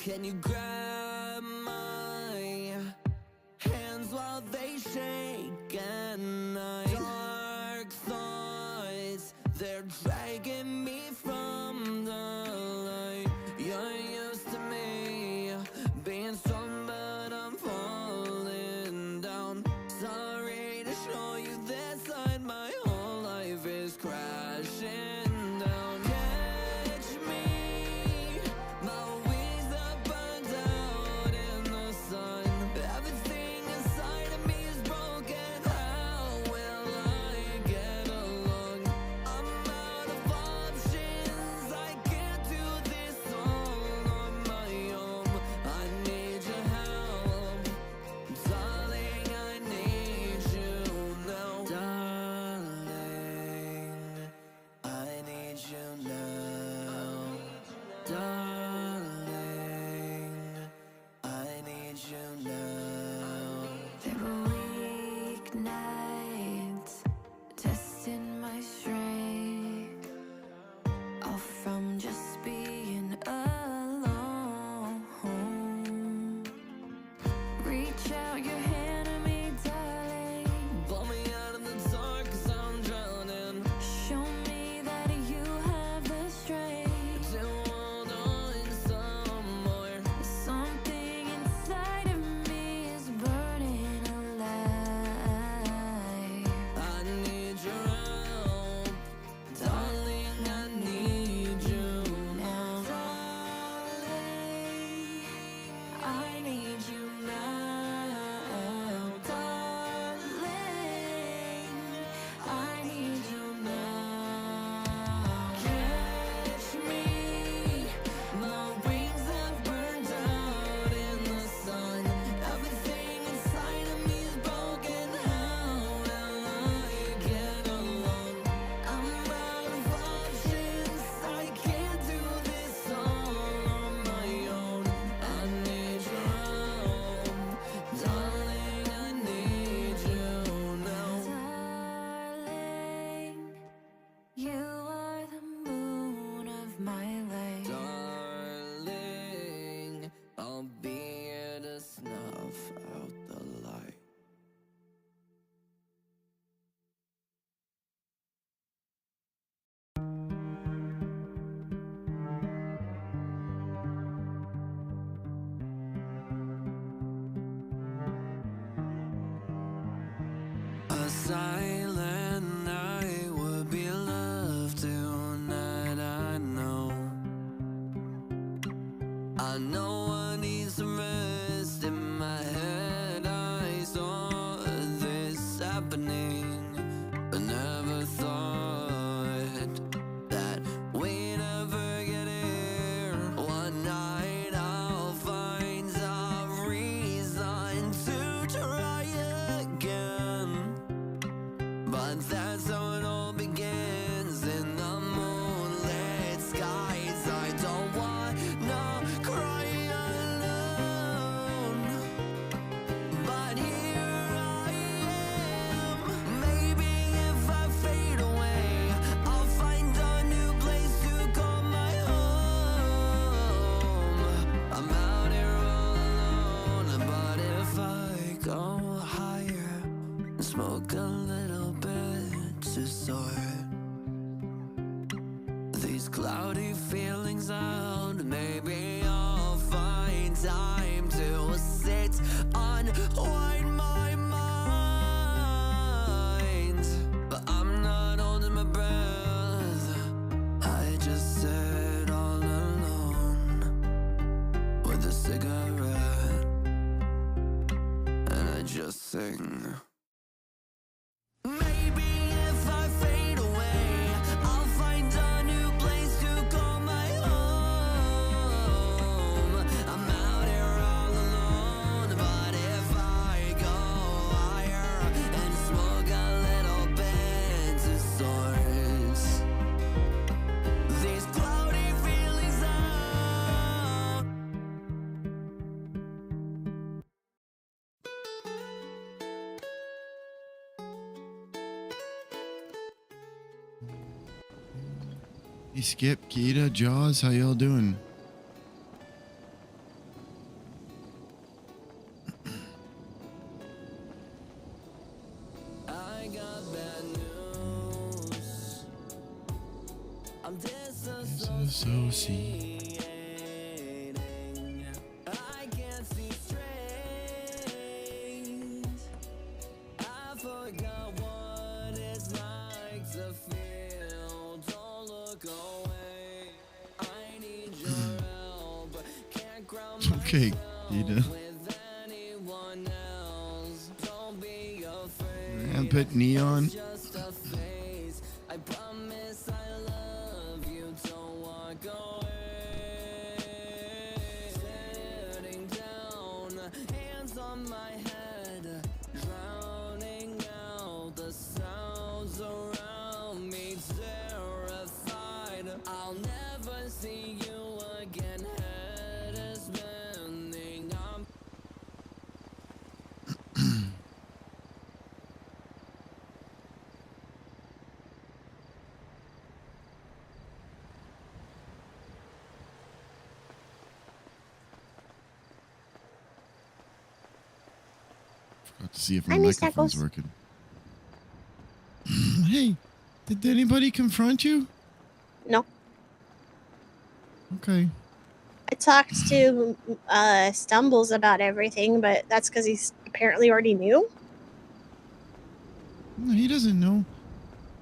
Can you grab my hands while they shake at night? Dark thoughts, they're dragging me from the light. You're used to me being strong, but I'm falling down. Sorry to show you this side, my whole life is crashing down. Catch me, my wings are burned out in the sun. Everything inside of me is broken. How will I get along? I'm out of options. I can't do this all on my own. I need your help, darling. I need you now, darling. I need you now, darling. I need you now. There were weeknights testing my strength, all from just being alone. Reach out your hand to me, darling. Pull me out of the dark, 'cause I'm drowning. Show me that you have the strength. To hold on some more. Something inside of me is burning alive. I need your help, darling. I need you now, Darling, I need you now. Darling, I need you now. Catch me, my wings have burned out in the sun. Everything inside of me is broken. How will I get along? I'm out of options. I can't do this all on my own. I need your help, darling. I need you now. Darling, you are the moon of my life. Darling, I'll be here to snuff out the light. A silent night would be love tonight. I know I need some rest in my head. I saw this happening, but never thought that we'd ever get here. One night I'll find some reason to try again. But that's how it all begins, in the moonlit skies. I don't wanna cry alone, but here I am. Maybe if I fade away, I'll find a new place to call my home. I'm out here all alone, but if I go higher and smoke a little bit to sort these cloudy feelings out, maybe I'll find time to sit, unwind my mind. But I'm not holding my breath. I just sit all alone with a cigarette, and I just sing. Maybe if I fade away, I'll find a new place to call my home. I'm out here all alone, but if I go higher and smoke a little bit to source these cloudy feelings out. Hey, Skip, Keita, Jaws, how y'all doing? associate. I can't see straight. I forgot what it's like to feel. Don't look away. I need your help. Can't ground Okay, you know. with anyone else. Don't be afraid. Rampant neon. Just a face. I promise I love you. Don't walk away. Sitting down, hands on my head, drowning out the sounds around me. Terrified, I'll never see you again. Head is spinning. I'm Forgot to see if my Hi, Miss microphone's Eccles. working. Hey, did anybody confront you? No. Okay. I talked to Stumbles about everything, but that's because he's apparently already knew. No, he doesn't know.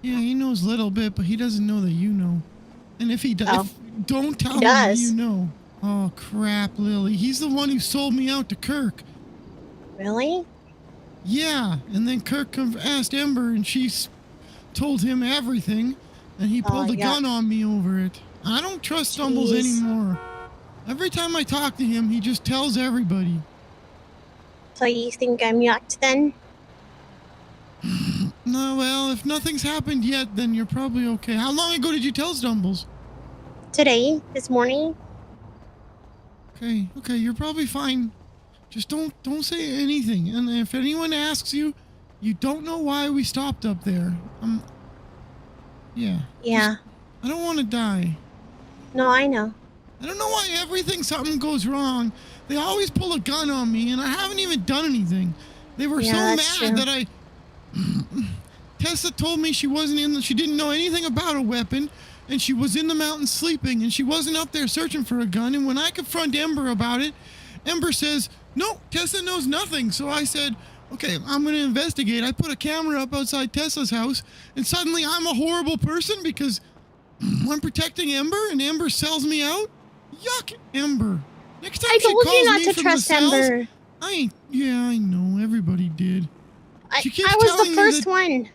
Yeah, he knows a little bit, but he doesn't know that you know. And if he does, Oh. don't tell He him that does. you know. Oh, crap, Lily. He's the one who sold me out to Kirk. Really? Yeah, and then Kirk asked Ember, and she told him everything, and he pulled a yuck. gun on me over it. I don't trust Stumbles Jeez. anymore. Every time I talk to him, he just tells everybody. So you think I'm yucked then? No, well, if nothing's happened yet, then you're probably okay. How long ago did you tell Stumbles? Today? This morning? Okay, you're probably fine. Just don't say anything. And if anyone asks you, you don't know why we stopped up there. Yeah. Yeah. I don't want to die. No, I know. I don't know why something goes wrong. They always pull a gun on me, and I haven't even done anything. They were Yeah, so mad that's true. that I... Tessa told me she didn't know anything about a weapon, and she was in the mountains sleeping, and she wasn't up there searching for a gun, and when I confront Ember about it, Ember says, no, Tessa knows nothing. So I said, okay, I'm going to investigate. I put a camera up outside Tessa's house, and suddenly I'm a horrible person because I'm protecting Ember, and Ember sells me out? Yuck, Ember. Next time I she told calls you not me to from trust the cells, Ember. Yeah, I know. Everybody did. She keeps I was telling the me first that- one.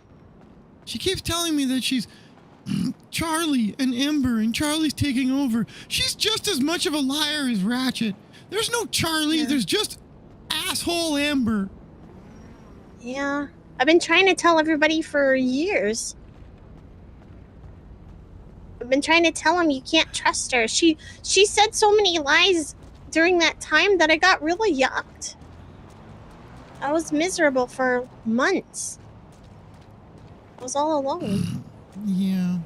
She keeps telling me that she's Charlie and Ember, and Charlie's taking over. She's just as much of a liar as Ratchet. There's no Charlie. Yeah. There's just asshole Ember. Yeah. I've been trying to tell everybody for years. I've been trying to tell them you can't trust her. She said so many lies during that time that I got really yucked. I was miserable for months. I was all alone. Yeah.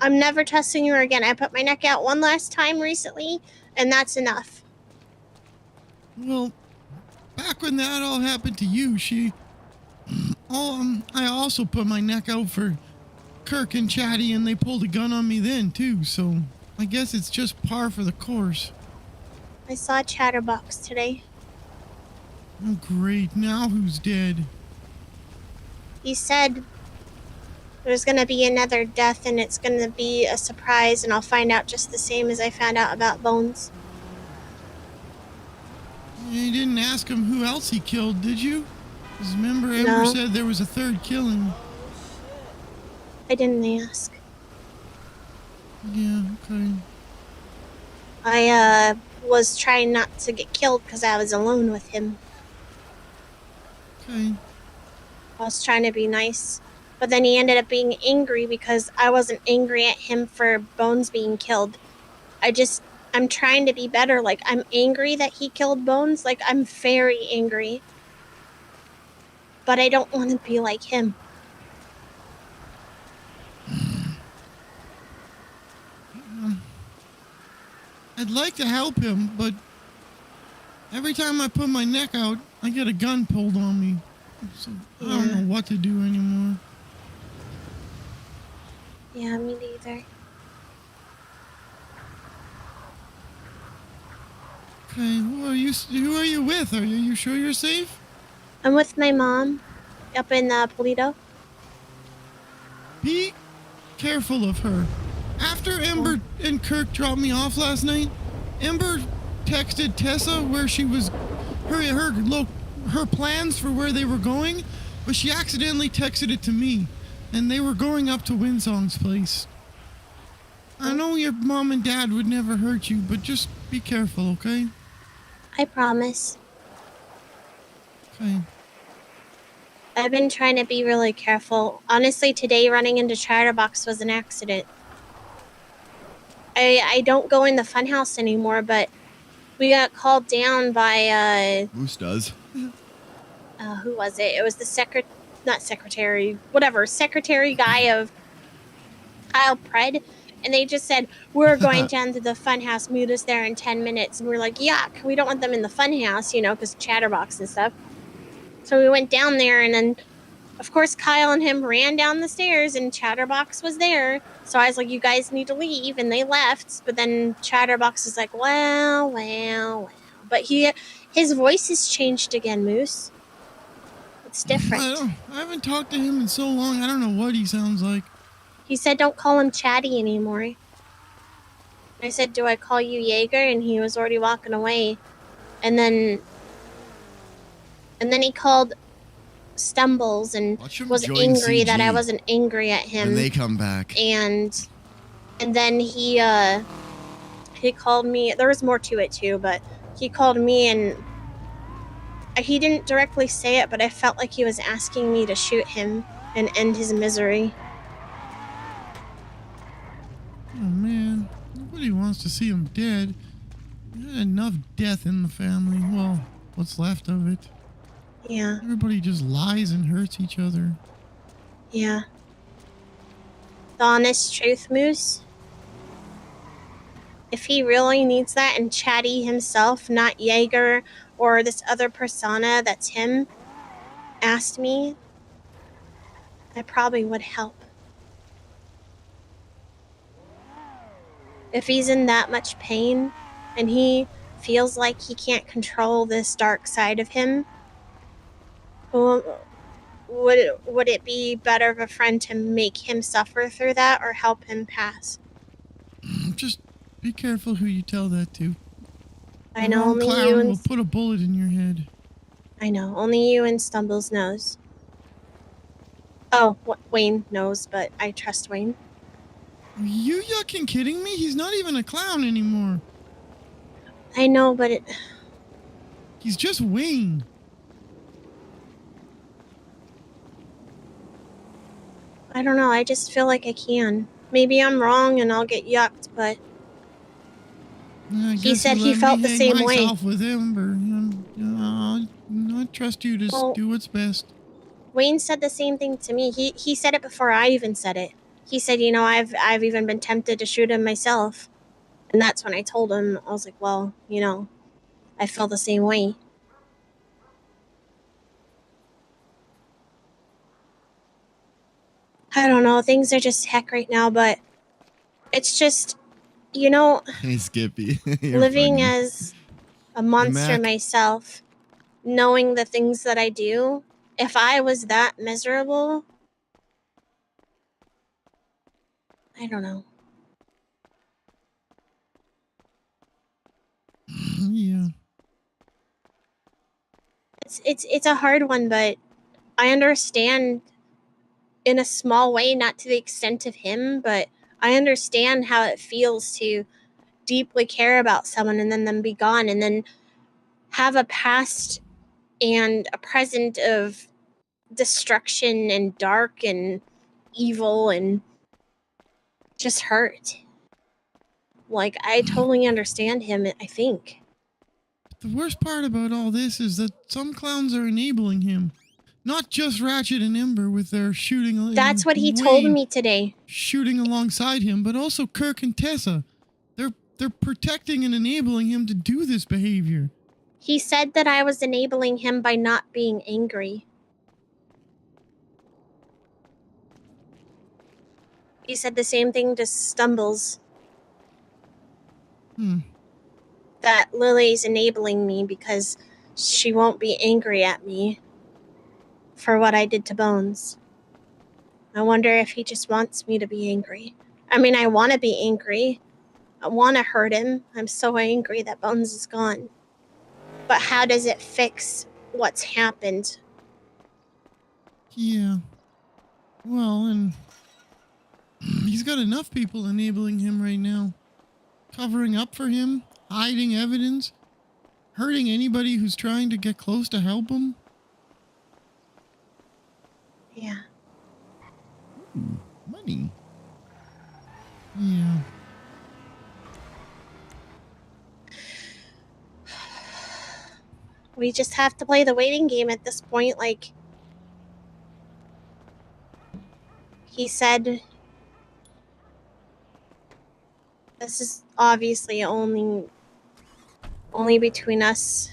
I'm never trusting her again. I put my neck out one last time recently, and that's enough. Well, back when that all happened to you, I also put my neck out for Kirk and Chatty, and they pulled a gun on me then, too, so I guess it's just par for the course. I saw Chatterbox today. Oh, great. Now who's dead? He said there's going to be another death, and it's going to be a surprise, and I'll find out just the same as I found out about Bones. You didn't ask him who else he killed, did you? Because remember, Ember No. said there was a third killing. I didn't ask. Yeah, okay. I was trying not to get killed because I was alone with him. Okay. I was trying to be nice. But then he ended up being angry because I wasn't angry at him for Bones being killed. I'm trying to be better. Like, I'm angry that he killed Bones. Like, I'm very angry. But I don't want to be like him. I'd like to help him, but every time I put my neck out, I get a gun pulled on me. So I don't know what to do anymore. Yeah, me neither. Okay, who are you with? Are you sure you're safe? I'm with my mom up in Polito. Be careful of her. After Ember Yeah. and Kirk dropped me off last night, Ember texted Tessa where she was her plans for where they were going, but she accidentally texted it to me, and they were going up to Winsong's place. I know your mom and dad would never hurt you, but just be careful, okay? I promise. Okay. I've been trying to be really careful. Honestly, today running into Chatterbox was an accident. I don't go in the funhouse anymore, but we got called down by Moose does. who was it? It was the secretary guy of Kyle Pred, and they just said, we're going down to the funhouse, meet us there in 10 minutes. And we're like, yuck, we don't want them in the funhouse, because Chatterbox and stuff. So we went down there, and then, of course, Kyle and him ran down the stairs, and Chatterbox was there. So I was like, you guys need to leave, and they left. But then Chatterbox is like, well. But his voice has changed again, Moose. It's different. I haven't talked to him in so long, I don't know what he sounds like. He said, don't call him Chatty anymore. I said, do I call you Jaeger? And he was already walking away. And then he called Stumbles and was angry that I wasn't angry at him. When they come back. And then he called me. There was more to it too, but he called me and he didn't directly say it, but I felt like he was asking me to shoot him and end his misery. Oh man, nobody wants to see him dead. We had enough death in the family. Well, what's left of it. Yeah. Everybody just lies and hurts each other. Yeah. The honest truth, Moose. If he really needs that and Chatty himself, not Jaeger or this other persona that's him, asked me, I probably would help. If he's in that much pain and he feels like he can't control this dark side of him, would it be better of a friend to make him suffer through that or help him pass? Just be careful who you tell that to. I know only clown you and will put a bullet in your head. I know only you and Stumbles knows. Oh, Wayne knows, but I trust Wayne. Are you yucking kidding me? He's not even a clown anymore. I know, but he's just Wayne. I don't know. I just feel like I can. Maybe I'm wrong and I'll get yucked, but he said he felt the same way. With him, I trust you to do what's best. Wayne said the same thing to me. He said it before I even said it. He said, I've even been tempted to shoot him myself. And that's when I told him, I was like, well, I feel the same way. I don't know. Things are just heck right now, but it's just, Hey, Skippy. living funny. as a monster myself, knowing the things that I do, if I was that miserable, I don't know. Yeah. It's a hard one, but I understand in a small way, not to the extent of him, but I understand how it feels to deeply care about someone and then them be gone and then have a past and a present of destruction and dark and evil and just hurt. Like, I totally understand him, I think. The worst part about all this is that some clowns are enabling him. Not just Ratchet and Ember with their shooting. That's what he told me today. Shooting alongside him, but also Kirk and Tessa. They're protecting and enabling him to do this behavior. He said that I was enabling him by not being angry. He said the same thing to Stumbles. That Lily's enabling me because she won't be angry at me for what I did to Bones. I wonder if he just wants me to be angry. I mean, I want to be angry. I want to hurt him. I'm so angry that Bones is gone. But how does it fix what's happened? Yeah. Well, and he's got enough people enabling him right now. Covering up for him, hiding evidence, hurting anybody who's trying to get close to help him. Yeah. Ooh, money. Yeah. We just have to play the waiting game at this point. Like, he said, this is obviously only between us.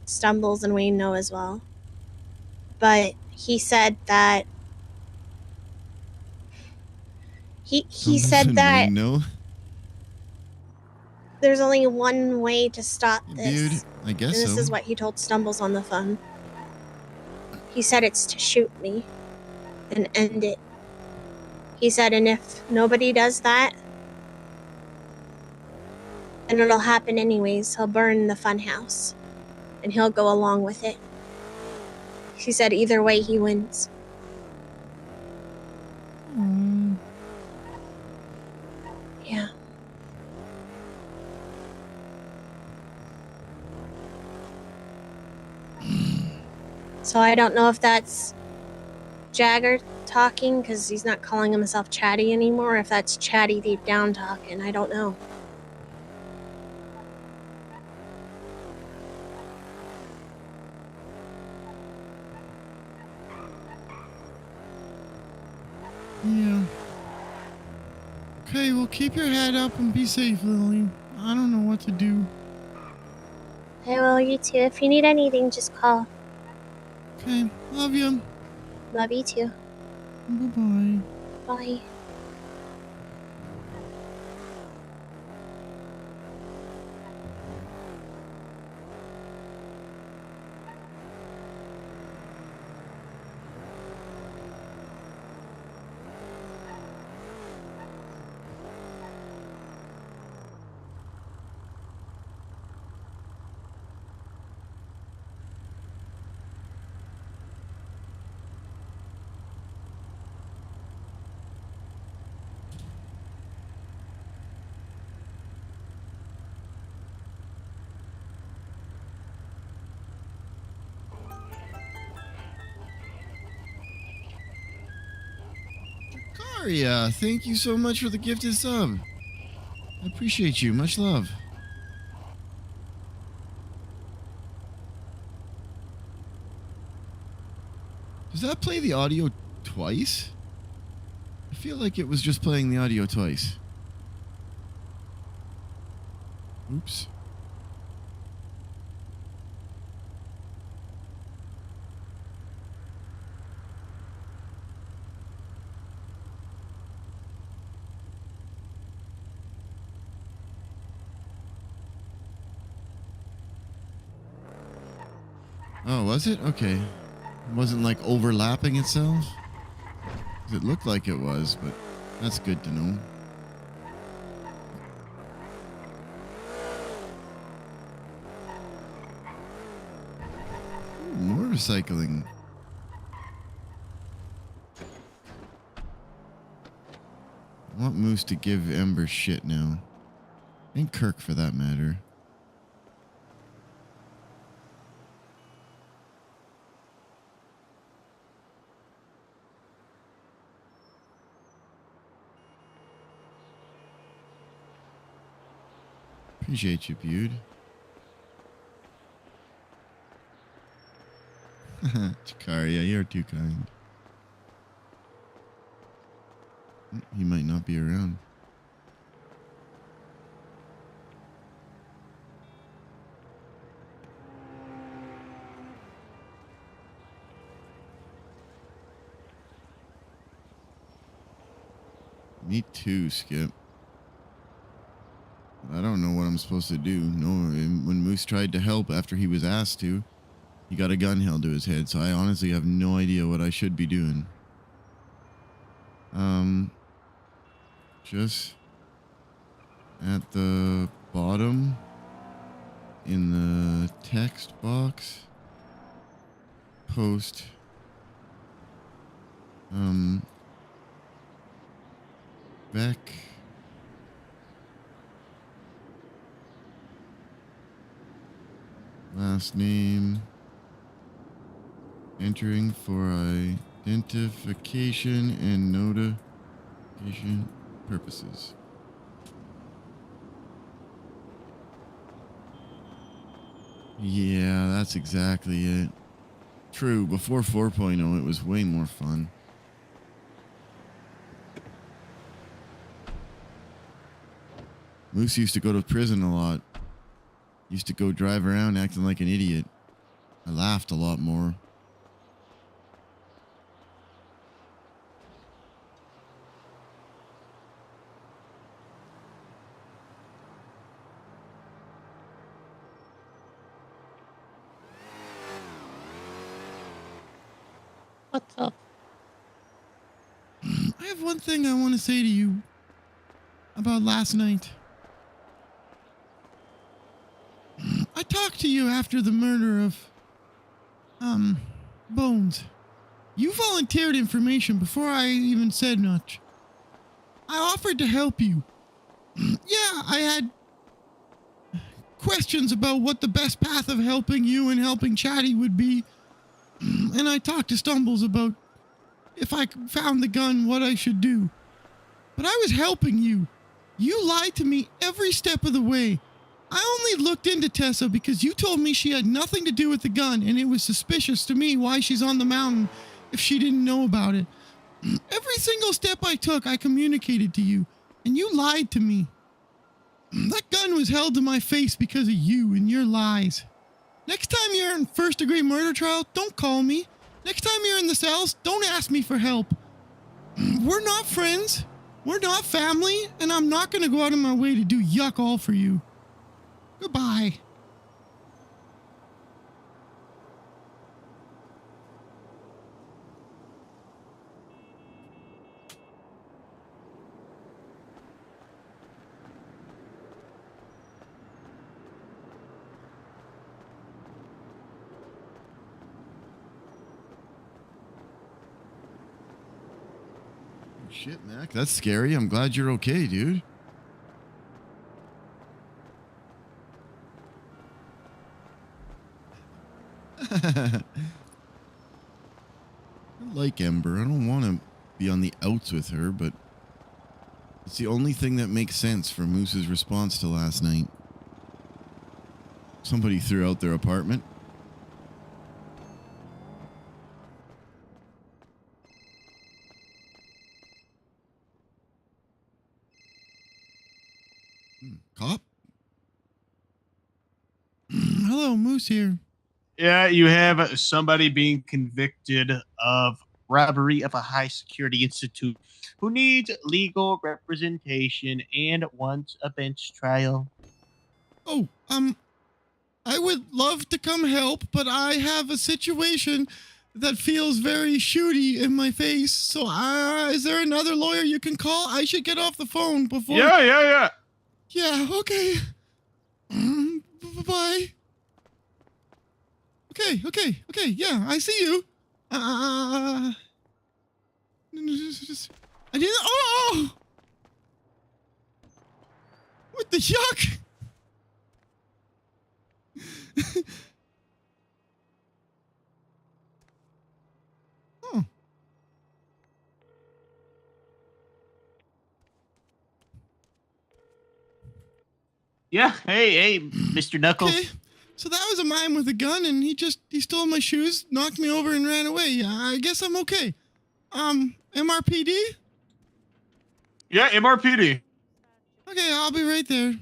Stumbles and Wayne know as well. But he said that he said that Wayne, no. there's only one way to stop this. Dude, I guess and this so. is what he told Stumbles on the phone. He said it's to shoot me and end it. He said, and if nobody does that, then it'll happen anyways. He'll burn the funhouse. And he'll go along with it. He said either way he wins. Yeah. So I don't know if that's Jagger talking, because he's not calling himself Chatty anymore, if that's Chatty deep down talking. I don't know. Yeah. Okay, well, keep your head up and be safe, Lily. I don't know what to do. Hey, well, you too. If you need anything, just call. Okay, love you. Love you too. Bye-bye. Bye. Aria, thank you so much for the gifted sub. I appreciate you. Much love. Does that play the audio twice? I feel like it was just playing the audio twice. Oops. Oh, was it? Okay. It wasn't like overlapping itself? 'Cause it looked like it was, but that's good to know. Ooh, motorcycling. I want Moose to give Ember shit now. And Kirk for that matter. Appreciate you, Bude. Chikaria, you're too kind. He might not be around. Me too, Skip. I don't know what I'm supposed to do. No, when Moose tried to help after he was asked to, he got a gun held to his head, so I honestly have no idea what I should be doing. Just at the bottom in the text box, post Beck last name entering for identification and notification purposes. Yeah, that's exactly it. True, before 4.0 it was way more fun. Moose used to go to prison a lot. Used to go drive around acting like an idiot. I laughed a lot more. What's up? I have one thing I want to say to you about last night. I talked to you after the murder of, Bones. You volunteered information before I even said much. I offered to help you. Yeah, I had questions about what the best path of helping you and helping Chatty would be. And I talked to Stumbles about if I found the gun, what I should do. But I was helping you. You lied to me every step of the way. I only looked into Tessa because you told me she had nothing to do with the gun, and it was suspicious to me why she's on the mountain if she didn't know about it. Every single step I took, I communicated to you, and you lied to me. That gun was held to my face because of you and your lies. Next time you're in first-degree murder trial, don't call me. Next time you're in the cells, don't ask me for help. We're not friends. We're not family, and I'm not going to go out of my way to do yuck all for you. Goodbye. Shit, Mac, that's scary. I'm glad you're okay, dude. I like Ember. I don't want to be on the outs with her, but it's the only thing that makes sense for Moose's response to last night. Somebody threw out their apartment. Cop? Hello, Moose here. Yeah, you have somebody being convicted of robbery of a high security institute who needs legal representation and wants a bench trial. Oh, I would love to come help, but I have a situation that feels very shooty in my face. So, is there another lawyer you can call? I should get off the phone before. Yeah. Yeah, okay. Bye-bye. Okay, yeah, I see you. I didn't, oh! What the yuck? Oh. Yeah, hey, Mr. Knuckles. Okay. So that was a mime with a gun, and he stole my shoes, knocked me over, and ran away. I guess I'm okay. MRPD? Yeah, MRPD. Okay, I'll be right there.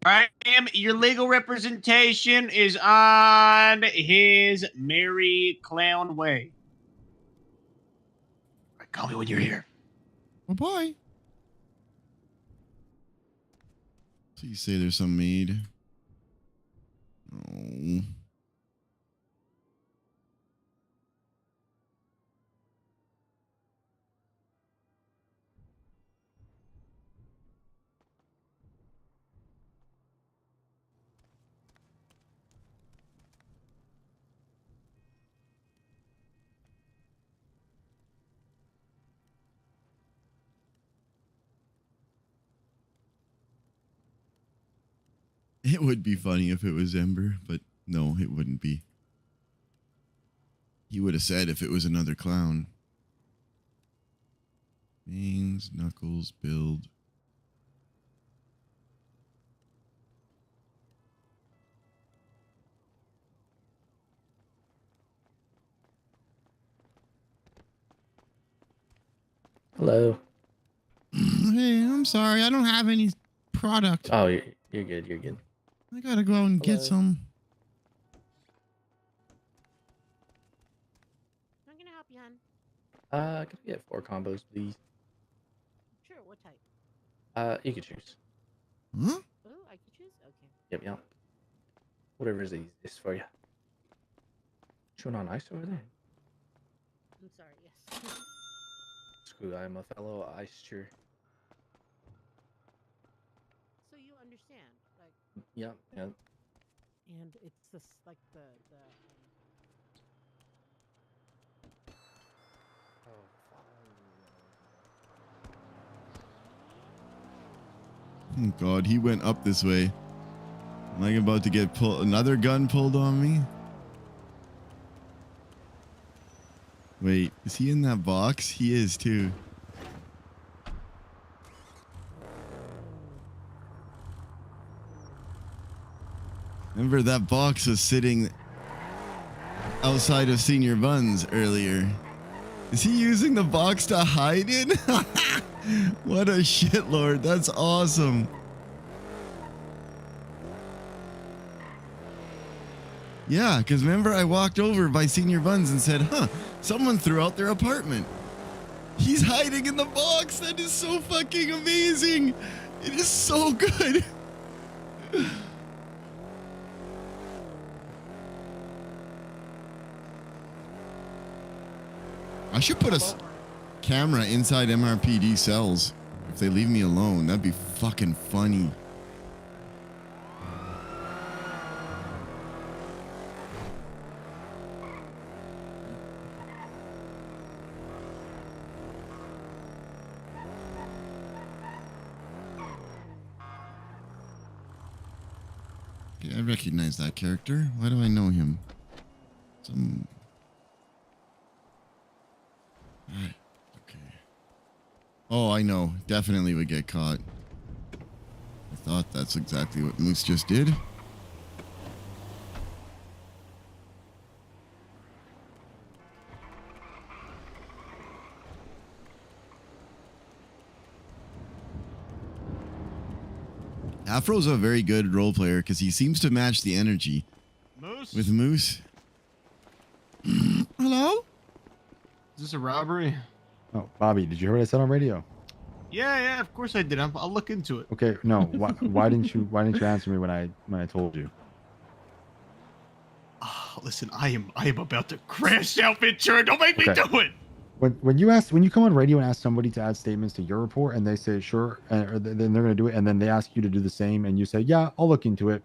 All right, ma'am, your legal representation is on his Merry Clown Way. I right, call me when you're here. Bye-bye. Please say there's some maid. Oh. It would be funny if it was Ember, but no, it wouldn't be. He would have said if it was another clown. Bangs, Knuckles, Build. Hello. Hey, I'm sorry. I don't have any product. Oh, you're good. You're good. I gotta go out and get Hello. some. I'm gonna help you, hon. Can we get 4 combos, please? Sure, what type? You can choose. Huh? Oh, I can choose? Okay. Yep. Whatever is easiest for you. Chewing on ice over there? I'm sorry, yes. Screw, I'm a fellow ice chewer. So you understand, like, Yep. and it's just like the Oh God, he went up this way. Am I about to get another gun pulled on me? Wait, is he in that box? He is too. Remember that box was sitting outside of Senior Buns earlier. Is he using the box to hide in? What a shitlord. That's awesome. Yeah, because remember I walked over by Senior Buns and said, huh, someone threw out their apartment. He's hiding in the box. That is so fucking amazing. It is so good. I should put a camera inside MRPD cells. If they leave me alone, that'd be fucking funny. Okay, I recognize that character. Why do I know him? Some... Okay. Oh, I know. Definitely would get caught. I thought that's exactly what Moose just did. Afro's a very good role player because he seems to match the energy Moose? with Moose. Hello? Is this a robbery? Oh, Bobby, did you hear what I said on radio? Yeah, of course I did. I'll look into it. Okay, no. Why didn't you answer me when I told you? Oh, listen, I am about to crash out Ventura. Don't make me Okay. do it. When you come on radio and ask somebody to add statements to your report and they say sure, or then they're going to do it, and then they ask you to do the same, and you say yeah, I'll look into it.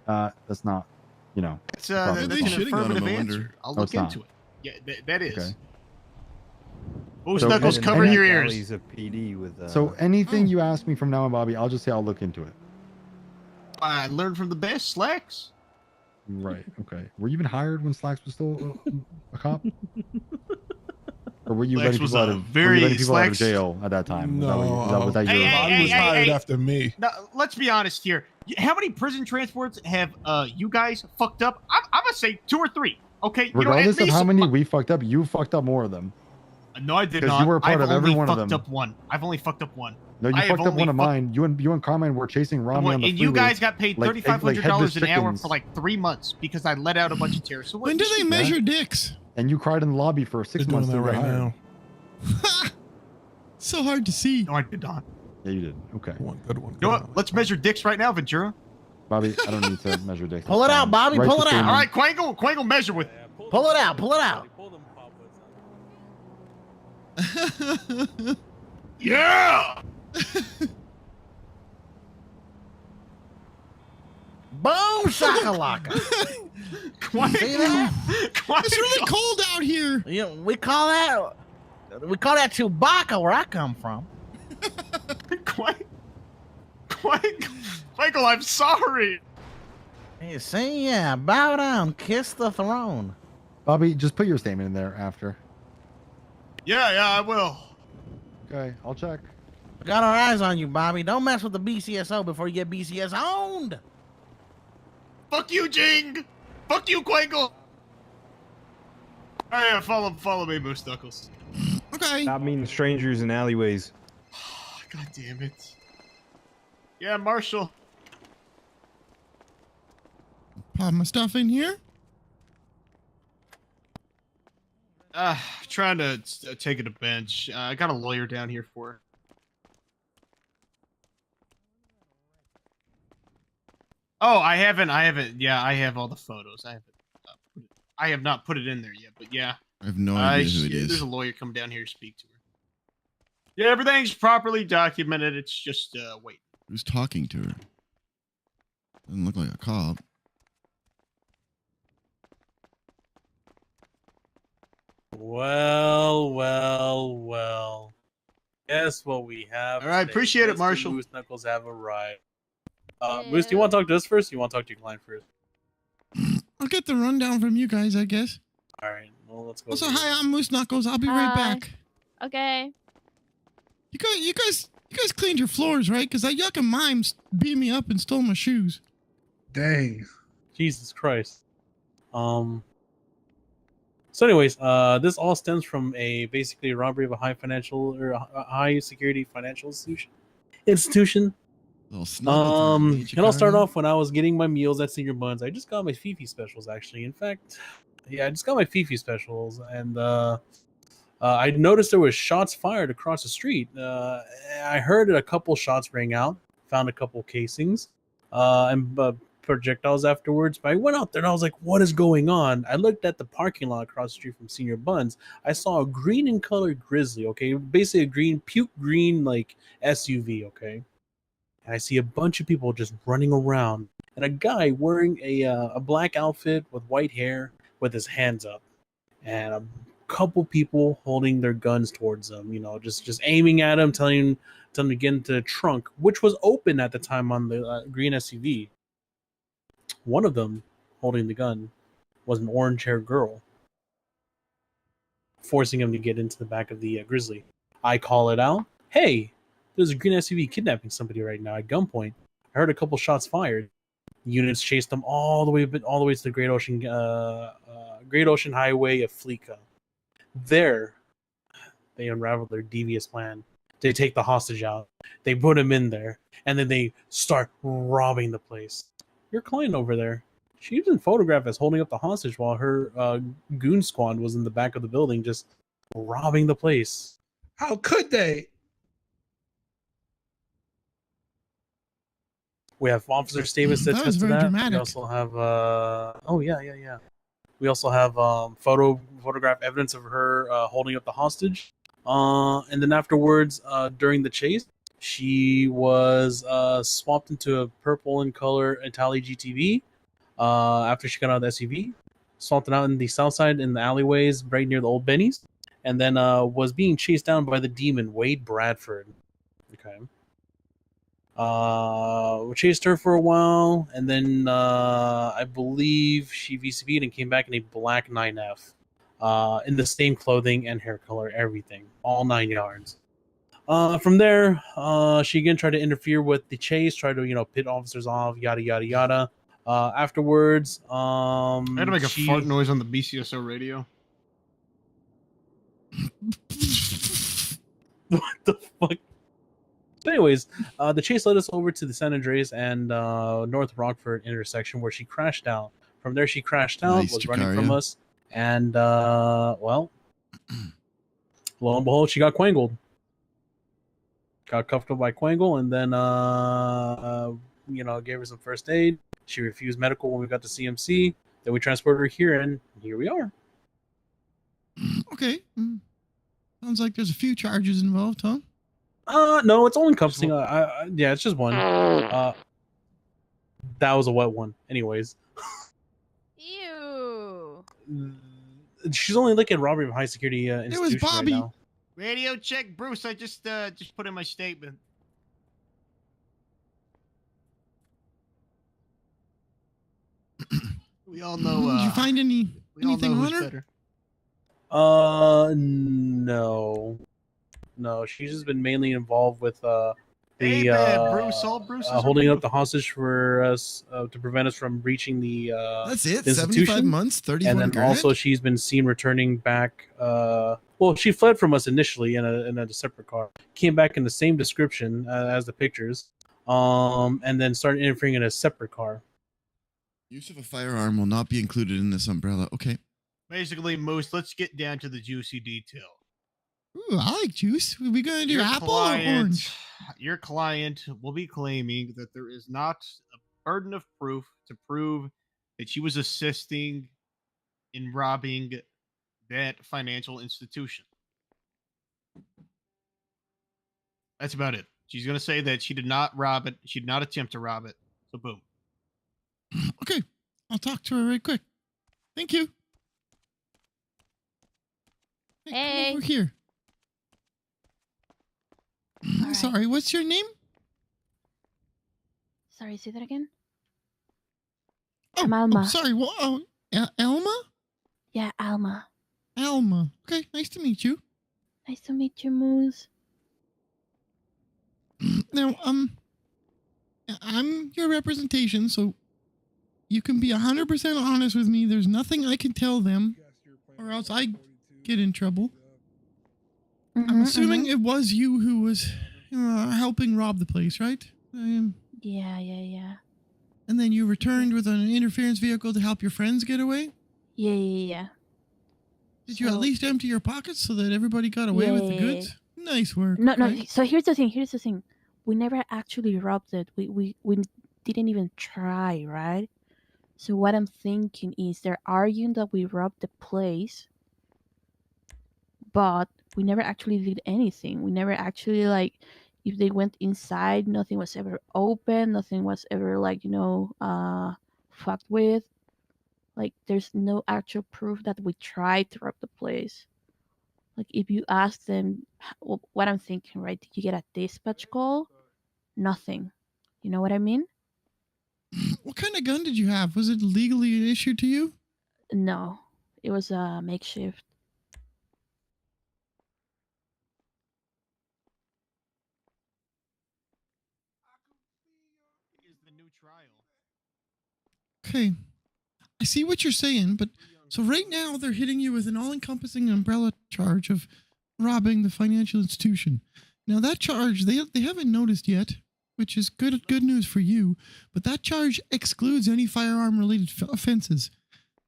That's not, It's Probably that's not. an Shitting on him, affirmative I answer. wonder. I'll No, look it's not. into it. Yeah, that is. Okay. Oh, So- Knuckles, and- cover and- your ears. He's a PD with. So anything you ask me from now on, Bobby, I'll just say I'll look into it. I learned from the best, Slacks. Right. Okay. Were you even hired when Slacks was still a cop? Or were you Slacks letting was people, out a of, very- were you letting people out of Slacks- jail at that time? No, was that your? Hey, Bobby was hired hey. after me. Now, let's be honest here. How many prison transports have you guys fucked up? I'm gonna say 2 or 3. Okay. Regardless at of how least many we fucked up, you fucked up more of them. No, I did 'Cause not. you were a part I've of every only one of fucked them. up one. I've only fucked up one. No, you I have fucked up only one of fucked- mine. You and Carmine were chasing Rami on the and freeway. you guys got paid like $3,500 an hour chickens. for like 3 months because I let out a bunch of terrorists. So what- When do they you- measure dicks? And you cried in the lobby for 6 They're doing months. that to get right hired. now. So hard to see. No, I did not. Yeah, you did. Okay. Good one. You know what? Let's measure dicks right now, Ventura. Bobby, I don't need to measure dick. Pull it out, Bobby. Write Pull the it out. All statement. right, Quangle, measure with. Pull it out. Pull it out. Yeah. Boom shakalaka. See that? It's really cold out here. Yeah, we call that Chewbacca where I come from. Michael, I'm sorry. You see, yeah, bow down, kiss the throne. Bobby, just put your statement in there after. Yeah, I will. Okay, I'll check. We got our eyes on you, Bobby. Don't mess with the BCSO before you get BCS owned. Fuck you, Jing. Fuck you, Quangle. All right, follow me, Moose Knuckles. Okay. Stop meeting strangers in alleyways. God damn it. Yeah, Marshall. Pop my stuff in here. Trying to take it to bench. I got a lawyer down here for it. Oh, I haven't. Yeah, I have all the photos. I have not put it in there yet, but yeah. I have no idea who it There's is. a lawyer come down here to speak to her. Yeah, everything's properly documented. It's just wait. Who's talking to her? Doesn't look like a cop. Well. Guess what we have. All right, today. appreciate it, Mr. Marshall. Moose Knuckles have arrived. Moose, do you want to talk to us first? Or you want to talk to your client first? I'll get the rundown from you guys, I guess. All right, well, let's go. Also, hi, I'm Moose Knuckles. I'll be right back. Okay. You guys cleaned your floors, right? Because that yucca mimes beat me up and stole my shoes. Dang. Jesus Christ. So, anyways, this all stems from basically a robbery of a high security financial institution. It all started off when I was getting my meals at Senior Buns. I just got my Fifi specials, actually. In fact, yeah, I just got my Fifi specials, and I noticed there was shots fired across the street. I heard a couple shots rang out, found a couple casings, and projectiles afterwards. But I went out there and I was like, what is going on? I looked at the parking lot across the street from Senior Buns. I saw a green in color Grizzly, okay? Basically a puke green like SUV, okay? And I see a bunch of people just running around and a guy wearing a black outfit with white hair with his hands up, and a couple people holding their guns towards him, just aiming at him, telling him to get into the trunk, which was open at the time on the green SUV. One of them, holding the gun, was an orange-haired girl, forcing him to get into the back of the Grizzly. I call it out. Hey, there's a green SUV kidnapping somebody right now at gunpoint. I heard a couple shots fired. Units chased them all the way to the Great Ocean Highway of Fleeca. There, they unraveled their devious plan. They take the hostage out. They put him in there, and then they start robbing the place. Your client over there, she was in photograph as holding up the hostage while her goon squad was in the back of the building just robbing the place. How could they? We have officer statements that That was test to very that. dramatic. We also have we also have photograph evidence of her holding up the hostage. And then afterwards, during the chase, she was swapped into a purple in color Itali GTV. After she got out of the SUV, swapped it out in the south side in the alleyways right near the old Benny's, and then was being chased down by the demon Wade Bradford. Okay. We chased her for a while, and then I believe she VCB'd and came back in a black 9F, in the same clothing and hair color, everything, all 9 yards. From there, she again tried to interfere with the chase, tried to pit officers off, yada yada yada. Afterwards, I had to make a fart noise on the BCSO radio. What the fuck? But anyways, the chase led us over to the San Andreas and North Rockford intersection where she crashed out. From there, she crashed out, Nice, was running Jacaria. from us, and lo and behold, she got quangled. Got cuffed up by Quangle, and then gave her some first aid. She refused medical when we got to CMC. Then we transported her here, and here we are. Okay. Sounds like there's a few charges involved, huh? No, it's all encompassing. Yeah, it's just one. That was a wet one. Anyways. Ew. She's only looking at robbery of high security institution was Bobby. right now. Radio check, Bruce. I just put in my statement. We all know. Did you find anything on her? Better. No. She's just been mainly involved with Bruce, all Bruce holding up the hostage for us to prevent us from reaching the That's it. the 75 institution. months, 31 And then grand? also she's been seen returning back. Well, she fled from us initially in a separate car. Came back in the same description as the pictures. And then started interfering in a separate car. Use of a firearm will not be included in this umbrella. Okay. Basically, Moose, let's get down to the juicy detail. Ooh, I like juice. Are we going to do Your apple client, or orange? Your client will be claiming that there is not a burden of proof to prove that she was assisting in robbing that financial institution. That's about it. She's going to say that she did not rob it. She did not attempt to rob it. So boom. Okay. I'll talk to her right quick. Thank you. Hey. Come over here. All right. Sorry, what's your name? Sorry, say that again. Oh, I'm Alma. sorry. Elma? Yeah, Alma. Alma. Okay, nice to meet you. Nice to meet you, Moose. Now, I'm your representation, so you can be 100% honest with me. There's nothing I can tell them, or else I get in trouble. I'm assuming it was you who was helping rob the place, right? Yeah. And then you returned with an interference vehicle to help your friends get away? Yeah. Did you at least empty your pockets so that everybody got away with the goods? Nice work. No. okay. So here's the thing. We never actually robbed it. We didn't even try, right? So what I'm thinking is they're arguing that we robbed the place, but we never actually did anything. We never actually, like, if they went inside, nothing was ever open, nothing was ever, like, fucked with. Like, there's no actual proof that we tried to rob the place. Like, if you ask them, what I'm thinking, right? Did you get a dispatch call? Nothing. You know what I mean? What kind of gun did you have? Was it legally issued to you? No. It was a makeshift. Is the new trial. Okay. I see what you're saying, but so right now they're hitting you with an all-encompassing umbrella charge of robbing the financial institution. Now that charge, they haven't noticed yet, which is good news for you, but that charge excludes any firearm-related offenses.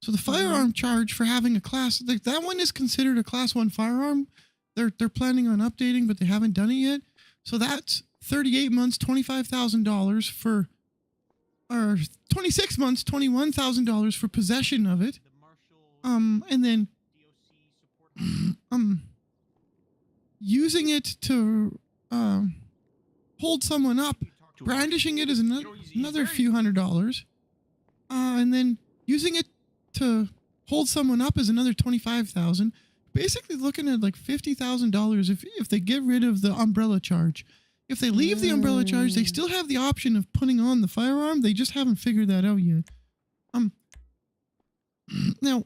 So the firearm charge for having a class, that one is considered a class 1 firearm. They're planning on updating, but they haven't done it yet. So that's 38 months, $25,000 for, or 26 months, $21,000 for possession of it. And then, using it to, hold someone up, brandishing it is another few $100s. And then using it to hold someone up is another $25,000. Basically looking at like $50,000 if they get rid of the umbrella charge. If they leave the umbrella charge, they still have the option of putting on the firearm. They just haven't figured that out yet. Now,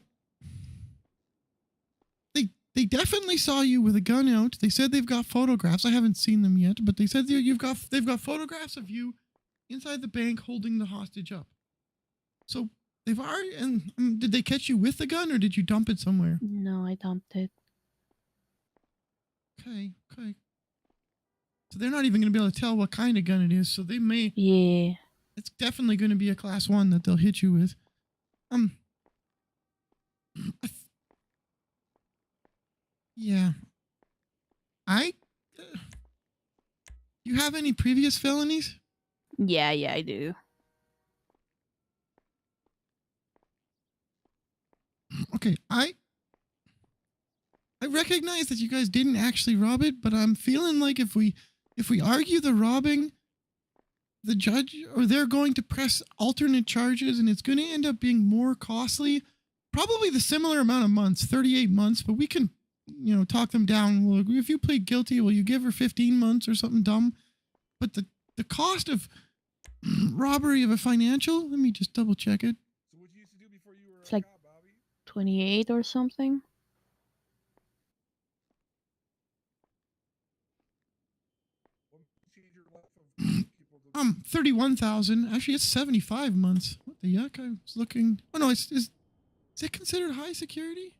they definitely saw you with a gun out. They said they've got photographs. I haven't seen them yet, but they said they've got photographs of you inside the bank holding the hostage up. So they've already. And did they catch you with the gun, or did you dump it somewhere? No, I dumped it. Okay. So they're not even going to be able to tell what kind of gun it is. So they may. Yeah. It's definitely going to be a class 1 that they'll hit you with. Yeah. You have any previous felonies? Yeah, I do. Okay, I recognize that you guys didn't actually rob it, but I'm feeling like if we argue the robbing, the judge or they're going to press alternate charges and it's going to end up being more costly, probably the similar amount of months, 38 months, but we can, talk them down. Well, if you plead guilty, will you give her 15 months or something dumb? But the cost of robbery of a financial, let me just double check it. It's like 28 or something. $31,000. Actually, it's 75 months. What the yuck? I was looking. Oh no, is it considered high security?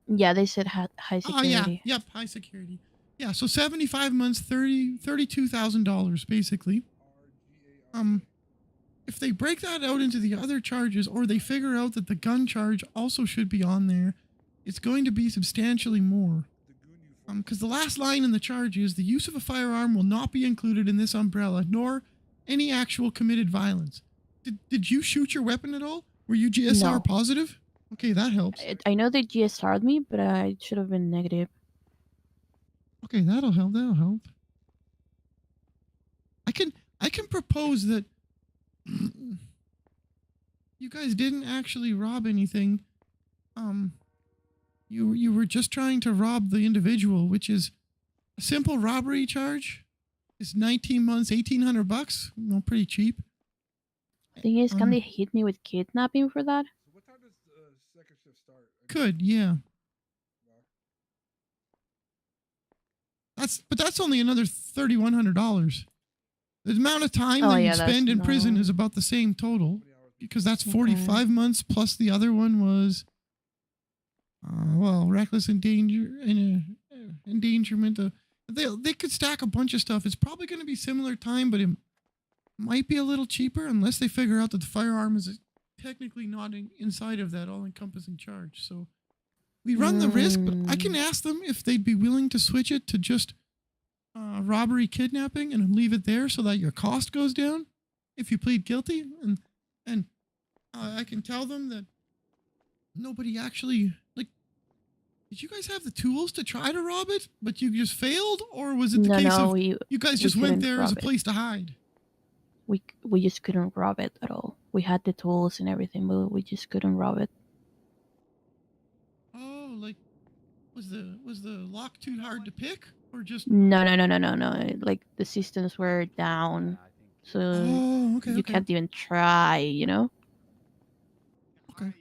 Yeah, they said high security. Oh yeah, yep, high security. Yeah, so 75 months, $32,000 basically. If they break that out into the other charges, or they figure out that the gun charge also should be on there, it's going to be substantially more. Because the last line in the charge is the use of a firearm will not be included in this umbrella, nor any actual committed violence. Did you shoot your weapon at all? Were you GSR positive? Okay, that helps. I know they GSR'd me, but I should have been negative. Okay, that'll help. I can propose that you guys didn't actually rob anything. You were just trying to rob the individual, which is a simple robbery charge. It's 19 months, $1,800. Pretty cheap. Thing is, can they hit me with kidnapping for that? What time does the second shift start? Could, yeah. That's only another $3,100. The amount of time that you spend in prison is about the same total, because that's 45 months plus the other one was, reckless endangerment. They could stack a bunch of stuff. It's probably going to be similar time, but it might be a little cheaper unless they figure out that the firearm is technically not inside of that all-encompassing charge. So we run the risk, but I can ask them if they'd be willing to switch it to just robbery, kidnapping, and leave it there so that your cost goes down if you plead guilty. And I can tell them that nobody actually, did you guys have the tools to try to rob it, but you just failed? Or was it the case of you guys just went there as a place to hide? We just couldn't rob it at all. We had the tools and everything, but we just couldn't rob it. Oh, was the lock too hard to pick, or just no? Like the systems were down, so you can't even try. Okay.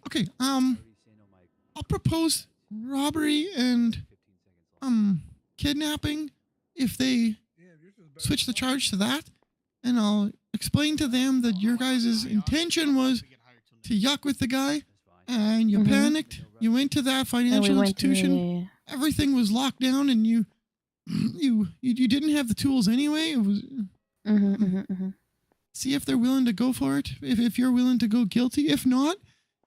Okay. I'll propose robbery and kidnapping if they switch the charge to that, and I'll explain to them that your guys' intention was to yuck with the guy, and you panicked. You went to that financial institution. Everything was locked down, and you didn't have the tools anyway. It was. See if they're willing to go for it. If you're willing to go guilty. If not,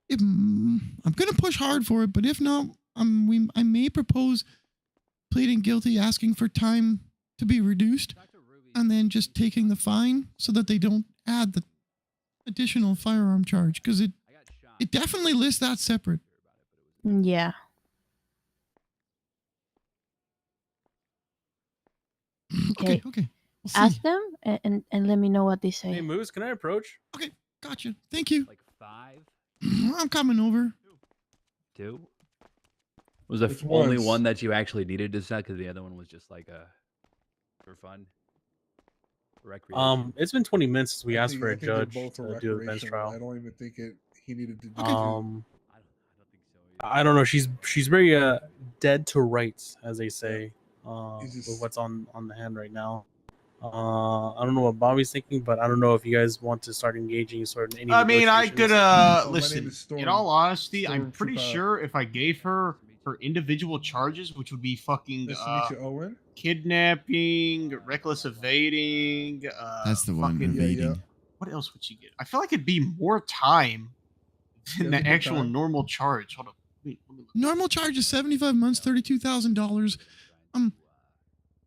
I'm gonna push hard for it. But if not, I may propose pleading guilty, asking for time to be reduced, and then just taking the fine so that they don't add the additional firearm charge, because it definitely lists that separate. Yeah. Okay. We'll ask them and let me know what they say. Hey, Moose, can I approach? Okay, gotcha. Thank you. Like 5? I'm coming over. 2? Was the only one that you actually needed to set, because the other one was just like for fun? Recreation. It's been 20 minutes since we asked for a I think they're judge both for to do a bench recreational. trial. I don't even think he needed to do I don't think so. I don't know. She's very dead to rights, as they say, with what's on the hand right now. I don't know what Bobby's thinking, but I don't know if you guys want to start engaging any. I mean, I could my listen. name is Storm. In all honesty, Storm I'm pretty Trooper. sure if I gave her individual charges, which would be fucking Nice to meet you, Owen. kidnapping, reckless evading. That's the one, fucking- evading. What else would she get? I feel like it'd be more time than Yeah, the more actual time. normal charge. Hold up. Normal charge is 75 months, $32,000.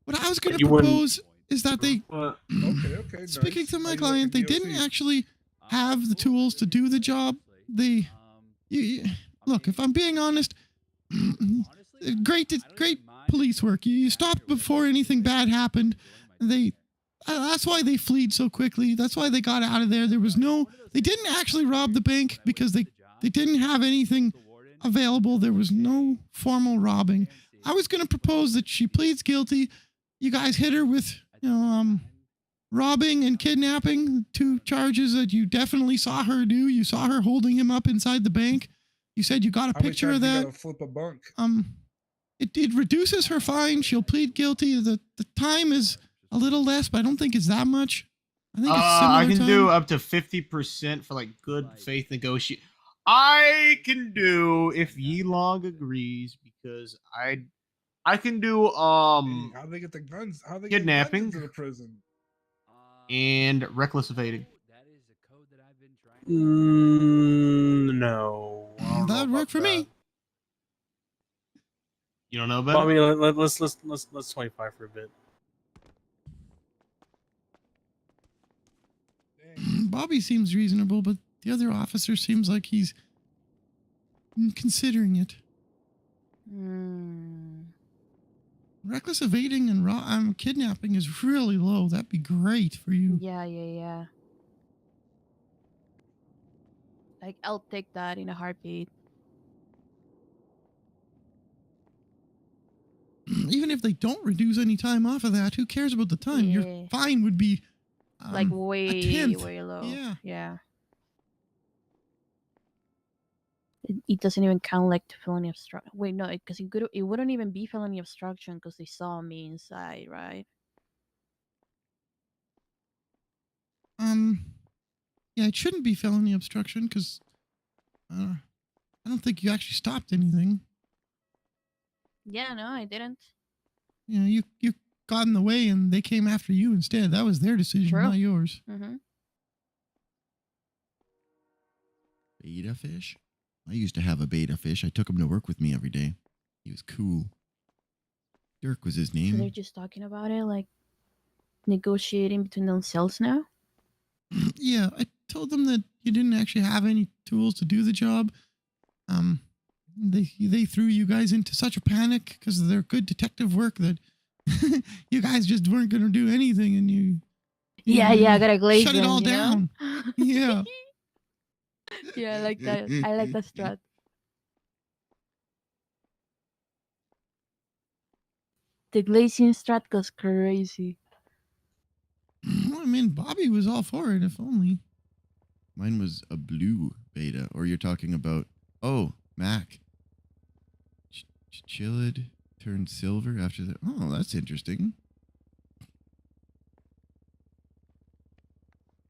What I was going You to wouldn't- propose is that they, Okay. speaking nice. to my How you client, they liking didn't DOC? actually have the tools to do the job. Look, if I'm being honest, great police work. You stopped before anything bad happened. That's why they fled so quickly. That's why they got out of there. They didn't actually rob the bank because they didn't have anything available. There was no formal robbing. I was going to propose that she pleads guilty. You guys hit her with, robbing and kidnapping, 2 charges that you definitely saw her do. You saw her holding him up inside the bank. You said you got a How many picture of times you that. gotta flip a bunk? It reduces her fine. She'll plead guilty. The time is a little less, but I don't think it's that much. I think it's similar I can time. do up to 50% for like good faith negotiate. I can do if Yelong agrees because I can do How they get the guns? How they kidnapping get guns into the prison? and reckless evading. No. That would work for me. You don't know Well, about I it? mean, let's 25 for a bit. Bobby seems reasonable, but the other officer seems like he's considering it. Reckless evading and kidnapping is really low. That'd be great for you. Yeah. Like, I'll take that in a heartbeat. Even if they don't reduce any time off of that, who cares about the time? Yeah. Your fine would be Like, a way tenth. low. Yeah. It doesn't even count like felony obstruction. Wait, no, because it wouldn't even be felony obstruction because they saw me inside, right? Yeah, it shouldn't be felony obstruction because I don't think you actually stopped anything. Yeah, no, I didn't. You know, you got in the way and they came after you instead. That was their decision, True. not yours. Mm-hmm. Beta fish? I used to have a beta fish. I took him to work with me every day. He was cool. Dirk was his So they're name. just talking about it, like negotiating between themselves now. Yeah, I told them that you didn't actually have any tools to do the job. They threw you guys into such a panic because of their good detective work that you guys just weren't going to do anything, and you Yeah, I gotta glaze shut it them, all you know? down. Yeah. Yeah, I like that. I like that strat. The glazing strat goes crazy. Well, I mean, Bobby was all for it, if only. Mine was a blue beta. Or you're talking about, Mac. Chillid turned silver after that. Oh, that's interesting.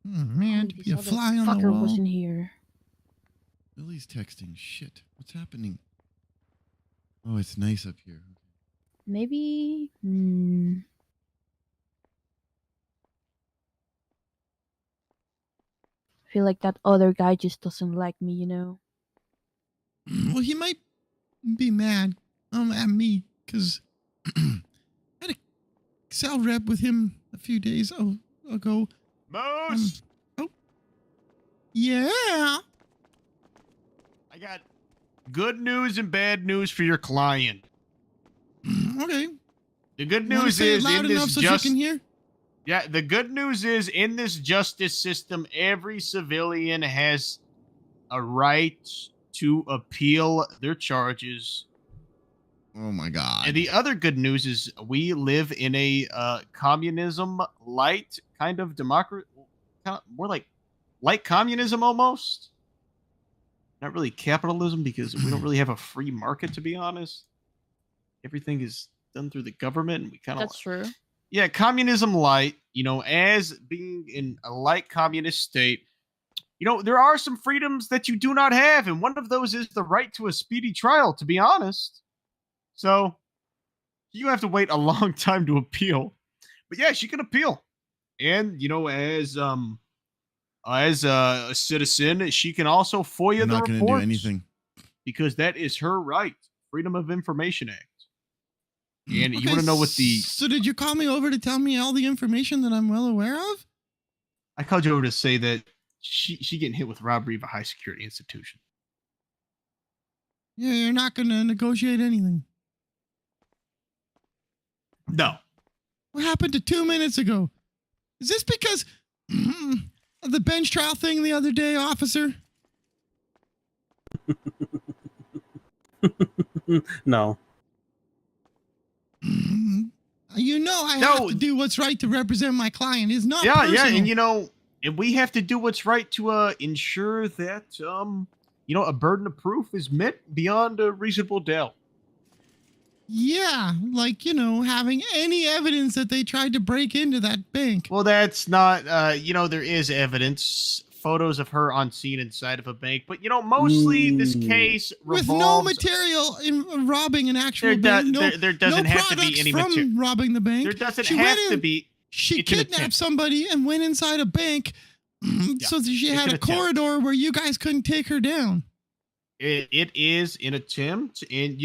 Oh, man, to This be a other fly on the fucker wall. wasn't here. Lily's texting. Shit. What's happening? Oh, it's nice up here. Maybe. I feel like that other guy just doesn't like me, you know? Well, he might be mad at me because I had a cell rep with him a few days ago. Moose! Yeah. I got good news and bad news for your client. Okay. The good You wanna news say it is loud in enough this so she can hear? Yeah, the good news is in this justice system, every civilian has a right to appeal their charges. Oh my god. And the other good news is we live in a communism light kind of democracy, more like light communism almost. Not really capitalism because we don't really have a free market, to be honest. Everything is done through the government, and we kind of That's true. Yeah, communism light, as being in a light communist state, there are some freedoms that you do not have, and one of those is the right to a speedy trial, to be honest. So, you have to wait a long time to appeal. But yeah, she can appeal. And, as a citizen, she can also FOIA You're the not going to reports. do anything. because that is her right. Freedom of Information Act. And you want to know what the... So did you call me over to tell me all the information that I'm well aware of? I called you over to say that she getting hit with robbery of a high security institution. Yeah, you're not going to negotiate anything. No. What happened to 2 minutes ago? Is this because of the bench trial thing the other day, officer? No. You know I have to do what's right to represent my client. It's not personal. Yeah, and and we have to do what's right to ensure that a burden of proof is met beyond a reasonable doubt. Yeah, like, having any evidence that they tried to break into that bank. Well, that's not, there is evidence, photos of her on scene inside of a bank, but, mostly this case revolves... With no material in robbing an actual bank. There doesn't have to be any material. Robbing the bank. There doesn't have to be. She kidnapped somebody and went inside a bank so that she had a corridor where you guys couldn't take her down. It is an attempt, and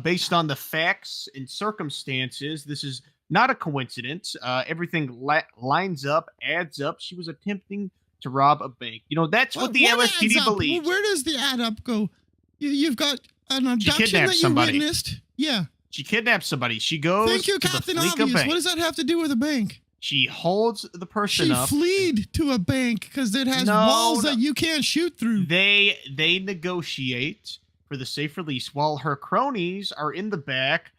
based on the facts and circumstances, this is not a coincidence. Everything lines up, adds up. She was attempting to rob a bank. That's what the LSPD believes. Where does the add up go? You've got an abduction that you witnessed. Yeah. She kidnapped somebody. She goes. Thank you, to Captain the Obvious. bank. What does that have to do with a bank? She holds the person up. She fled to a bank because it has walls that you can't shoot through. They negotiate for the safe release while her cronies are in the back,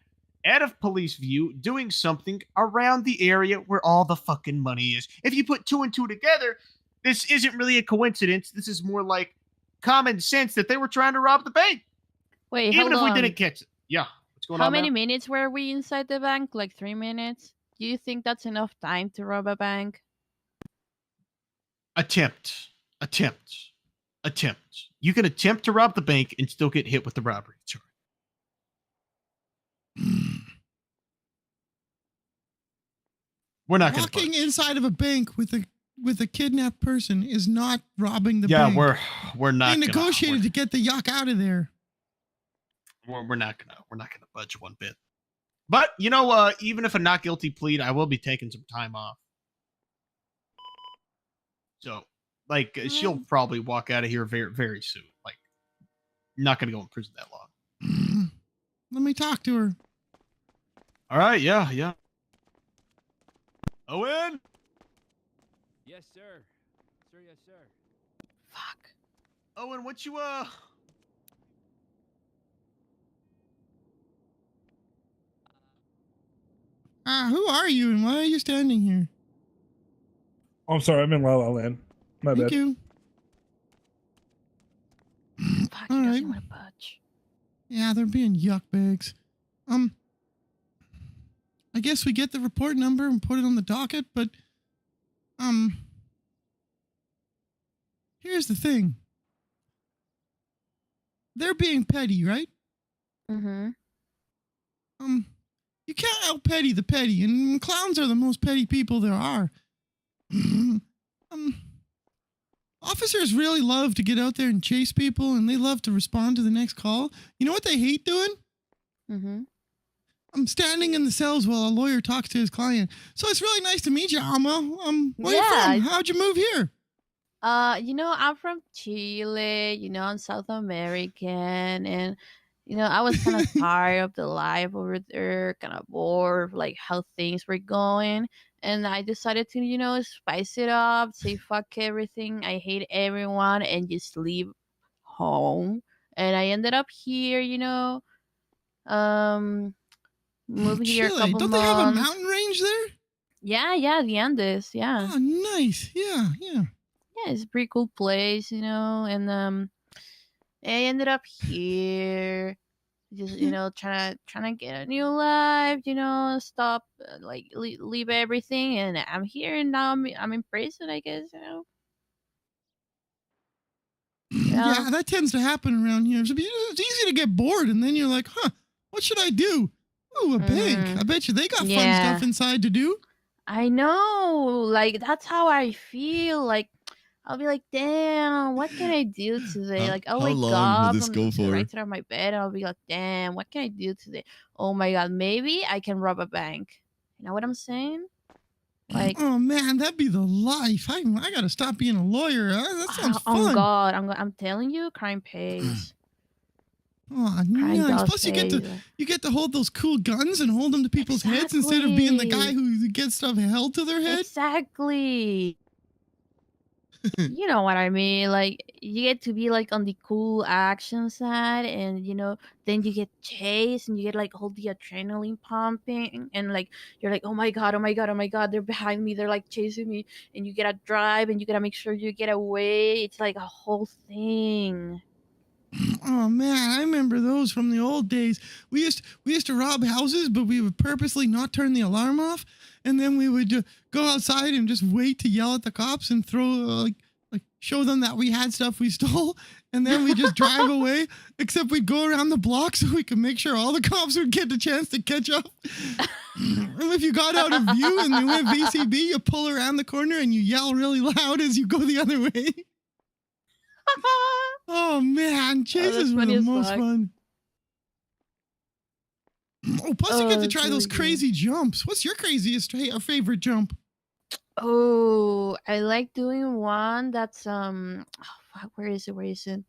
out of police view, doing something around the area where all the fucking money is. If you put two and two together, this isn't really a coincidence. This is more like common sense that they were trying to rob the bank. Wait, even if hold we on. didn't catch it. Yeah. What's going on? How many now? minutes were we inside the bank? Like 3 minutes? Do you think that's enough time to rob a bank? Attempt. You can attempt to rob the bank and still get hit with the robbery charge. We're not going to walking inside of a bank with a kidnapped person is not robbing the bank. Yeah, we're not. They negotiated to get the yuck out of there. We're not gonna budge one bit. But even if a not guilty plea, I will be taking some time off. So, she'll probably walk out of here very, very soon. Not gonna go in prison that long. Let me talk to her. All right, yeah. Owen? Yes, sir. Sir, yes, sir. Fuck. Owen, what you Who are you and why are you standing here? Oh, I'm sorry, I'm in La La Land. My Thank bad. you. Fuck, All he right. doesn't want to budge. Yeah, they're being yuck bags. I guess we get the report number and put it on the docket, but here's the thing. They're being petty, right? Mm-hmm. You can't out petty the petty, and clowns are the most petty people there are. Officers really love to get out there and chase people, and they love to respond to the next call. You know what they hate doing? Mm-hmm. I'm standing in the cells while a lawyer talks to his client. So it's really nice to meet you, Alma. Where you from? How'd you move here? I'm from Chile, I'm South American, and I was kind of tired of the life over there, kind of bored, like how things were going. And I decided to, spice it up, say fuck everything, I hate everyone, and just leave home. And I ended up here, moved here a Chile. couple Don't months. they have a mountain range there? Yeah, the Andes, yeah. Oh, nice. Yeah. Yeah, it's a pretty cool place, and I ended up here, just trying to get a new life, stop leave everything, and I'm here, and now I'm in prison, I guess, Yeah, that tends to happen around here. It's easy to get bored, and then you're like, what should I do? Ooh, a bank. I bet you they got fun stuff inside to do. I know, that's how I feel. I'll be like, damn, what can I do today? Like, I'll How wake long will up this go to the for? right side of my bed, and I'll be like, damn, what can I do today? Oh my god, maybe I can rob a bank. You know what I'm saying? Like, oh man, that'd be the life. I gotta stop being a lawyer. That sounds oh fun. god, I'm telling you, crime pays. Oh, Crime nice. does Plus, you pay. get to hold those cool guns and hold them to people's heads instead of being the guy who gets stuff held to their head. Exactly. You know what I mean? Like, you get to be like on the cool action side, and then you get chased, and you get like all the adrenaline pumping, and like you're like, oh my god, oh my god, oh my god, they're behind me, they're like chasing me, and you gotta drive, and you gotta make sure you get away. It's like a whole thing. Oh man, I remember those from the old days. We used to rob houses, but we would purposely not turn the alarm off, and then we would go outside and just wait to yell at the cops and throw like show them that we had stuff we stole, and then we just drive away. Except we'd go around the block so we could make sure all the cops would get the chance to catch up. And if you got out of view and they went VCB, you pull around the corner and you yell really loud as you go the other way. Oh man, chases were the most fun. Oh, plus you get to try those crazy jumps. What's your craziest favorite jump? Oh, I like doing one that's oh, fuck, where is it? Where is it?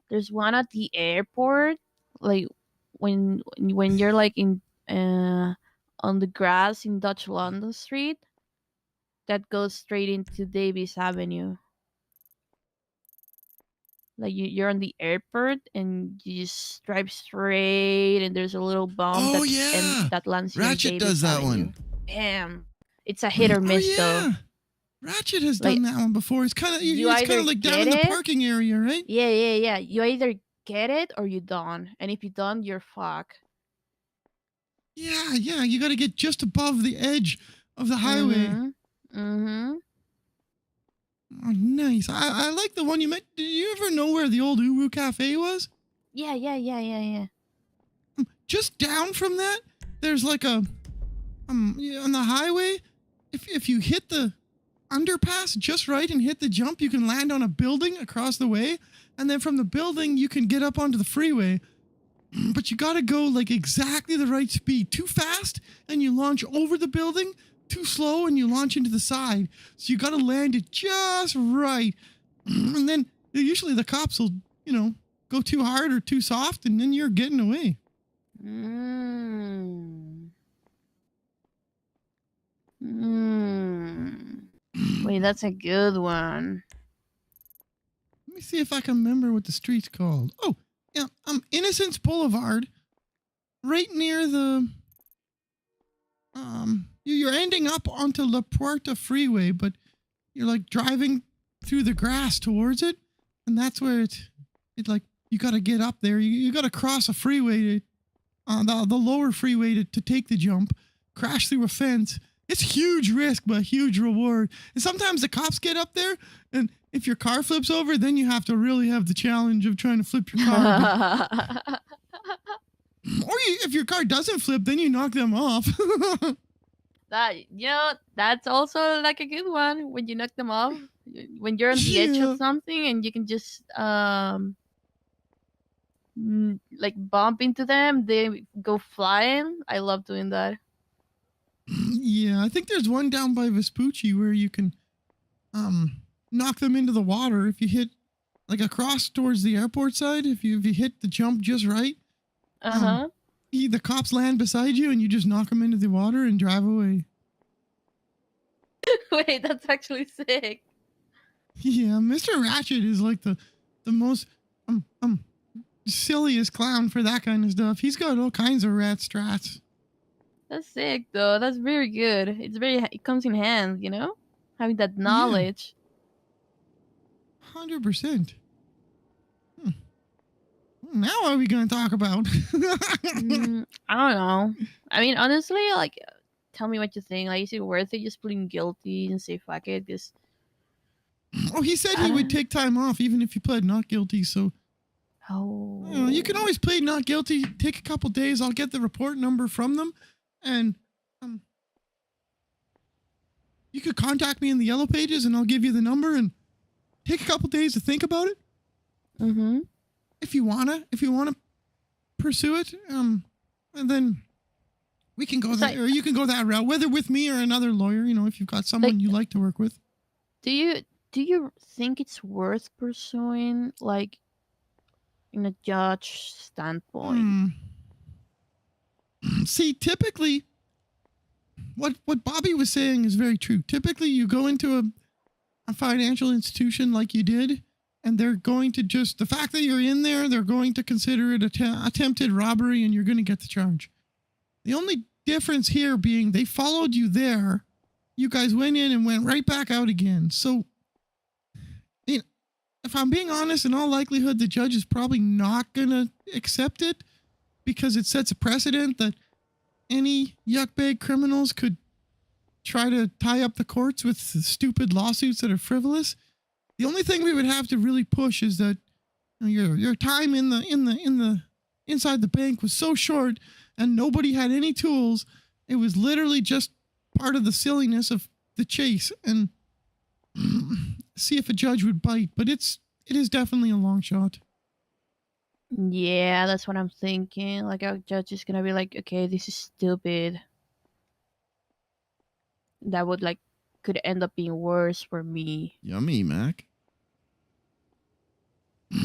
There's one at the airport, like when you're like in on the grass in Dutch London Street, that goes straight into Davies Avenue. Like you're on the airport and you just drive straight, and there's a little bump that lands you. Ratchet does that one. Damn, it's a hit or miss though. Ratchet has done that one before. It's kind of like down in the parking area, right? Yeah. You either get it or you don't, and if you don't, you're fucked. Yeah. You got to get just above the edge of the highway. Mm-hmm. Oh, nice. I like the one you met. Did you ever know where the old Uru Cafe was? Yeah. Just down from that, there's like a on the highway. If you hit the underpass just right and hit the jump, you can land on a building across the way, and then from the building you can get up onto the freeway. But you gotta go like exactly the right speed. Too fast and you launch over the building. Too slow and you launch into the side. So you gotta land it just right. And then usually the cops will, go too hard or too soft, and then you're getting away. Wait, that's a good one. Let me see if I can remember what the street's called. Oh, yeah, Innocence Boulevard, right near the you're ending up onto La Puerta Freeway, but you're like driving through the grass towards it, and that's where it like you got to get up there. You got to cross a freeway the lower freeway to take the jump, crash through a fence. It's huge risk, but huge reward. And sometimes the cops get up there, and if your car flips over, then you have to really have the challenge of trying to flip your car. Or if your car doesn't flip, then you knock them off. That's also like a good one when you knock them off. When you're on the edge of something and you can just like bump into them, they go flying. I love doing that. Yeah, I think there's one down by Vespucci where you can knock them into the water if you hit like across towards the airport side. If you hit the jump just right, the cops land beside you and you just knock them into the water and drive away. Wait, that's actually sick. Yeah, Mr. Ratchet is like the most silliest clown for that kind of stuff. He's got all kinds of rat strats. That's sick, though. That's very good. It comes in hands, having that knowledge. 100%. Now what are we going to talk about? I don't know. I mean, honestly, like, tell me what you think. Like, is it worth it just pleading guilty and say fuck it? Because he said he would take time off even if you pled not guilty. So, you can always plead not guilty. Take a couple days. I'll get the report number from them, And you could contact me in the Yellow Pages, and I'll give you the number and take a couple days to think about it. Mm-hmm. If you wanna pursue it, and then we can go that, or you can go that route, whether with me or another lawyer. You know, if you've got someone you like to work with. Do you think it's worth pursuing, like, in a judge standpoint? See, typically, what Bobby was saying is very true. Typically, you go into a financial institution like you did, and they're going to just, the fact that you're in there, they're going to consider it attempted robbery, and you're going to get the charge. The only difference here being they followed you there. You guys went in and went right back out again. So, if I'm being honest, in all likelihood, the judge is probably not going to accept it because it sets a precedent that any yuckbag criminals could try to tie up the courts with stupid lawsuits that are frivolous. The only thing we would have to really push is that your time in the inside the bank was so short and nobody had any tools. It was literally just part of the silliness of the chase, and see if a judge would bite. But it is definitely a long shot. Yeah, that's what I'm thinking. Like, our judge is gonna be like, okay, this is stupid. That would, like, could end up being worse for me. Yummy, Mac.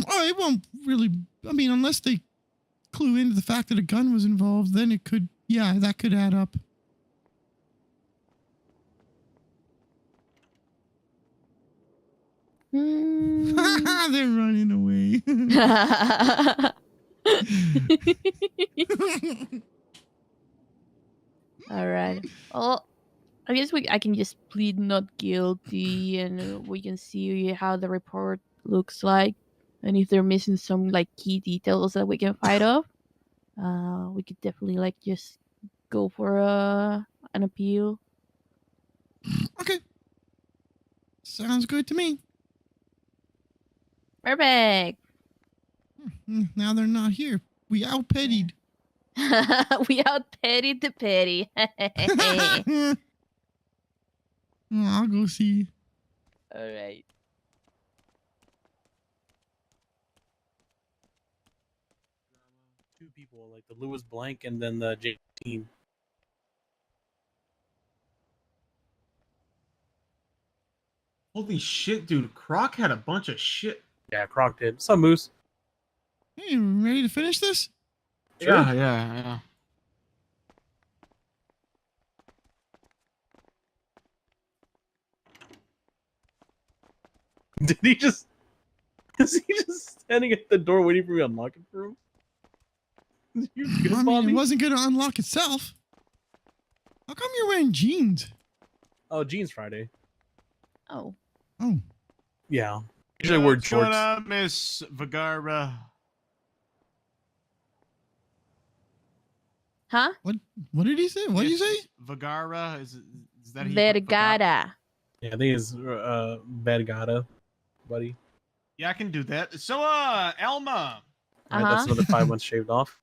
Oh, it won't really. I mean, unless they clue into the fact that a gun was involved, then it could. Yeah, that could add up. They're running away. All right. Well, I guess I can just plead not guilty, and we can see how the report looks like, and if they're missing some, like, key details that we can fight off, we could definitely, like, just go for an appeal. Okay. Sounds good to me. Perfect. Now they're not here. We out-pettied. We out-pettied the petty. I'll go see. All right. Two people, like the Lewis Blank and then the J team. Holy shit, dude. Croc had a bunch of shit. Yeah, Croc did. Some Moose. Hey, ready to finish this? Sure. Yeah. Did he just... Is he just standing at the door waiting for me to unlock it for him? You good, I mean, Bobby? it wasn't going to unlock itself. How come you're wearing jeans? Oh, Jeans Friday. Oh. Oh. Yeah. Usually wear shorts. Shut up, Miss Vergara. Huh? What did he say? What did you say? Vergara? Is that he? Vergara. Yeah, I think it's Vergara, buddy. Yeah, I can do that. So, Elma. All right, that's another 5 months shaved off.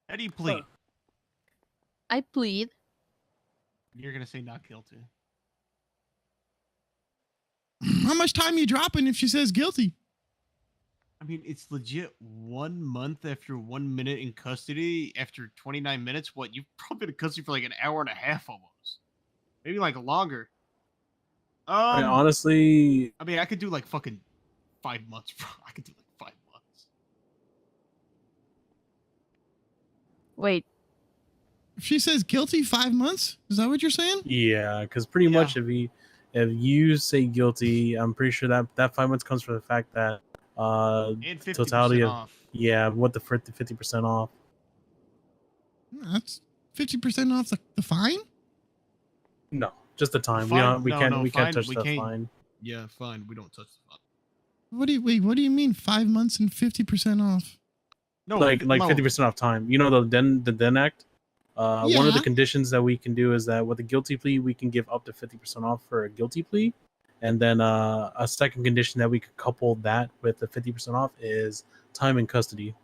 How do you plead? I plead. You're gonna say not guilty. How much time you dropping if she says guilty? I mean, it's legit 1 month after 1 minute in custody. After 29 minutes, what? You've probably been in custody for like an hour and a half almost. Maybe like longer. I mean, honestly... I mean, I could do like fucking 5 months, bro. I could do like 5 months. Wait. If she says guilty, 5 months? Is that what you're saying? Yeah, because pretty much if you say guilty, I'm pretty sure that 5 months comes from the fact that And 50% totality of off. what the 50% off. That's 50% off the fine? No, just the time. Fine? We No, can't fine. touch We the can't- fine. Yeah, fine. We don't touch the fine. What do you mean 5 months and 50% off? No, like no. 50% off time. You know the Den Act. One of the Yeah. conditions that we can do is that with a guilty plea, we can give up to 50% off for a guilty plea, and then a second condition that we could couple that with the 50% off is time in custody.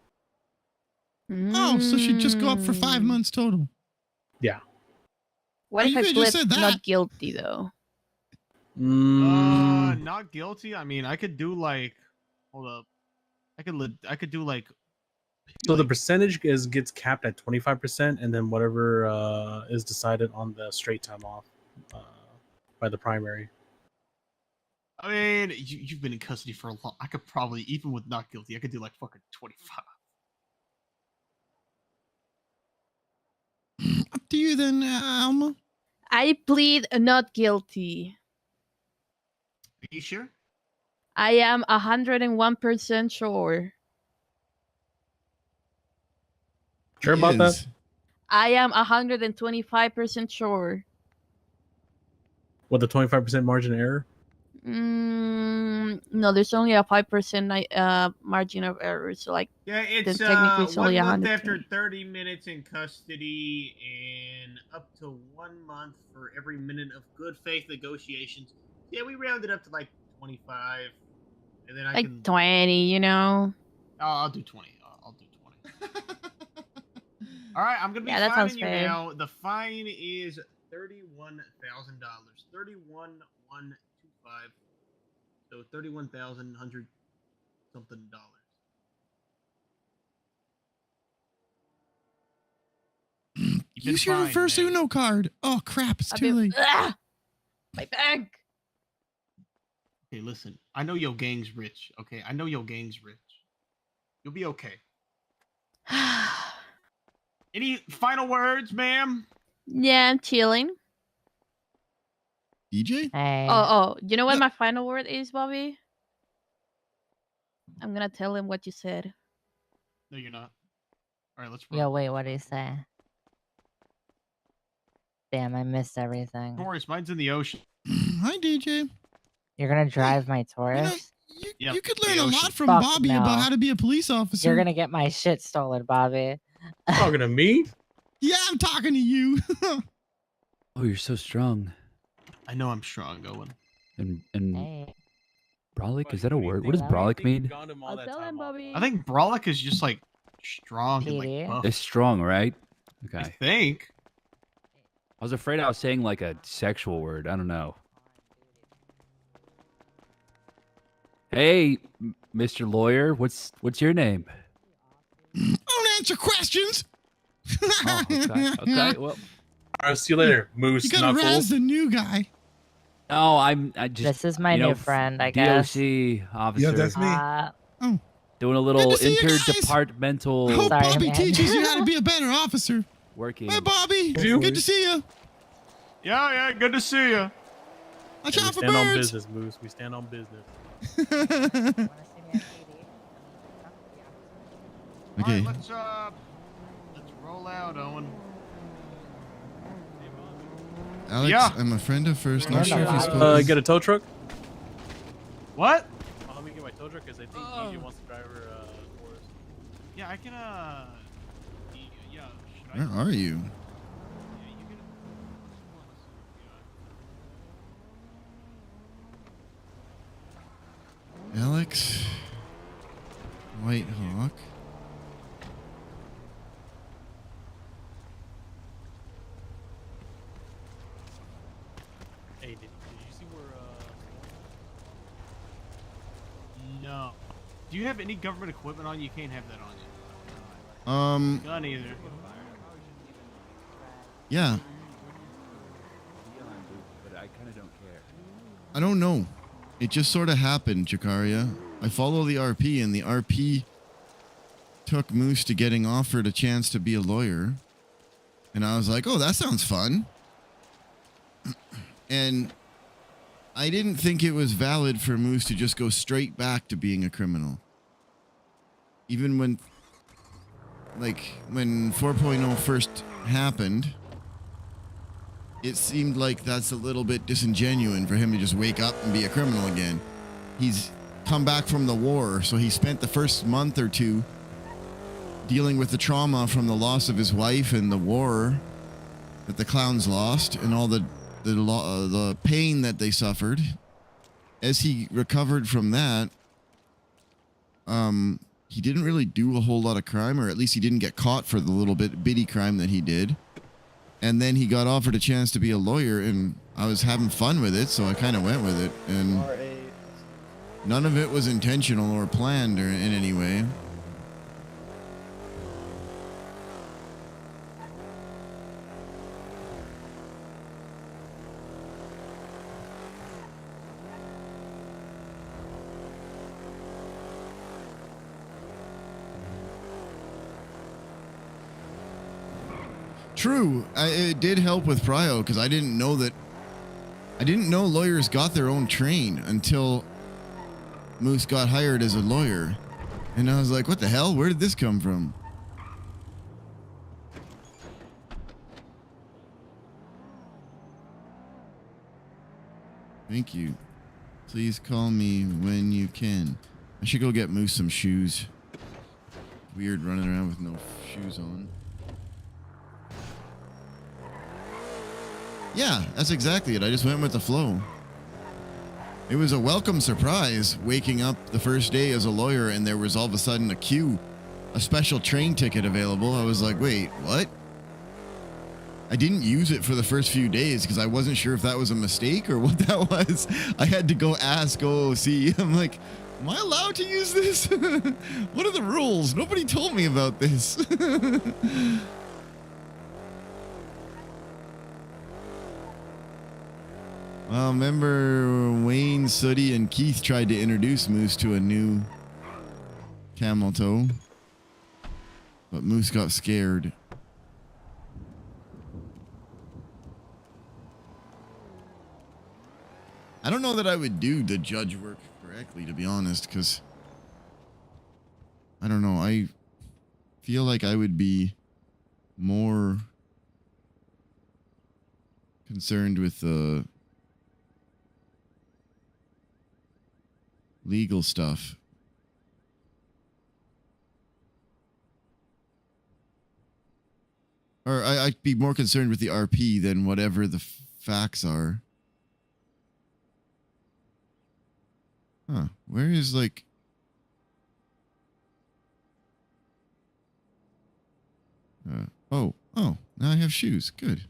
Oh, so she'd just go up for 5 months total. Yeah. What Oh, if you I could've just plead said that. not guilty though? Not guilty. I mean, I could do like, hold up, I could do like. So the percentage gets capped at 25%, and then whatever is decided on the straight time off by the primary. I mean, you've been in custody for a long. I could probably, even with not guilty, I could do like fucking 25. Up to you then, Alma. I plead not guilty. Are you sure? I am 101% sure. Sure about that? I am 125% sure. With the 25% margin of error? No, there's only a 5% margin of error. So like, Yeah, it's technically it's 1 only month 120. after 30 minutes in custody, and up to 1 month for every minute of good faith negotiations. Yeah, we rounded up to like 25, and then I Like can 20, you know. Oh, I'll do 20. I'll do 20. All right, I'm gonna be Yeah, that sounds fining you fair. now. The fine is $31,000. 31,125. So 31,100 something dollars. Use your reverse Uno card. Oh crap! It's too late. My bag. Okay, listen. I know your gang's rich. Okay, I know your gang's rich. You'll be okay. Any final words, ma'am? Yeah, I'm chilling. DJ? Oh, you know what my final word is, Bobby? I'm gonna tell him what you said. No, you're not. All right, let's roll. Yo, wait, what did he say? Damn, I missed everything. Taurus, mine's in the ocean. Hi, DJ. You're gonna drive my Taurus? You could learn a lot from Fuck Bobby no. about how to be a police officer. You're gonna get my shit stolen, Bobby. Talking to me? Yeah, I'm talking to you. Oh, you're so strong. I know I'm strong, Owen. And brolic, is that a word? What does brolic mean? I'll tell him, Bobby. I think brolic is just like strong and like buff. It's strong, right? Okay. I think. I was afraid I was saying like a sexual word. I don't know. Hey, Mr. Lawyer, what's your name? Don't answer questions. Oh, okay. Well, all right, see you later, Moose You gotta razz Knuckles. the new guy. no, I just. This is my new friend, I guess. DOC officer. Yeah, that's me. Doing a little Good to see you guys. interdepartmental I hope Sorry, Bobby man. teaches you how to be a better officer. working. Hi, Bobby. You? Good to see you. Yeah, good to see you. Watch We out for stand on birds. business, Moose. We stand on business. Okay. All right, let's roll out, Owen. Alex, Yeah. I'm a friend of first. Not sure if you spoke. Get a tow truck? What? Oh, let me get my tow truck because I think DJ wants to drive her Taurus. Yeah, I can. Yeah. Should I? Where are you? Alex White Hawk. Hey, did you see where No. Do you have any government equipment on you? You can't have that on you. Gun either. Yeah. But I kind of don't care. I don't know. It just sort of happened, Jakaria. I follow the RP, and the RP took Moose to getting offered a chance to be a lawyer. And I was like, oh, that sounds fun. And I didn't think it was valid for Moose to just go straight back to being a criminal. Even when 4.0 first happened, it seemed like that's a little bit disingenuous for him to just wake up and be a criminal again. He's come back from the war, so he spent the first month or two dealing with the trauma from the loss of his wife and the war that the clowns lost and all the pain that they suffered. As he recovered from that, he didn't really do a whole lot of crime, or at least he didn't get caught for the little bitty crime that he did. And then he got offered a chance to be a lawyer, and I was having fun with it, so I kind of went with it. And none of it was intentional or planned or in any way. True. It did help with Prio because I didn't know lawyers got their own train until Moose got hired as a lawyer. And I was like, what the hell? Where did this come from? Thank you. Please call me when you can. I should go get Moose some shoes. Weird running around with no shoes on. Yeah, that's exactly it. I just went with the flow. It was a welcome surprise waking up the first day as a lawyer and there was all of a sudden a special train ticket available. I was like, wait, what? I didn't use it for the first few days because I wasn't sure if that was a mistake or what that was. I had to go ask OOC. I'm like, am I allowed to use this? What are the rules? Nobody told me about this. Well, remember Wayne, Sooty, and Keith tried to introduce Moose to a new camel toe, but Moose got scared. I don't know that I would do the judge work correctly, to be honest, because I don't know. I feel like I would be more concerned with the legal stuff. Or I'd be more concerned with the RP than whatever the facts are. Huh. Where is like... Oh, now I have shoes. Good.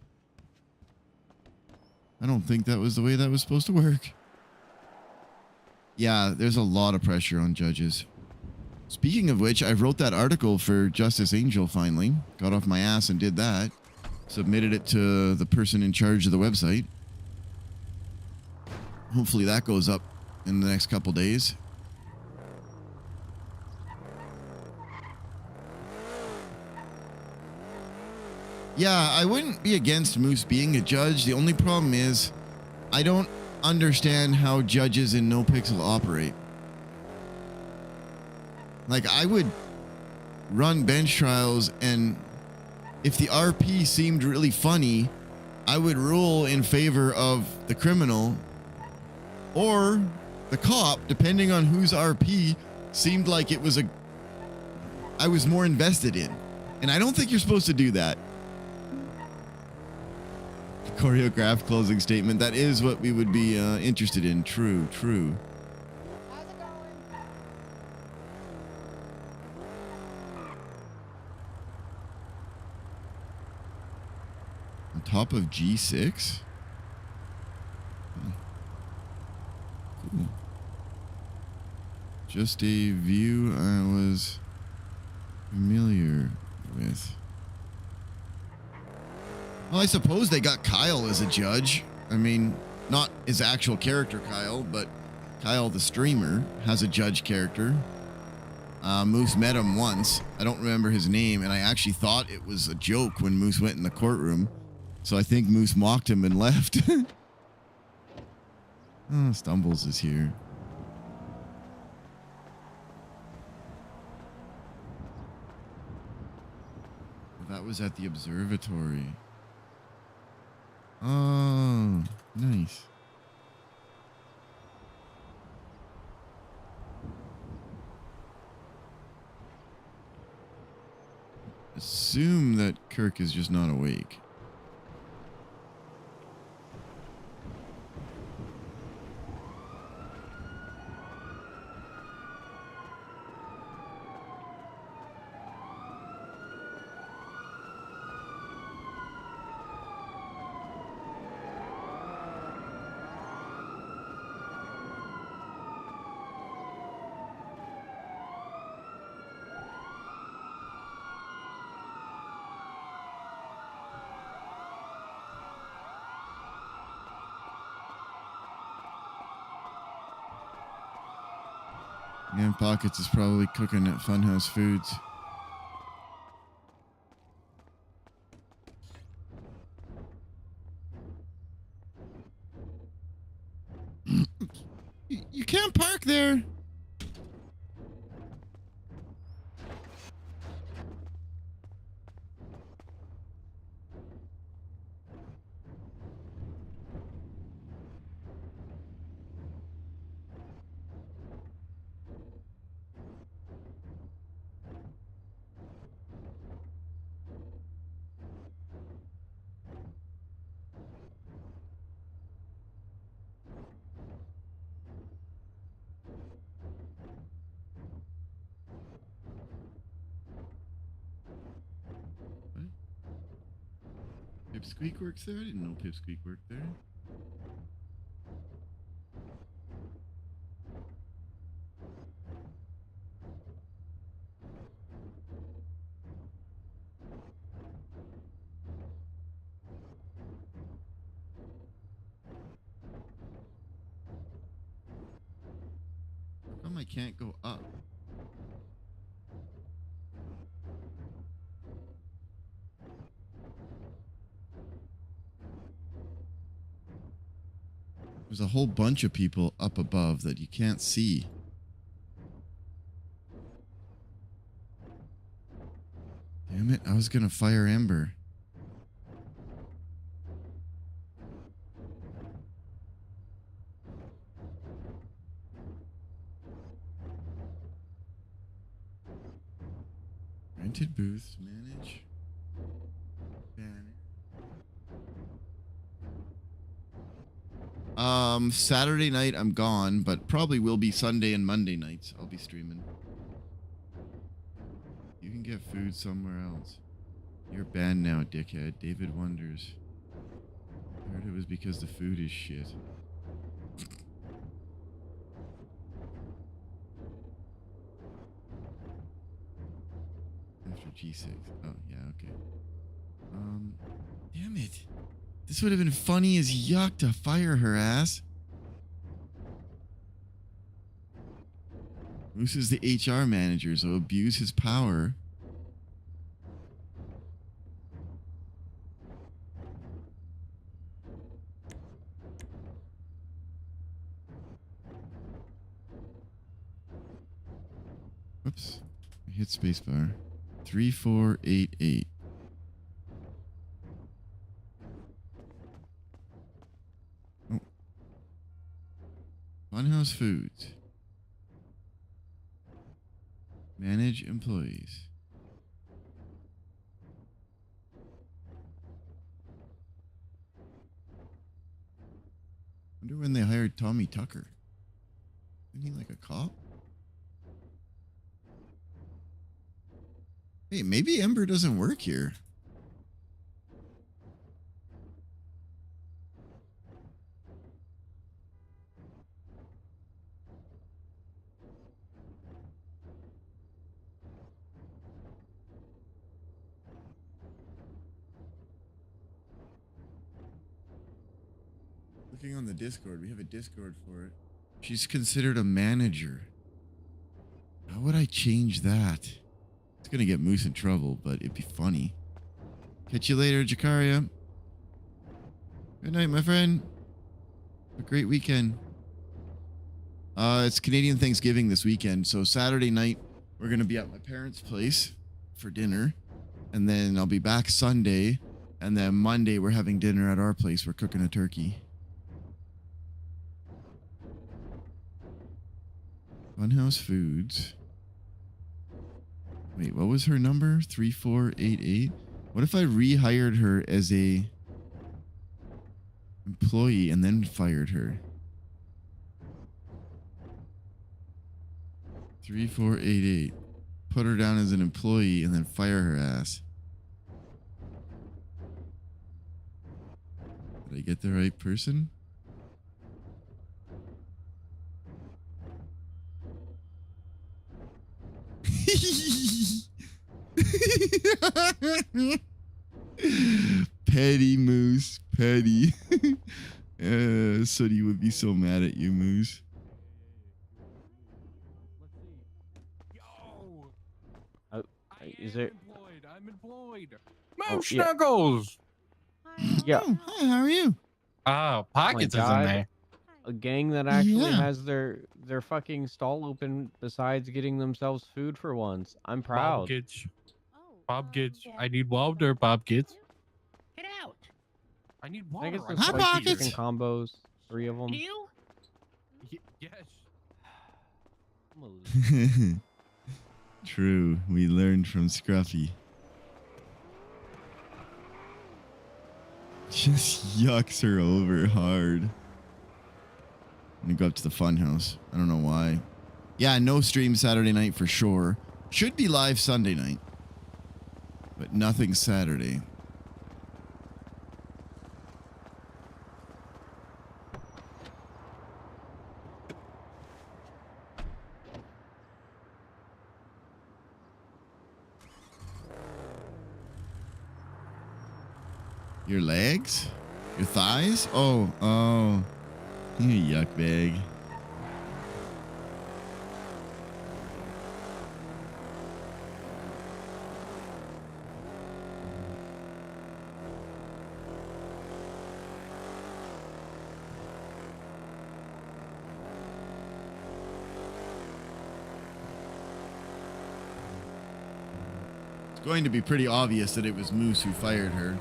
I don't think that was the way that was supposed to work. Yeah, there's a lot of pressure on judges. Speaking of which, I wrote that article for Justice Angel finally. Got off my ass and did that. Submitted it to the person in charge of the website. Hopefully that goes up in the next couple days. Yeah, I wouldn't be against Moose being a judge. The only problem is I don't understand how judges in NoPixel operate. Like, I would run bench trials, and if the RP seemed really funny, I would rule in favor of the criminal or the cop, depending on whose RP seemed like it was I was more invested in. And I don't think you're supposed to do that. Choreographed closing statement. That is what we would be interested in. True. How's it going? On top of G6? Cool. Just a view I was familiar with. Well, I suppose they got Kyle as a judge. I mean, not his actual character Kyle, but Kyle the streamer has a judge character. Moose met him once. I don't remember his name, and I actually thought it was a joke when Moose went in the courtroom. So I think Moose mocked him and left. Oh, Stumbles is here. That was at the observatory. Oh, nice. Assume that Kirk is just not awake. Man Pockets is probably cooking at Funhouse Foods. You can't park there. Pipsqueak works there? I didn't know Pipsqueak worked there. How come I can't go up? There's a whole bunch of people up above that you can't see. Damn it, I was gonna fire Ember. Rented booths, manage. Banner. Saturday night I'm gone, but probably will be Sunday and Monday nights. I'll be streaming. You can get food somewhere else. You're banned now, dickhead. David Wonders. I heard it was because the food is shit. After G6. Oh, yeah, okay. Damn it. This would have been funny as yuck to fire her ass. Moose is the HR manager, so abuse his power. Whoops. I hit spacebar. 3488. Oh. Funhouse Foods. Manage employees. Wonder when they hired Tommy Tucker. Isn't he like a cop? Hey, maybe Ember doesn't work here. Looking on the Discord, we have a Discord for it. She's considered a manager. How would I change that? It's gonna get Moose in trouble, but it'd be funny. Catch you later, Jakaria. Good night, my friend. Have a great weekend. It's Canadian Thanksgiving this weekend, so Saturday night we're gonna be at my parents' place for dinner, and then I'll be back Sunday, and then Monday we're having dinner at our place. We're cooking a turkey. Funhouse Foods. Wait, what was her number? 3488? What if I rehired her as a employee and then fired her? 3488. Put her down as an employee and then fire her ass. Did I get the right person? Petty Moose, petty. Sooty would be so mad at you, Moose. Is there? I'm employed. Oh, Move, yeah. Snuggles. Yeah. Oh, hi, how are you? Oh, Pockets is in God. there. A gang that actually Yeah. has their fucking stall open besides getting themselves food for once. I'm proud. Pockets. Pockets. I need water, Pockets. Get out. I need Can I water. get some Hi, spicy Pockets. chicken combos? 3 of them. You? Yes. True. We learned from Scruffy. Just yucks her over hard. I'm gonna go up to the fun house. I don't know why. Yeah, no stream Saturday night for sure. Should be live Sunday night. But nothing Saturday. Your legs? Your thighs? Oh. You yuck bag. It's going to be pretty obvious that it was Moose who fired her.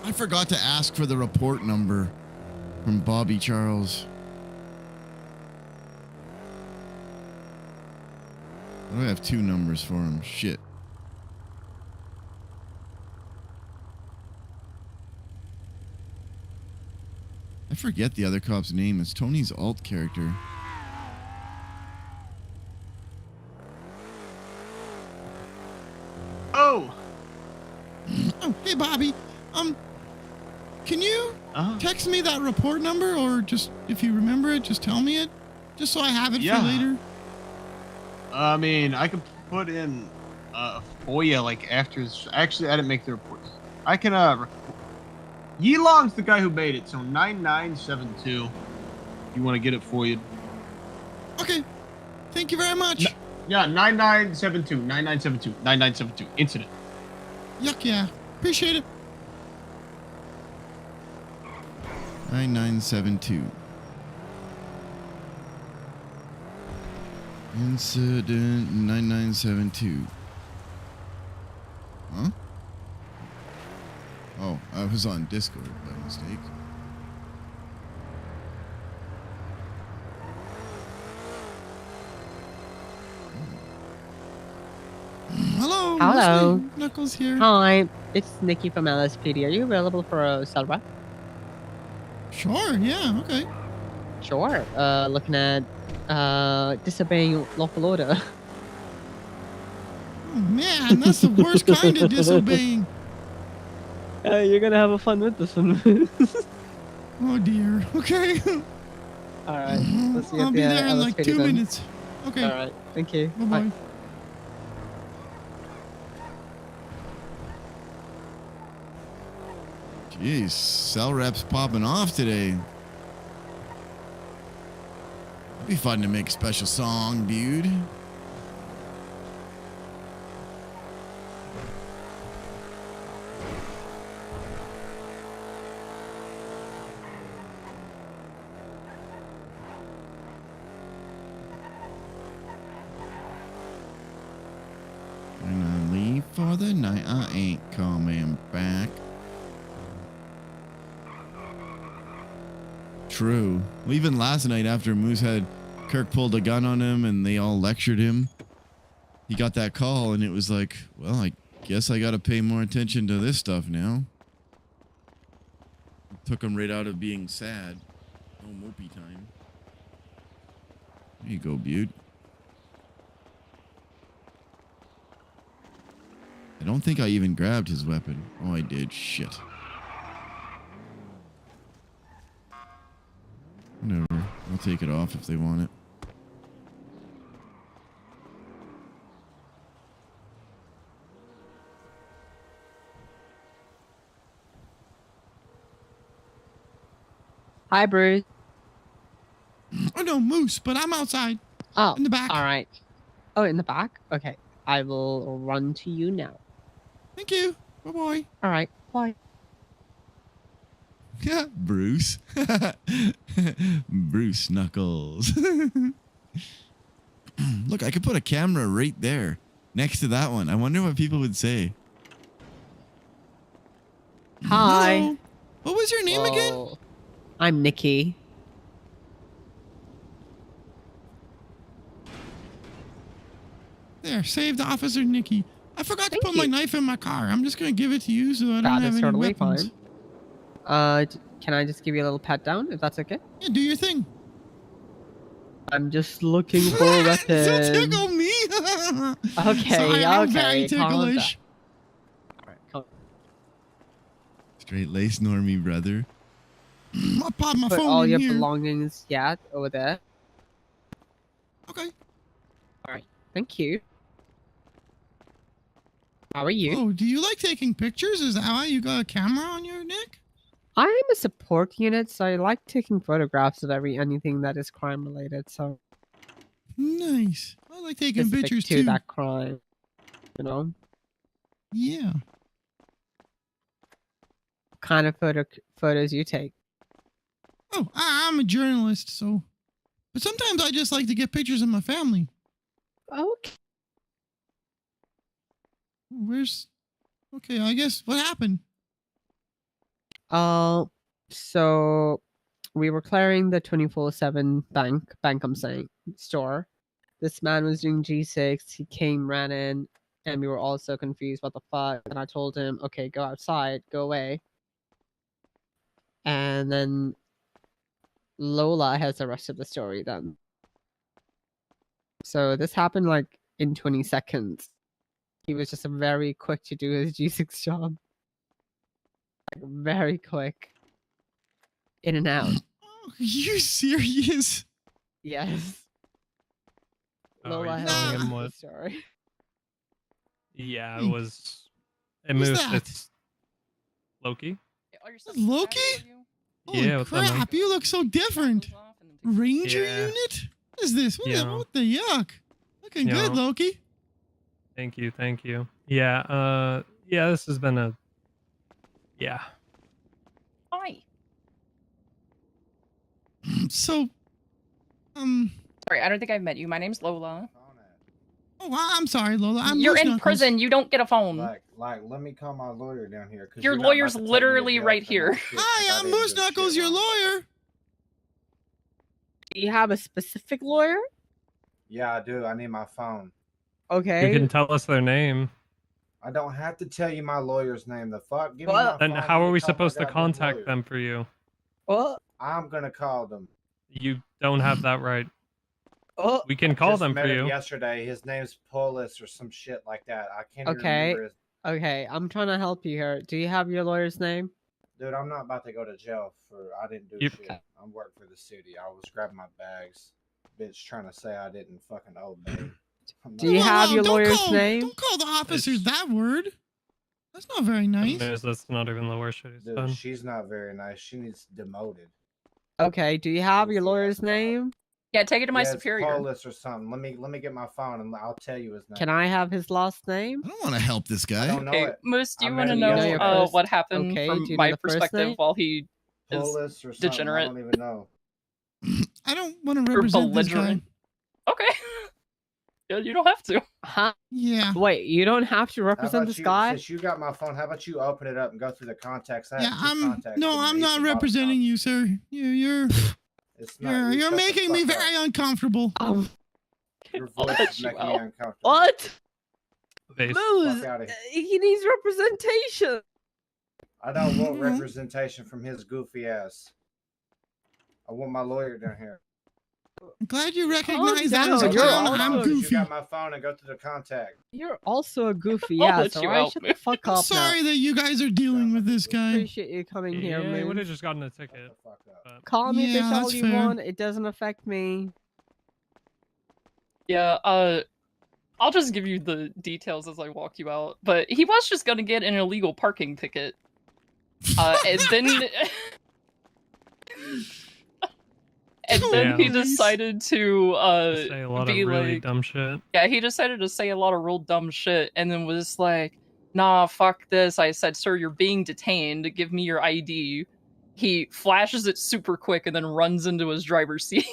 I forgot to ask for the report number from Bobby Charles. I have 2 numbers for him. Shit. I forget the other cop's name. It's Tony's alt character. Oh! Oh, hey, Bobby. Can you text me that report number, or just, if you remember it, just tell me it? Just so I have it for later. I mean, I could put in for you, like, after... Actually, I didn't make the reports. I can, Yilong's the guy who made it, so 9972. You want to get it for you? Okay. Thank you very much. Yeah, 9972, 9972, 9972. Incident. Yuck, yeah. Appreciate it. 9972. Incident 9972. Huh? Oh, I was on Discord by mistake. Hello. Hello. Leslie. Knuckles here. Hi, it's Nikki from LSPD. Are you available for a cell rep? Sure, yeah, okay. Sure. Looking at disobeying local order. Oh, man, that's the worst kind of disobeying. You're gonna have a fun with this one. Oh dear. Okay. All right. Let's see I'll at be the, there in like LSPD 2 then. minutes. Okay. All right. Thank you. Bye-bye. Jeez, cell reps popping off today. It'd be fun to make a special song, dude. When I leave for the night, I ain't coming back. True. Well, even last night after Moose had Kirk pulled a gun on him and they all lectured him, he got that call and it was like, well, I guess I got to pay more attention to this stuff now. It took him right out of being sad. No mopey time. There you go, Butte. I don't think I even grabbed his weapon. Oh, I did. Shit. Whatever. I'll take it off if they want it. Hi, Bruce. Oh, no, Moose, but I'm outside. Oh, in the back. All right. Oh, in the back? Okay. I will run to you now. Thank you. Bye-bye. All right. Bye. Yeah, Bruce. Bruce Knuckles. Look, I could put a camera right there next to that one. I wonder what people would say. Hi. Hello. What was your name again? I'm Nikki. There, saved Officer Nikki. I forgot to put my knife in my car. I'm just going to give it to you so I don't That have is any totally weapons. fine. Can I just give you a little pat down, if that's okay? Yeah, do your thing. I'm just looking for a weapon. Don't tickle me. Okay, Sorry, I'm okay, very calm down. ticklish. Straight-laced normie, brother. I'll pop my Put phone all in your here. belongings, over there. Okay. All right, thank you. How are you? Oh, do you like taking pictures? Is that why you got a camera on your neck? I'm a support unit, so I like taking photographs of anything that is crime related. So Nice. I like taking specific pictures to too. that crime, you know. Yeah. What kind of photos you take? Oh, I'm a journalist, so. But sometimes I just like to get pictures of my family. Okay. Where's? Okay, I guess what happened? So we were clearing the 24/7 bank, I'm saying, store. This man was doing G6. He came, ran in, and we were all so confused. What the fuck? And I told him, okay, go outside, go away. And then Lola has the rest of the story then. So this happened like in 20 seconds. He was just very quick to do his G6 job. Like, very quick. In and out. Are you serious? Yes. Oh, Lola you're has telling the him rest of what? the story. Yeah, it was. It Who's moved. that? It's Loki. Loki? Holy Yeah, what's up, man? crap, you look so different. Ranger Yeah. unit? What is this? What, Yeah. what the yuck? Looking Yeah. good, Loki. Thank you, thank you. Yeah, yeah, this has been a. Yeah. Hi. So, Sorry, I don't think I've met you. My name's Lola. oh, I'm sorry, Lola. I'm You're Moose in Knuckles. prison. You don't get a phone. Let me call my lawyer down here. 'Cause Your you're not about lawyer's to take me to literally jail right for here. my shit 'cause Hi, I I'm didn't Moose do Knuckles, shit your wrong. lawyer. Do you have a specific lawyer? Yeah, I do. I need my phone. Okay. You can tell us their name. I don't have to tell you my lawyer's name. The fuck? Give me What? my Then phone. how Let are me we call my supposed to goddamn contact lawyer. them for you? What? I'm gonna call them. You don't have that right. Oh. We can call Just them met for him you. Yesterday, his name's Polis or some shit like that. I can't even Okay. remember his. Okay, I'm trying to help you here. Do you have your lawyer's name? Dude, I'm not about to go to jail for I didn't do Yep. shit. I'm working for the city. I was grabbing my bags. Bitch trying to say I didn't fucking obey. Do you have your don't lawyer's call, name? Don't call the officers that word. That's not very nice. That's not even the worst shit he's Dude, done. she's not very nice. She needs demoted. Okay, do you have your lawyer's name? Yeah, take it to my Yeah, superior. It's Polis or something. Let me get my phone and I'll tell you his name. Can I have his last name? I don't want to help this guy. I don't know Okay, it. Moose, do you I want to met him know yesterday. what happened Okay, do from you know my the first perspective name? while he is Polis or something. degenerate? I don't even know. I don't want to Or represent this guy. belligerent? Okay. Yeah, you don't have to. Huh? Yeah. Wait, you don't have to How represent about this you, guy? since you got my phone, how about you open it up and go through the contacts? I Yeah, have two contacts. no, in I'm each not of my representing you, sir. You're It's not. you're Shut the making me fuck very up. uncomfortable. Your I'll voice let is you making me out. uncomfortable. What? Base. Moose, Fuck outta here. he needs representation. I don't want representation from his goofy ass. I want my lawyer down here. I'm glad you recognize that down, as a you're clown. also- I'm You goofy. got my phone and go to the contact. You're also a goofy I'll ass, let you alright? out, Shut the Moose. fuck I'm up sorry now. that you guys are dealing with this guy. Appreciate you coming here, Yeah, he would man. have just gotten a ticket. But Call me Yeah, bitch all that's you fair. want. It doesn't affect me. Yeah, I'll just give you the details as I walk you out. But he was just gonna get an illegal parking ticket. And then And then he Yeah. decided to Say a lot of be really like, dumb shit. yeah, he decided to say a lot of real dumb shit, and then was like, "Nah, fuck this." I said, "Sir, you're being detained. Give me your ID." He flashes it super quick and then runs into his driver's seat.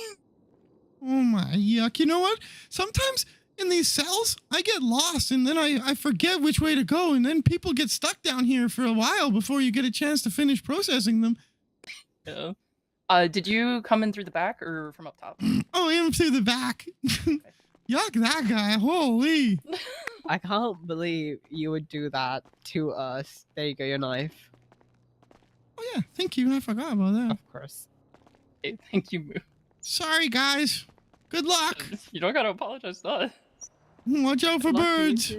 Oh my yuck. You know what? Sometimes in these cells, I get lost and then I forget which way to go. And then people get stuck down here for a while before you get a chance to finish processing them. Yeah. Did you come in through the back or from up top? Oh, in through the back. Yuck, that guy. Holy. I can't believe you would do that to us. There you go, your knife. Oh, yeah. Thank you. I forgot about that. Of course. Hey, thank you, Moo. Sorry, guys. Good luck. You don't gotta apologize to us. Watch out for birds.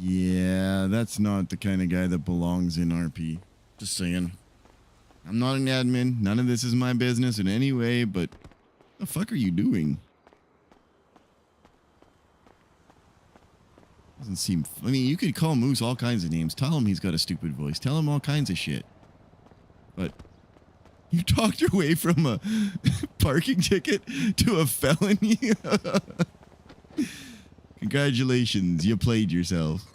Yeah, that's not the kind of guy that belongs in RP. Just saying. I'm not an admin. None of this is my business in any way, but what the fuck are you doing? Doesn't seem... I mean, you could call Moose all kinds of names. Tell him he's got a stupid voice. Tell him all kinds of shit. But you talked your way from a parking ticket to a felony? Congratulations, you played yourself.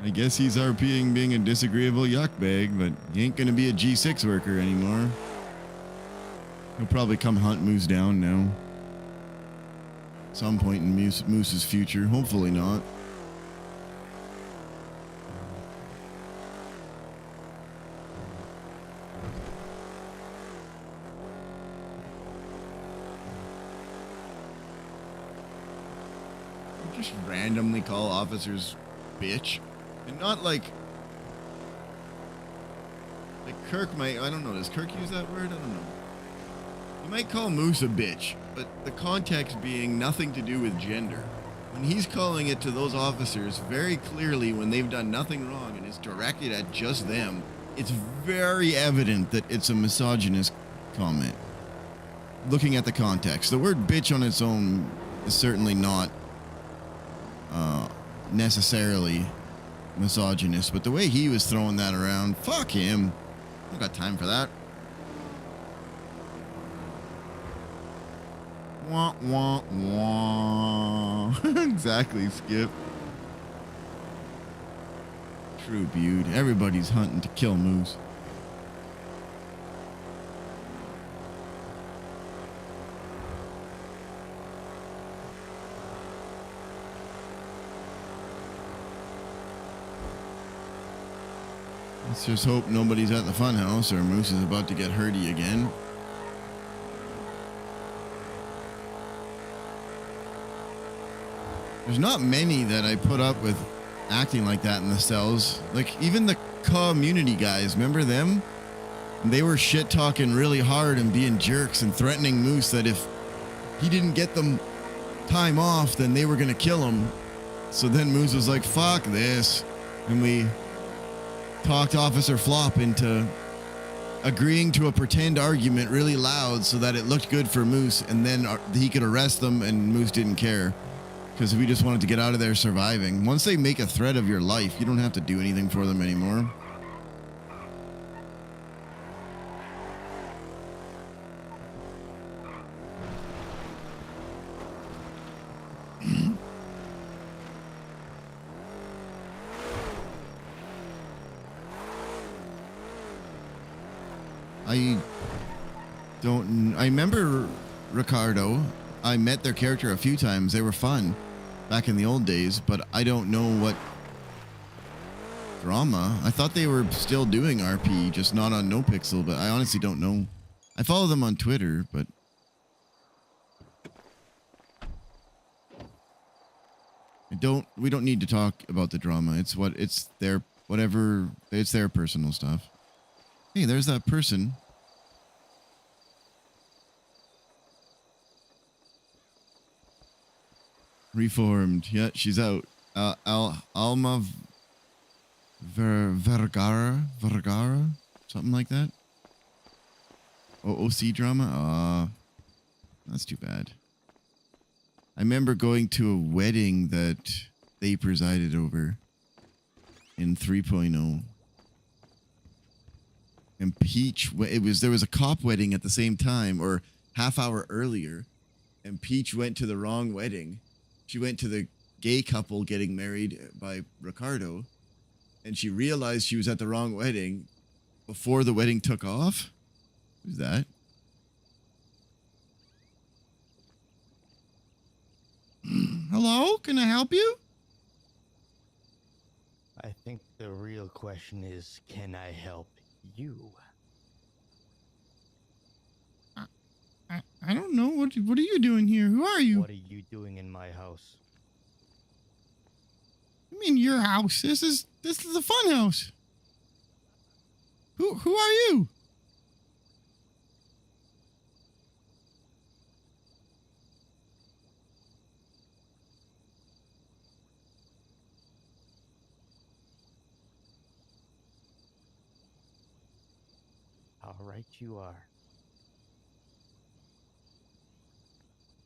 I guess he's RPing being a disagreeable yuck bag, but he ain't gonna be a G6 worker anymore. He'll probably come hunt Moose down now. Some point in Moose's future. Hopefully not. You just randomly call officers bitch. And not like Kirk might, I don't know, does Kirk use that word? I don't know. You might call Moose a bitch, but the context being nothing to do with gender. When he's calling it to those officers very clearly when they've done nothing wrong and it's directed at just them, it's very evident that it's a misogynist comment. Looking at the context. The word bitch on its own is certainly not necessarily misogynist, but the way he was throwing that around, fuck him. I don't got time for that. Wah, wah, wah. Exactly, Skip. True beaut. Everybody's hunting to kill Moose. Let's just hope nobody's at the funhouse or Moose is about to get hurty again. There's not many that I put up with acting like that in the cells. Like, even the community guys, remember them? They were shit-talking really hard and being jerks and threatening Moose that if he didn't get them time off, then they were going to kill him. So then Moose was like, fuck this. And we talked Officer Flop into agreeing to a pretend argument really loud so that it looked good for Moose, and then he could arrest them and Moose didn't care. Because we just wanted to get out of there surviving. Once they make a threat of your life, you don't have to do anything for them anymore. I remember Ricardo. I met their character a few times. They were fun back in the old days, but I don't know what drama. I thought they were still doing RP, just not on NoPixel, but I honestly don't know. I follow them on Twitter, but we don't need to talk about the drama. It's their personal stuff. Hey, there's that person. Reformed. Yeah, she's out. Alma Vergara? Something like that. OC drama? That's too bad. I remember going to a wedding that they presided over in 3.0. And Peach, there was a cop wedding at the same time, or half hour earlier, and Peach went to the wrong wedding. She went to the gay couple getting married by Ricardo, and she realized she was at the wrong wedding before the wedding took off. Who's that? Hello? Can I help you? I think the real question is, can I help you? I don't know. What are you doing here? Who are you? What are you doing in my house? I mean your house. This is the fun house. Who are you? How right you are.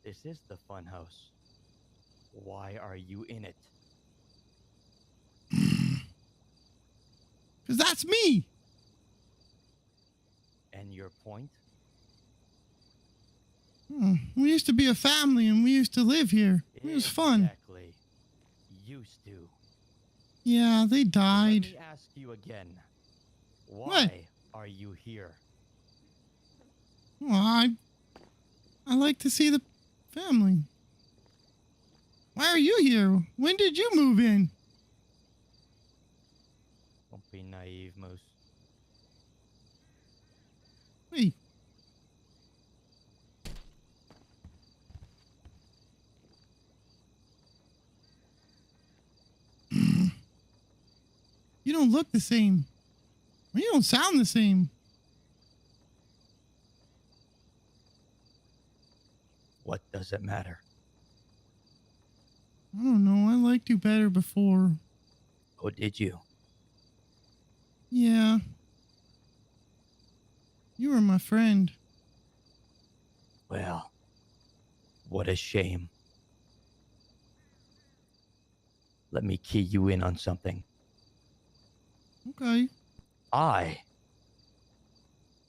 This is the fun house. Why are you in it? Because that's me. And your point? We used to be a family and we used to live here. It was fun. Exactly. Used to. Yeah, they died. Let me ask you again. Why are you here? Well, I like to see the family. Why are you here? When did you move in? Don't be naive, Moose. Wait. You don't look the same. You don't sound the same. What does it matter? I don't know. I liked you better before. Oh, did you? Yeah. You were my friend. Well, what a shame. Let me key you in on something. Okay. I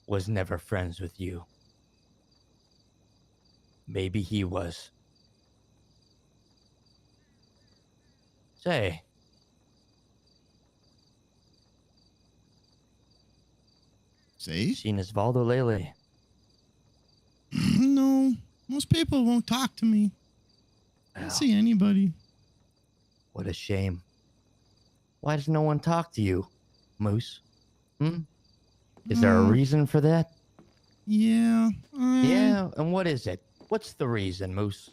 was never friends with you. Maybe he was. Say. Say? Seen Osvaldo lately? No. Most people won't talk to me. I don't see anybody. What a shame. Why does no one talk to you, Moose? Is there a reason for that? Yeah. Yeah, and what is it? What's the reason, Moose?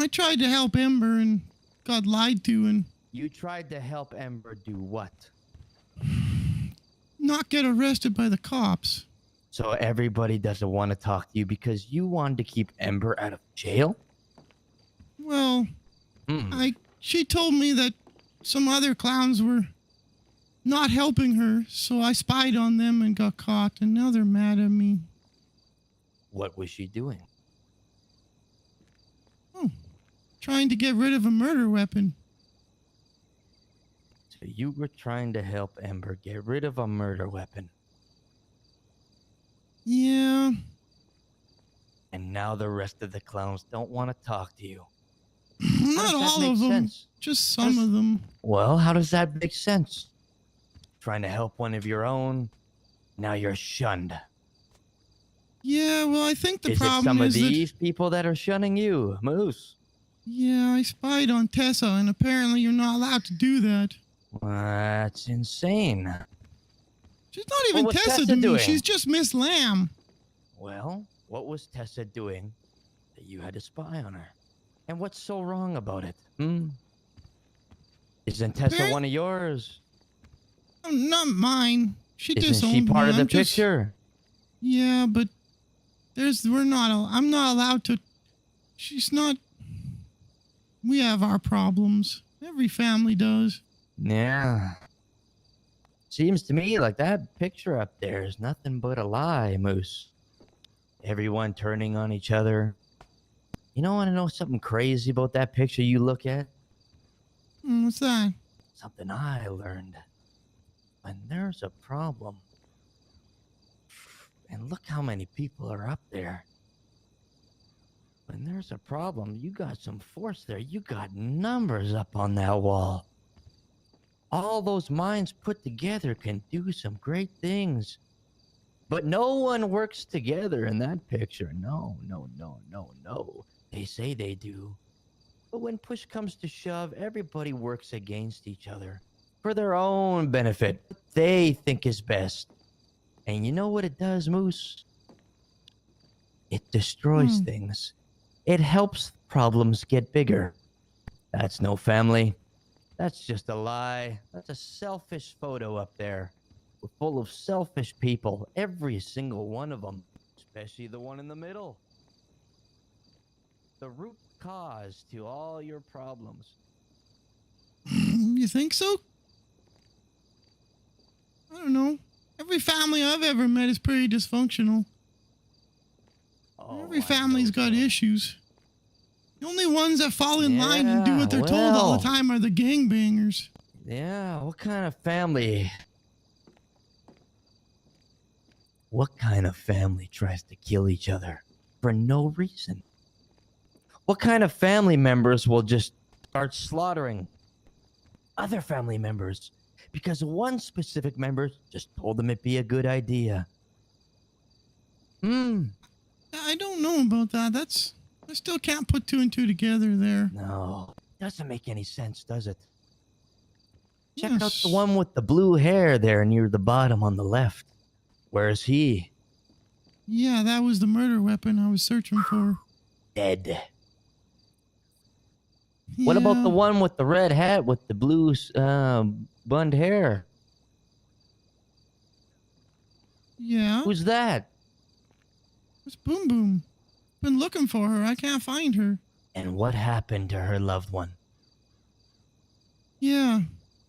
I tried to help Ember and got lied to and... You tried to help Ember do what? Not get arrested by the cops. So everybody doesn't want to talk to you because you wanted to keep Ember out of jail? Well, she told me that some other clowns were not helping her, so I spied on them and got caught, and now they're mad at me. What was she doing? Trying to get rid of a murder weapon. So you were trying to help Ember get rid of a murder weapon. Yeah. And now the rest of the clowns don't want to talk to you. Not all of them. Just some of them. Well, how does that make sense? Trying to help one of your own, now you're shunned. Yeah, well, I think the Is it problem some of is these people that are shunning you, Moose? Yeah, I spied on Tessa, and apparently you're not allowed to do that. That's insane. She's not even What was Tessa to Tessa me. doing? She's just Miss Lamb. Well, what was Tessa doing that you had to spy on her? And what's so wrong about it? Isn't Tessa one of yours? Not mine. She Isn't disowned she part me. of the I'm just- picture? Yeah, but I'm not allowed to. She's not. We have our problems. Every family does. Yeah. Seems to me like that picture up there is nothing but a lie, Moose. Everyone turning on each other. You don't want to know something crazy about that picture you look at? What's that? Something I learned. When there's a problem, and look how many people are up there. When there's a problem, you got some force there. You got numbers up on that wall. All those minds put together can do some great things. But no one works together in that picture. No. They say they do. But when push comes to shove, everybody works against each other for their own benefit. What they think is best. And you know what it does, Moose? It destroys things. It helps problems get bigger. That's no family. That's just a lie. That's a selfish photo up there. We're full of selfish people. Every single one of them. Especially the one in the middle. The root cause to all your problems. You think so? I don't know. Every family I've ever met is pretty dysfunctional. Every family's got issues. The only ones that fall in line and do what they're told all the time are the gangbangers. Yeah, what kind of family? What kind of family tries to kill each other for no reason? What kind of family members will just start slaughtering other family members because one specific member just told them it'd be a good idea? I don't know about that. I still can't put two and two together there. No, doesn't make any sense, does it? Check out the one with the blue hair there near the bottom on the left. Where's he? Yeah, that was the murder weapon I was searching for. Dead. What about the one with the red hat with the blue bund hair? Yeah. Who's that? It's Boom Boom. Been looking for her. I can't find her. And what happened to her loved one? Yeah.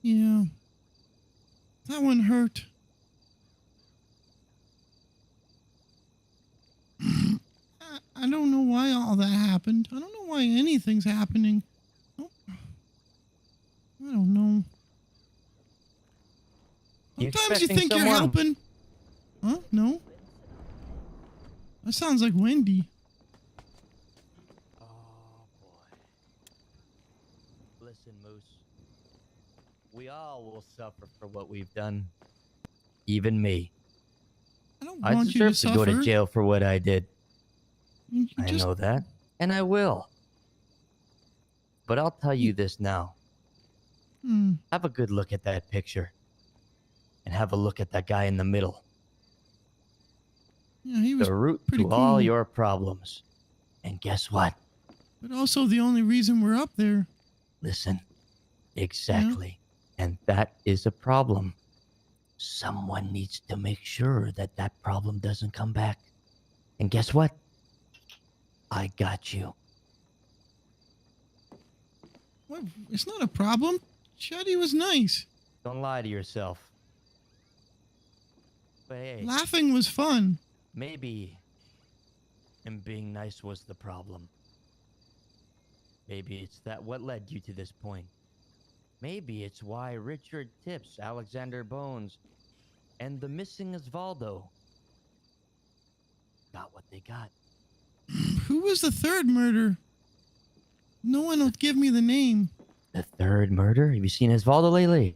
That one hurt. I don't know why all that happened. I don't know why anything's happening. I don't know. Sometimes you think you're helping. Huh? No? That sounds like Wendy. Oh, boy. Listen, Moose. We all will suffer for what we've done. Even me. I want you to deserve to go to suffer. jail for what I did. I just- know that. And I will. But I'll tell you this now. Have a good look at that picture. And have a look at that guy in the middle. Yeah, he was The root pretty to cool. all your problems. And guess what? But also the only reason we're up there. Listen. Exactly. And that is a problem. Someone needs to make sure that that problem doesn't come back. And guess what? I got you. What? It's not a problem. Shuddy was nice. Don't lie to yourself. But hey, Laughing was fun. maybe him being nice was the problem. Maybe it's that what led you to this point. Maybe it's why Richard Tips, Alexander Bones, and the missing Osvaldo got what they got. Who was the third murder? No one will give me the name. The third murder? Have you seen Osvaldo lately?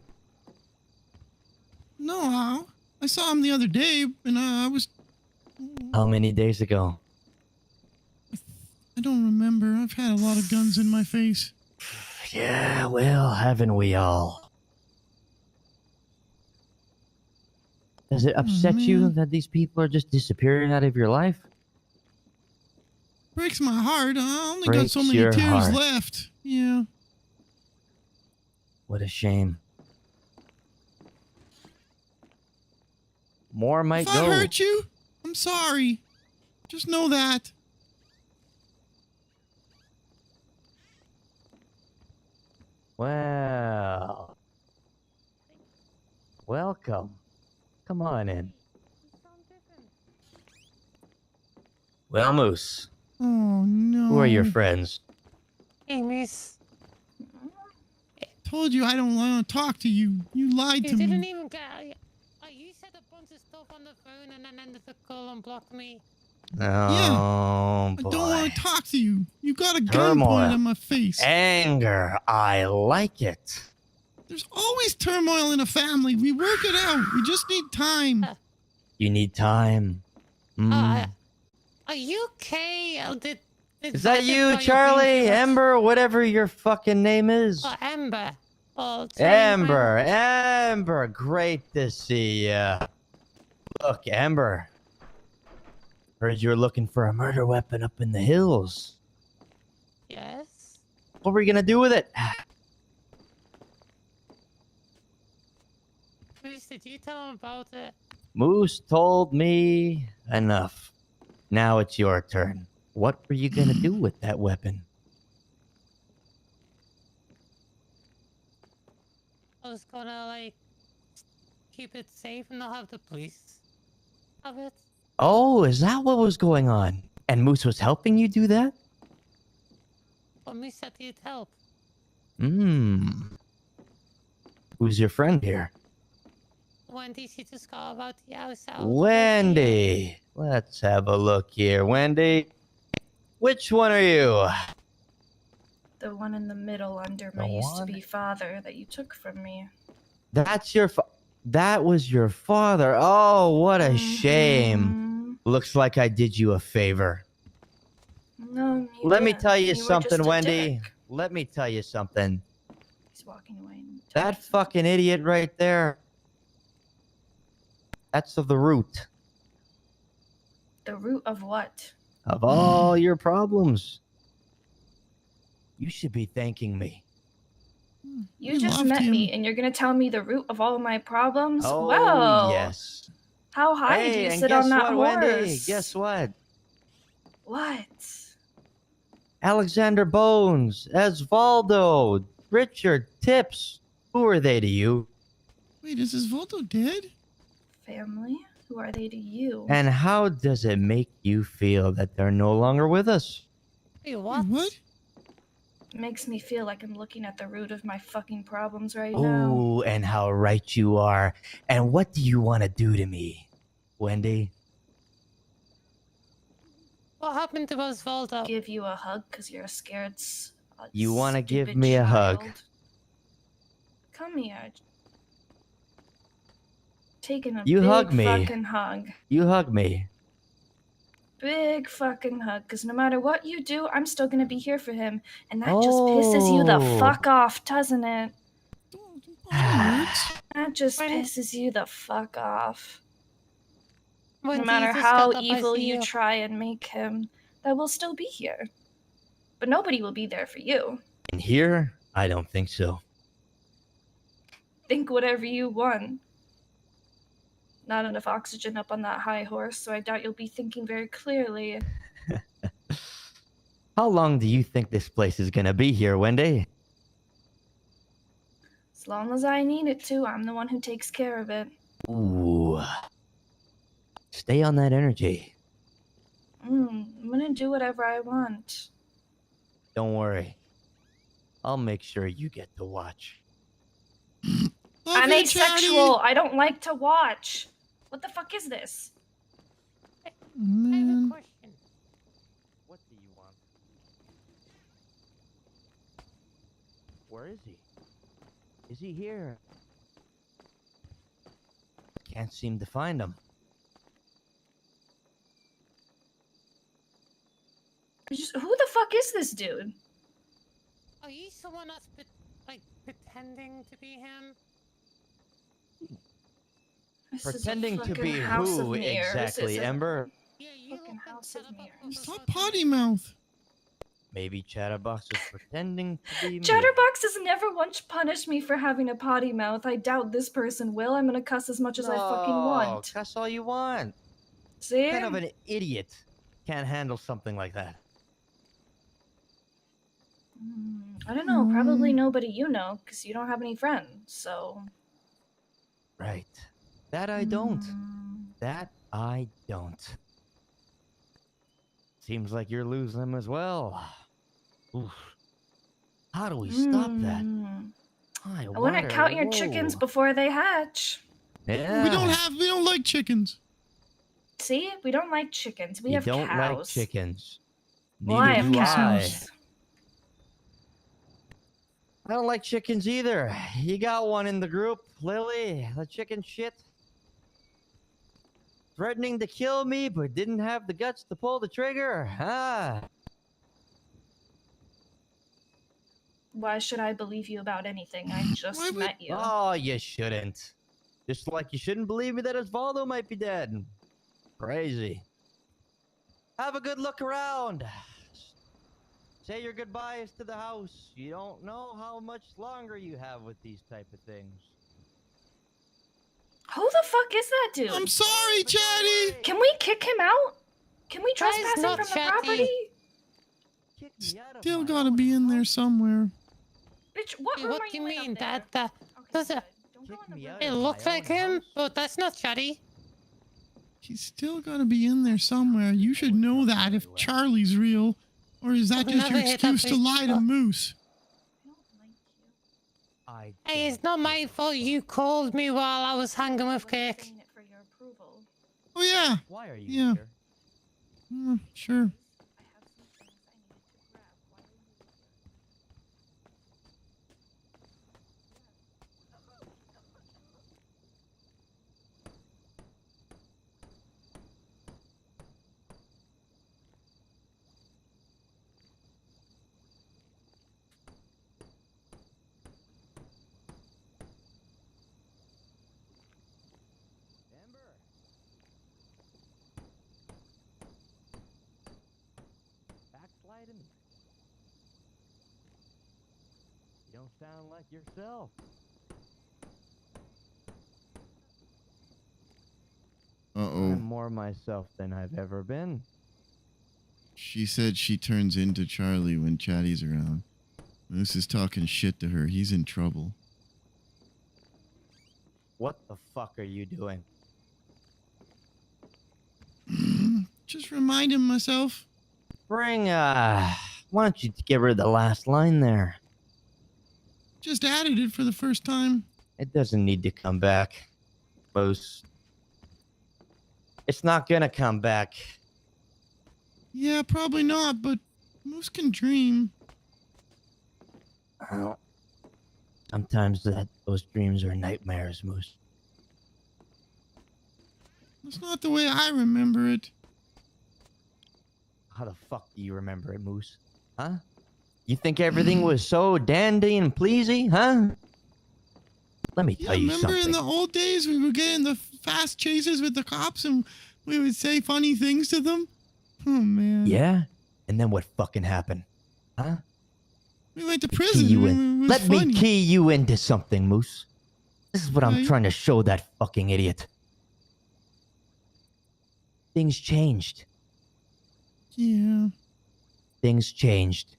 No, I saw him the other day, and I was... How many days ago? I don't remember. I've had a lot of guns in my face. Yeah, well, haven't we all? Does it upset you that these people are just disappearing out of your life? Breaks my heart. I only got Breaks so many your tears heart. left. Yeah. What a shame. More might If go. I hurt you, I'm sorry. Just know that. Well. welcome. Come on in. Well, Moose, Oh no. who are your friends? Hey, Miss. Told you I don't want to talk to you. You lied You to didn't me. even get. You said a bunch of stuff on the phone and then ended the call and blocked me. Oh, I boy. don't want to talk to you. You got a gun pointed Turmoil. at my face. Anger. I like it. There's always turmoil in a family. We work it out. We just need time. You need time. Mm. Are you okay? Is that you, Charlie? Ember, whatever your fucking name is? Oh, Ember. Oh, Amber, Amber, great to see ya. Look, Amber. Heard you were looking for a murder weapon up in the hills. Yes. What were you gonna do with it? Please, did you tell him about it? Moose told me enough. Now it's your turn. What were you gonna do with that weapon? I was gonna, like, keep it safe and not have the police have it. Oh, is that what was going on? And Moose was helping you do that? But me said he'd help. Who's your friend here? Wendy, she just got about the house out. Wendy. Let's have a look here. Wendy, which one are you? The one in the middle under my used-to-be father that you took from me. That's your that was your father. Oh, what a shame. Looks like I did you a favor. No, you Let me didn't. tell you were something, just a Wendy. dick. Let me tell you something. He's walking away. That fucking idiot right there. That's the root The root of what? of all your problems. You should be thanking me. You just met me, and you're gonna tell me the root of all my problems? Oh, well, yes. how high Hey, do you and sit guess on that what, horse? Wendy? Guess what? What? Alexander Bones, Osvaldo, Richard, Tips. Who are they to you? Wait, is Osvaldo dead? Family? Who are they to you? And how does it make you feel that they're no longer with us? Wait, what? What? Makes me feel like I'm looking at the root of my fucking problems right now. Oh, and how right you are. And what do you want to do to me, Wendy? What happened to Osvaldo? Give you a hug because you're scared. You want to give stupid me a hug? child. Come here. Taking a You big hug me. fucking hug. You hug me. Big fucking hug, because no matter what you do, I'm still gonna be here for him. And that just pisses you the Oh. fuck off, doesn't it? That That just pisses you the fuck off. When No matter Jesus how got up, I evil see you try and make him, that will still be here. But nobody will be there for you. And here, I don't think so. Think whatever you want. Not enough oxygen up on that high horse, so I doubt you'll be thinking very clearly. How long do you think this place is gonna be here, Wendy? As long as I need it to, I'm the one who takes care of it. Ooh. Stay on that energy. I'm gonna do whatever I want. Don't worry. I'll make sure you get to watch. I'm asexual. I don't like to watch. What the fuck is this? I have a question. What do you want? Where is he? Is he here? Can't seem to find him. Who the fuck is this dude? Are you someone that's like pretending to be him? Pretending to be house of who mirrors, exactly, isn't it? Ember? Fucking house of mirrors. Stop potty mouth. Maybe Chatterbox was pretending to be me. Chatterbox has never once punished me for having a potty mouth. I doubt this person will. I'm gonna cuss as much as I fucking want. Cuss all you want. See? What kind of an idiot can't handle something like that? I don't know. Probably nobody you know, because you don't have any friends, so... Right. That I don't. That I don't. Seems like you're losing them as well. Oof. How do we stop that? I wouldn't count your chickens before they hatch. Yeah. We don't like chickens. See, we don't like chickens. We You have don't cows. like chickens. Well, I Neither have do cows. I don't like chickens either. You got one in the group, Lily, the chicken shit. Threatening to kill me, but didn't have the guts to pull the trigger. Why should I believe you about anything? I just met you. Oh, you shouldn't. Just like you shouldn't believe me that Osvaldo might be dead. Crazy. Have a good look around. Say your goodbyes to the house. You don't know how much longer you have with these type of things. Who the fuck is that dude? I'm sorry, Chatty. Can we kick him out? Can we That is trespass him not from the Chatty. property? Still gotta be in there somewhere. Bitch, what room What are do you you in mean? up That does it? It looks like him, but that's not Chatty. He's still gotta be in there somewhere. You should know that if Charlie's real. Or is that I've just your never hit that excuse to place. lie to Moose? Hey, it's not my fault you called me while I was hanging with Cake. Oh, yeah. Why are you Yeah. here? Sure. Backsliding? You don't sound like yourself. Uh-oh. I'm more myself than I've ever been. She said she turns into Charlie when Chatty's around. Moose is talking shit to her. He's in trouble. What the fuck are you doing? Just reminding myself. Why don't you get rid of the last line there? Just added it for the first time. It doesn't need to come back, Moose. It's not gonna come back. Yeah, probably not, but Moose can dream. Well, sometimes those dreams are nightmares, Moose. That's not the way I remember it. How the fuck do you remember it, Moose? Huh? You think everything was so dandy and pleasy, huh? Let me tell you Remember something. in the old days we would get in the fast chases with the cops and we would say funny things to them? Oh, man. Yeah? And then what fucking happened? Huh? We went to Key prison. you It in. was Let funny. me key you into something, Moose. This is what I'm Okay. trying to show that fucking idiot. Things changed. Yeah. Things changed.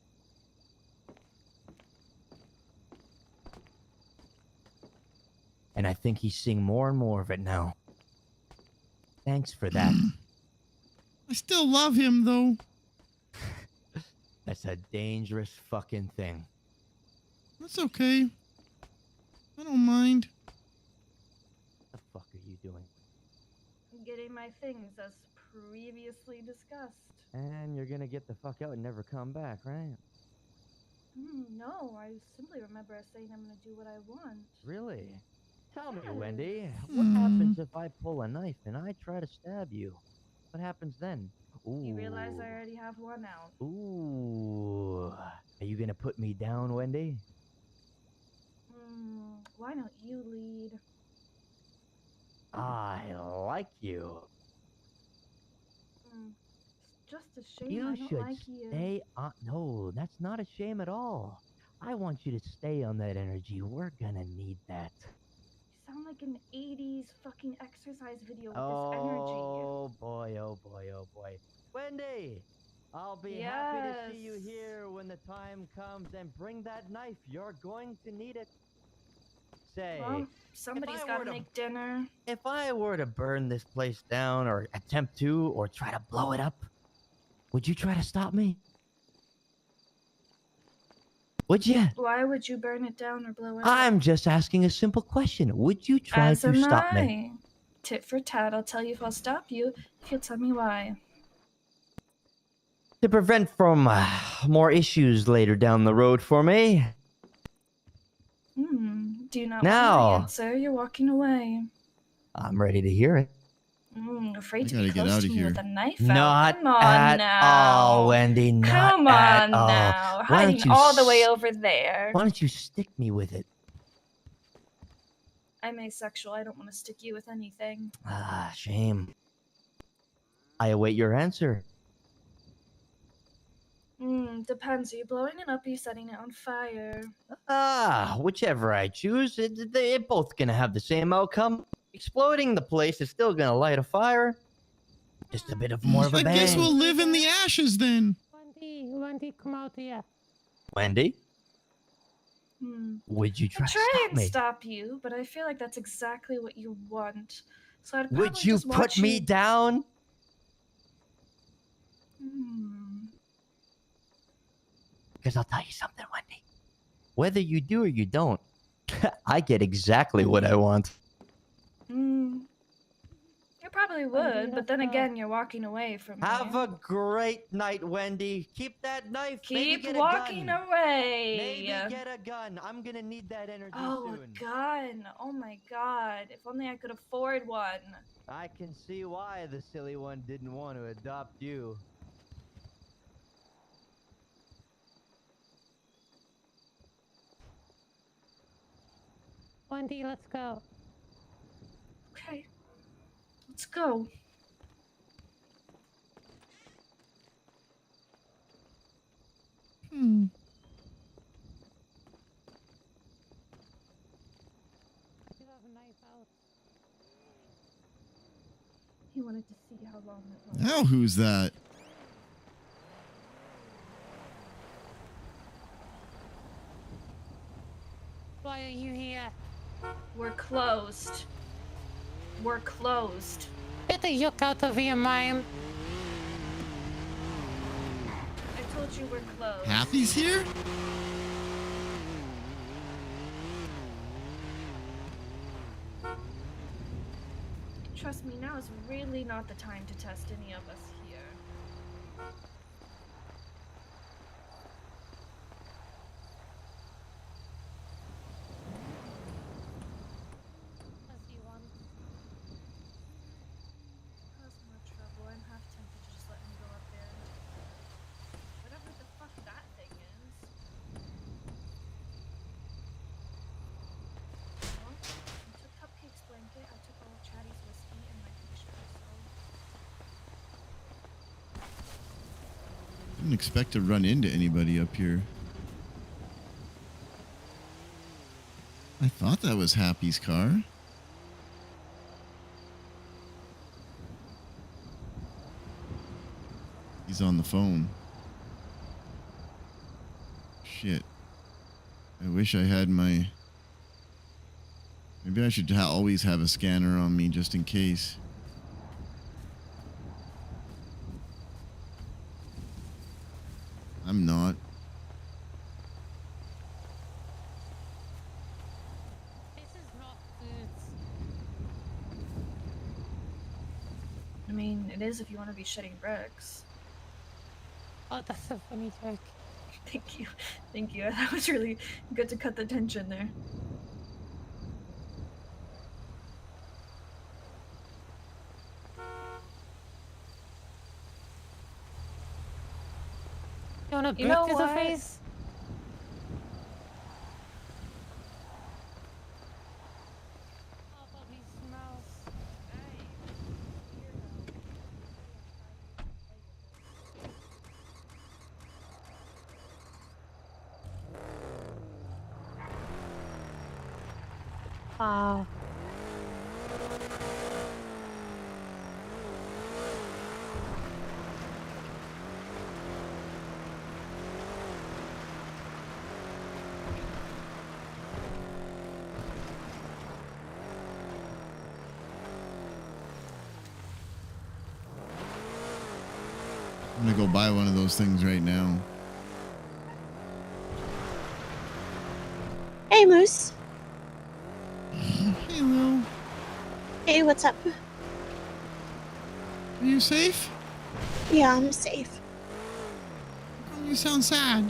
And I think he's seeing more and more of it now. Thanks for that. I still love him, though. That's a dangerous fucking thing. That's okay. I don't mind. What the fuck are you doing? Getting my things as previously discussed. And you're gonna get the fuck out and never come back, right? No, I simply remember saying I'm gonna do what I want. Really? Tell me, Yes. Wendy, what happens if I pull a knife and I try to stab you? What happens then? Ooh. You realize I already have one out. Ooh. Are you gonna put me down, Wendy? Why don't you lead? I like you. It's just a shame You I don't should like you. stay on. No, that's not a shame at all. I want you to stay on that energy. We're gonna need that. You sound like an 80s fucking exercise video with this energy. Oh boy, oh boy, oh boy. Wendy, I'll be happy to see you here when the time comes, and bring that knife. You're going to need it. say, Well, somebody's I got were to to- make dinner. if I were to burn this place down or attempt to or try to blow it up, would you try to stop me? Would you? Why would you burn it down or blow it up? I'm just asking a simple question. Would you try As to am stop me? I. Tit for tat, I'll tell you if I'll stop you if you'll tell me why. To prevent from more issues later down the road for me. Do you not Now. want my answer? You're walking away. I'm ready to hear it. Afraid to gotta be get close outta to me here. with a knife Not out. Come on at now. all, Wendy. Not Come at on all. now. Why don't Hiding you all the way s- over there. Why don't you stick me with it? I'm asexual. I don't want to stick you with anything. Ah, shame. I await your answer. Depends. Are you blowing it up or are you setting it on fire? Whichever I choose, they're both gonna have the same outcome. Exploding the place is still gonna light a fire. Just a bit of more of a I bang. guess we'll live in the ashes then. Wendy, come out here. Wendy, would you try I'll to try stop and me? stop you, but I feel like that's exactly what you want. So I'd probably Would you just put watch me you... down? Because I'll tell you something, Wendy. Whether you do or you don't, I get exactly what I want. You probably would, but then again, you're walking away from me. Have a great night, Wendy. Keep that knife. Maybe Keep get a walking gun. away. Maybe get a gun. I'm gonna need that energy Oh, soon. a gun. Oh my god. If only I could afford one. I can see why the silly one didn't want to adopt you. Wendy, let's go. Okay. Let's go. He wanted to see how long it was. Now who's that? Why are you here? We're closed. We're closed. Get the yuck out of your mind. I told you we're closed. Happy's here? Trust me, now is really not the time to test any of us here. Cause more trouble. I'm half tempted to just let him go up there. Whatever the fuck that thing is. Well, I took Cupcake's blanket, I took all of Chatty's whiskey and my picture, so... Didn't expect to run into anybody up here. I thought that was Happy's car. He's on the phone. Shit. I wish I had my... Maybe I should always have a scanner on me just in case. I'm not. I mean, it is if you want to be shitting bricks. Oh, that's a funny joke. Thank you. Thank you. That was really good to cut the tension there. You want a boot You know to the what? face? Wow. I'm gonna go buy one of those things right now. Hey, Moose. Hey, Lil. Hey, what's up? Are you safe? Yeah, I'm safe. You sound sad.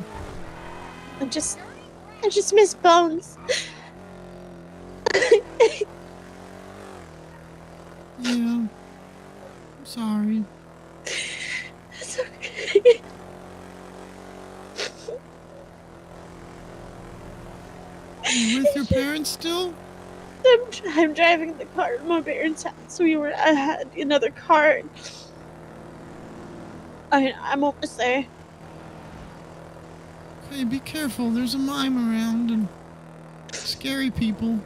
I just miss Bones. Yeah. I'm sorry. It's okay. Are you with your parents still? I'm driving the car to my parents' house. I had another car. I'm almost there. Okay, be careful. There's a mime around and scary people.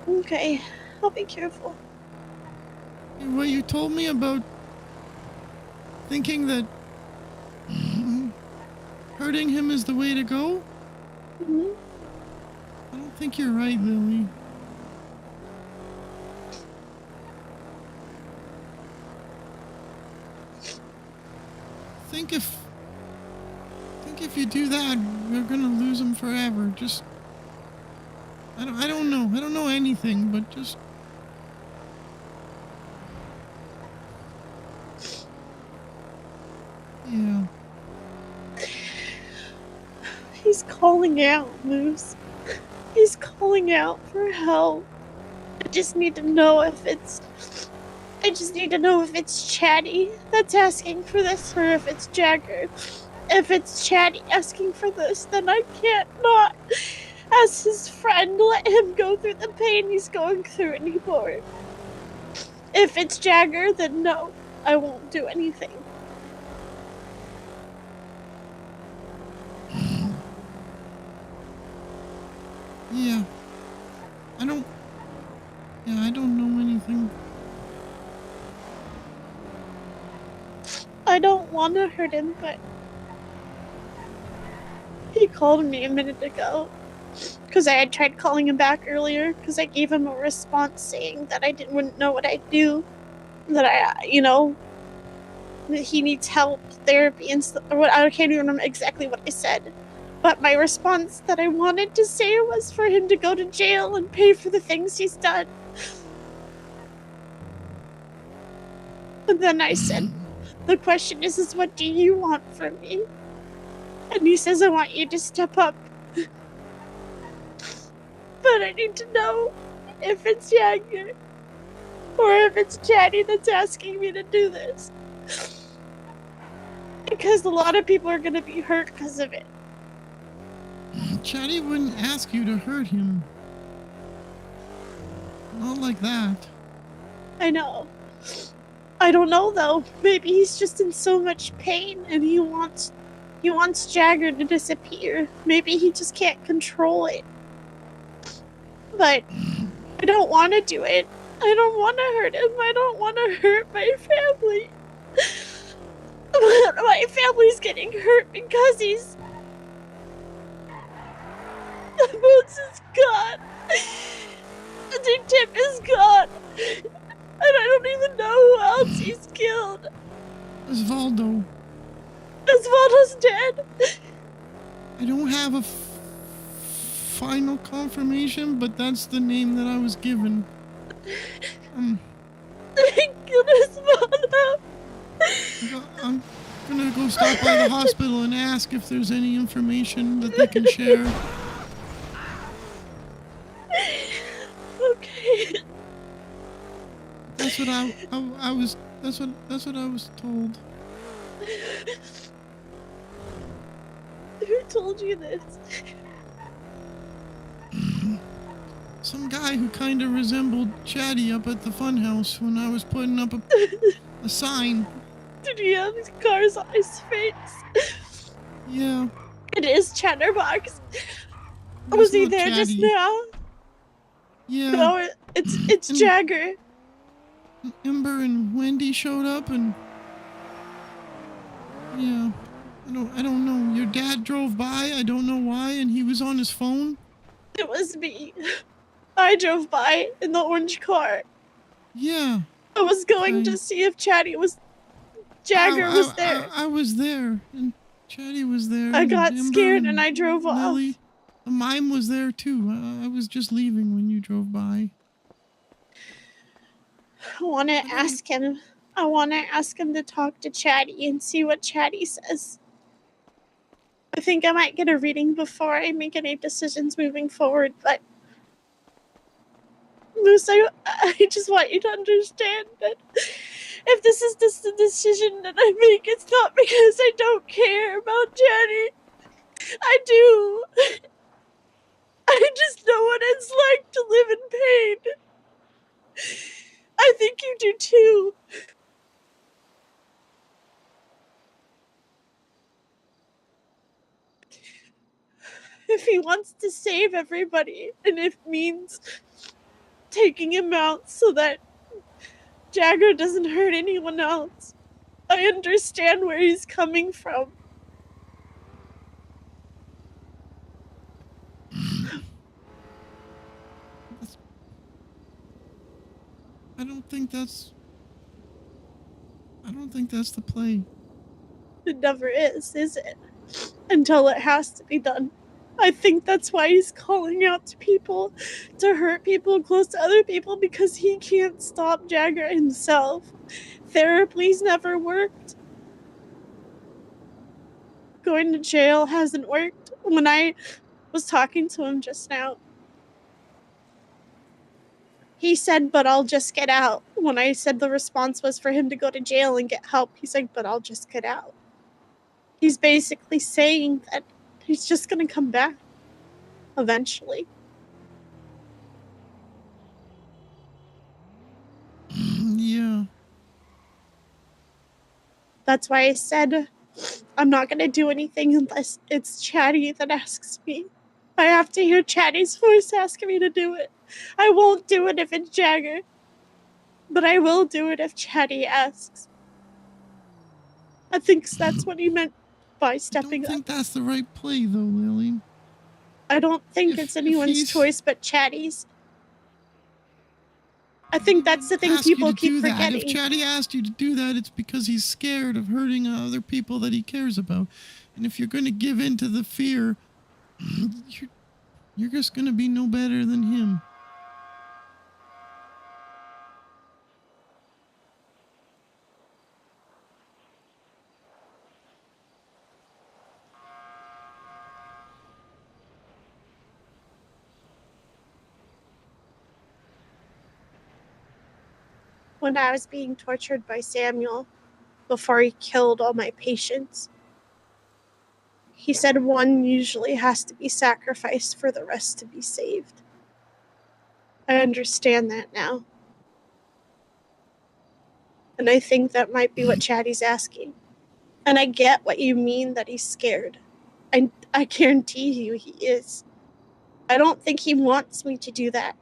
Okay, I'll be careful. Hey, what you told me about thinking that hurting him is the way to go? Mm-hmm. I don't think you're right, Lily. Think if you do that, we're gonna lose him forever. Just I don't know. I don't know anything, but just yeah. He's calling out, Moose. He's calling out for help. I just need to know if it's Chatty that's asking for this or if it's Jagger. If it's Chatty asking for this, then I can't not, as his friend, let him go through the pain he's going through anymore. If it's Jagger, then no, I won't do anything. Yeah. I don't know anything. I don't want to hurt him, but he called me a minute ago because I had tried calling him back earlier because I gave him a response saying that I wouldn't know what I'd do, that that he needs help, therapy, and stuff. I can't even remember exactly what I said, but my response that I wanted to say was for him to go to jail and pay for the things he's done. And then I said, the question is what do you want from me? And he says, I want you to step up. But I need to know if it's Jagger or if it's Chatty that's asking me to do this. Because a lot of people are going to be hurt because of it. Chatty wouldn't ask you to hurt him. Not like that. I know. I don't know though. Maybe he's just in so much pain and he wants Jagger to disappear. Maybe he just can't control it. But I don't want to do it. I don't want to hurt him. I don't want to hurt my family. My family's getting hurt because he's... Boots is gone. Tip is gone. And I don't even know who else he's killed. Osvaldo. Osvaldo's dead. I don't have a final confirmation, but that's the name that I was given. They killed Osvaldo. I'm gonna go stop by the hospital and ask if there's any information that they can share. Okay. That's what I was. That's what I was told. Who told you this? Some guy who kind of resembled Chatty up at the funhouse when I was putting up a sign. Did he have his cars on his face? Yeah. It is Chatterbox. Was he there just now? Yeah. No, it's Jagger. Ember and Wendy showed up and yeah. I don't know. Your dad drove by, I don't know why, and he was on his phone. It was me. I drove by in the orange car. Yeah. I was going to see if Chatty was Jagger was there. I was there, and Chatty was there. I and got Amber scared and I drove Lily. off. The mime was there too. I was just leaving when you drove by. I want to ask him. I want to ask him to talk to Chatty and see what Chatty says. I think I might get a reading before I make any decisions moving forward, but Moose, I just want you to understand that if this is just the decision that I make, it's not because I don't care about Chatty. I do. I just know what it's like to live in pain. I think you do too. If he wants to save everybody, and if it means taking him out so that Jagger doesn't hurt anyone else, I understand where he's coming from. I don't think that's the play. It never is it? Until it has to be done. I think that's why he's calling out to people to hurt people close to other people, because he can't stop Jagger himself. Therapy's never worked. Going to jail hasn't worked. When I was talking to him just now, he said, but I'll just get out. When I said the response was for him to go to jail and get help, he's like, but I'll just get out. He's basically saying that he's just gonna come back eventually. Yeah. That's why I said I'm not gonna do anything unless it's Chatty that asks me. I have to hear Chatty's voice asking me to do it. I won't do it if it's Jagger, but I will do it if Chatty asks. I think that's what he meant by stepping up. I think that's the right play, though, Lily. I don't think it's anyone's choice but Chatty's. I think that's the thing people keep forgetting. If Chatty asked you to do that, it's because he's scared of hurting other people that he cares about. And if you're going to give in to the fear, you're just going to be no better than him. When I was being tortured by Samuel before he killed all my patients, he said one usually has to be sacrificed for the rest to be saved. I understand that now. And I think that might be what Chatty's asking. And I get what you mean that he's scared. I guarantee you he is. I don't think he wants me to do that.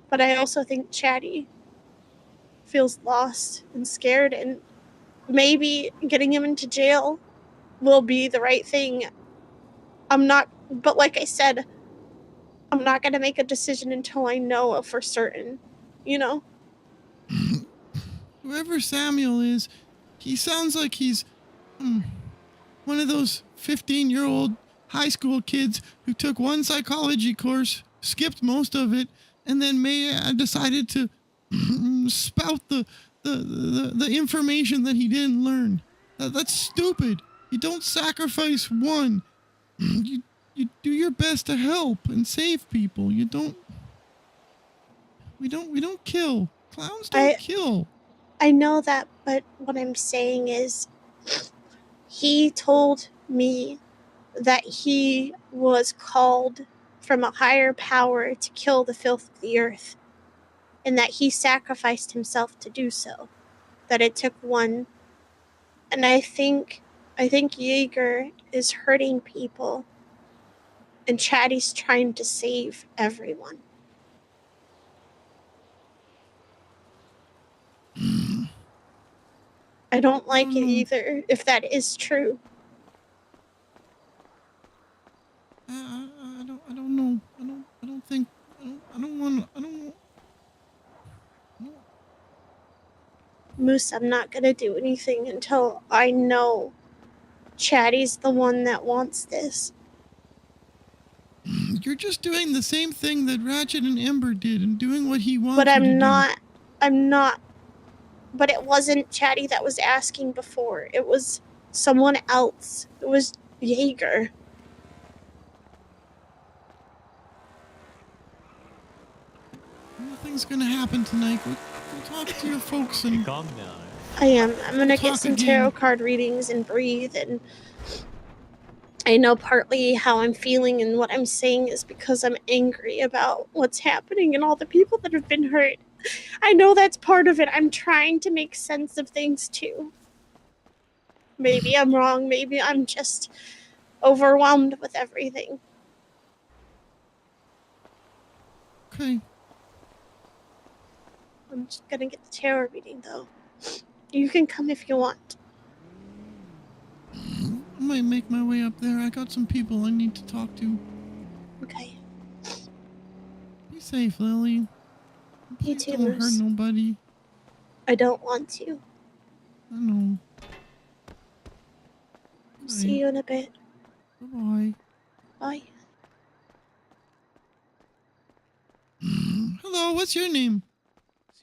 But I also think Chatty feels lost and scared, and maybe getting him into jail will be the right thing. But like I said, I'm not going to make a decision until I know for certain, you know? Whoever Samuel is, he sounds like he's one of those 15-year-old high school kids who took one psychology course, skipped most of it, and then decided to spout the information that he didn't learn. That's stupid. You don't sacrifice one. You do your best to help and save people. We don't kill. Clowns don't kill. I know that, but what I'm saying is he told me that he was called from a higher power to kill the filth of the earth, and that he sacrificed himself to do so. That it took one. And I think Jaeger is hurting people, and Chatty's trying to save everyone. I don't like it either, if that is true. I don't know. I don't think. I don't want. Moose, I'm not gonna do anything until I know Chatty's the one that wants this. You're just doing the same thing that Ratchet and Ember did and doing what he wants But you to I'm not. But it wasn't Chatty that was asking before. It was someone else. It was Jaeger. Nothing's gonna happen tonight. Go talk to your folks and calm down. I am. I'm gonna get Talk some again. tarot card readings and breathe, and I know partly how I'm feeling and what I'm saying is because I'm angry about what's happening and all the people that have been hurt. I know that's part of it. I'm trying to make sense of things too. Maybe I'm wrong. Maybe I'm just overwhelmed with everything. Okay. I'm just gonna get the tarot reading though. You can come if you want. I might make my way up there. I got some people I need to talk to. Okay. Be safe, Lily. You Please too, don't hurt Moose. nobody. I don't want to. I know. See you in a bit. Bye-bye. Bye. Hello, what's your name?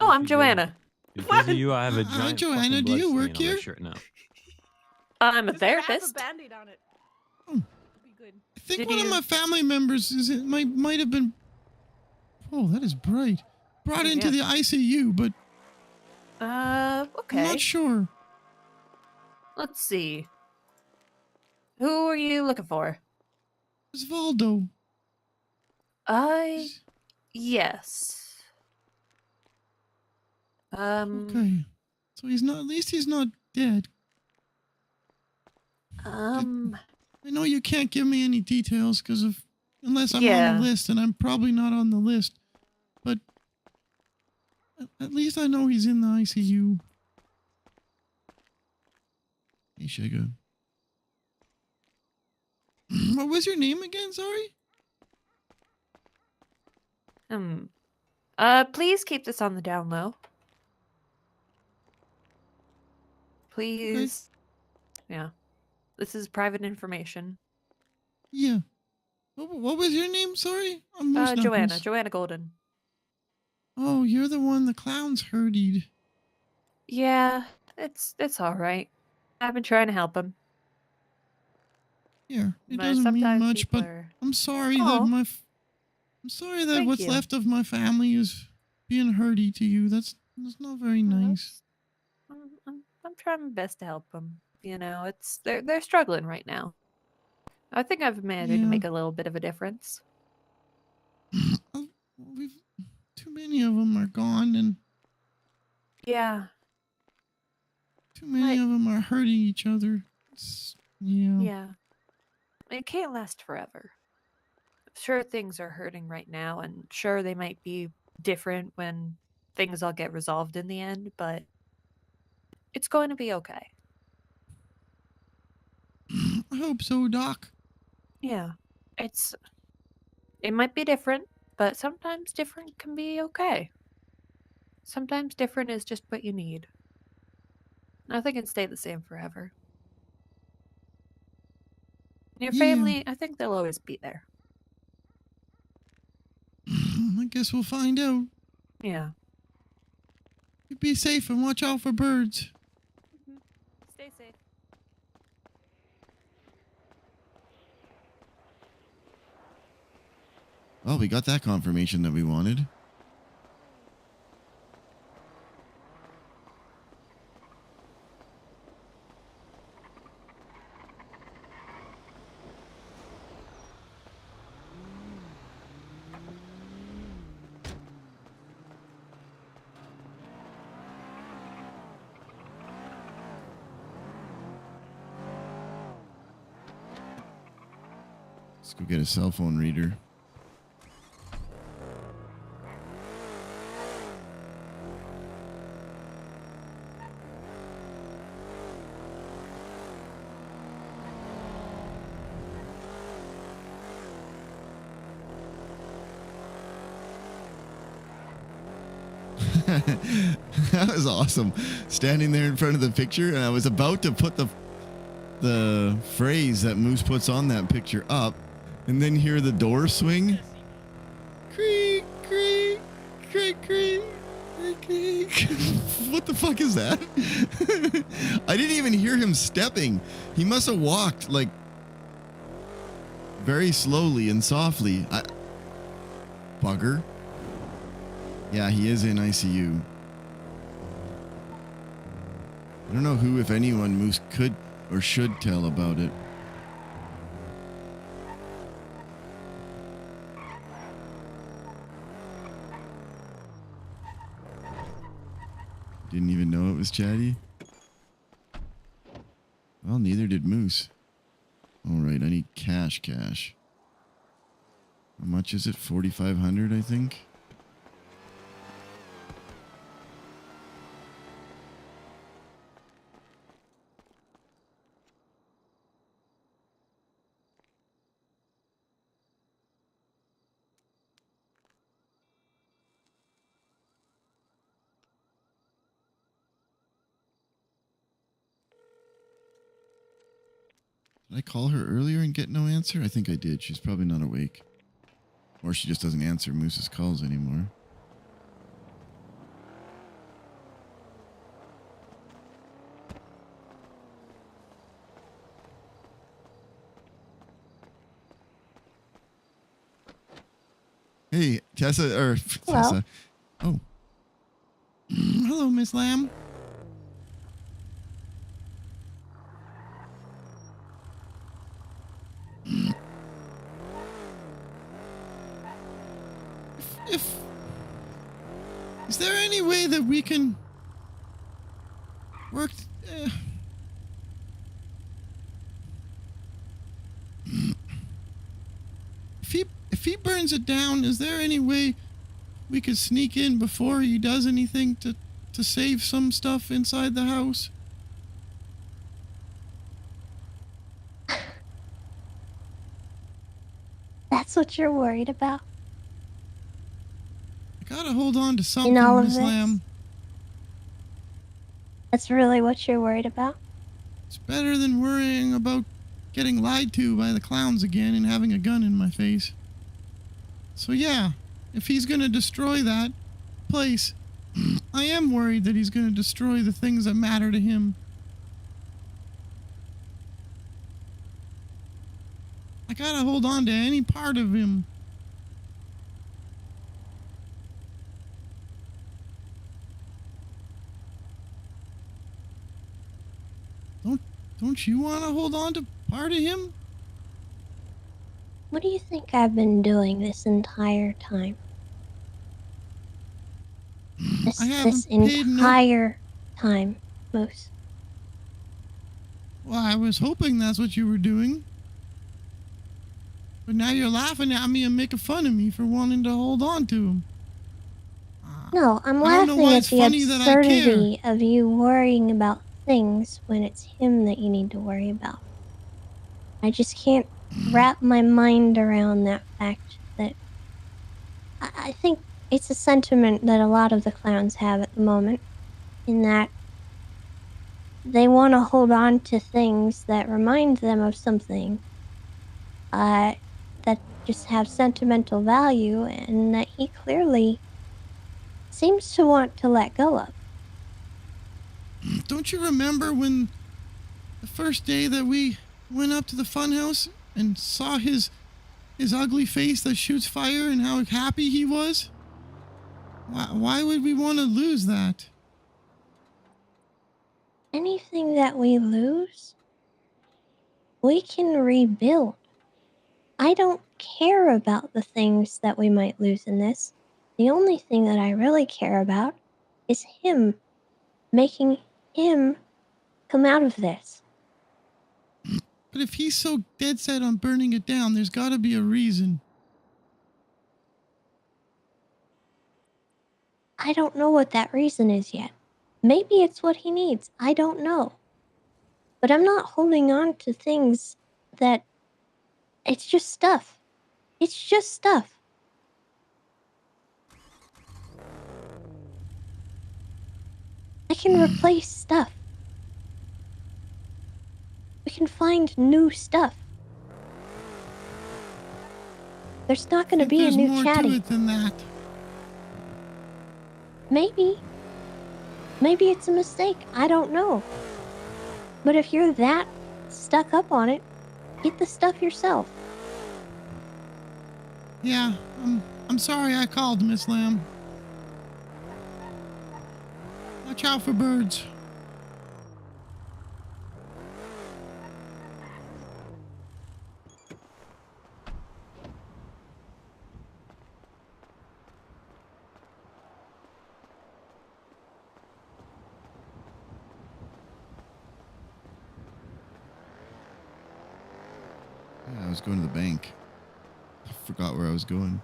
Oh, I'm Joanna. Because of you, I have a giant Joanna, fucking do you blood work stain on my here? shirt now. I'm a therapist. Band-aid on it. I think one of my family members might have been. Oh, that is bright. Brought into the ICU, but Okay. I'm not sure. Let's see. Who are you looking for? Osvaldo. Yes. Okay. So he's not. At least he's not dead. I know you can't give me any details because of unless I'm on the list, and I'm probably not on the list. But at least I know he's in the ICU. Hey, Sugar. What was your name again? Sorry. Please keep this on the down low. Please. Okay. Yeah. This is private information. Yeah. What was your name? Sorry. I'm Moose Joanna. Knuckles. Joanna Golden. Oh, you're the one the clowns hurtied. Yeah, it's all right. I've been trying to help him. Here, it But doesn't mean sometimes much, people but are- I'm sorry that Aw. I'm sorry that Thank what's you. left of my family is being hurty to you. That's not very nice. I'm trying my best to help them. You know, they're struggling right now. I think I've managed to Yeah. make a little bit of a difference. Too many of them are gone, and Yeah. too many of them are hurting each other. Yeah. Yeah. It can't last forever. Sure, things are hurting right now, and sure, they might be different when things all get resolved in the end, but it's going to be okay. I hope so, Doc. Yeah. It might be different, but sometimes different can be okay. Sometimes different is just what you need. Nothing can stay the same forever. Your family, I think they'll always be there. I guess we'll find out. Yeah. You be safe and watch out for birds. Stay safe. Well, we got that confirmation that we wanted. Let's go get a cell phone reader. That was awesome. Standing there in front of the picture, and I was about to put the phrase that Moose puts on that picture up, and then hear the door swing. Creak, creak, creak, creak, creak, creak. What the fuck is that? I didn't even hear him stepping. He must have walked like very slowly and softly. Bugger. Yeah, he is in ICU. I don't know who, if anyone, Moose could or should tell about it. Didn't even know it was Chatty. Well, neither did Moose. All right, I need cash. How much is it? 4,500, I think. Did I call her earlier and get no answer? I think I did. She's probably not awake. Or she just doesn't answer Moose's calls anymore. Hey, Tessa, or Hello. Tessa. Oh. Hello, Miss Lamb. Is there any way that we can work? If he burns it down, is there any way we could sneak in before he does anything to save some stuff inside the house? That's what you're worried about I gotta hold on to something, in all of Miss this? Lamb. That's really what you're worried about? It's better than worrying about getting lied to by the clowns again and having a gun in my face. So yeah, if he's gonna destroy that place, I am worried that he's gonna destroy the things that matter to him. I gotta hold on to any part of him. Don't you want to hold on to part of him? What do you think I've been doing this entire time? This entire time, Moose. Well, I was hoping that's what you were doing. But now you're laughing at me and making fun of me for wanting to hold on to him. No, I'm I don't know laughing why at it's the funny that I care. absurdity of you worrying about things when it's him that you need to worry about. I just can't wrap my mind around that fact that I think it's a sentiment that a lot of the clowns have at the moment, in that they want to hold on to things that remind them of something that just have sentimental value, and that he clearly seems to want to let go of. Don't you remember when the first day that we went up to the funhouse and saw his ugly face that shoots fire and how happy he was? Why would we want to lose that? Anything that we lose, we can rebuild. I don't care about the things that we might lose in this. The only thing that I really care about is him, making him come out of this. But if he's so dead set on burning it down, there's got to be a reason. I don't know what that reason is yet. Maybe it's what he needs. I don't know. But I'm not holding on to things that... It's just stuff. It's just stuff. can replace stuff. We can find new stuff. There's not going to be a There's new more chatty. to it than that. Maybe. Maybe it's a mistake. I don't know. But if you're that stuck up on it, get the stuff yourself. Yeah, I'm sorry I called, Miss Lamb. Watch out for birds. Yeah, I was going to the bank. I forgot where I was going.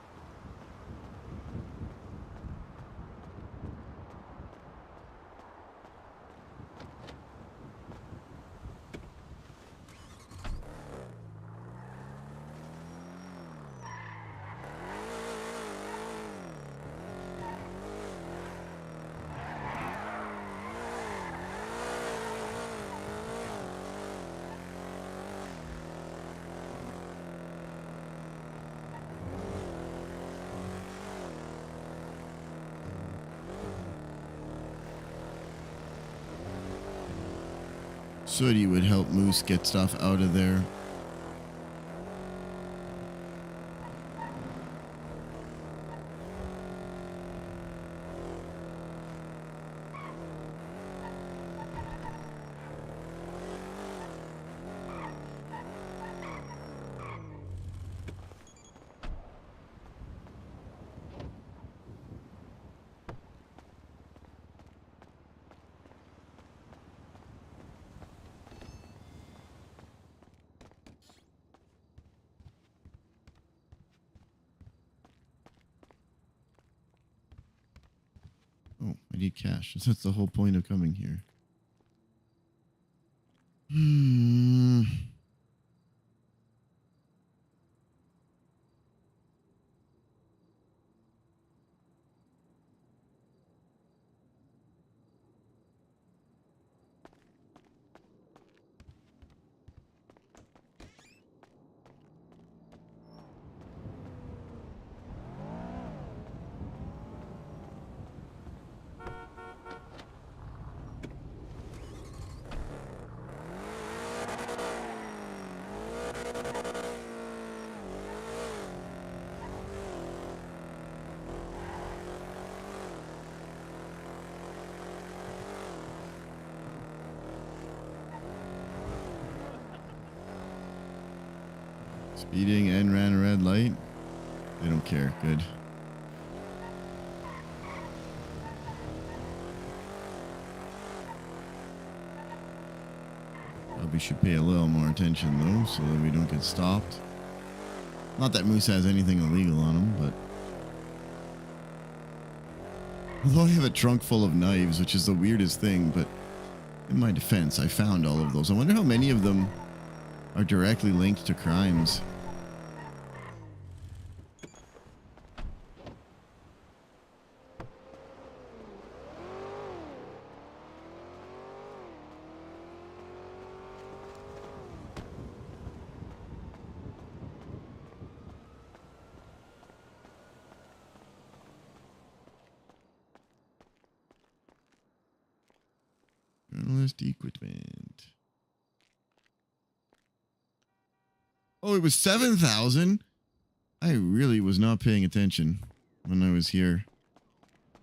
Sooty would help Moose get stuff out of there. Oh, I need cash. That's the whole point of coming here. Speeding and ran a red light. They don't care. Good. Probably should pay a little more attention though, so that we don't get stopped. Not that Moose has anything illegal on him, but although I have a trunk full of knives, which is the weirdest thing, but in my defense, I found all of those. I wonder how many of them are directly linked to crimes. Journalist equipment. Oh, it was 7,000? I really was not paying attention when I was here.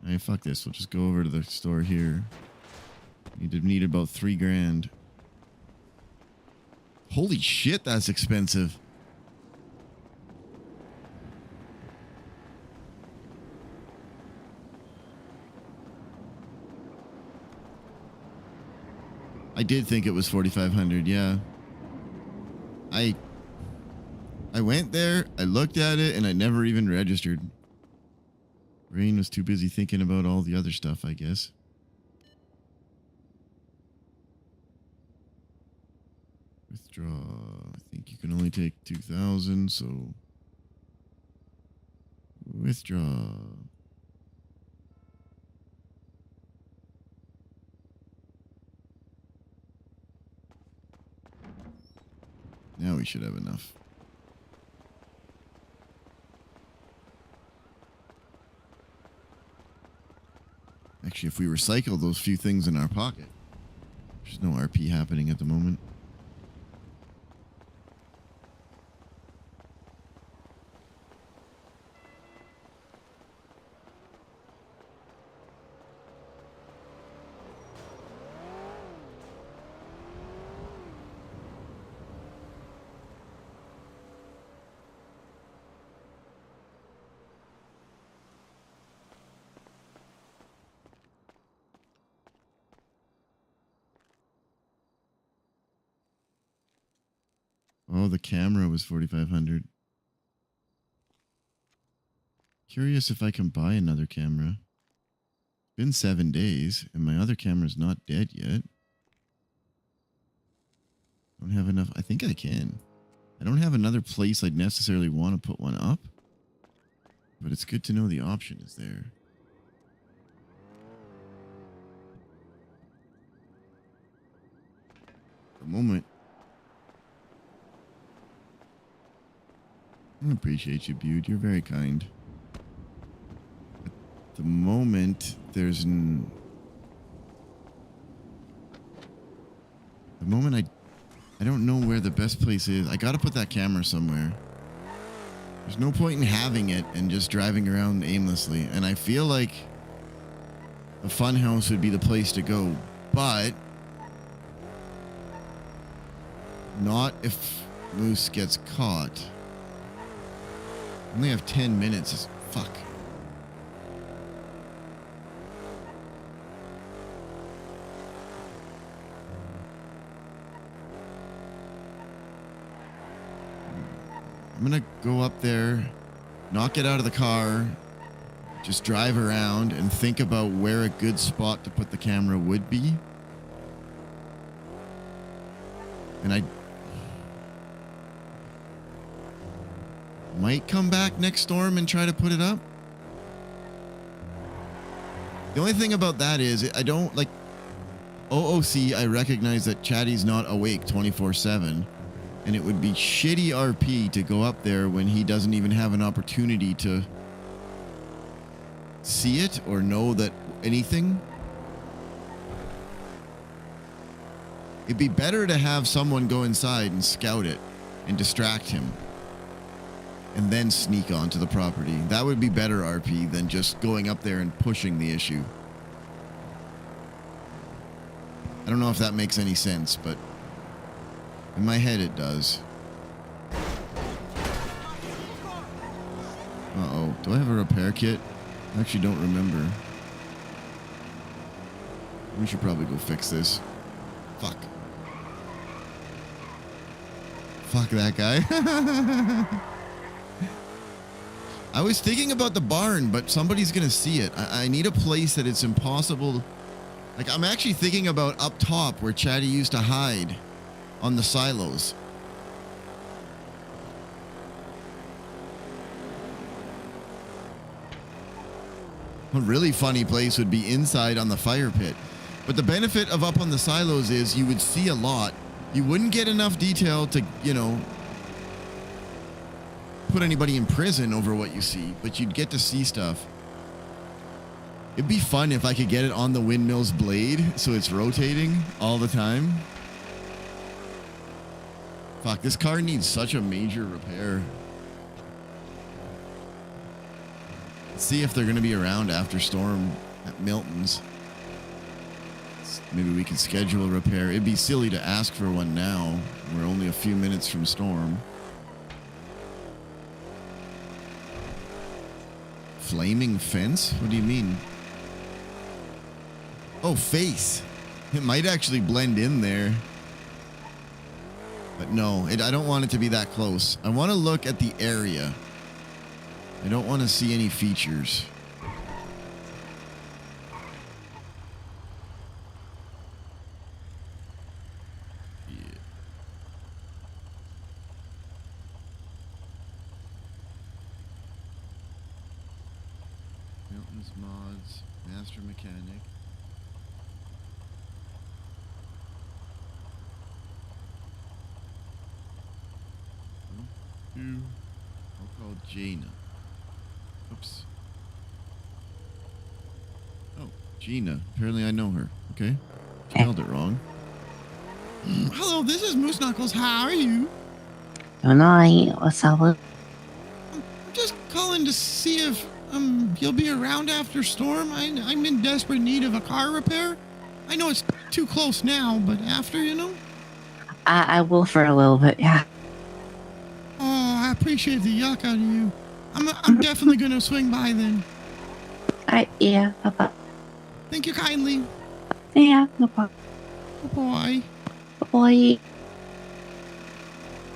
Hey, fuck this. We'll just go over to the store here. Need about 3 grand. Holy shit, that's expensive. I did think it was 4,500, yeah. I went there, I looked at it, and I never even registered. Brain was too busy thinking about all the other stuff, I guess. Withdraw. I think you can only take 2,000, so withdraw. we should have enough. Actually, if we recycle those few things in our pocket, there's no RP happening at the moment. Oh, the camera was 4,500. Curious if I can buy another camera. It's been 7 days, and my other camera's not dead yet. Don't have enough. I think I can. I don't have another place I'd necessarily want to put one up, but it's good to know the option is there. For the moment, I appreciate you, Bude. You're very kind. At the moment, there's the moment I don't know where the best place is. I gotta put that camera somewhere. There's no point in having it and just driving around aimlessly. And I feel like a funhouse would be the place to go, but not if Moose gets caught. I only have 10 minutes. Fuck. I'm gonna go up there, not get out of the car, just drive around and think about where a good spot to put the camera would be. And I might come back next storm and try to put it up. The only thing about that is I don't like OOC. I recognize that Chatty's not awake 24/7. And it would be shitty RP to go up there when he doesn't even have an opportunity to see it or know that anything. It'd be better to have someone go inside and scout it and distract him and then sneak onto the property. That would be better RP than just going up there and pushing the issue. I don't know if that makes any sense, but in my head, it does. Uh-oh. Do I have a repair kit? I actually don't remember. We should probably go fix this. Fuck. Fuck that guy. I was thinking about the barn, but somebody's gonna see it. I need a place that it's impossible. Like, I'm actually thinking about up top where Chatty used to hide. On the silos. A really funny place would be inside on the fire pit. But the benefit of up on the silos is you would see a lot. You wouldn't get enough detail to, you know, put anybody in prison over what you see, but you'd get to see stuff. It'd be fun if I could get it on the windmill's blade so it's rotating all the time. Fuck, this car needs such a major repair. Let's see if they're going to be around after storm at Milton's. Maybe we can schedule a repair. It'd be silly to ask for one now. We're only a few minutes from storm. Flaming fence? What do you mean? Oh, face. It might actually blend in there. But no, I don't want it to be that close. I want to look at the area. I don't want to see any features. Yeah. Milton's Mods, Master Mechanic. I'll call Jaina. Oops. Oh, Gina. Apparently I know her. Okay. Spelled it wrong. Hello, this is Moose Knuckles. How are you? Doing alright. What's up? I'm just calling to see if you'll be around after storm. I'm in desperate need of a car repair. I know it's too close now, but after, you know? I will for a little bit, yeah. Oh, I appreciate the yuck out of you. I'm definitely gonna swing by then. Alright, yeah, bye-bye. Thank you kindly. Yeah, no problem. Bye-bye. Bye-bye.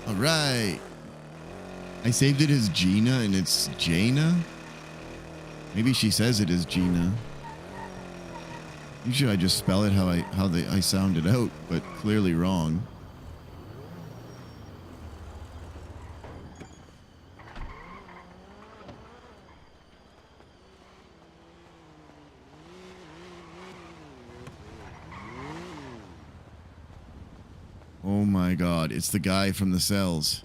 All right. I saved it as Gina and it's Jaina. Maybe she says it is Gina. Usually I just spell it how I sound it out, but clearly wrong. Oh my god, it's the guy from the cells.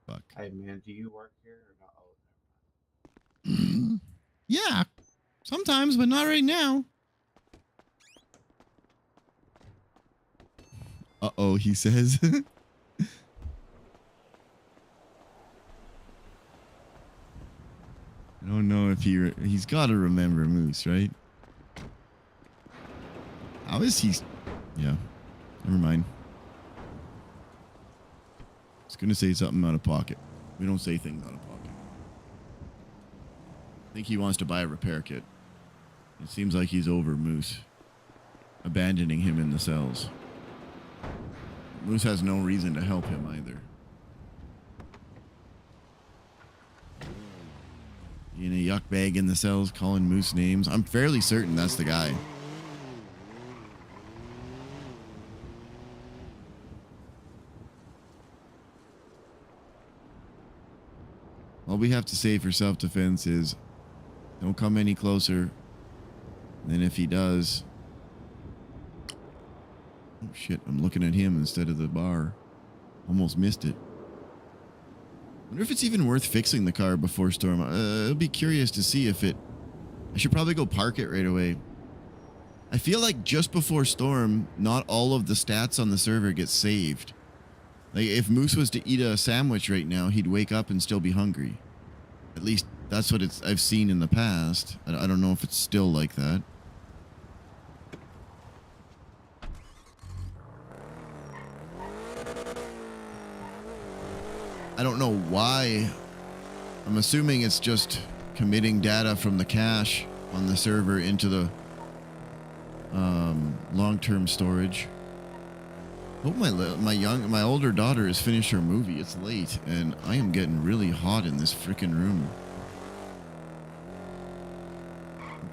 Fuck. Hey man, do you work here or not? Yeah, sometimes, but not right now. Uh-oh, he says. I don't know if he's got to remember Moose, right? How is he? Yeah, never mind. I was going to say something out of pocket. We don't say things out of pocket. I think he wants to buy a repair kit. It seems like he's over Moose, abandoning him in the cells. Moose has no reason to help him either. In a yuck bag in the cells calling Moose names. I'm fairly certain that's the guy. All we have to say for self-defense is don't come any closer. And then if he does... Oh shit, I'm looking at him instead of the bar. Almost missed it. Wonder if it's even worth fixing the car before storm. I'll be curious to see if it... I should probably go park it right away. I feel like just before storm, not all of the stats on the server get saved. Like, if Moose was to eat a sandwich right now, he'd wake up and still be hungry. At least, that's what I've seen in the past. I don't know if it's still like that. I don't know why. I'm assuming it's just committing data from the cache on the server into the long-term storage. Hope my older daughter has finished her movie. It's late, and I am getting really hot in this freaking room.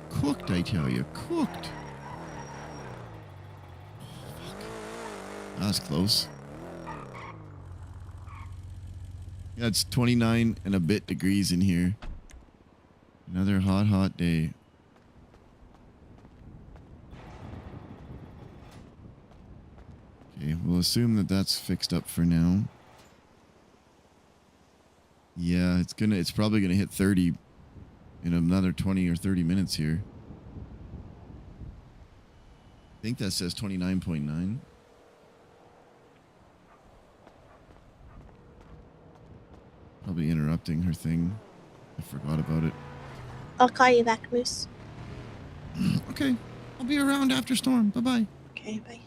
Cooked, I tell you, cooked. Oh, fuck. That was close. Yeah, it's 29 and a bit degrees in here. Another hot day. Okay, we'll assume that that's fixed up for now. Yeah, it's probably gonna hit 30 in another 20 or 30 minutes here. I think that says 29.9. Probably interrupting her thing. I forgot about it. I'll call you back, Moose. Okay, I'll be around after storm. Bye-bye. Okay, bye.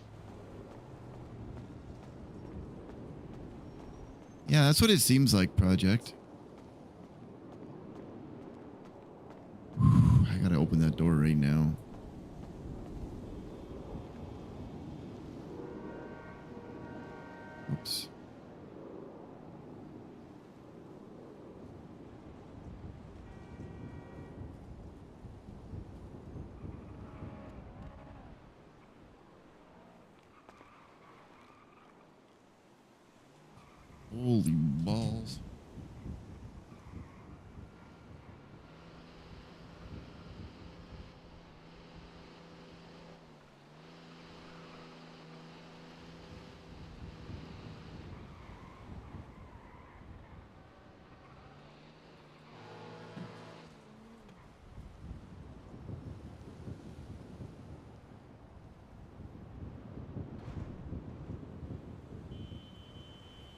Yeah, that's what it seems like, Project. I gotta open that door right now. Oops. Holy balls.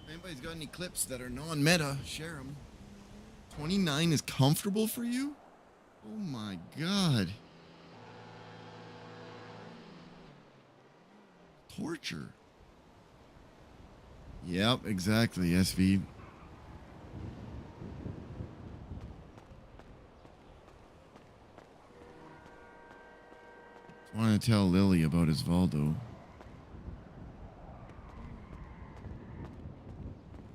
If anybody's got any clips that are non-meta, share them. 29 is comfortable for you? Oh my god. Torture. Yep, exactly, SV. Just want to tell Lily about Osvaldo.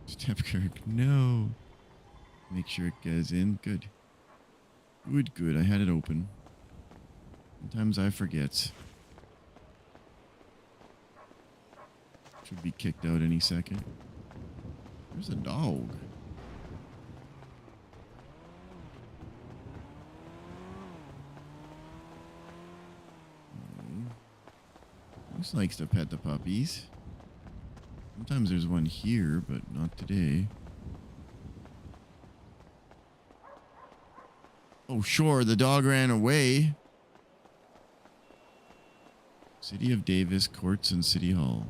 Step Kirk, no. Make sure it goes in. Good. Good. I had it open. Sometimes I forget. Should be kicked out any second. There's a dog. Moose likes to pet the puppies. Sometimes there's one here, but not today. Oh, sure, the dog ran away. City of Davis, Courts, and City Hall.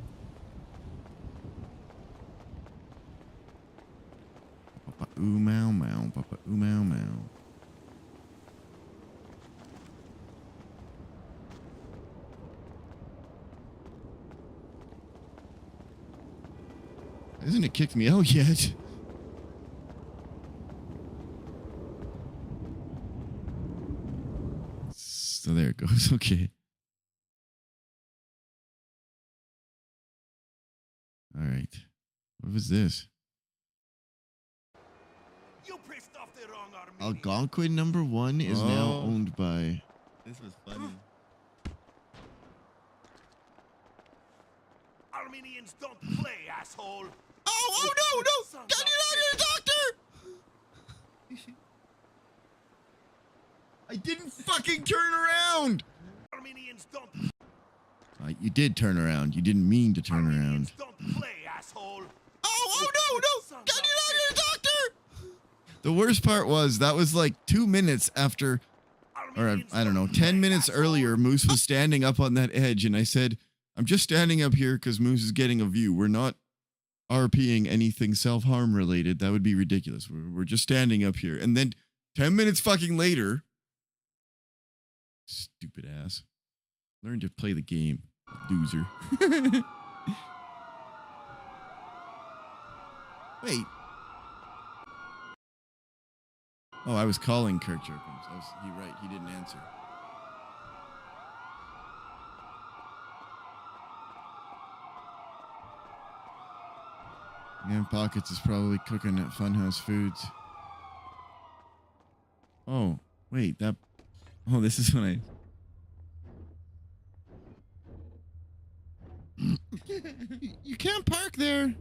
Papa ooh meow meow, papa ooh meow meow. Hasn't it kicked me out yet? So there it goes. Okay. All right. What was this? Algonquin #1 is now owned by. This was funny. Armenians don't play, asshole. Oh no! Get it out of here, doctor! I didn't fucking turn around. Armenians don't. You did turn around. You didn't mean to turn around. Don't play, asshole. Oh no! Get it out of here, doctor! The worst part was that was like 2 minutes after, or I don't know, 10 minutes earlier. Moose was standing up on that edge, and I said, "I'm just standing up here because Moose is getting a view. We're not RPing anything self-harm related. That would be ridiculous. We're just standing up here." And then 10 minutes fucking later, stupid ass, learn to play the game, loser. Wait. Oh, I was calling Kirk Jerkins. He didn't answer. Man Pockets is probably cooking at Funhouse Foods. Oh, wait, this is when I... You can't park there.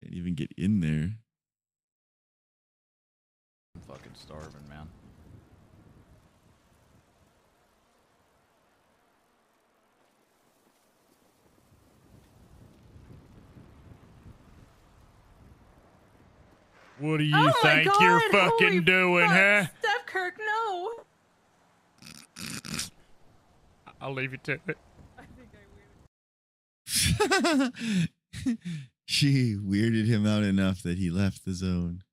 Can't even get in there. I'm fucking starving, man. What do you think you're fucking doing, huh? Steph Kirk, no. I'll leave you to it. She weirded him out enough that he left the zone.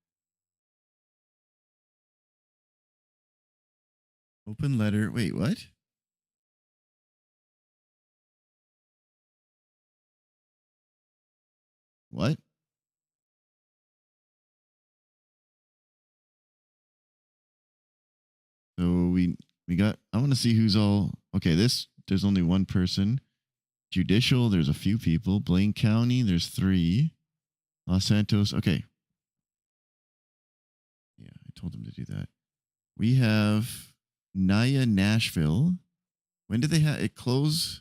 Open letter. Wait, what? What? So we got, I want to see who's all, okay, there's only one person. Judicial, there's a few people. Blaine County, there's 3. Los Santos, okay. Yeah, I told them to do that. We have Naya Nashville. When did they have it close?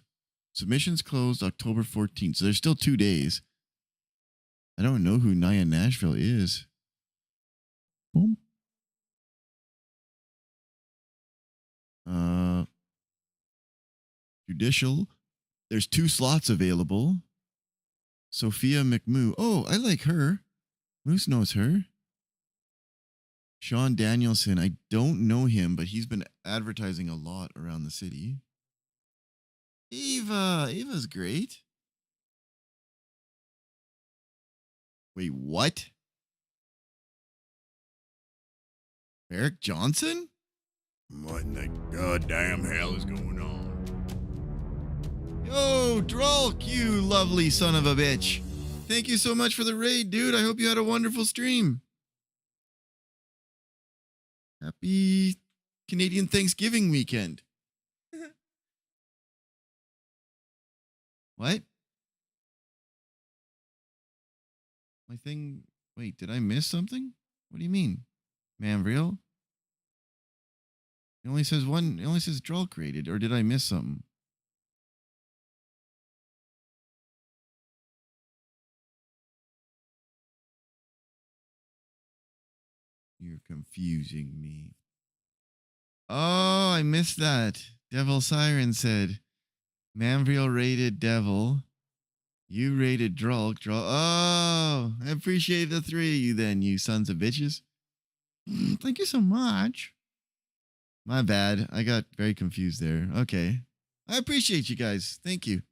Submissions closed October 14th. So there's still 2 days. I don't know who Nia Nashville is. Boom. Judicial. There's 2 slots available. Sophia McMoo. Oh, I like her. Moose knows her. Sean Danielson. I don't know him, but he's been advertising a lot around the city. Eva. Eva's great. Wait, what? Eric Johnson? What in the goddamn hell is going on? Yo, Drulk, you lovely son of a bitch. Thank you so much for the raid, dude. I hope you had a wonderful stream. Happy Canadian Thanksgiving weekend. What? My thing. Wait, did I miss something? What do you mean? Manvreal? It only says one. It only says Drulk rated, or did I miss something? You're confusing me. Oh, I missed that. Devil Siren said, Manvreal rated Devil. You rated Drulk. Oh, I appreciate the 3 of you then, you sons of bitches. Thank you so much. My bad. I got very confused there. Okay. I appreciate you guys. Thank you.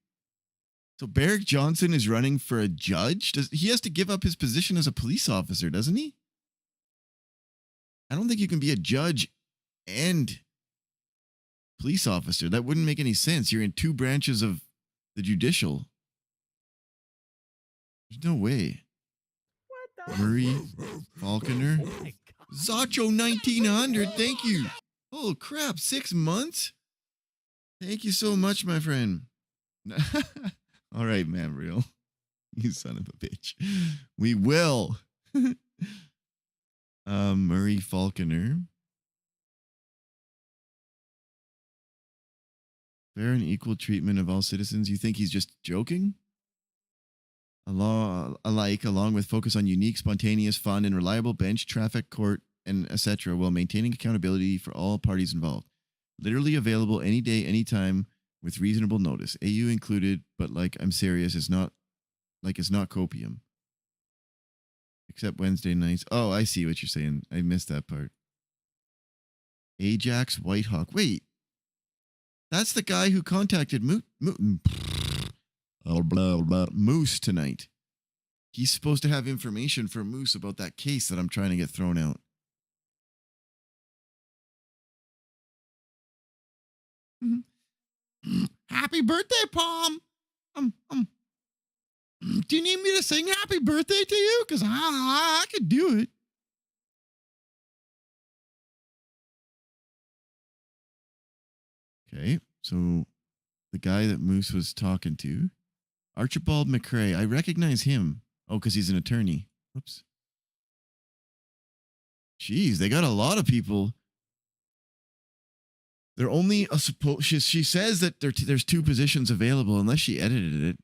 So Barrick Johnson is running for a judge? He has to give up his position as a police officer, doesn't he? I don't think you can be a judge and police officer. That wouldn't make any sense. You're in 2 branches of the judicial. There's no way. Murray Falconer. Zacho 1900. Thank you. Oh crap, 6 months? Thank you so much, my friend. All right, man, real. You son of a bitch. We will. Murray Falconer. Fair and equal treatment of all citizens. You think he's just joking? Along with focus on unique, spontaneous, fun, and reliable bench, traffic, court, and etc., while maintaining accountability for all parties involved. Literally available any day, anytime, with reasonable notice. AU included, but like I'm serious, it's not copium. Except Wednesday nights. Oh, I see what you're saying. I missed that part. Ajax Whitehawk. Wait. That's the guy who contacted Moose tonight. He's supposed to have information for Moose about that case that I'm trying to get thrown out. Happy birthday, Palm. Do you need me to sing happy birthday to you? Because I could do it. Okay, so the guy that Moose was talking to, Archibald McCrae. I recognize him. Oh, because he's an attorney. Whoops. Jeez, they got a lot of people. They're only a she says that there's 2 positions available unless she edited it.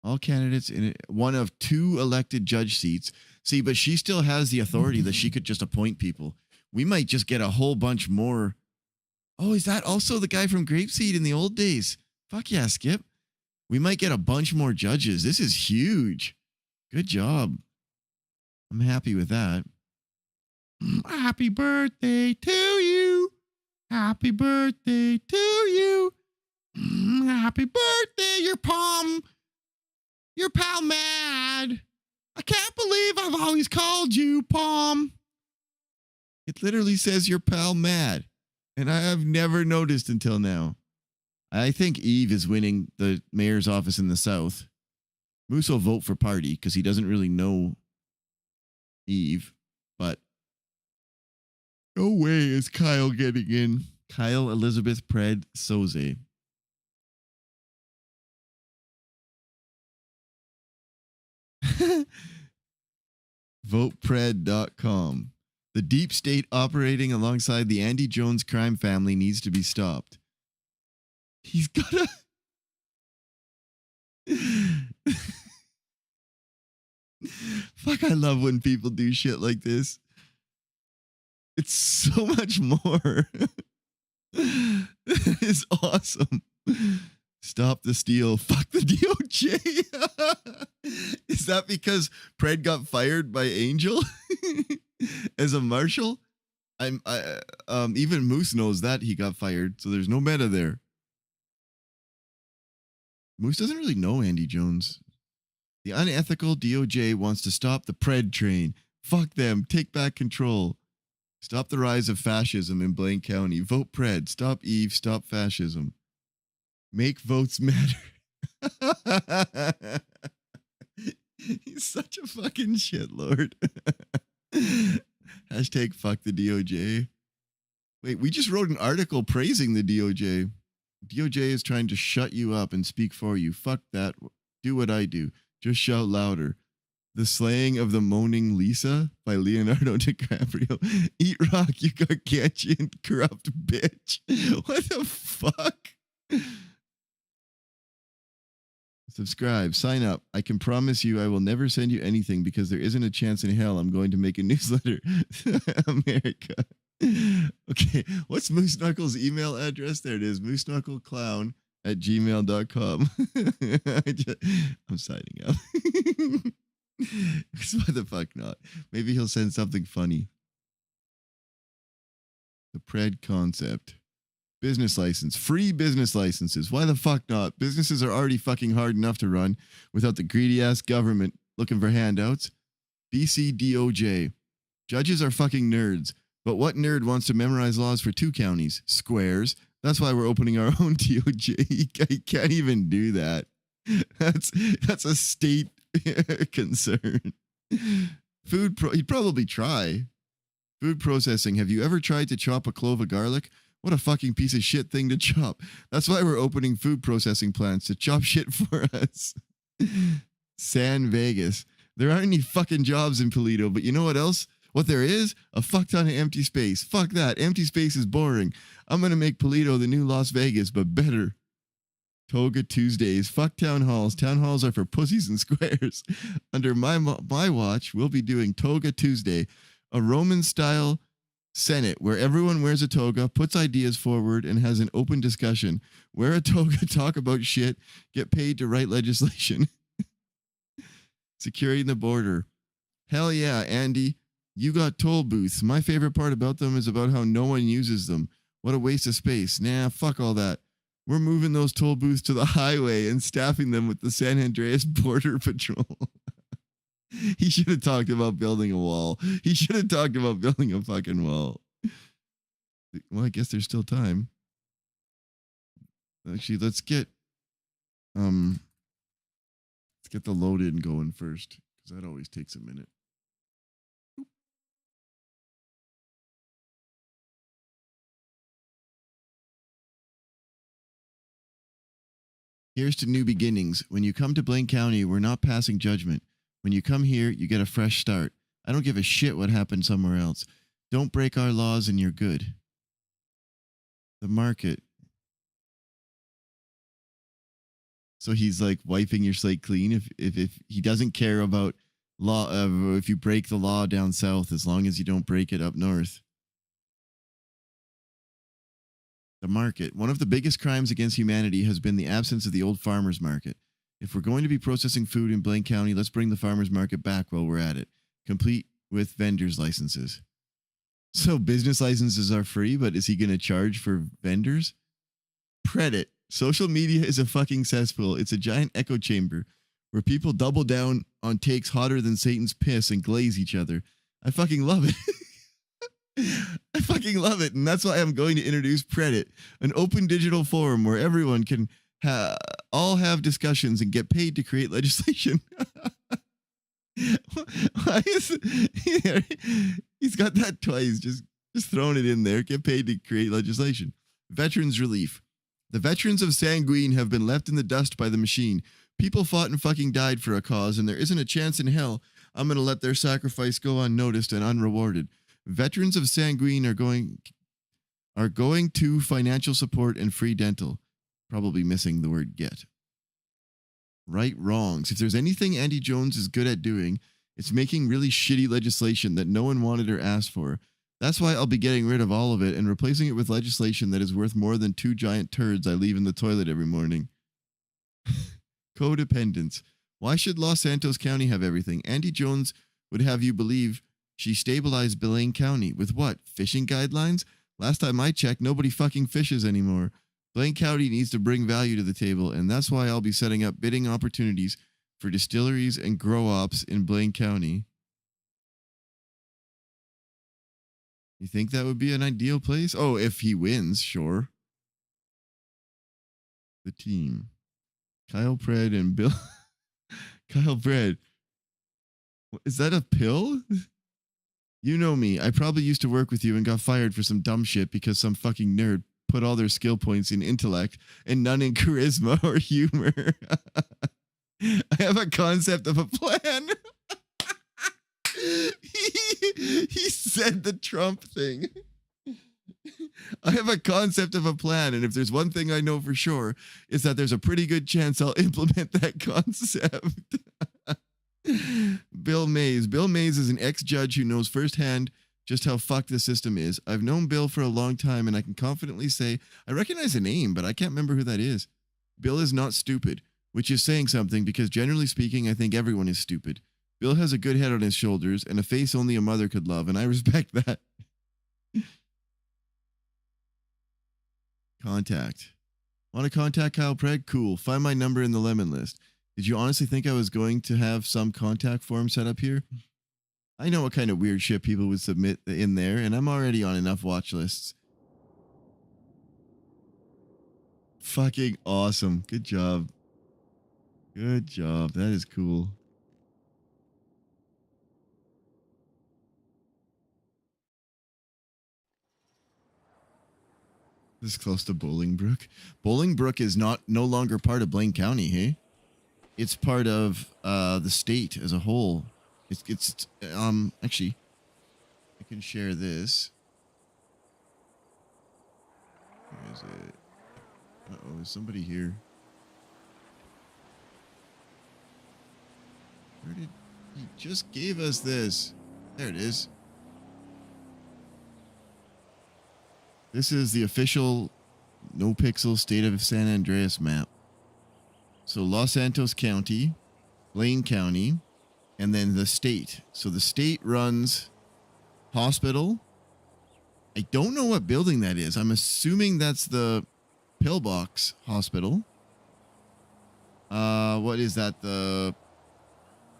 All candidates in one of 2 elected judge seats. See, but she still has the authority that she could just appoint people. We might just get a whole bunch more. Oh, is that also the guy from Grapeseed in the old days? Fuck yeah, Skip. We might get a bunch more judges. This is huge. Good job. I'm happy with that. Happy birthday to you. Happy birthday to you. Happy birthday, your palm. Your pal Mad. I can't believe I've always called you Palm. It literally says your pal Mad. And I have never noticed until now. I think Eve is winning the mayor's office in the South. Moose will vote for Party because he doesn't really know Eve. But no way is Kyle getting in. Kyle Elizabeth Pred Soze. Votepred.com. The deep state operating alongside the Andy Jones crime family needs to be stopped. He's got a... Fuck, I love when people do shit like this. It's so much more. It's awesome. Stop the steal. Fuck the DOJ. Is that because Pred got fired by Angel as a marshal? Even Moose knows that he got fired, so there's no meta there. Moose doesn't really know Andy Jones. The unethical DOJ wants to stop the Pred train. Fuck them. Take back control. Stop the rise of fascism in Blaine County. Vote Pred. Stop Eve. Stop fascism. Make votes matter. He's such a fucking shitlord. Hashtag fuck the DOJ. Wait, we just wrote an article praising the DOJ. DOJ is trying to shut you up and speak for you. Fuck that. Do what I do. Just shout louder. The Slaying of the Moaning Lisa by Leonardo DiCaprio. Eat rock, you gargantuan corrupt bitch. What the fuck? Subscribe, sign up. I can promise you I will never send you anything because there isn't a chance in hell I'm going to make a newsletter. America. Okay, what's Moose Knuckles' email address? There it is, mooseknuckleclown@gmail.com. I'm signing up. Why the fuck not? Maybe he'll send something funny. The Pred concept. Business license. Free business licenses. Why the fuck not? Businesses are already fucking hard enough to run without the greedy-ass government looking for handouts. BC DOJ. Judges are fucking nerds. But what nerd wants to memorize laws for 2 counties? Squares. That's why we're opening our own DOJ. I can't even do that. That's a state concern. He'd probably try. Food processing. Have you ever tried to chop a clove of garlic? What a fucking piece of shit thing to chop. That's why we're opening food processing plants to chop shit for us. San Vegas. There aren't any fucking jobs in Paleto, but you know what else? What there is? A fuck ton of empty space. Fuck that. Empty space is boring. I'm going to make Paleto the new Las Vegas, but better. Toga Tuesdays. Fuck town halls. Town halls are for pussies and squares. Under my watch, we'll be doing Toga Tuesday, a Roman-style Senate where everyone wears a toga, puts ideas forward, and has an open discussion. Wear a toga, talk about shit, get paid to write legislation. Securing the border. Hell yeah, Andy. You got toll booths. My favorite part about them is about how no one uses them. What a waste of space. Nah, fuck all that. We're moving those toll booths to the highway and staffing them with the San Andreas Border Patrol. He should have talked about building a wall. He should have talked about building a fucking wall. Well, I guess there's still time. Actually, let's get the load in going first, because that always takes a minute. Here's to new beginnings. When you come to Blaine County, we're not passing judgment. When you come here, you get a fresh start. I don't give a shit what happened somewhere else. Don't break our laws and you're good. The market. So he's like wiping your slate clean if he doesn't care about law, if you break the law down south, as long as you don't break it up north. The market. One of the biggest crimes against humanity has been the absence of the old farmer's market. If we're going to be processing food in Blaine County, let's bring the farmer's market back while we're at it, complete with vendors' licenses. So business licenses are free, but is he going to charge for vendors? Preddit. Social media is a fucking cesspool. It's a giant echo chamber where people double down on takes hotter than Satan's piss and glaze each other. I fucking love it. I fucking love it. And that's why I'm going to introduce Preddit, an open digital forum where everyone can all have discussions and get paid to create legislation. Why is he's got that twice, just throwing it in there. Get paid to create legislation. Veterans relief. The veterans of Sanguine have been left in the dust by the machine. People fought and fucking died for a cause, and there isn't a chance in hell I'm going to let their sacrifice go unnoticed and unrewarded. Veterans of Sanguine are going to financial support and free dental. Probably missing the word get. Right wrongs. If there's anything Andy Jones is good at doing, it's making really shitty legislation that no one wanted or asked for. That's why I'll be getting rid of all of it and replacing it with legislation that is worth more than 2 giant turds I leave in the toilet every morning. Codependence. Why should Los Santos County have everything? Andy Jones would have you believe she stabilized Blaine County. With what? Fishing guidelines? Last time I checked, nobody fucking fishes anymore. Blaine County needs to bring value to the table, and that's why I'll be setting up bidding opportunities for distilleries and grow-ops in Blaine County. You think that would be an ideal place? Oh, if he wins, sure. The team. Kyle Pred and Bill. Kyle Pred. Is that a pill? You know me. I probably used to work with you and got fired for some dumb shit because some fucking nerd put all their skill points in intellect and none in charisma or humor. I have a concept of a plan. He said the Trump thing. I have a concept of a plan, and if there's one thing I know for sure, is that there's a pretty good chance I'll implement that concept. Bill Mays. Bill Mays is an ex-judge who knows firsthand just how fucked the system is. I've known Bill for a long time, and I can confidently say I recognize the name, but I can't remember who that is. Bill is not stupid, which is saying something because generally speaking, I think everyone is stupid. Bill has a good head on his shoulders and a face only a mother could love, and I respect that. Contact. Want to contact Kyle Pregg? Cool. Find my number in the lemon list. Did you honestly think I was going to have some contact form set up here? I know what kind of weird shit people would submit in there, and I'm already on enough watch lists. Fucking awesome. Good job. Good job. That is cool. This is close to Bolingbrook. Bolingbrook is no longer part of Blaine County, hey? It's part of the state as a whole. It's actually, I can share this. Where is it? Uh-oh, is somebody here? Where did he just gave us this? There it is. This is the official NoPixel State of San Andreas map. So Los Santos County, Blaine County, and then the state. So the state runs hospital. I don't know what building that is. I'm assuming that's the Pillbox Hospital. What is that?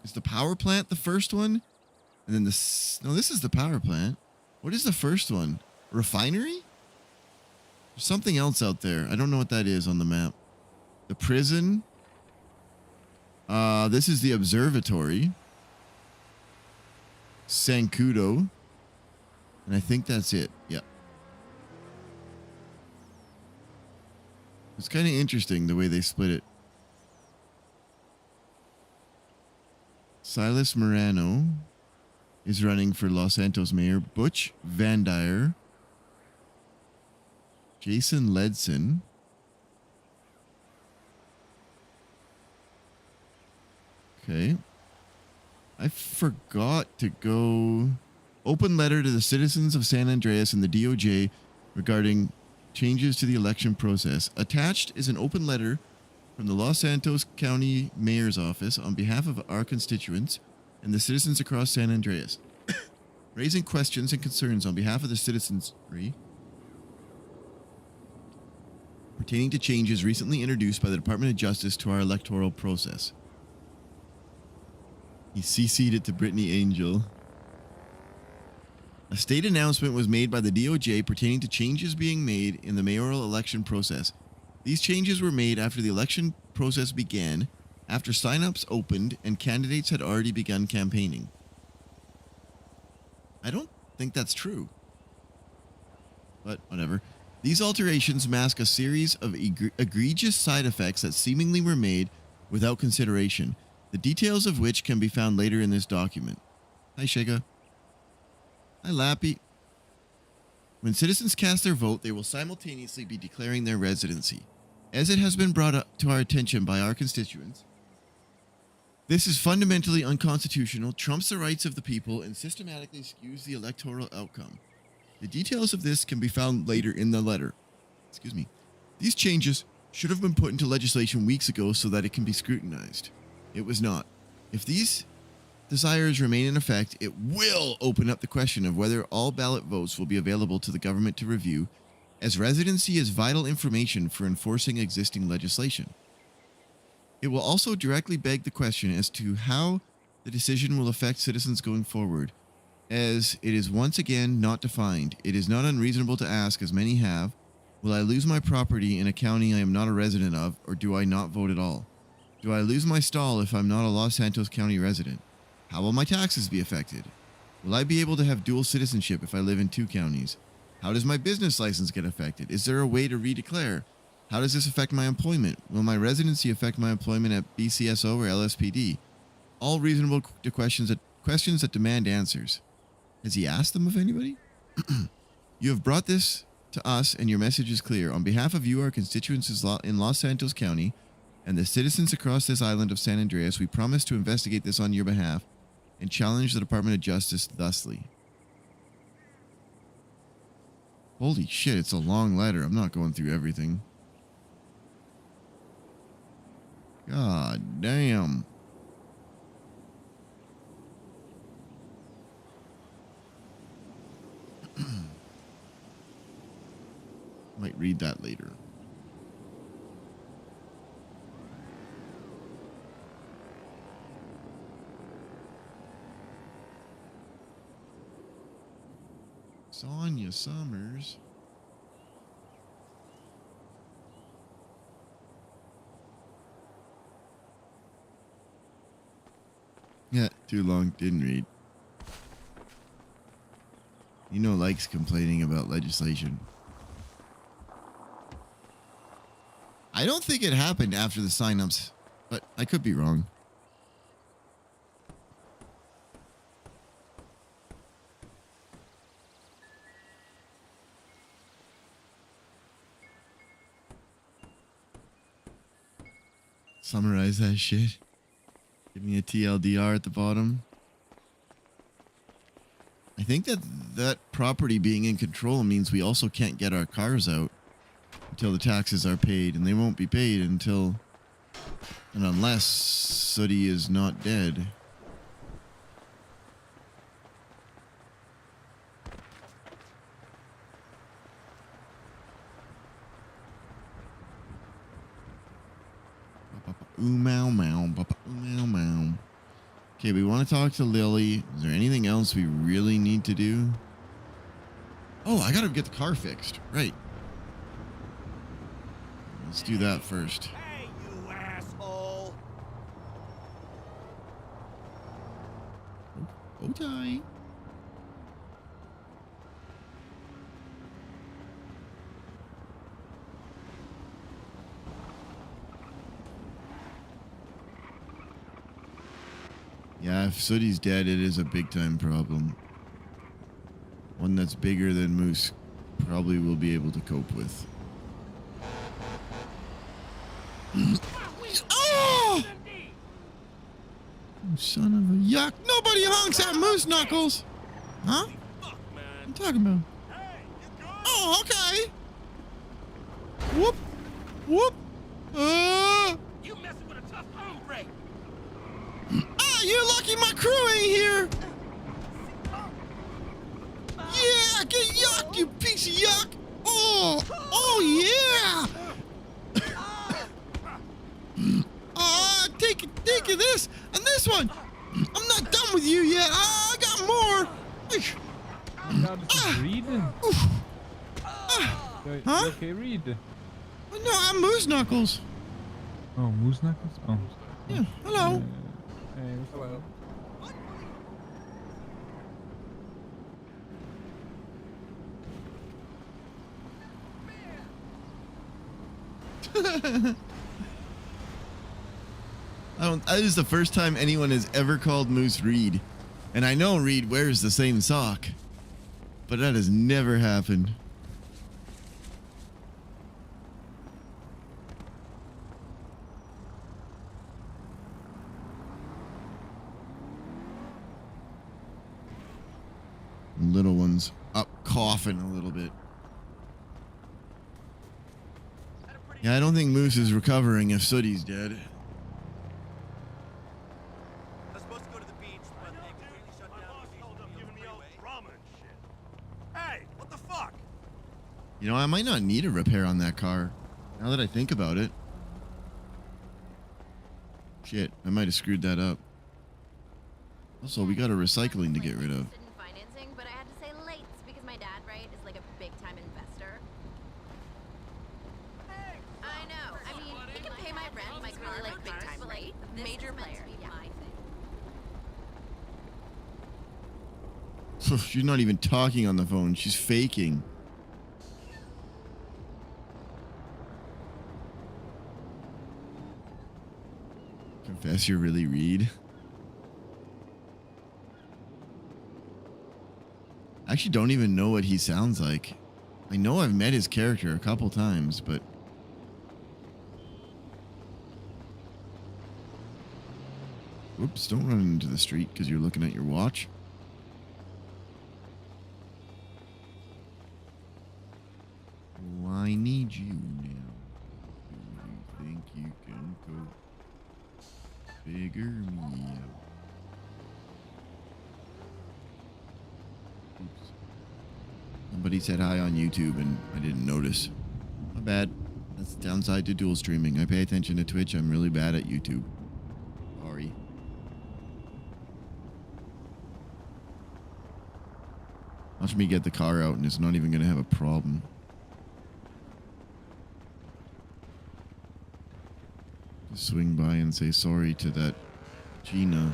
Is the power plant the first one? And then no, this is the power plant. What is the first one? Refinery? There's something else out there. I don't know what that is on the map. The prison. This is the observatory. Sancudo. And I think that's it. Yeah. It's kind of interesting the way they split it. Silas Morano is running for Los Santos mayor. Butch Van Dyer. Jason Ledson. Okay. I forgot to go. Open letter to the citizens of San Andreas and the DOJ regarding changes to the election process. Attached is an open letter from the Los Santos County Mayor's Office on behalf of our constituents and the citizens across San Andreas, raising questions and concerns on behalf of the citizenry pertaining to changes recently introduced by the Department of Justice to our electoral process. He CC'd it to Brittany Angel. A state announcement was made by the DOJ pertaining to changes being made in the mayoral election process. These changes were made after the election process began, after sign-ups opened, and candidates had already begun campaigning. I don't think that's true. But whatever. These alterations mask a series of egregious side effects that seemingly were made without consideration, the details of which can be found later in this document. Hi, Shega. Hi, Lappy. When citizens cast their vote, they will simultaneously be declaring their residency. As it has been brought up to our attention by our constituents, this is fundamentally unconstitutional, trumps the rights of the people, and systematically skews the electoral outcome. The details of this can be found later in the letter. Excuse me. These changes should have been put into legislation weeks ago so that it can be scrutinized. It was not. If these desires remain in effect, it will open up the question of whether all ballot votes will be available to the government to review, as residency is vital information for enforcing existing legislation. It will also directly beg the question as to how the decision will affect citizens going forward, as it is once again not defined. It is not unreasonable to ask, as many have, will I lose my property in a county I am not a resident of, or do I not vote at all? Do I lose my stall if I'm not a Los Santos County resident? How will my taxes be affected? Will I be able to have dual citizenship if I live in 2 counties? How does my business license get affected? Is there a way to redeclare? How does this affect my employment? Will my residency affect my employment at BCSO or LSPD? All reasonable questions that demand answers. Has he asked them of anybody? You have brought this to us, and your message is clear. On behalf of you, our constituents in Los Santos County, and the citizens across this island of San Andreas, we promise to investigate this on your behalf and challenge the Department of Justice thusly. Holy shit, it's a long letter. I'm not going through everything. God damn. Might read that later. Sonia Summers. Yeah, too long, didn't read. You know, likes complaining about legislation. I don't think it happened after the signups, but I could be wrong. Summarize that shit. Give me a TLDR at the bottom. I think that property being in control means we also can't get our cars out until the taxes are paid, and they won't be paid until and unless Sooty is not dead. Okay, we want to talk to Lily. Is there anything else we really need to do? Oh, I gotta get the car fixed. Right. Let's do that first. Hey, you asshole! Bow tie. Yeah, if Sooty's dead, it is a big-time problem. One that's bigger than Moose probably will be able to cope with. Oh! You son of a yuck. Nobody honks at Moose Knuckles! Huh? What are you talking about? Oh, okay! Whoop! Whoop! You messing with a tough hombre! Ah, you're lucky my crew ain't here! Yeah, get yucked, you piece of yuck! Oh! Oh, yeah! Take this and this one. I'm not done with you yet. I got more. Reed? Huh? Okay, Reed. No, I'm Moose Knuckles. Oh, Moose Knuckles? Oh. Yeah, hello. Hey, hello. That is the first time anyone has ever called Moose Reed. And I know Reed wears the same sock. but that has never happened. Little one's up coughing a little bit. Yeah, I don't think Moose is recovering if Sooty's dead. Hey, what the fuck? You know, I might not need a repair on that car. Now that I think about it. Shit, I might have screwed that up. Also, we got a recycling to get rid of. Financing, but I had to say late because my dad, right, is like a big time investor. I know. I mean, he can pay my rent, my car, like big time, right? Major player. Yeah. She's not even talking on the phone. She's faking. Confess you're really Reed. I actually don't even know what he sounds like. I know I've met his character a couple times, but... Whoops, don't run into the street because you're looking at your watch. Well, I need you now. Do you think you can go figure me out? Oops. Somebody said hi on YouTube and I didn't notice. My bad. That's the downside to dual streaming. I pay attention to Twitch. I'm really bad at YouTube. Sorry. Watch me get the car out and it's not even going to have a problem. Just swing by and say sorry to that Gina.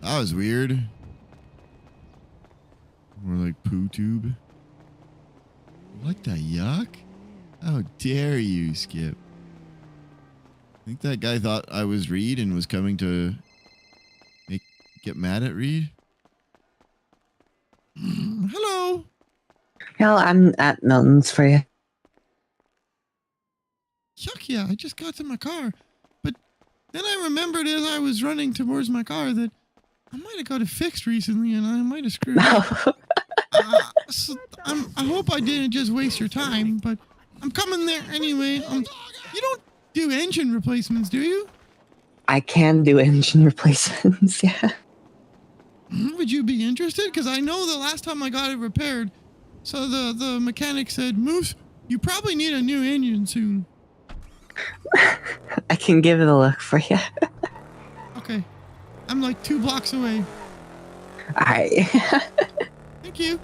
That was weird. More like poo tube. What the yuck? How dare you, Skip? I think that guy thought I was Reed and was coming to get mad at Reed. Hello. Hell, I'm at Milton's for you. Yuck, yeah, I just got to my car. But then I remembered as I was running towards my car that I might have got it fixed recently and I might have screwed up. So I hope I didn't just waste your time, but I'm coming there anyway. You don't do engine replacements, do you? I can do engine replacements, yeah. Would you be interested? Because I know the last time I got it repaired, so the mechanic said, Moose, you probably need a new engine soon. I can give it a look for you. Okay. I'm like 2 blocks away. Alright. Thank you.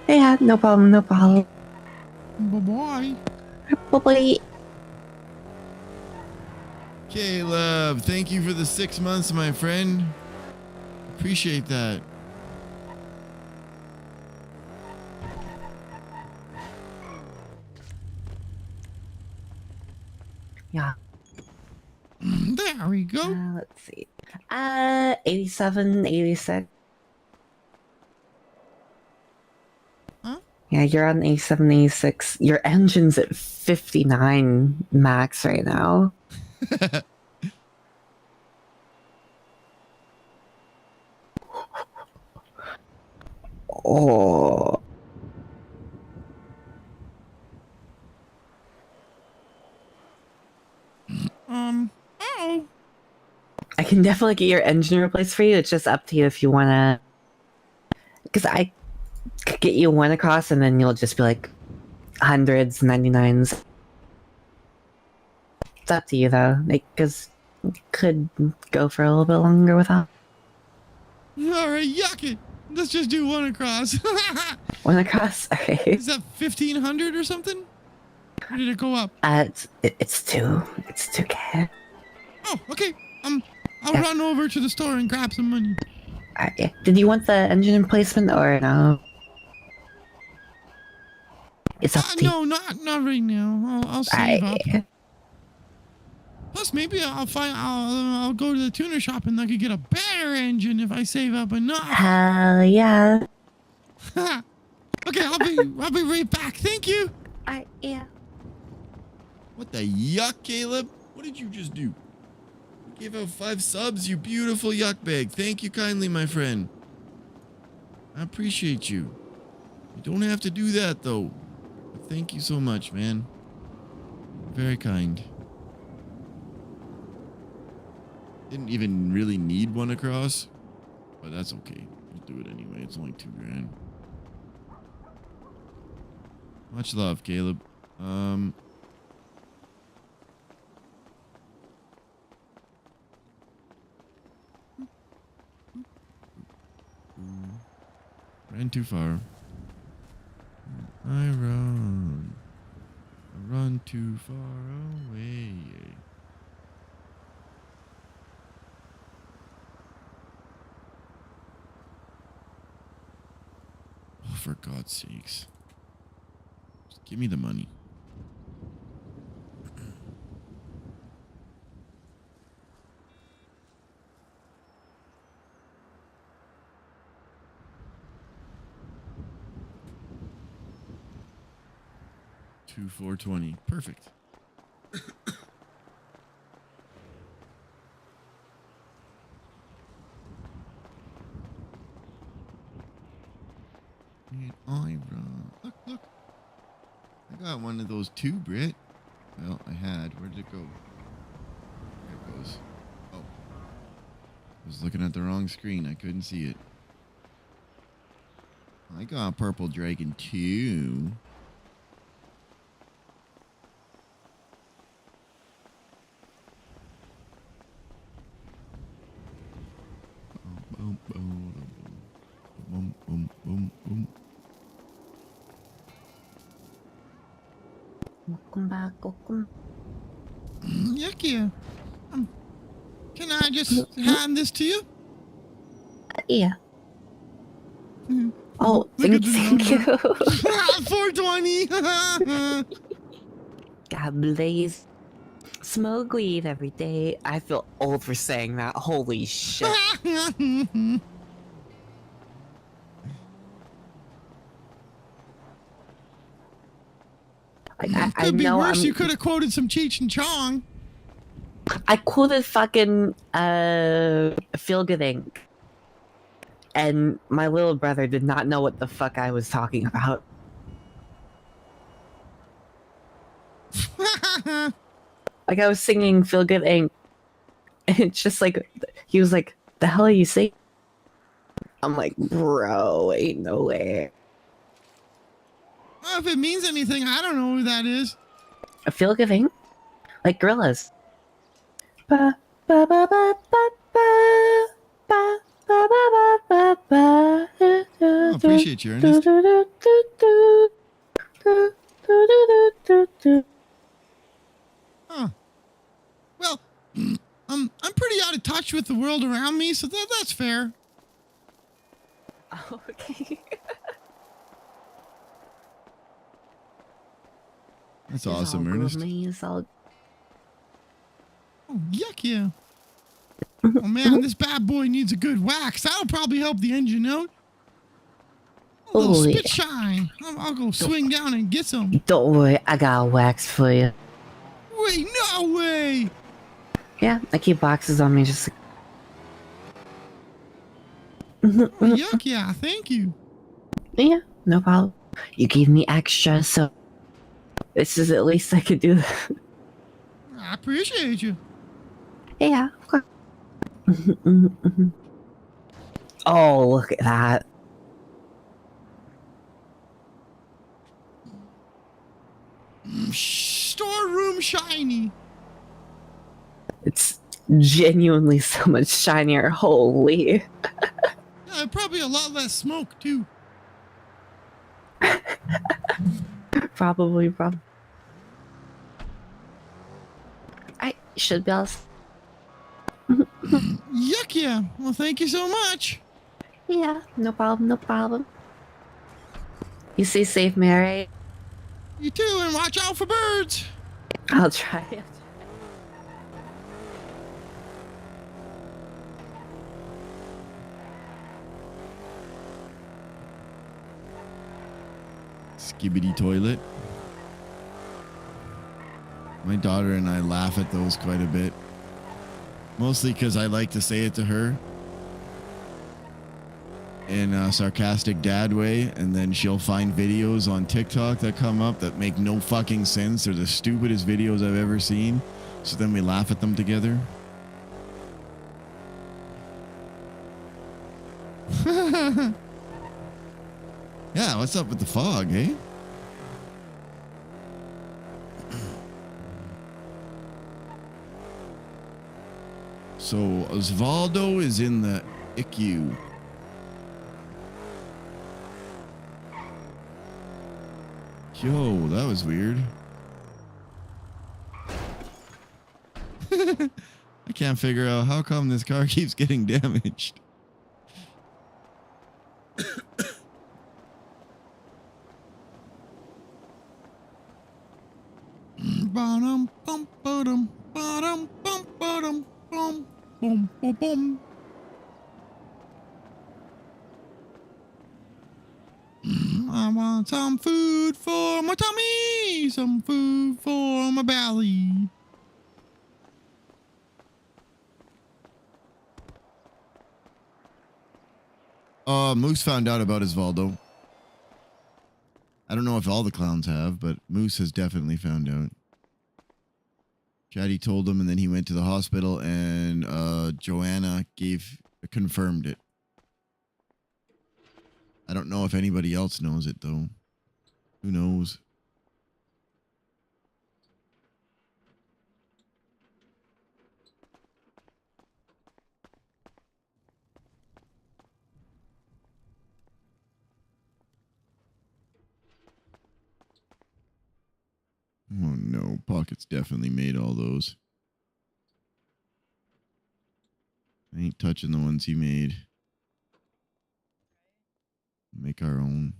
Yeah, no problem, no problem. Bye-bye. Bye-bye. Caleb, thank you for the 6 months, my friend. Appreciate that. Yeah. There we go. Let's see. 87, 86. Huh? Yeah, you're on 87, 86. Your engine's at 59 max right now. Oh. Oh. I can definitely get your engine replaced for you. It's just up to you if you want to. Because I could get you one across and then you'll just be like hundreds, 99s. It's up to you though. Because could go for a little bit longer without. Alright, yuck it. Let's just do one across. One across? Okay. Is that 1,500 or something? Or did it go up? It's 2. It's 2K. Oh, okay. I'll run over to the store and grab some money. Did you want the engine replacement or no? It's up to you. No, not right now. I'll save up. Plus, maybe I'll go to the tuner shop and I could get a better engine if I save up enough. Hell yeah. Okay, I'll be right back. Thank you. Yeah. What the yuck, Caleb? What did you just do? You gave out 5 subs, you beautiful yuck bag. Thank you kindly, my friend. I appreciate you. You don't have to do that, though. But thank you so much, man. Very kind. Didn't even really need one across, but that's okay. We'll do it anyway. It's only $2 grand. Much love, Caleb. Ran too far. I run too far away. Oh, for God's sakes. Just give me the money. $420. Perfect. And I run. Look. I got one of those too, Britt. Well, I had. Where did it go? There it goes. Oh. I was looking at the wrong screen. I couldn't see it. I got a purple dragon too. Welcome back. Welcome. Yucky. Can I just hand this to you? Yeah. Oh, thank you. 420. God blaze. Smoke weed every day. I feel old for saying that. Holy shit. Could be worse. You could have quoted some Cheech and Chong. I quoted fucking Feel Good Inc. And my little brother did not know what the fuck I was talking about. Like I was singing Feel Good Inc. And it's just like he was like, "The hell are you singing?" I'm like, "Bro, ain't no way." Well, if it means anything, I don't know who that is. A Feel Good Inc. Like gorillas. Ba ba ba ba ba ba ba ba ba ba ba. Oh, appreciate you, Ernest. Huh. Well, I'm pretty out of touch with the world around me, so that's fair. Oh, okay. That's awesome, Ernest. Oh, yuck, yeah. Oh, man, this bad boy needs a good wax. That'll probably help the engine out. A little spit shine. I'll go swing down and get some. Don't worry, I got a wax for you. Wait, no way! Yeah, I keep boxes on me just Yuck, yeah, thank you. Yeah, no problem. You gave me extra, so this is at least I could do. I appreciate you. Yeah, of course. Oh, look at that. Storeroom shiny. It's genuinely so much shinier. Holy. Yeah, probably a lot less smoke, too. Probably. I should be able to... Yuck, yeah. Well, thank you so much. Yeah, no problem. You stay safe, Mary. You too, and watch out for birds. I'll try it. Skibbity toilet. My daughter and I laugh at those quite a bit. Mostly because I like to say it to her in a sarcastic dad way, and then she'll find videos on TikTok that come up that make no fucking sense. They're the stupidest videos I've ever seen. So then we laugh at them together. Yeah, what's up with the fog, eh? So Osvaldo is in the ICU. Yo, that was weird. I can't figure out how come this car keeps getting damaged. Bottom, bum, bottom, bottom, bum, bottom, bum, bum, bum, bum. I want some food for my tummy, some food for my belly. Moose found out about Osvaldo. I don't know if all the clowns have, but Moose has definitely found out. Chatty told him, and then he went to the hospital, and Joanna confirmed it. I don't know if anybody else knows it, though. Who knows? Oh no, Pocket's definitely made all those. I ain't touching the ones he made. Make our own.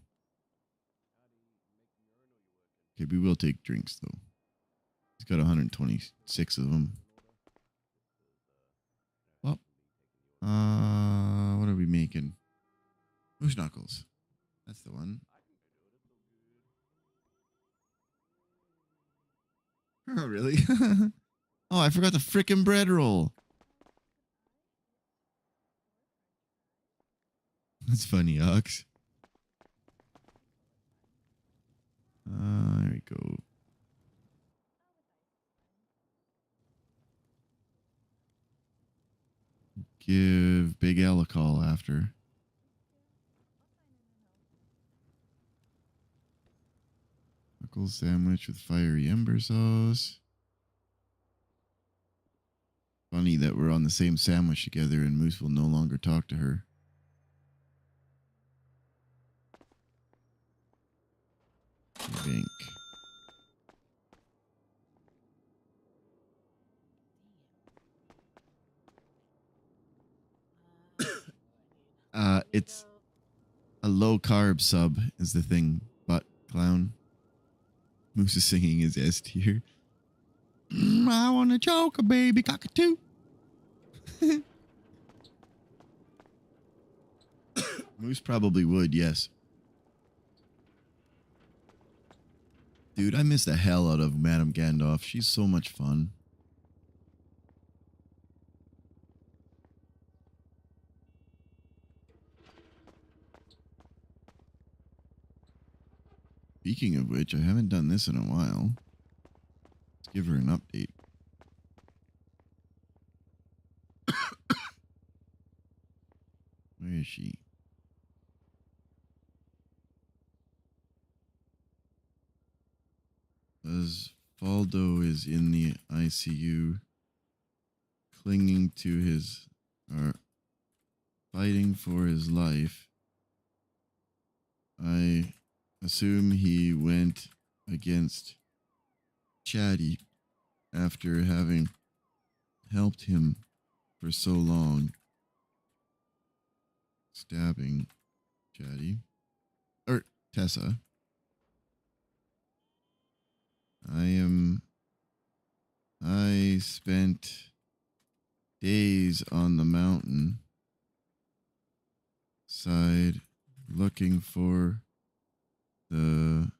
Okay, we will take drinks though. He's got 126 of them. Well, what are we making? Moose knuckles. That's the one. Oh, really? Oh, I forgot the frickin' bread roll. That's funny, Ox. There we go. Give Big L a call after. Knuckles sandwich with fiery ember sauce. Funny that we're on the same sandwich together and Moose will no longer talk to her. Bank. It's a low carb sub is the thing, but clown. Moose is singing his S tier. I want to choke a baby cockatoo. Moose probably would, yes. Dude, I miss the hell out of Madame Gandalf. She's so much fun. Speaking of which, I haven't done this in a while. Let's give her an update. Where is she? Osvaldo is in the ICU, clinging to his, or fighting for his life. I assume he went against Chatty after having helped him for so long. Stabbing Chatty. Or Tessa. I spent days on the mountain side looking for the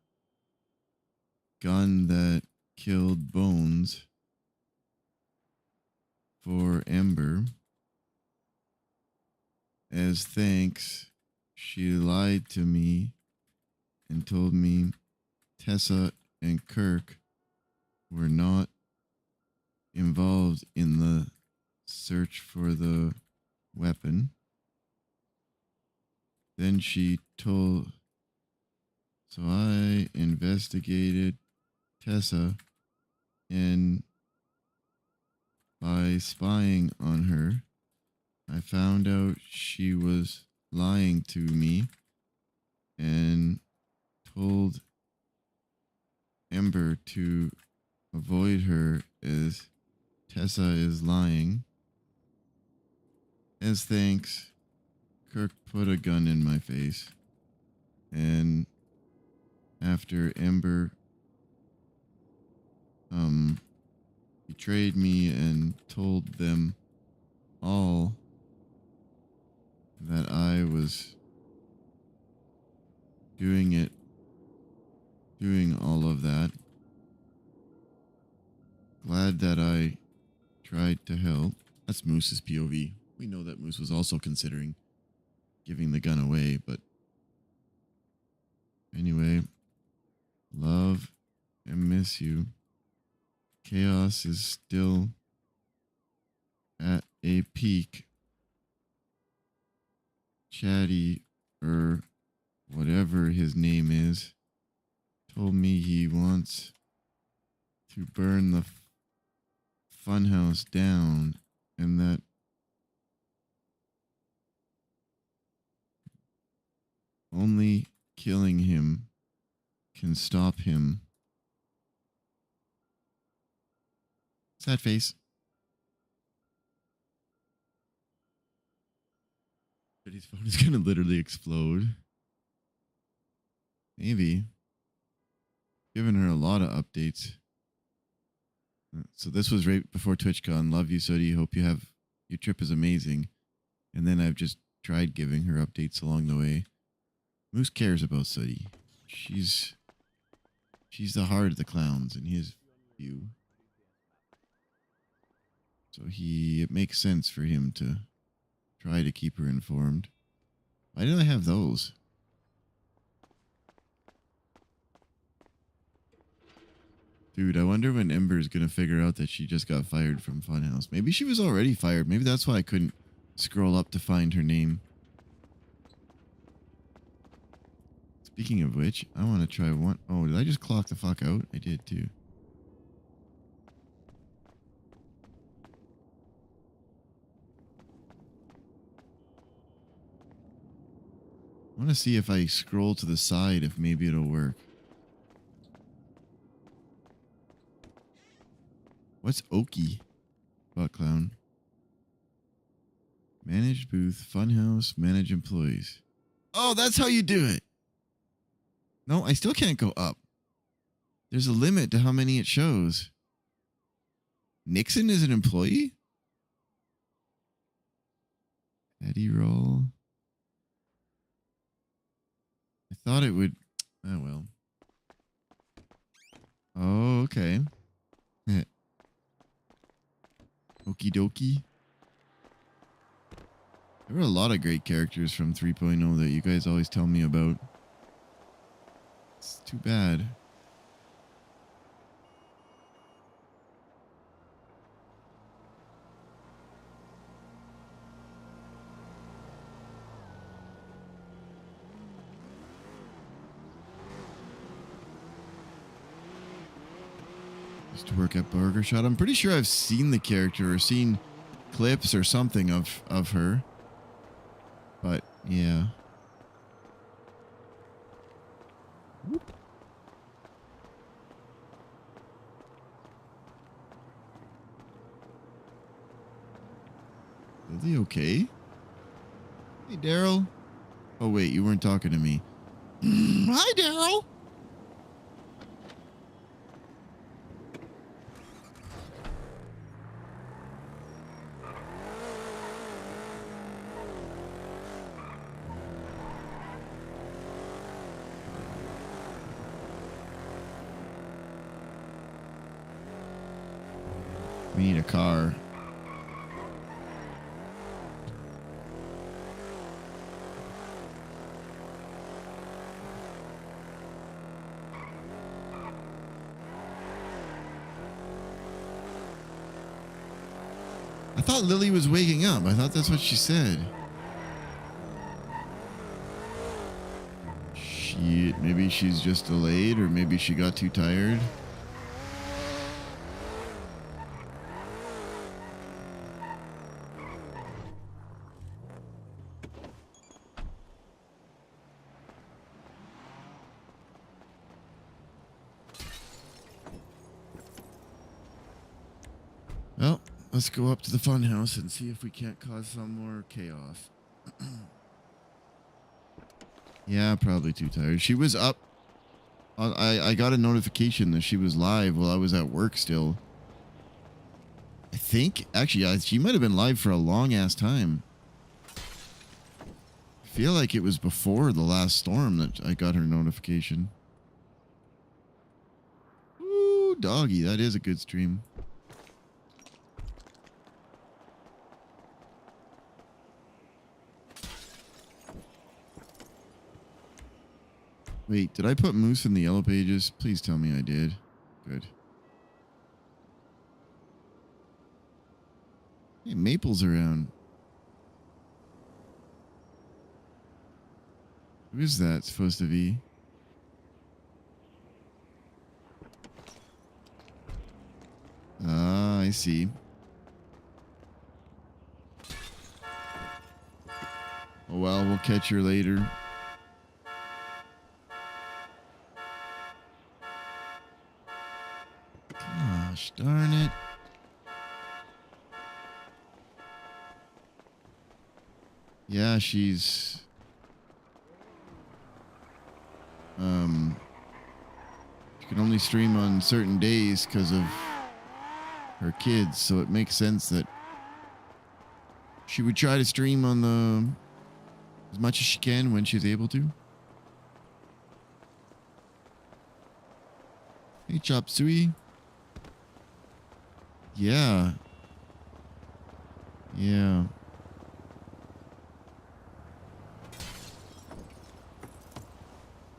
gun that killed Bones for Ember. As thanks, she lied to me and told me Tessa and Kirk were not involved in the search for the weapon. Then she told... So I investigated Tessa, and by spying on her, I found out she was lying to me and told Ember to avoid her as Tessa is lying. As thanks, Kirk put a gun in my face, and after Ember betrayed me and told them all that I was doing all of that. Glad that I tried to help. That's Moose's POV. We know that Moose was also considering giving the gun away, but anyway, love and miss you. Chaos is still at a peak. Chatty, or whatever his name is, told me he wants to burn the funhouse down, and that only killing him can stop him. Sad face. But his phone is gonna literally explode. Maybe. Giving her a lot of updates. So this was right before TwitchCon. Love you, Sody. Hope your trip is amazing. And then I've just tried giving her updates along the way. Moose cares about Sody. She's the heart of the clowns in his view. So it makes sense for him to try to keep her informed. Why did I have those? Dude, I wonder when Ember's gonna figure out that she just got fired from Funhouse. Maybe she was already fired. Maybe that's why I couldn't scroll up to find her name. Speaking of which, I want to try one. Oh, did I just clock the fuck out? I did too. I want to see if I scroll to the side, if maybe it'll work. What's Okie? Butt clown. Manage booth, funhouse, manage employees. Oh, that's how you do it. No, I still can't go up. There's a limit to how many it shows. Nixon is an employee? Eddie roll. I thought it would. Oh, well. Oh, okay. Okie dokie. There were a lot of great characters from 3.0 that you guys always tell me about. It's too bad. To work at Burger Shot. I'm pretty sure I've seen the character or seen clips or something of her. But yeah. Are they okay? Hey, Daryl. Oh, wait, you weren't talking to me. Hi, Daryl. We need a car. I thought Lily was waking up. I thought that's what she said. Shit, maybe she's just delayed, or maybe she got too tired. Well, let's go up to the fun house and see if we can't cause some more chaos. Yeah, probably too tired. She was up. I got a notification that she was live while I was at work still. I think, actually, she might have been live for a long ass time. I feel like it was before the last storm that I got her notification. Ooh, doggy, that is a good stream. Wait, did I put Moose in the yellow pages? Please tell me I did. Good. Hey, Maple's around. Who is that supposed to be? Ah, I see. Oh well, we'll catch her later. Gosh darn it. Yeah, she's... She can only stream on certain days because of her kids, so it makes sense that she would try to stream on the... as much as she can when she's able to. Hey, Chop Suey. Yeah. Yeah.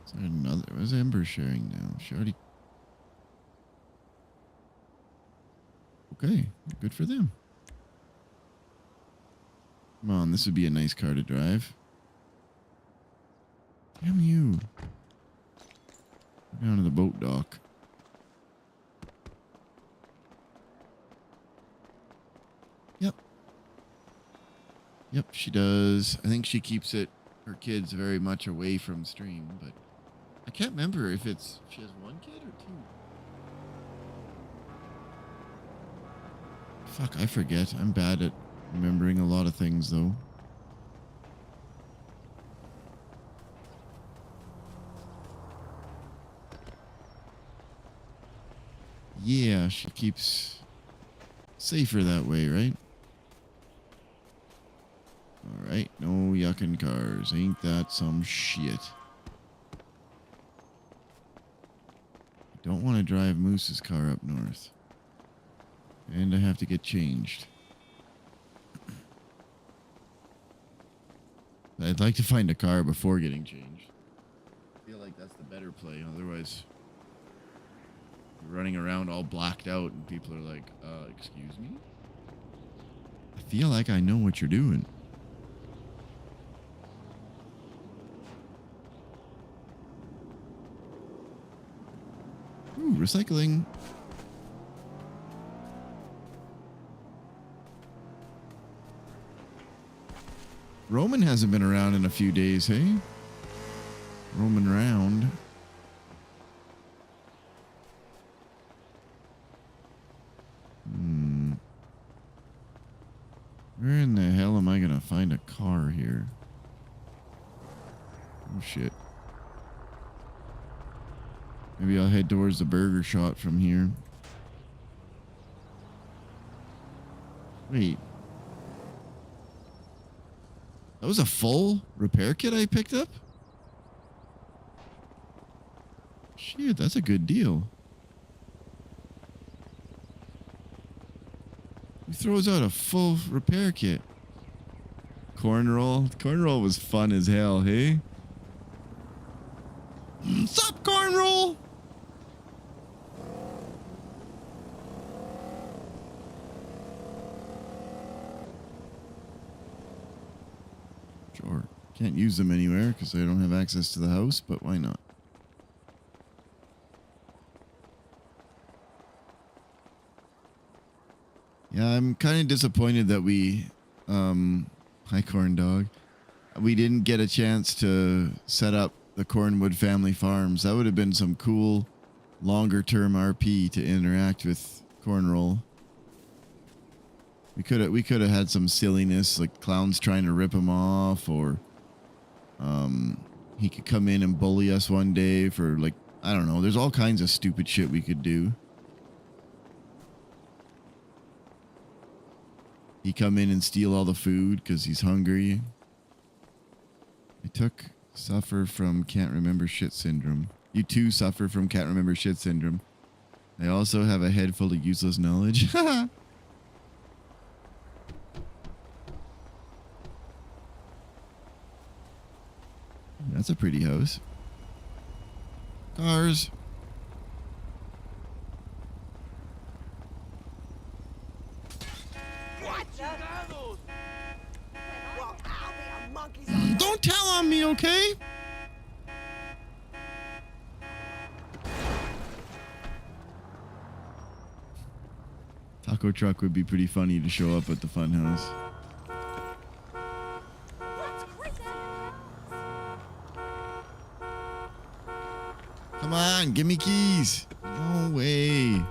Is there another? Where's Ember sharing now? She already... Okay, good for them. Come on, this would be a nice car to drive. Damn you. Go down to the boat dock. Yep. Yep, she does. I think she keeps her kids very much away from stream, but I can't remember if she has one kid or two. Fuck, I forget. I'm bad at remembering a lot of things, though. Yeah, she keeps safer that way, right? Alright, no yucking cars. Ain't that some shit? I don't want to drive Moose's car up north. And I have to get changed. I'd like to find a car before getting changed. I feel like that's the better play. Otherwise, you're running around all blacked out and people are like, excuse me? I feel like I know what you're doing. Ooh, recycling. Roman hasn't been around in a few days, hey? Roman round. Where in the hell am I gonna find a car here? Oh shit. Maybe I'll head towards the burger shot from here. Wait. That was a full repair kit I picked up? Shit, that's a good deal. Who throws out a full repair kit? Corn roll? Corn roll was fun as hell, hey? Sup, corn roll? Sure. Can't use them anywhere because I don't have access to the house, but why not? Yeah, I'm kind of disappointed that we, hi corn dog, we didn't get a chance to set up the Cornwood family farms. That would have been some cool, longer term RP to interact with Cornroll. We could have had some silliness like clowns trying to rip him off, or he could come in and bully us one day for like, I don't know. There's all kinds of stupid shit we could do. He come in and steal all the food because he's hungry. I suffer from can't remember shit syndrome. You too suffer from can't remember shit syndrome. I also have a head full of useless knowledge. That's a pretty house. Cars. Don't tell on me, okay? Taco truck would be pretty funny to show up at the fun house. Come on, give me keys. No way.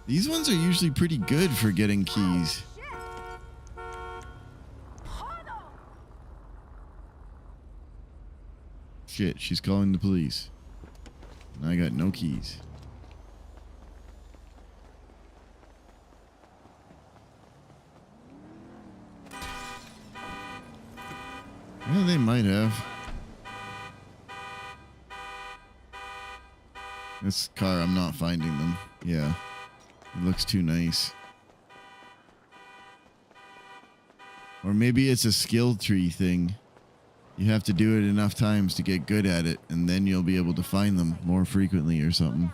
These ones are usually pretty good for getting keys. Shit, she's calling the police. And I got no keys. Yeah, they might have. This car, I'm not finding them. Yeah. It looks too nice. Or maybe it's a skill tree thing. You have to do it enough times to get good at it, and then you'll be able to find them more frequently or something.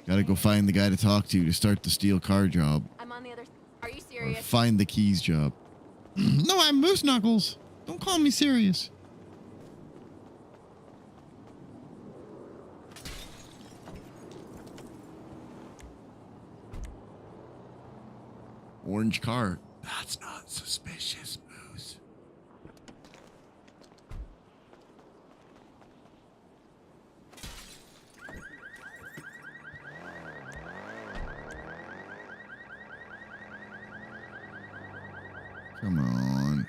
Gotta go find the guy to talk to start the steal car job. I'm on the other. Are you Or serious? find the keys job. No, I'm Moose Knuckles. Don't call me serious. Orange car. That's not suspicious, Moose. Come on.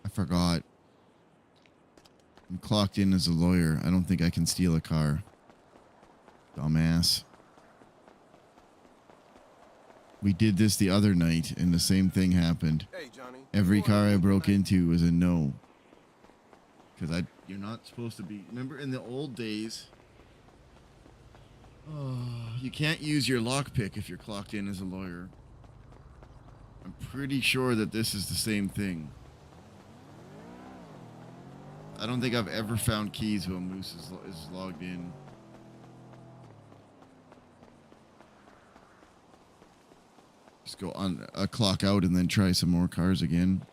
I forgot. I'm clocked in as a lawyer. I don't think I can steal a car. Dumbass. We did this the other night and the same thing happened. Hey, Johnny. Every car I broke into was a no. Because you're not supposed to be. Remember in the old days, you can't use your lockpick if you're clocked in as a lawyer. I'm pretty sure that this is the same thing. I don't think I've ever found keys while Moose is logged in. Just go on a clock out and then try some more cars again.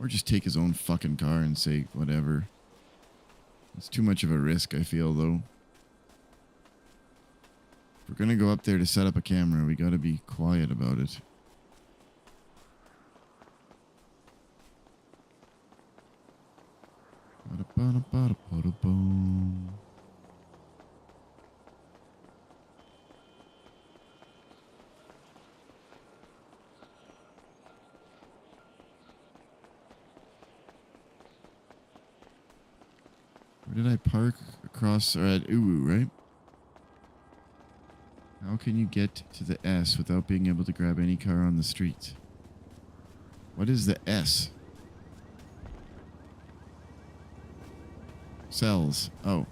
Or just take his own fucking car and say whatever. It's too much of a risk, I feel, though. If we're gonna go up there to set up a camera, we gotta be quiet about it. did I park across or at Uwu, right? How can you get to the S without being able to grab any car on the street? What is the S? Cells. Oh.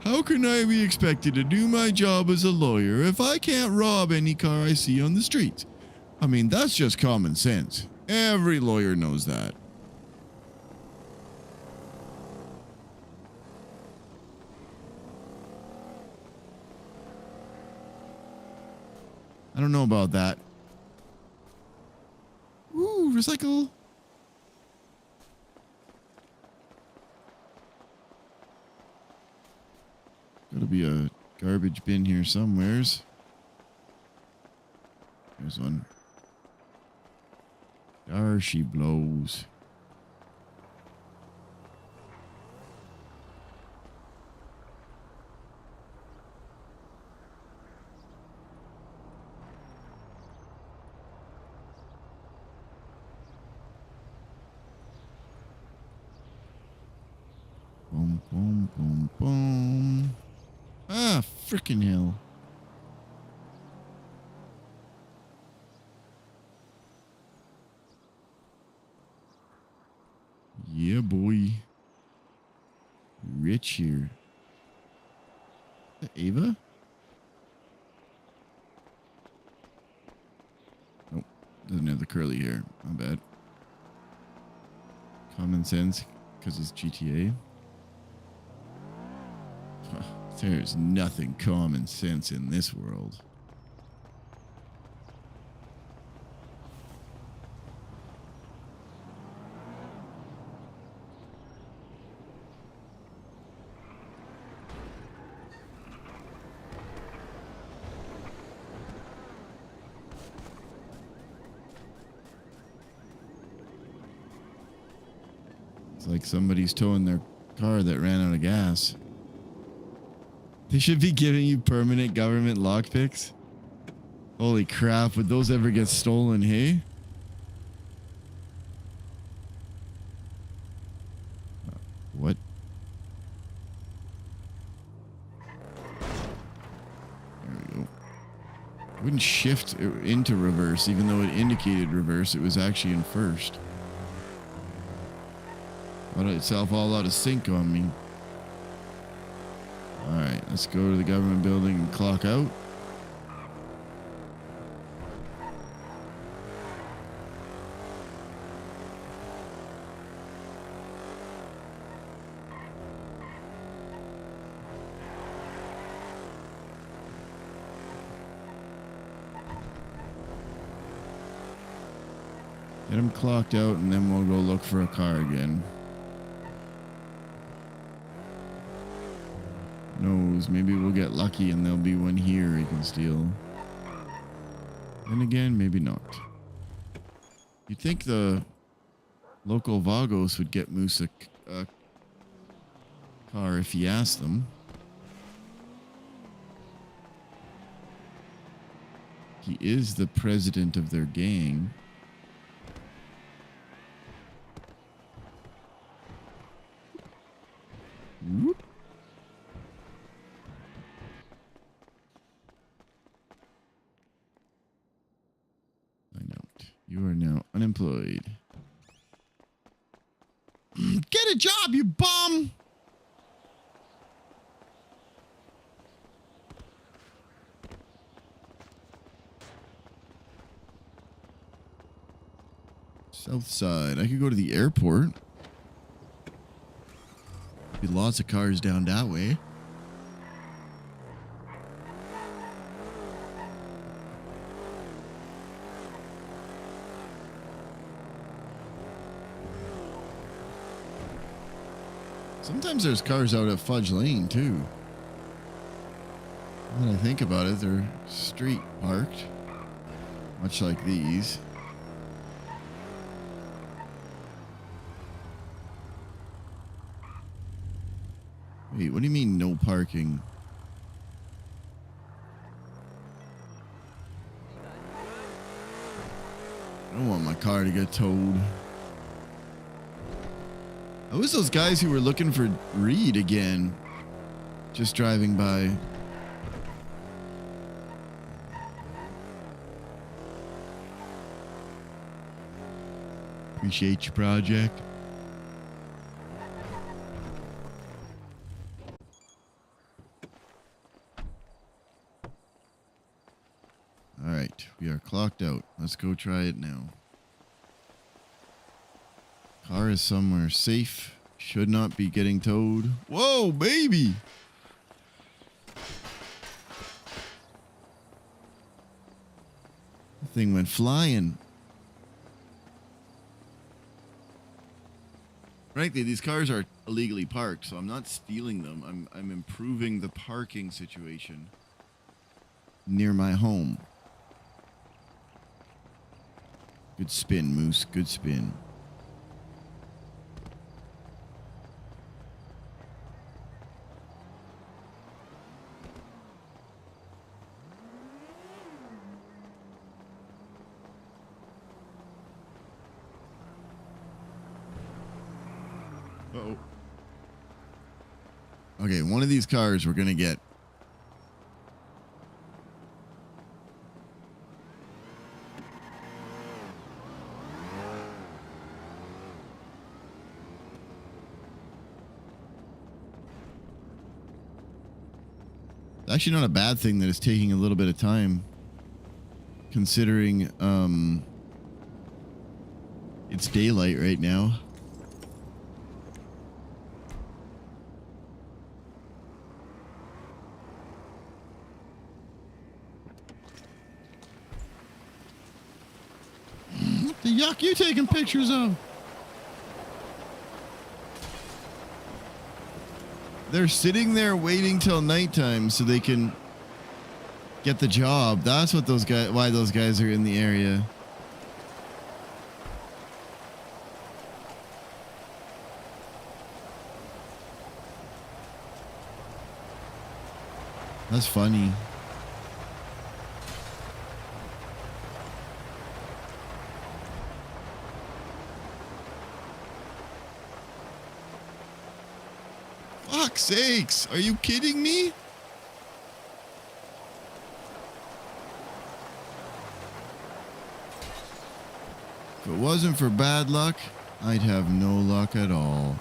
How can I be expected to do my job as a lawyer if I can't rob any car I see on the street? I mean, that's just common sense. Every lawyer knows that. I don't know about that. Ooh, recycle. Gotta be a garbage bin here somewheres. There's one. There she blows. Boom, boom, boom, boom. Ah, frickin' hell. Yeah, boy. Rich here. Is that Ava? Nope. Doesn't have the curly hair. My bad. Common sense, because it's GTA. There's nothing common sense in this world. It's like somebody's towing their car that ran out of gas. They should be giving you permanent government lockpicks. Holy crap, would those ever get stolen, hey? What? There we go. It wouldn't shift into reverse, even though it indicated reverse. It was actually in first. Got itself all out of sync on me. Alright, let's go to the government building and clock out. Get them clocked out and then we'll go look for a car again. Knows, maybe we'll get lucky and there'll be one here he can steal. Then again, maybe not. You'd think the local Vagos would get Moose a car if he asked them. He is the president of their gang. Whoop. You are now unemployed. Get a job, you bum! South side. I could go to the airport. Be lots of cars down that way. Sometimes there's cars out at Fudge Lane, too. When I think about it, they're street parked. Much like these. Wait, what do you mean no parking? I don't want my car to get towed. Oh, it was those guys who were looking for Reed again. Just driving by. Appreciate your project. All right, we are clocked out. Let's go try it now. Car is somewhere safe. Should not be getting towed. Whoa, baby! The thing went flying. Frankly, these cars are illegally parked, so I'm not stealing them. I'm improving the parking situation near my home. Good spin, Moose. Good spin. Uh-oh. Okay, one of these cars we're going to get. Actually not a bad thing that it's taking a little bit of time, considering it's daylight right now. What the yuck you taking pictures of? They're sitting there waiting till nighttime so they can get the job. That's what those guys, why those guys are in the area. That's funny. Fuck's sakes, are you kidding me? If it wasn't for bad luck, I'd have no luck at all.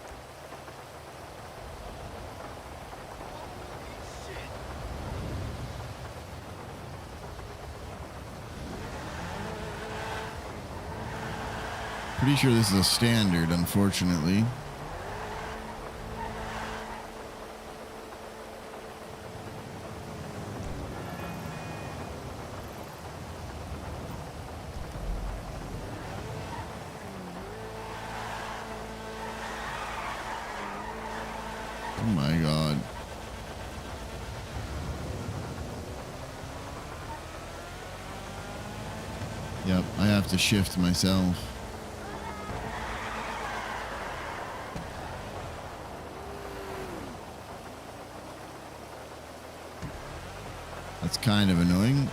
Pretty sure this is a standard, unfortunately. Oh my God. Yep, I have to shift myself. That's kind of annoying.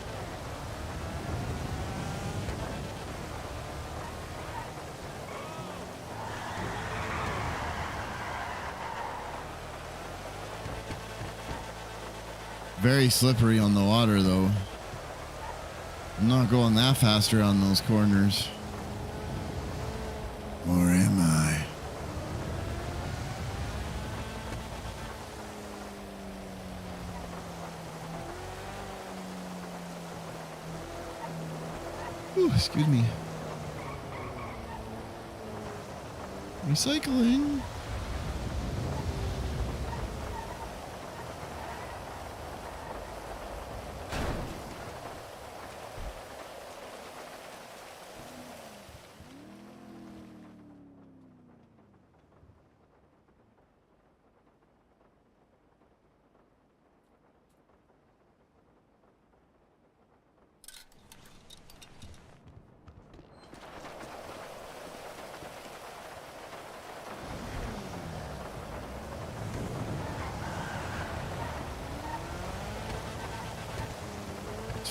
Very slippery on the water, though. I'm not going that faster on those corners. Or am I? Ooh, excuse me. Recycling.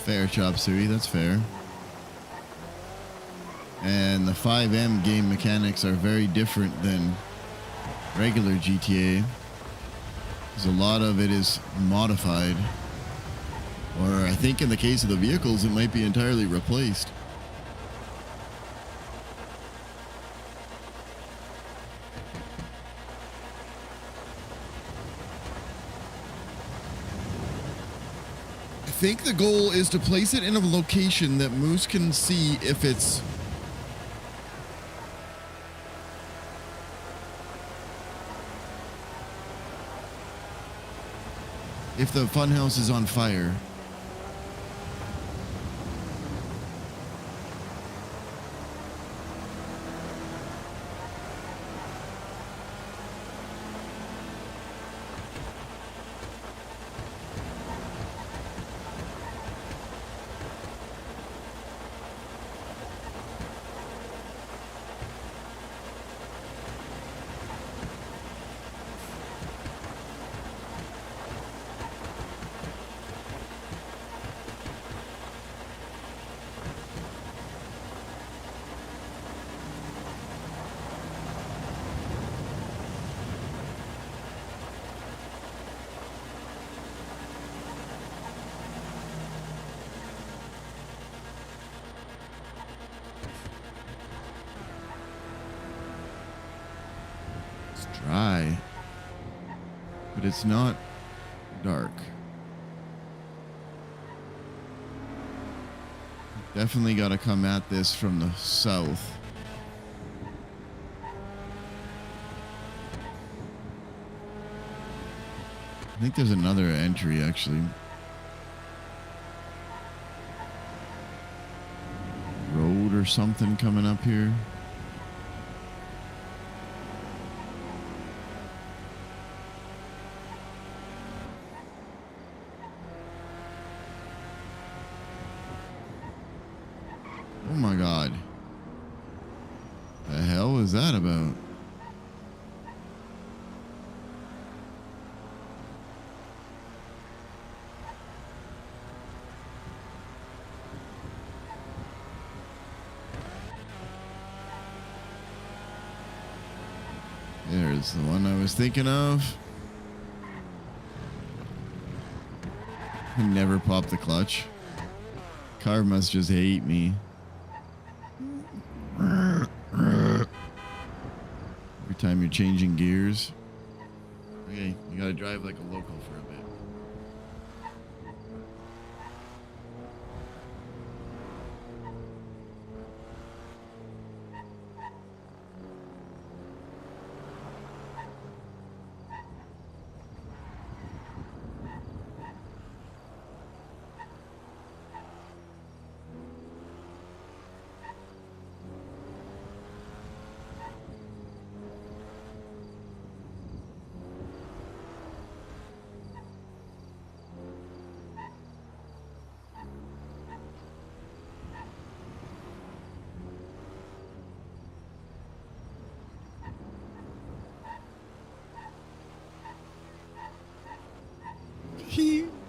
Fair, Chop Suey, that's fair. And the 5M game mechanics are very different than regular GTA. Because a lot of it is modified. Or I think in the case of the vehicles, it might be entirely replaced. I think the goal is to place it in a location that Moose can see if it's if the funhouse is on fire. Dry, but it's not dark. Definitely got to come at this from the south. I think there's another entry actually. Road or something coming up here. Oh my God. The hell was that about? There's the one I was thinking of. I never popped the clutch. Car must just hate me. Every time you're changing gears. Okay, you gotta drive like a local for a bit.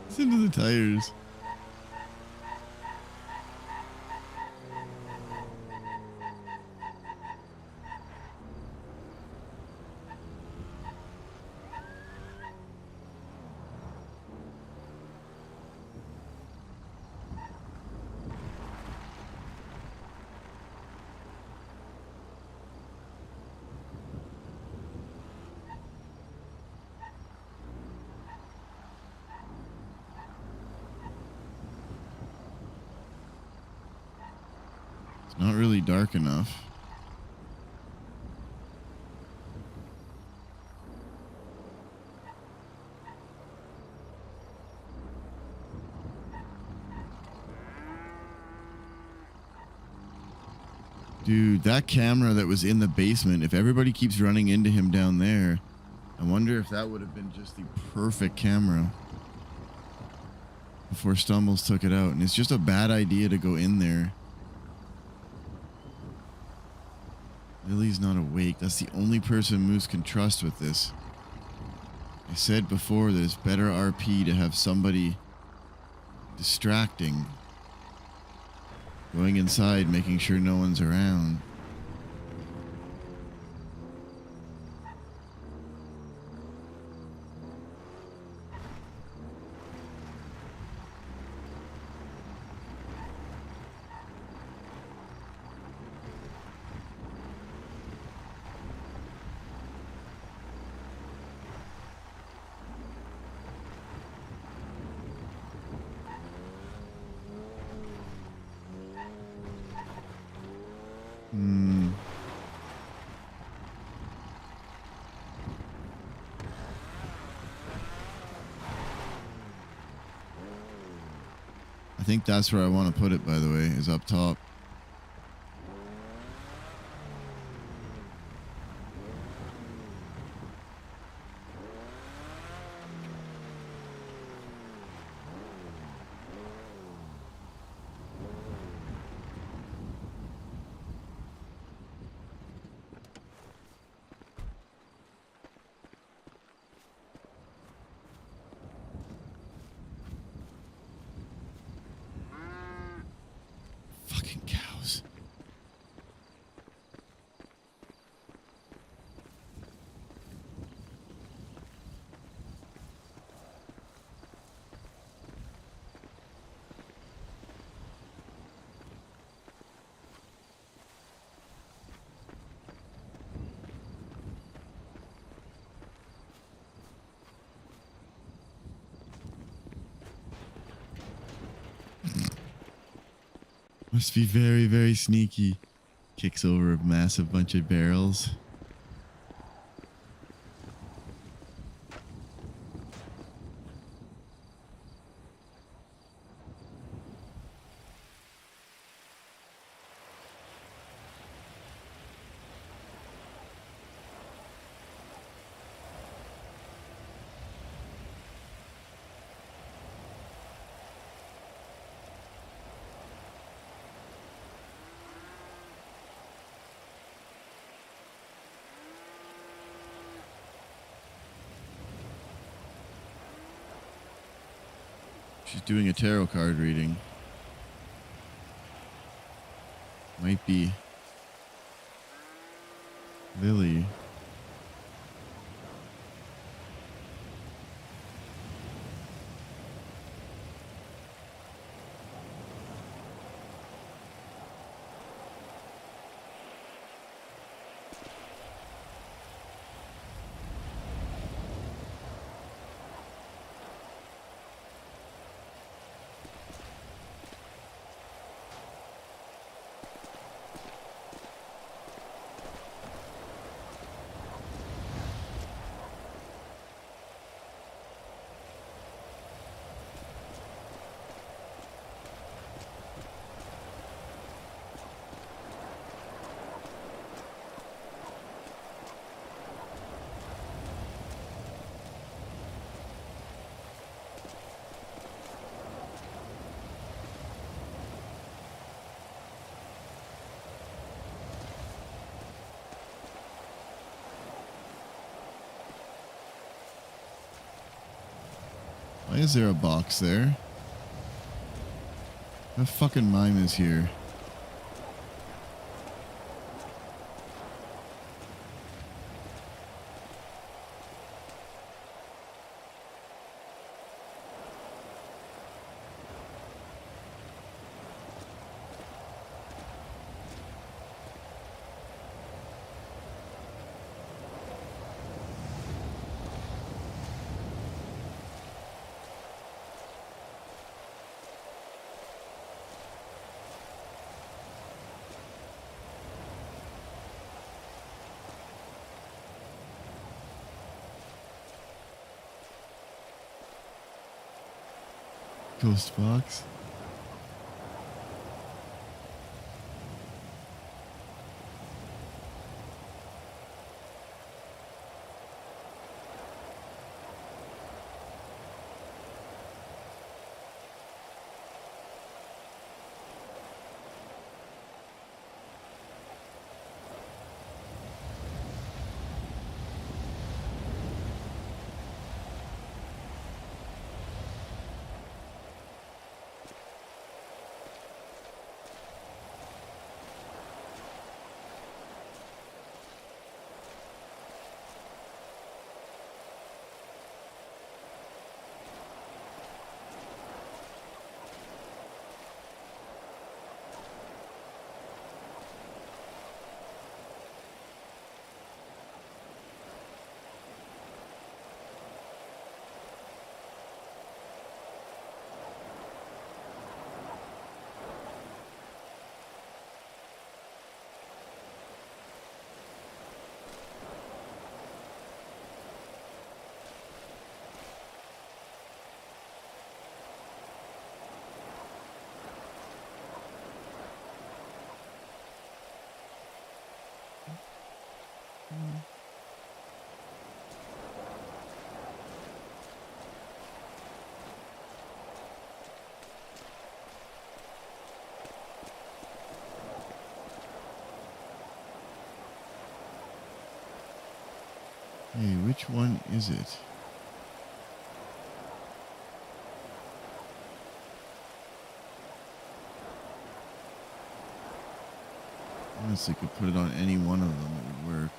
It's into the tires. Not really dark enough. Dude, that camera that was in the basement, if everybody keeps running into him down there, I wonder if that would have been just the perfect camera before Stumbles took it out. And it's just a bad idea to go in there. Lily's not awake. That's the only person Moose can trust with this. I said before that it's better RP to have somebody distracting. Going inside, making sure no one's around. I think that's where I want to put it, by the way, is up top. Fucking cows. Must be very, very sneaky. Kicks over a massive bunch of barrels. She's doing a tarot card reading. Might be Lily. Why is there a box there? What fucking mime is here? Ghost box. Okay, which one is it? Honestly, could put it on any one of them, it would work.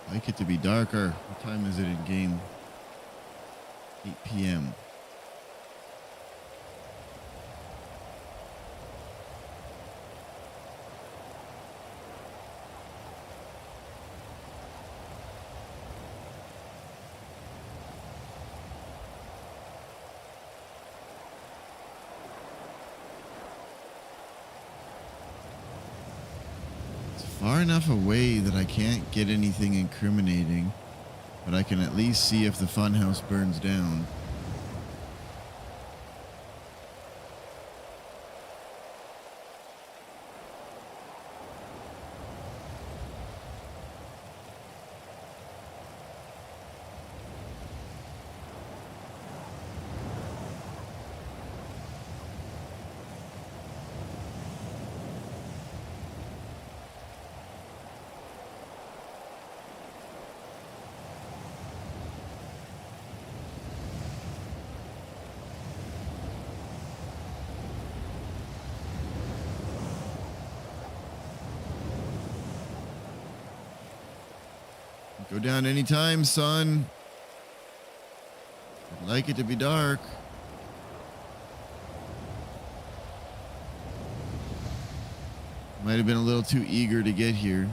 I like it to be darker. What time is it in game? 8 p.m. Far enough away that I can't get anything incriminating, but I can at least see if the funhouse burns down. Go down anytime, son. I'd like it to be dark. Might have been a little too eager to get here.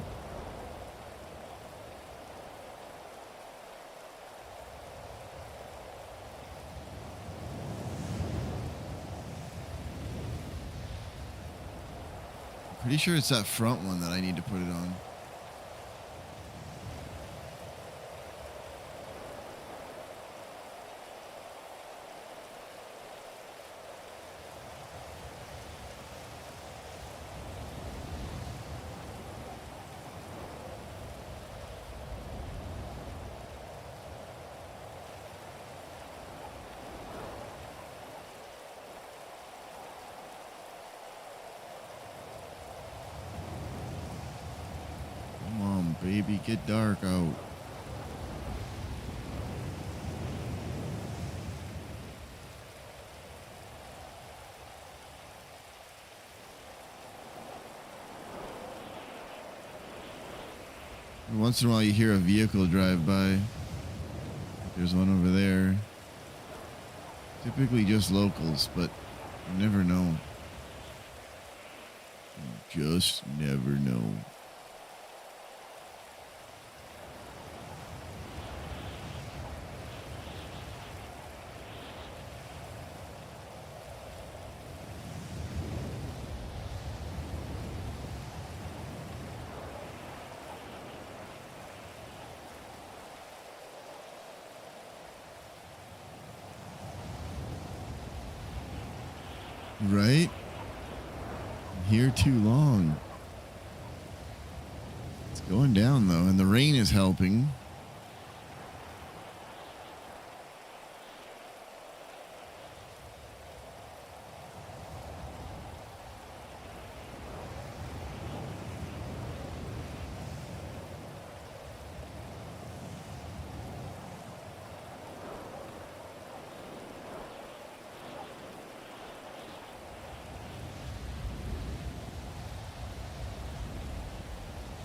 I'm pretty sure it's that front one that I need to put it on. Baby, get dark out. Once in a while you hear a vehicle drive by. There's one over there. Typically just locals, but you never know. You just never know. Right? I'm here too long. It's going down though, and the rain is helping.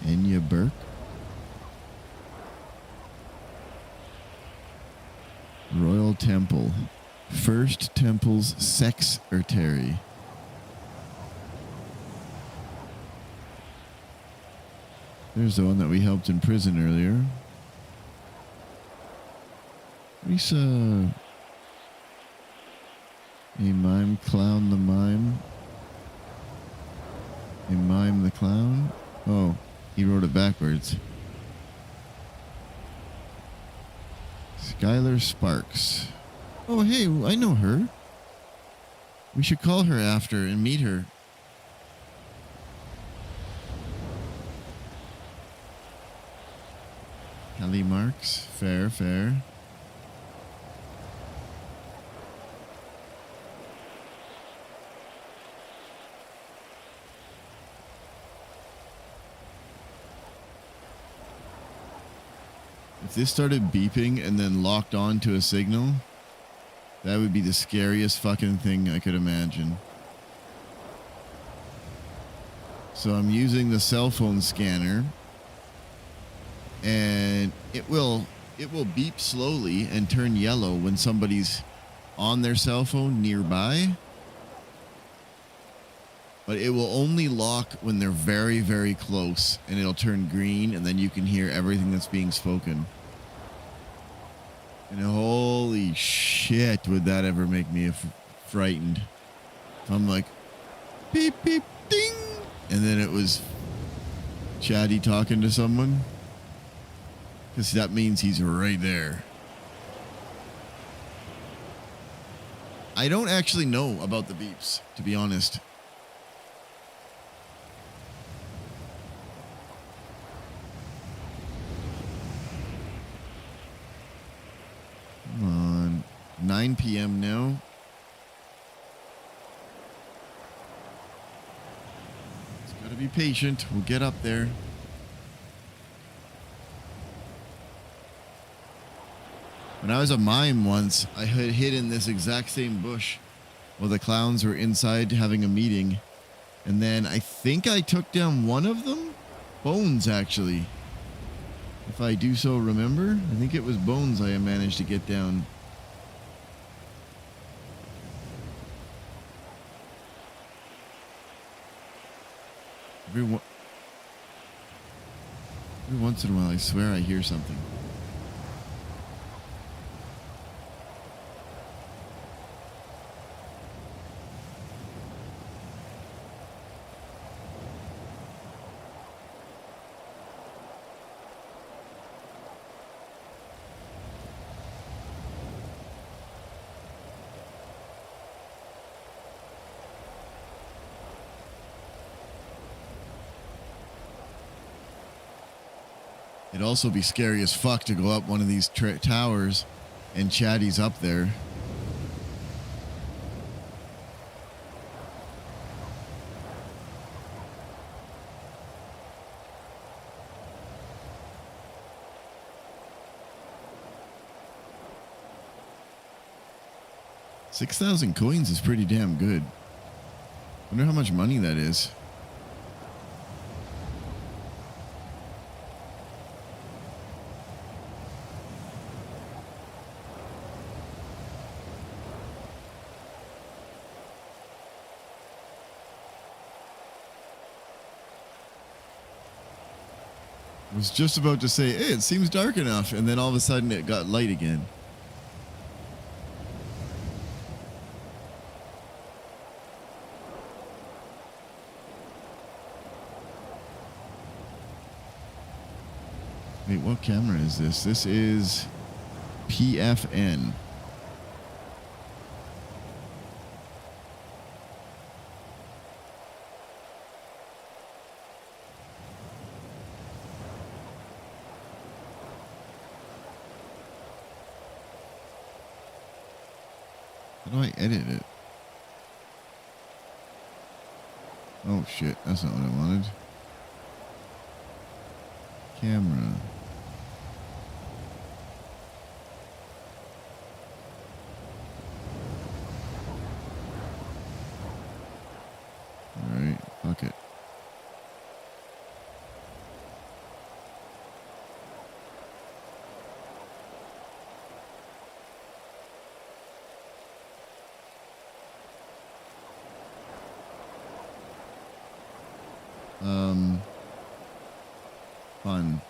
Enya Burke. Royal Temple. First Temple's Secretary. There's the one that we helped in prison earlier. Lisa. A mime clown the mime. A mime the clown. Oh, he wrote it backwards. Skylar Sparks. Oh, hey, I know her. We should call her after and meet her. Kelly Marks. Fair, fair. If this started beeping and then locked on to a signal, that would be the scariest fucking thing I could imagine. So I'm using the cell phone scanner, and it will beep slowly and turn yellow when somebody's on their cell phone nearby. But it will only lock when they're very, very close, and it'll turn green, and then you can hear everything that's being spoken. And holy shit, would that ever make me frightened? I'm like, beep, beep, ding. And then it was Chatty talking to someone. Because that means he's right there. I don't actually know about the beeps, to be honest. Come on. 9 p.m. now. Just gotta be patient. We'll get up there. When I was a mime once, I had hid in this exact same bush while the clowns were inside having a meeting. And then I think I took down one of them? Bones, actually. If I do so remember. I think it was Bones I managed to get down. Every once in a while, I swear I hear something. It'd also be scary as fuck to go up one of these towers and Chatty's up there. $6,000 coins is pretty damn good. Wonder how much money that is. I was just about to say, hey, it seems dark enough, and then all of a sudden it got light again. Wait, what camera is this? This is PFN. How do I edit it? Oh shit, that's not what I wanted. Camera. Alright, fuck it. Fun.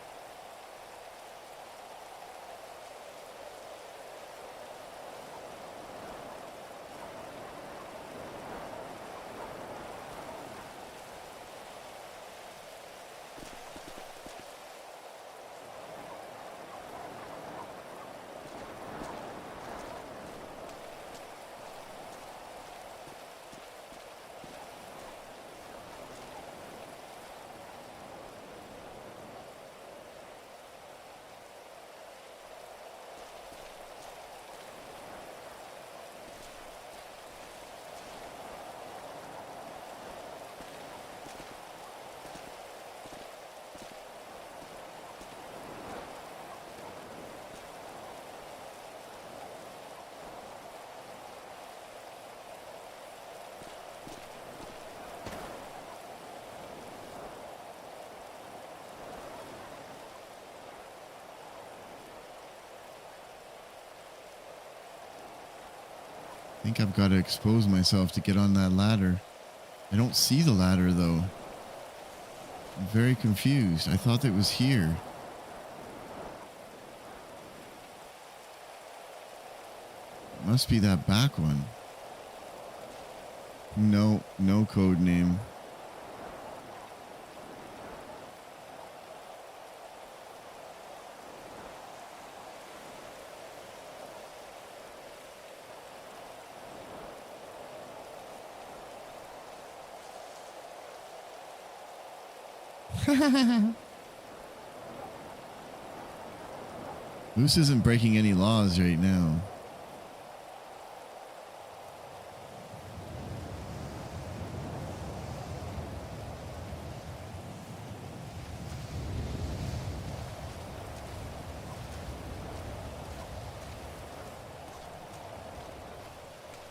think I've got to expose myself to get on that ladder. I don't see the ladder, though. I'm very confused. I thought it was here. It must be that back one. No code name. Moose isn't breaking any laws right now.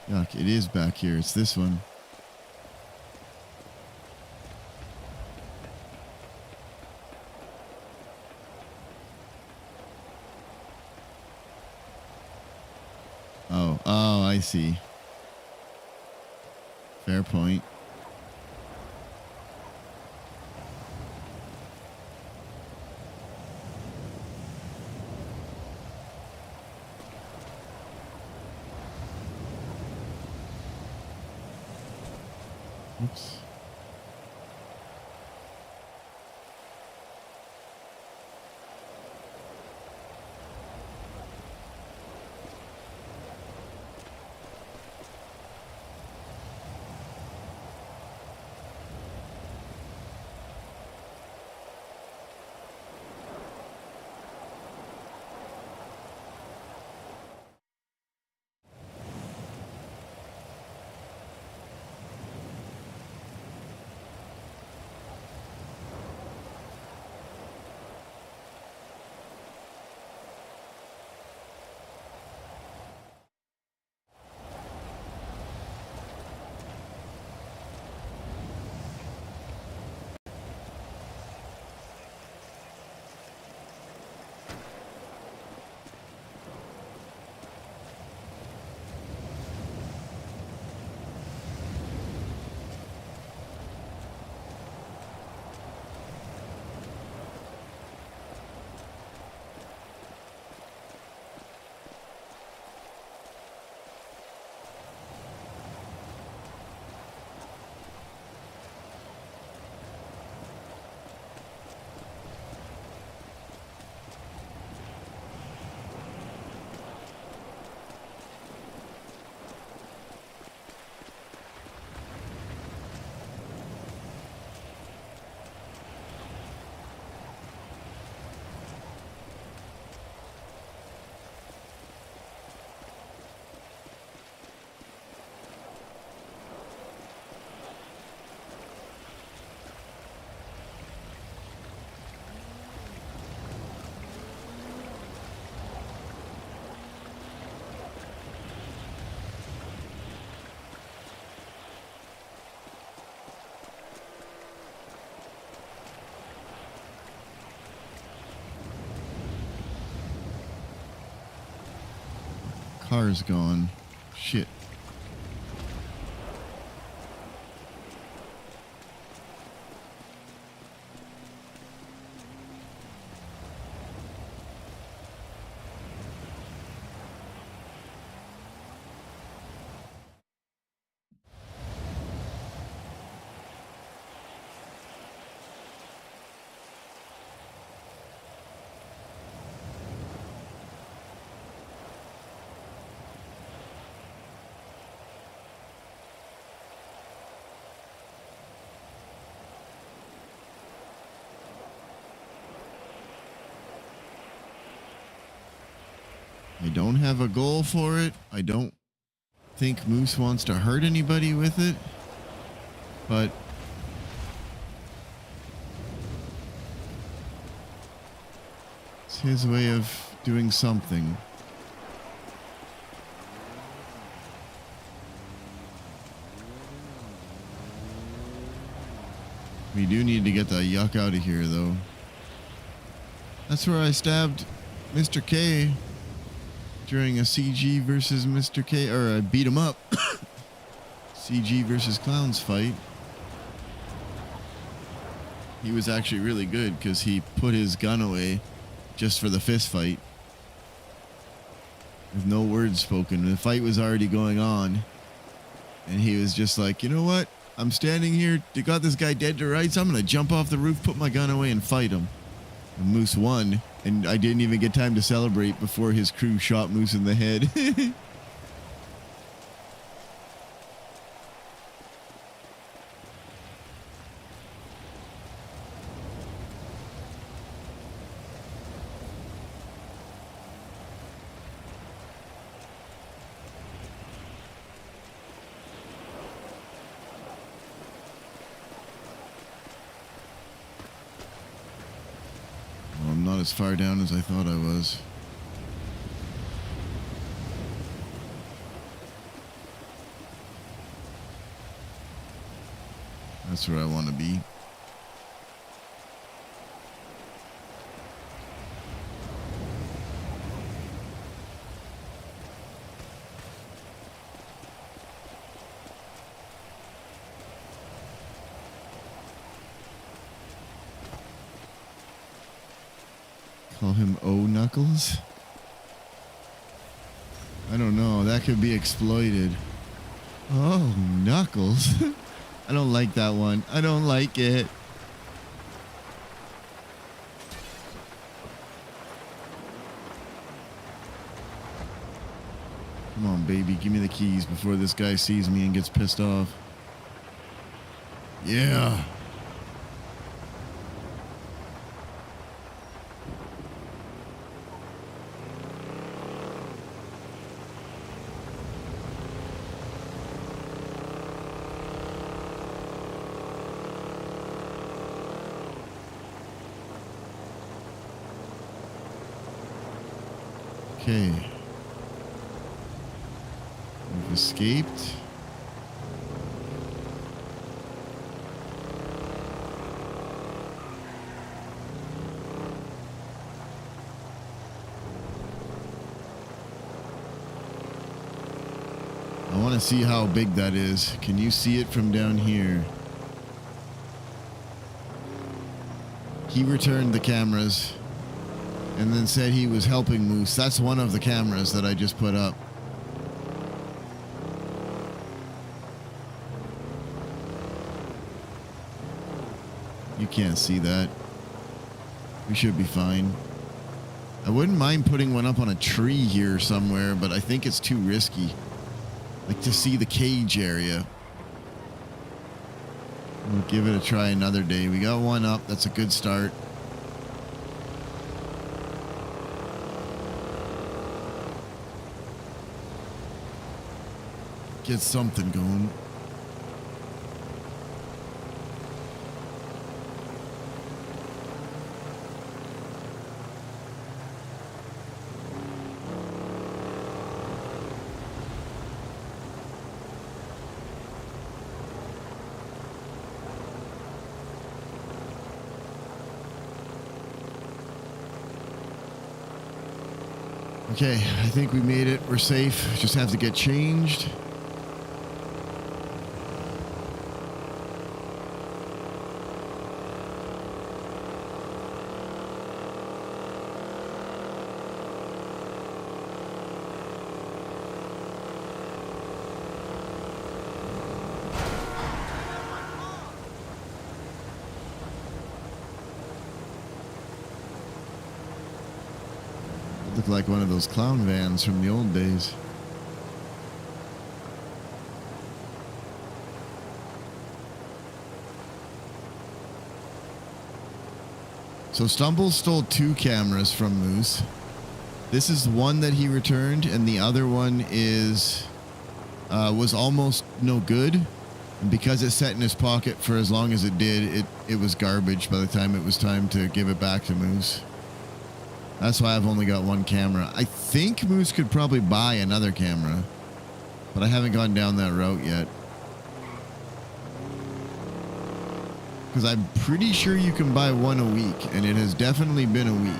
Yuck, it is back here. It's this one. Oh, I see. Fair point. Oops. Car's gone. Shit. I don't have a goal for it. I don't think Moose wants to hurt anybody with it. But it's his way of doing something. We do need to get the yuck out of here, though. That's where I stabbed Mr. K. during a CG versus Mr. K, or a beat 'em up CG versus Clowns fight. He was actually really good because he put his gun away just for the fist fight. With no words spoken. The fight was already going on. And he was just like, you know what? I'm standing here. They got this guy dead to rights. I'm going to jump off the roof, put my gun away, and fight him. And Moose won. And I didn't even get time to celebrate before his crew shot Moose in the head. I'm not as far down as I thought I was. That's where I want to be. Call him O Knuckles? I don't know. That could be exploited. Oh, Knuckles. I don't like that one. I don't like it. Come on, baby. Give me the keys before this guy sees me and gets pissed off. Yeah. Okay. We've escaped. I want to see how big that is. Can you see it from down here? He returned the cameras and then said he was helping Moose. That's one of the cameras that I just put up. You can't see that. We should be fine. I wouldn't mind putting one up on a tree here somewhere, but I think it's too risky. Like to see the cage area. We'll give it a try another day. We got one up. That's a good start. Get something going. Okay, I think we made it. We're safe. Just have to get changed. Look like one of those clown vans from the old days. So Stumble stole 2 cameras from Moose. This is one that he returned, and the other one is was almost no good. And because it sat in his pocket for as long as it did, it was garbage by the time it was time to give it back to Moose. That's why I've only got 1 camera. I think Moose could probably buy another camera, but I haven't gone down that route yet. Because I'm pretty sure you can buy 1 a week, and it has definitely been a week.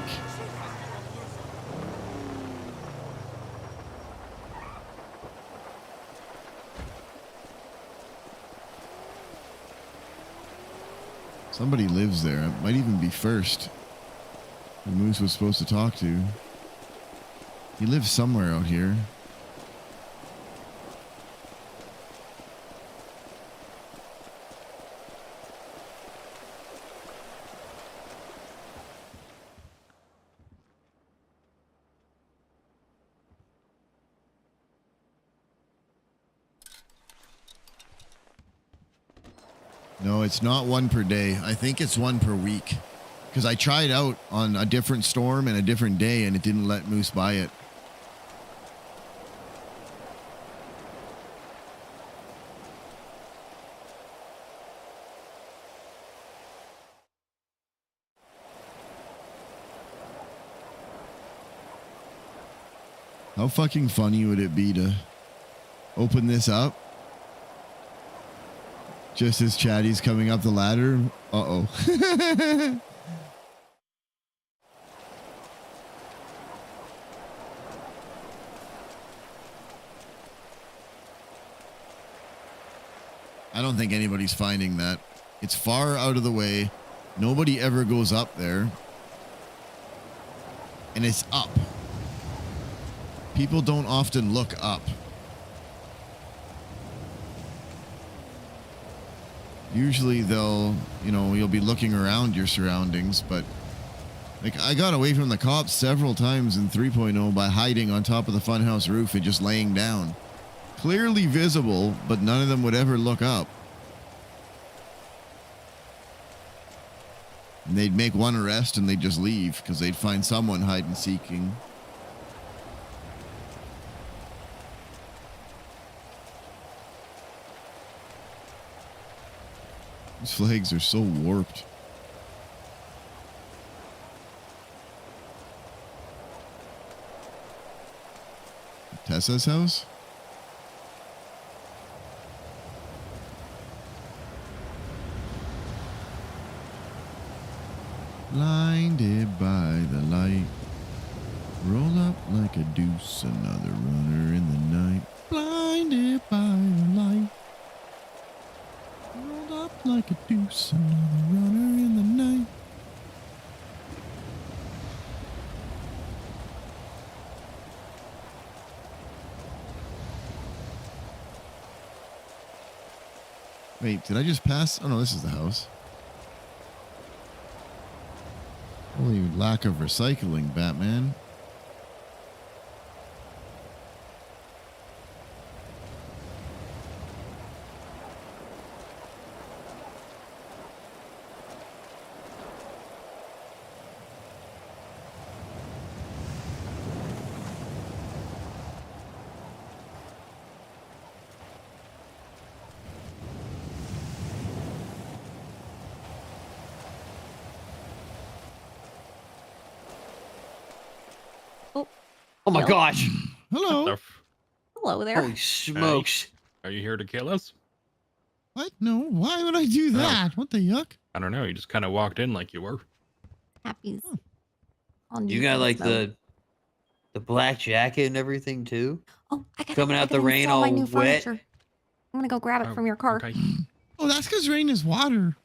Somebody lives there. It might even be First. The Moose was supposed to talk to. He lives somewhere out here. No, it's not one per day. I think it's one per week. Because I tried out on a different storm and a different day, and it didn't let Moose buy it. How fucking funny would it be to open this up just as Chatty's coming up the ladder? Uh-oh. I don't think anybody's finding that. It's far out of the way. Nobody ever goes up there. And it's up. People don't often look up. Usually you'll be looking around your surroundings, but like I got away from the cops several times in 3.0 by hiding on top of the funhouse roof and just laying down. Clearly visible, but none of them would ever look up. And they'd make one arrest and they'd just leave because they'd find someone hide and seeking. These flags are so warped. Tessa's house? Blinded by the light. Roll up like a deuce, another runner in the night. Blinded by the light. Rolled up like a deuce, another runner in the night. Wait, did I just pass? Oh no, this is the house. Holy lack of recycling, Batman. Oh my gosh! Hello. Hello there. Holy smokes! Are you here to kill us? What? No. Why would I do that? What the yuck? I don't know. You just kind of walked in like you were. Happy's on you got like the black jacket and everything too. Oh, I got coming out the rain all all my new wet. furniture. I'm gonna go grab it from your car. Okay. Oh, that's because rain is water.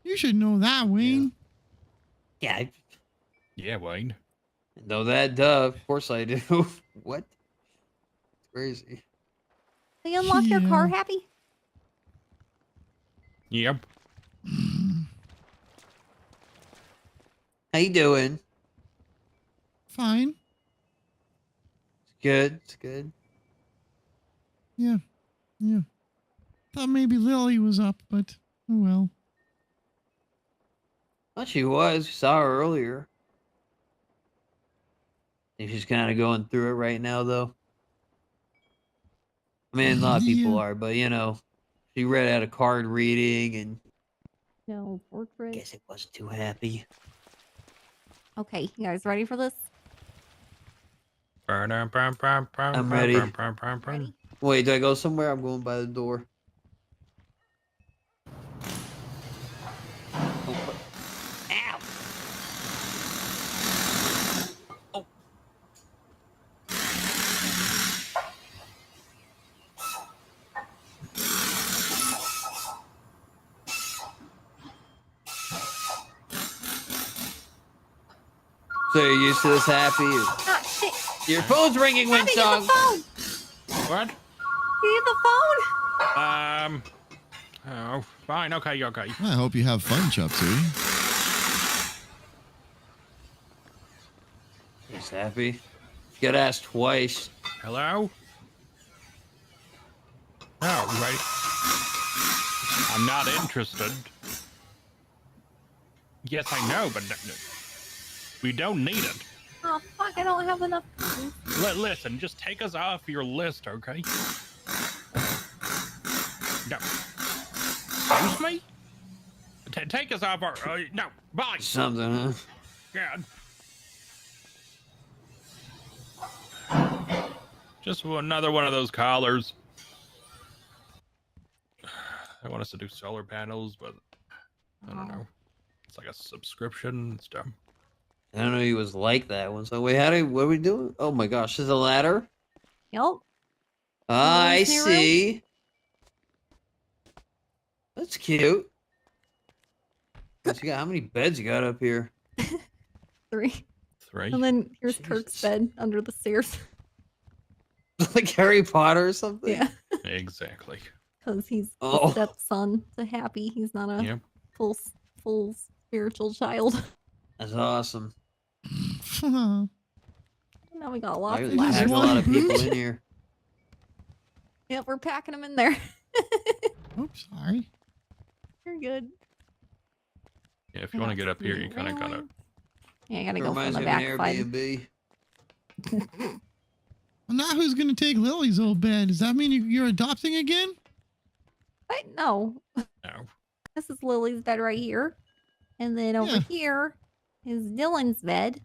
You should know that, Wayne. Yeah. Yeah, Wayne. Know that, duh. Of course I do. What? It's crazy. Will you unlock your car, Happy? Yep. How you doing? Fine. It's good. It's good. Yeah. Yeah. Thought maybe Lily was up, but oh well. Thought she was. Saw her earlier. Think she's kind of going through it right now, though. I mean, a lot of people are, but you know, she read out a card reading and No, portrait. guess it wasn't too happy. Okay, you guys ready for this? I'm ready. Wait, do I go somewhere? I'm going by the door. Ow! Oh. So you're used to this, Happy? Ah, shit. Your phone's ringing, Happy, get the Winsong. phone. What? Get the phone. Oh, fine. Okay. I hope you have fun, Chupsy. Yes, Happy. You got asked twice. Hello? Oh, right. I'm not interested. Yes, I know, but we don't need it. Oh, fuck, I don't have enough. Listen, just take us off your list, okay? No. Excuse me? Take us off our... no, bye! Something, huh? God. Just another one of those collars. They want us to do solar panels, but I don't know. It's like a subscription and stuff. I don't know he was like that one. So wait, what are we doing? Oh my gosh, there's a ladder? Yep. I see. That's cute. How many beds you got up here? 3. 3. And then here's Kirk's bed under the stairs. Like Harry Potter or something? Yeah. Exactly. Because he's Oh. a stepson to Happy. He's not a full spiritual child. That's awesome. Now we got lots I of really packed a lot of people in here. Yep, we're packing them in there. Oops, sorry. You're good. Yeah, if you want to get up here, you kind of gotta... Yeah, I gotta go from Reminds the me of an back side. Airbnb. Well, now who's going to take Lily's old bed? Does that mean you're adopting again? No. No. This is Lily's bed right here. And then over here is Dylan's bed.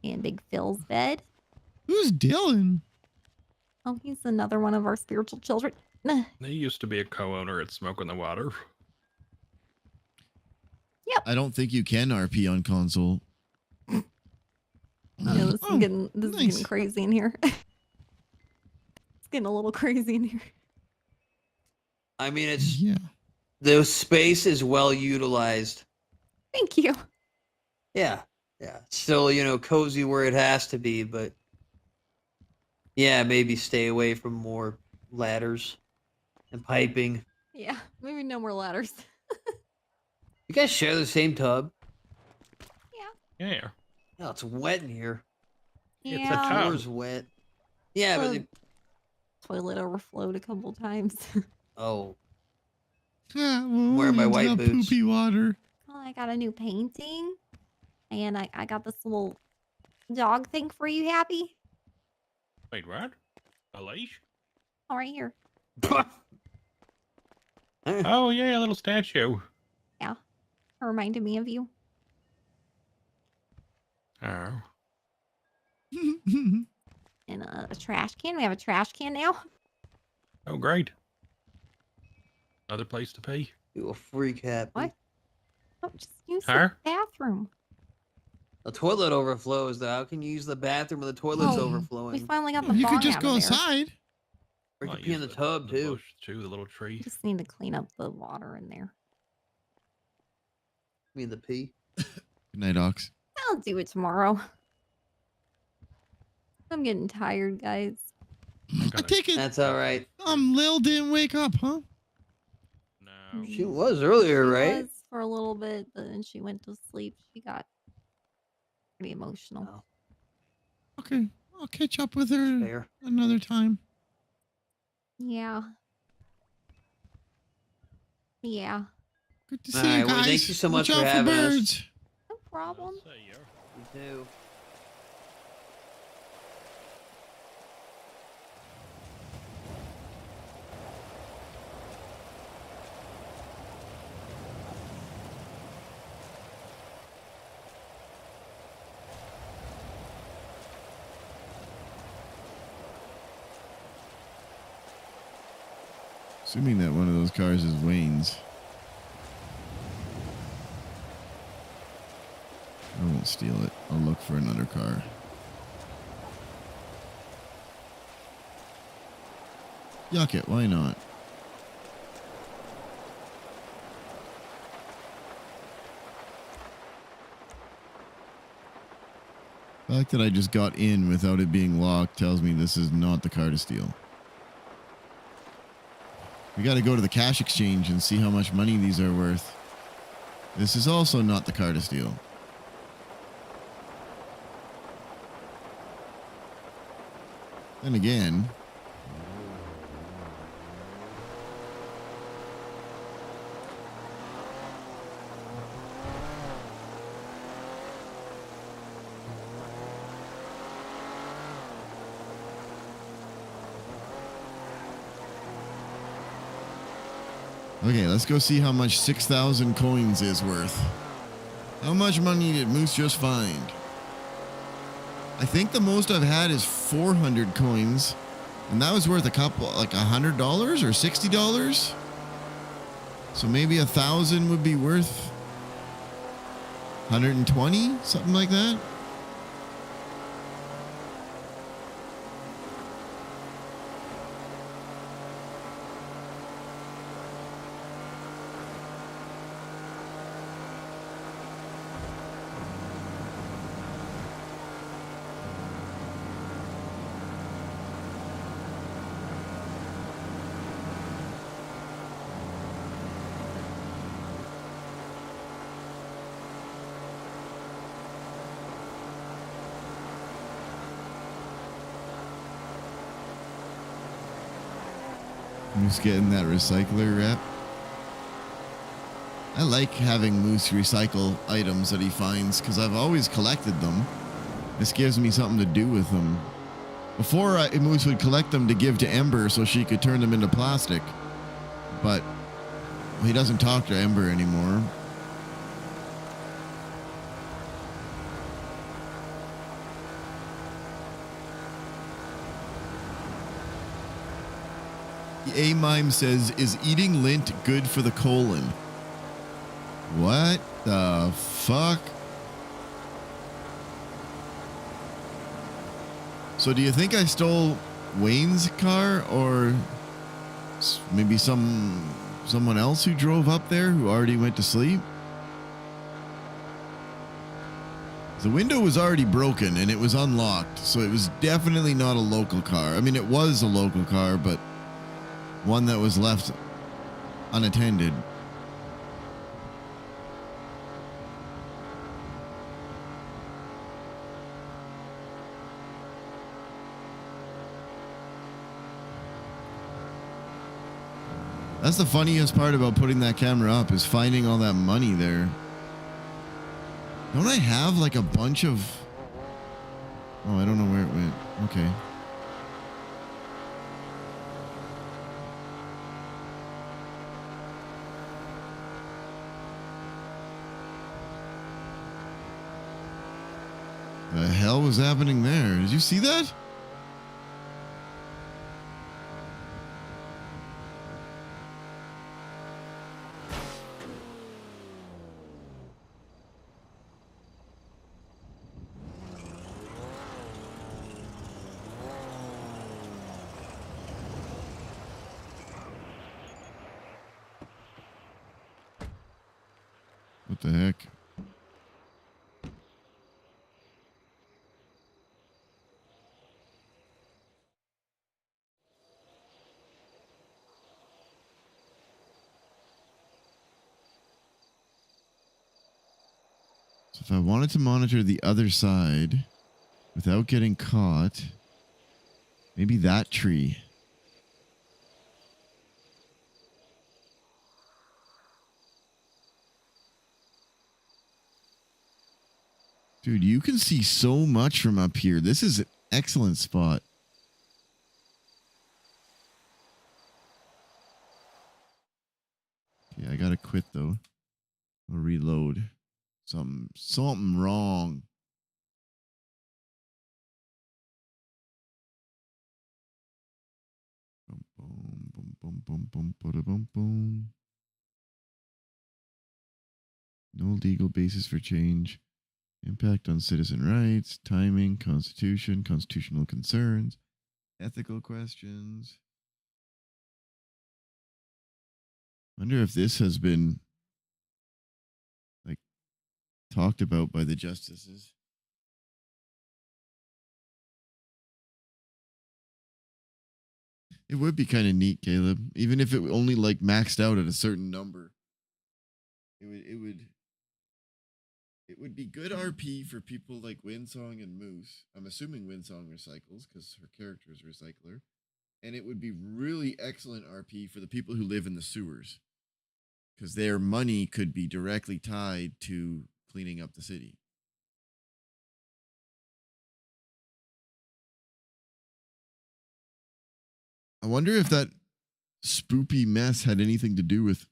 And Big Phil's bed. Who's Dylan? Oh, he's another one of our spiritual children. They used to be a co-owner at Smoke in the Water. Yep. I don't think you can RP on console. Yeah, this is getting crazy in here. It's getting a little crazy in here. I mean, it's... The space is well utilized. Thank you. Yeah. Yeah. Still, cozy where it has to be, but... Yeah, maybe stay away from more ladders and piping. Yeah, maybe no more ladders. You guys share the same tub? Yeah. No, it's wet in here. Yeah. It's the floor's wet. Yeah, but... Toilet overflowed a couple times. Oh. Yeah, Wearing my white boots. Poopy water. Oh, I got a new painting. And I got this little dog thing for you, Happy. Wait, what? A leash? Oh, right here. Oh, yeah, a little statue. Yeah. It reminded me of you. Oh. And a trash can. We have a trash can now. Oh, great. Another place to pee. You a freak, Happy. What? Oh, just use Huh? the bathroom. The toilet overflows, though. How can you use the bathroom when the toilet's overflowing? We finally got the You bong could just out go of there. outside. Or you can pee in the tub, too. Bush, too, the little tree. Just need to clean up the water in there. You mean the pee? Good night, Ox. I'll do it tomorrow. I'm getting tired, guys. I take it. That's all right. Lil didn't wake up, huh? No. She was earlier, She right? was for a little bit, but then she went to sleep. She got pretty emotional. Okay, I'll catch up with her Fair. another time. Yeah. Yeah. Good to see All you right, guys. well, thank you so much Watch for out having us. birds. No problem. You too. Assuming that one of those cars is Wayne's. I won't steal it. I'll look for another car. Yuck it, why not? fact that I just got in without it being locked tells me this is not the car to steal. We got to go to the cash exchange and see how much money these are worth. This is also not the car to steal. Then again, okay, let's go see how much 6,000 coins is worth. How much money did Moose just find? I think the most I've had is 400 coins, and that was worth a couple, like $100 or $60. So maybe 1,000 would be worth 120, something like that. Moose getting that recycler rep. I like having Moose recycle items that he finds because I've always collected them. This gives me something to do with them. Before, Moose would collect them to give to Ember so she could turn them into plastic. But he doesn't talk to Ember anymore. A-Mime says, is eating lint good for the colon? What the fuck? So do you think I stole Wayne's car or maybe someone else who drove up there who already went to sleep? The window was already broken and it was unlocked, so it was definitely not a local car. I mean, it was a local car, but one that was left unattended. That's the funniest part about putting that camera up is finding all that money there. Don't I have like a bunch of... Oh, I don't know where it went. Okay. The hell was happening there? Did you see that? What the heck? So if I wanted to monitor the other side without getting caught, maybe that tree. Dude, you can see so much from up here. This is an excellent spot. Yeah, I gotta quit though. I'll reload. Something wrong. Boom, boom, boom, boom, boom, boom, boom, boom. No legal basis for change. Impact on citizen rights, timing, constitution, constitutional concerns, ethical questions. Wonder if this has been like talked about by the justices. It would be kind of neat, Caleb. Even if it only like maxed out at a certain number. It would be good RP for people like Winsong and Moose. I'm assuming Winsong recycles because her character is a recycler. And it would be really excellent RP for the people who live in the sewers. Because their money could be directly tied to cleaning up the city. I wonder if that spoopy mess had anything to do with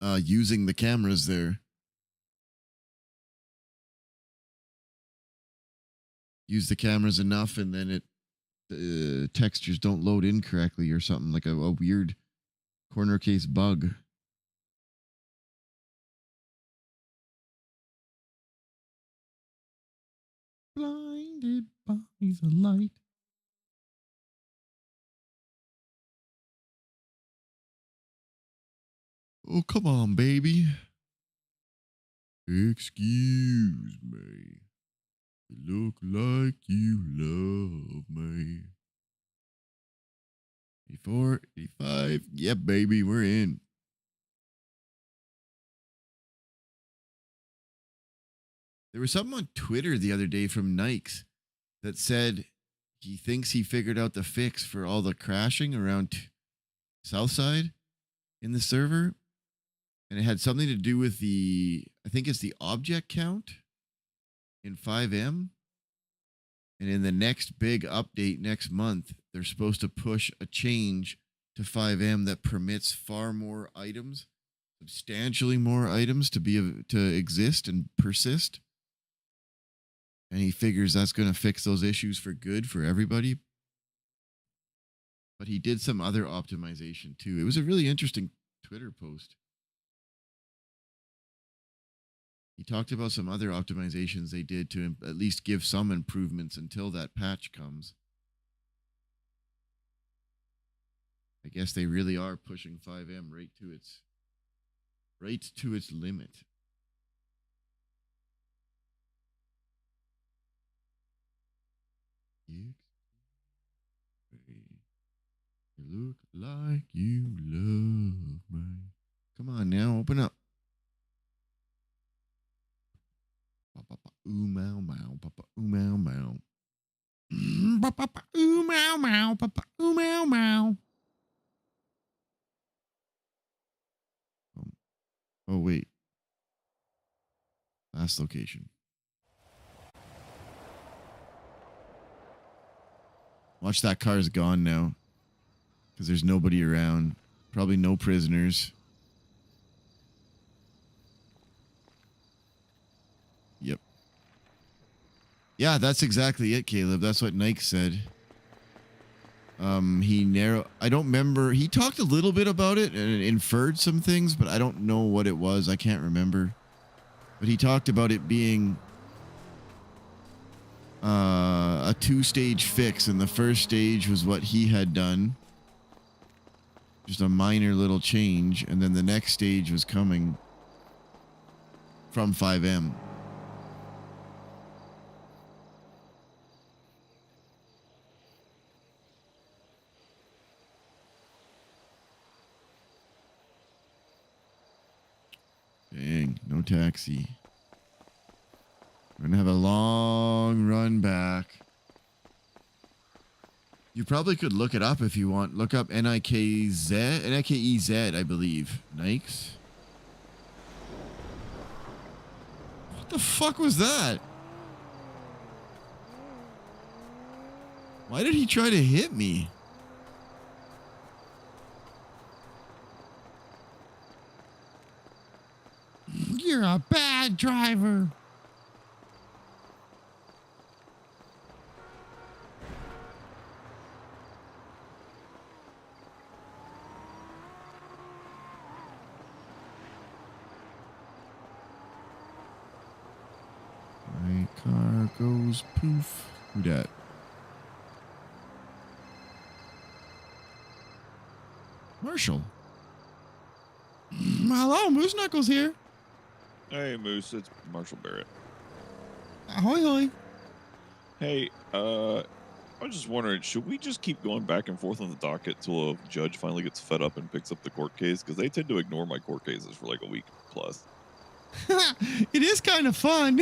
using the cameras there. Use the cameras enough and then textures don't load in correctly or something, like a weird corner case bug. Blinded by the light. Oh, come on, baby. Excuse me. You look like you love me. 84, 85. Yeah, baby, we're in. There was something on Twitter the other day from Nikes that said he thinks he figured out the fix for all the crashing around Southside in the server. And it had something to do with I think it's the object count in 5M. And in the next big update next month, they're supposed to push a change to 5M that permits far more items, substantially more items to exist and persist. And he figures that's going to fix those issues for good for everybody. But he did some other optimization too. It was a really interesting Twitter post. He talked about some other optimizations they did to at least give some improvements until that patch comes. I guess they really are pushing 5M right to its limit. You look like you love me. Come on now, open up. Papa ooh meow meow, papa ooh meow meow. Papa ooh meow meow, papa ooh meow meow. Oh wait. Last location. Watch, that car is gone now. Because there's nobody around. Probably no prisoners. Yep. Yeah, that's exactly it, Caleb. That's what Nike said. I don't remember. He talked a little bit about it and inferred some things, but I don't know what it was. I can't remember. But he talked about it being a 2-stage fix, and the first stage was what he had done. Just a minor little change, and then the next stage was coming from 5M. Dang, no taxi. We're gonna have a long run back. You probably could look it up if you want. Look up Nikez, I believe. Nikes? What the fuck was that? Why did he try to hit me? You're a bad driver. My car goes poof. Who dat? Marshall. Hello, Moose Knuckles here. Hey, Moose, it's Marshall Barrett. Ahoy, hoy. Hey, I was just wondering, should we just keep going back and forth on the docket till a judge finally gets fed up and picks up the court case? Because they tend to ignore my court cases for like a week plus. It is kind of fun.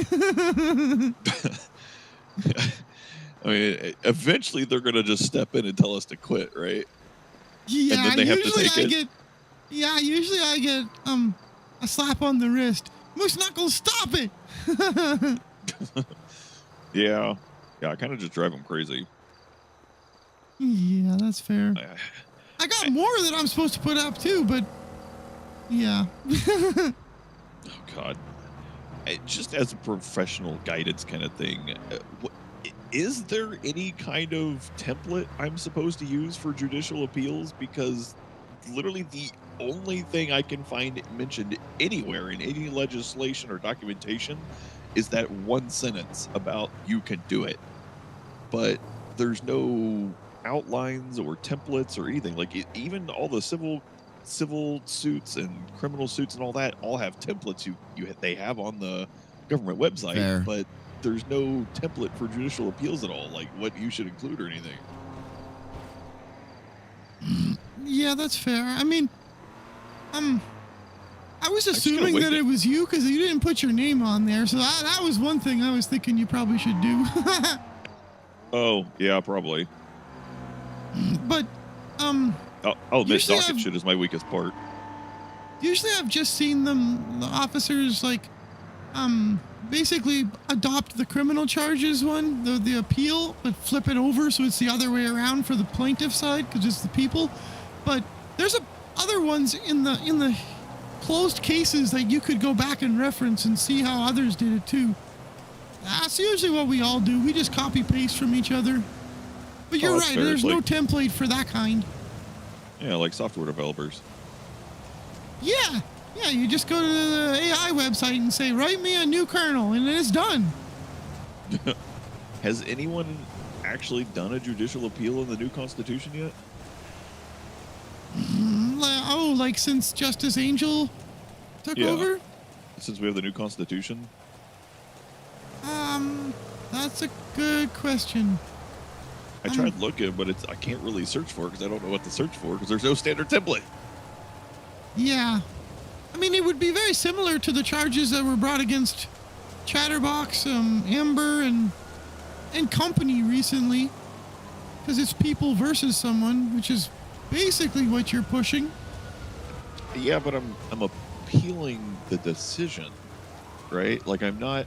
I mean, eventually they're going to just step in and tell us to quit, right? Yeah, and then they have to take it. Usually I get a slap on the wrist. Moose Knuckles, stop it! Yeah, I kind of just drive them crazy. Yeah, that's fair. I got more that I'm supposed to put up too, but yeah. Oh God! Just as a professional guidance kind of thing, is there any kind of template I'm supposed to use for judicial appeals? Because literally the only thing I can find mentioned anywhere in any legislation or documentation is that one sentence about you can do it, but there's no outlines or templates or anything. Like even all the civil suits and criminal suits and all that all have templates they have on the government website. Fair. But there's no template for judicial appeals at all, like what you should include or anything. Yeah, that's fair. I mean, I was assuming that it was you because you didn't put your name on there, so that was one thing I was thinking you probably should do. Oh, yeah, probably. But, I'll admit usually docket shit is my weakest part. Usually I've just seen the officers, like, basically adopt the criminal charges one, the appeal, but flip it over so it's the other way around for the plaintiff side because it's the people. But there's other ones in the closed cases that you could go back and reference and see how others did it too. That's usually what we all do. We just copy paste from each other. But you're right, there's no template for that kind. Yeah, like software developers. Yeah, you just go to the AI website and say, write me a new kernel, and then it's done. Has anyone actually done a judicial appeal in the new Constitution yet? Oh, like since Justice Angel took over? Since we have the new Constitution? That's a good question. I tried looking, but I can't really search for it because I don't know what to search for because there's no standard template. Yeah. I mean, it would be very similar to the charges that were brought against Chatterbox, Amber, and company recently. Because it's people versus someone, which is basically what you're pushing. Yeah, but I'm appealing the decision, right? Like I'm not.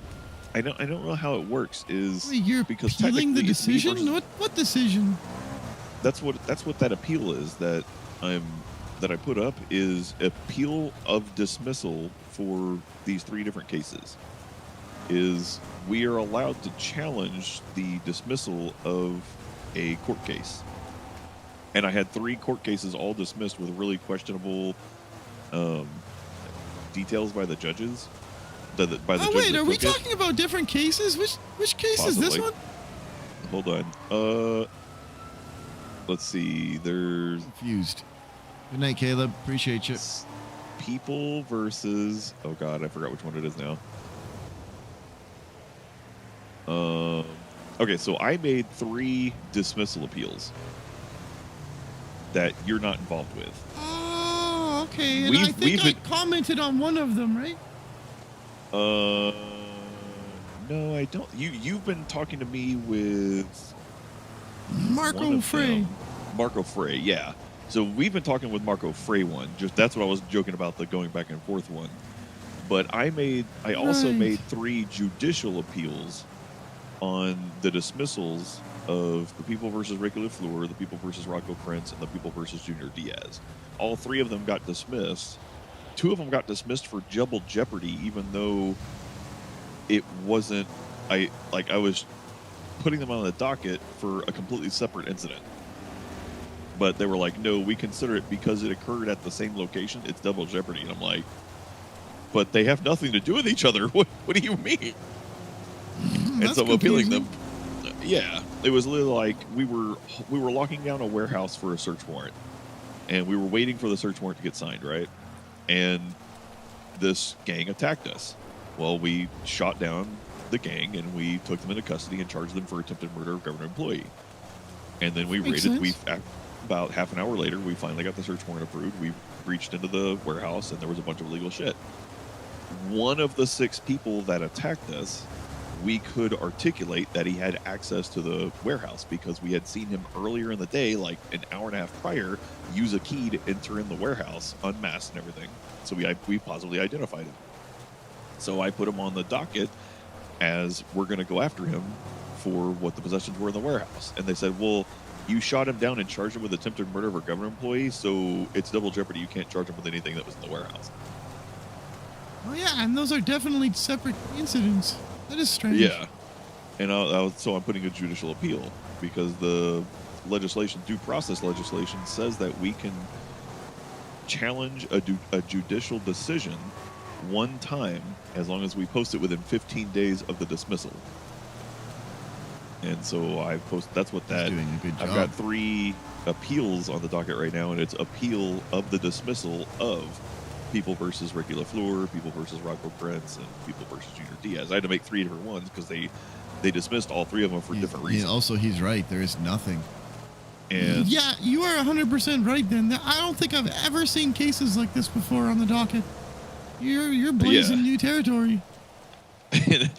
I don't know how it works. You're because appealing the technically it's me decision? versus- What decision? That's what that appeal is that I put up is appeal of dismissal for these 3 different cases. Is we are allowed to challenge the dismissal of a court case, and I had 3 court cases all dismissed with really questionable details by the judges. Wait, are we talking about different cases? Which case is this one? Hold on. Let's see. There's confused. Good night, Caleb. Appreciate you. People versus. Oh God, I forgot which one it is now. Okay, so I made 3 dismissal appeals that you're not involved with. Oh, okay. And I think I commented on one of them, right? No, I don't. You've been talking to me with Marco Frey. Marco Frey, yeah. So we've been talking with Marco Frey one. Just that's what I was joking about, the going back and forth one. But I also made 3 judicial appeals on the dismissals of the People versus Regular Fleur, the People versus Rocco Prince, and the People versus Junior Diaz. All 3 of them got dismissed. 2 of them got dismissed for double jeopardy, even though it wasn't. I was putting them on the docket for a completely separate incident. But they were like, no, we consider it because it occurred at the same location. It's double jeopardy. And I'm like, but they have nothing to do with each other. What do you mean? And so I'm appealing them. Yeah, it was literally like we were locking down a warehouse for a search warrant, and we were waiting for the search warrant to get signed, right? And this gang attacked us. Well, we shot down the gang and we took them into custody and charged them for attempted murder of government employee. And then we Makes raided. sense. About half an hour later, we finally got the search warrant approved. We reached into the warehouse, and there was a bunch of illegal shit. One of the 6 people that attacked us, we could articulate that he had access to the warehouse because we had seen him earlier in the day, like an hour and a half prior, use a key to enter in the warehouse, unmasked and everything. So we positively identified him. So I put him on the docket as we're going to go after him for what the possessions were in the warehouse. And they said, well, you shot him down and charged him with attempted murder of a government employee, so it's double jeopardy. You can't charge him with anything that was in the warehouse. Oh yeah, and those are definitely separate incidents. That is strange. Yeah. And so I'm putting a judicial appeal because the legislation, due process legislation, says that we can challenge a judicial decision one time as long as we post it within 15 days of the dismissal. And so I post. That's what that. Doing a good job. I've got 3 appeals on the docket right now, and it's appeal of the dismissal of People versus Ricky LaFleur, People versus Rocco Prince, and People versus Junior Diaz. I had to make 3 different ones because they dismissed all 3 of them for different reasons. Also, he's right. There is nothing. And Yeah, you are 100% right. Then I don't think I've ever seen cases like this before on the docket. You're blazing new territory. And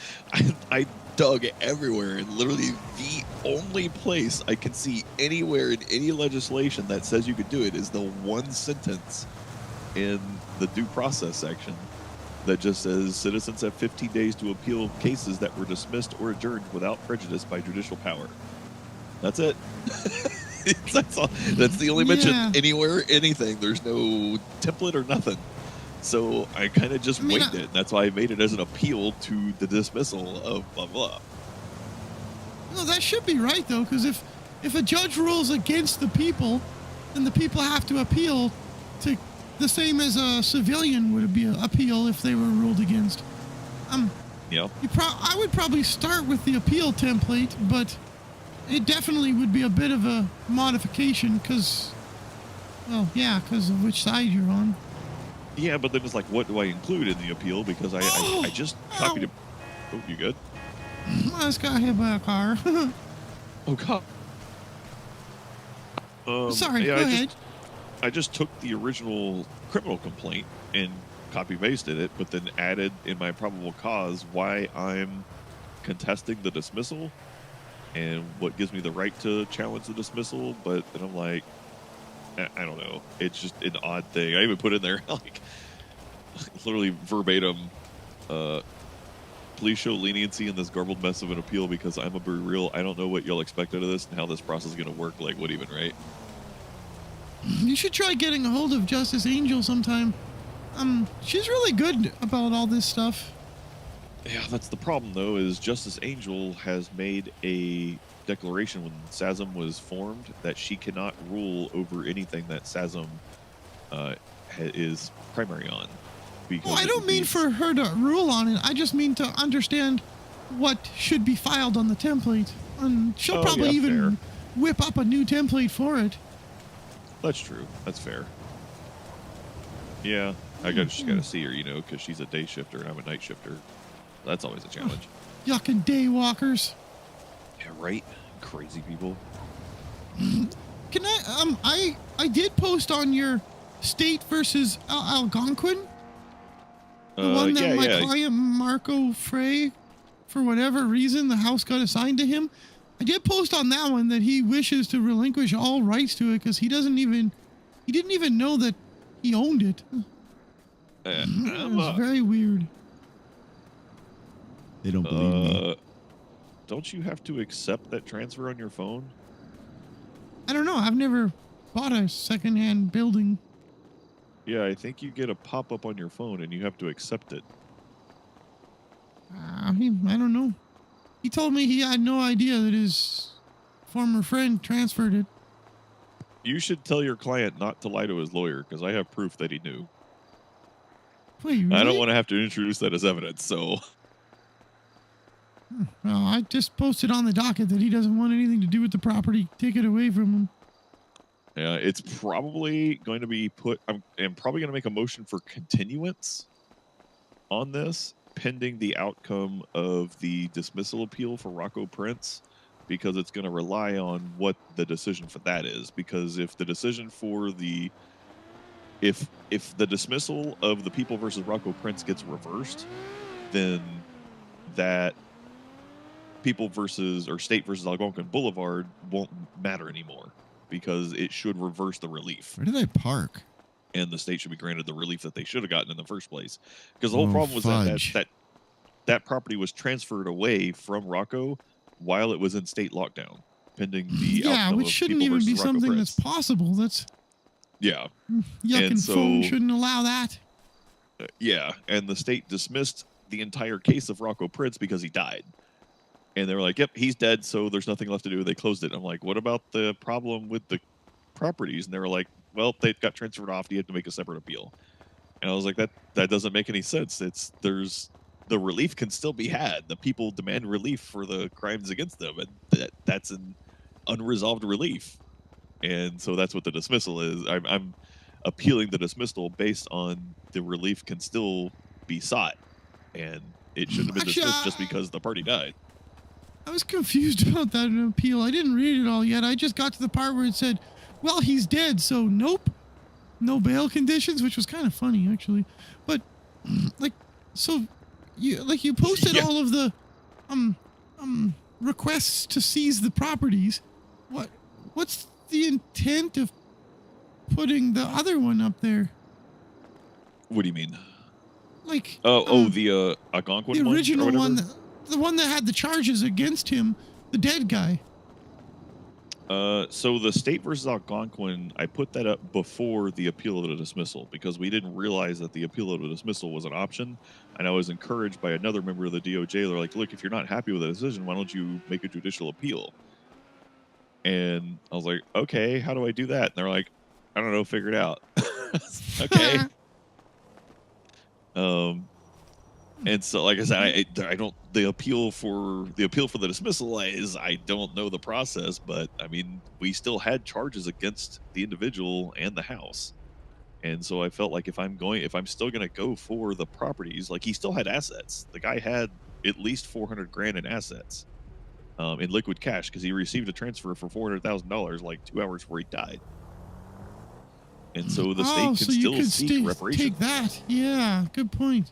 I dug everywhere, and literally the only place I can see anywhere in any legislation that says you could do it is the one sentence in the due process section that just says citizens have 15 days to appeal cases that were dismissed or adjourned without prejudice by judicial power. That's it. That's all. That's the only mention anywhere, anything. There's no template or nothing. So I kind of just winged it. And that's why I made it as an appeal to the dismissal of blah, blah. No, that should be right, though, because if a judge rules against the people, then the people have to appeal to the same as a civilian would be appeal if they were ruled against. Yeah. I would probably start with the appeal template, but it definitely would be a bit of a modification because, well, yeah, because of which side you're on. Yeah, but then it's like, what do I include in the appeal? Because I just copied it. Oh, you good? I just got hit by a car. Oh, God. Sorry, yeah, go ahead. I just took the original criminal complaint and copy-pasted it, but then added in my probable cause why I'm contesting the dismissal and what gives me the right to challenge the dismissal. But then I'm like, I don't know. It's just an odd thing. I even put in there, like, literally verbatim, please show leniency in this garbled mess of an appeal because I'm a be real. I don't know what y'all expect out of this and how this process is going to work. Like, what even, right? You should try getting a hold of Justice Angel sometime. She's really good about all this stuff. Yeah, that's the problem, though, is Justice Angel has made a declaration when SASM was formed that she cannot rule over anything that SASM is primary on. Well, I don't mean for her to rule on it. I just mean to understand what should be filed on the template. And she'll probably even whip up a new template for it. That's true. That's fair. Yeah, just got to see her, you know, because she's a day shifter and I'm a night shifter. That's always a challenge. Yucking daywalkers. Yeah, right? Crazy people. Can I did post on your State versus Algonquin. The one that my client Marco Frey, for whatever reason, the house got assigned to him. I did post on that one that he wishes to relinquish all rights to it because he didn't even know that he owned it. It was very weird. They don't believe me. Don't you have to accept that transfer on your phone? I don't know. I've never bought a secondhand building. Yeah, I think you get a pop-up on your phone and you have to accept it. I don't know. He told me he had no idea that his former friend transferred it. You should tell your client not to lie to his lawyer because I have proof that he knew. Wait, really? I don't want to have to introduce that as evidence, so... Well, I just posted on the docket that he doesn't want anything to do with the property. Take it away from him. Yeah, it's probably going to be put... I'm probably going to make a motion for continuance on this, pending the outcome of the dismissal appeal for Rocco Prince, because it's going to rely on what the decision for that is. Because if the decision for the if the dismissal of the People versus Rocco Prince gets reversed, then that People versus or State versus Algonquin Boulevard won't matter anymore, because it should reverse the relief. Where did I park? And the state should be granted the relief that they should have gotten in the first place. Because the whole Oh, problem was fudge. that property was transferred away from Rocco while it was in state lockdown, pending the Yeah, outcome which of shouldn't People even versus be Rocco something Prince. that's possible. That's Yeah. yuck, and so, phone shouldn't allow that. Yeah, and the state dismissed the entire case of Rocco Prince because he died. And they were like, yep, he's dead, so there's nothing left to do. They closed it. I'm like, what about the problem with the properties? And they were like, well, they got transferred off. You had to make a separate appeal. And I was like, that doesn't make any sense. The relief can still be had. The people demand relief for the crimes against them, and that's an unresolved relief. And so that's what the dismissal is. I'm appealing the dismissal based on the relief can still be sought, and it shouldn't have been dismissed just because the party died. I was confused about that appeal. I didn't read it all yet. I just got to the part where it said, well, he's dead, so nope. No bail conditions, which was kind of funny, actually. But, you posted all of the, requests to seize the properties. What's the intent of putting the other one up there? What do you mean? Like, the Algonquin the one? original or one, whatever? the one that had the charges against him, the dead guy. So the State versus Algonquin, I put that up before the appeal of the dismissal because we didn't realize that the appeal of the dismissal was an option. And I was encouraged by another member of the DOJ. They're like, look, if you're not happy with the decision, why don't you make a judicial appeal? And I was like, okay, how do I do that? And they're like, I don't know, figure it out. Okay. And so, like I said, I don't. The appeal for the dismissal is I don't know the process, but I mean, we still had charges against the individual and the house, and so I felt like if I'm still going to go for the properties, like he still had assets. The guy had at least $400,000 in assets, in liquid cash, because he received a transfer for $400,000 like 2 hours before he died. And so the state can still seek reparations. Take that. Yeah, good point.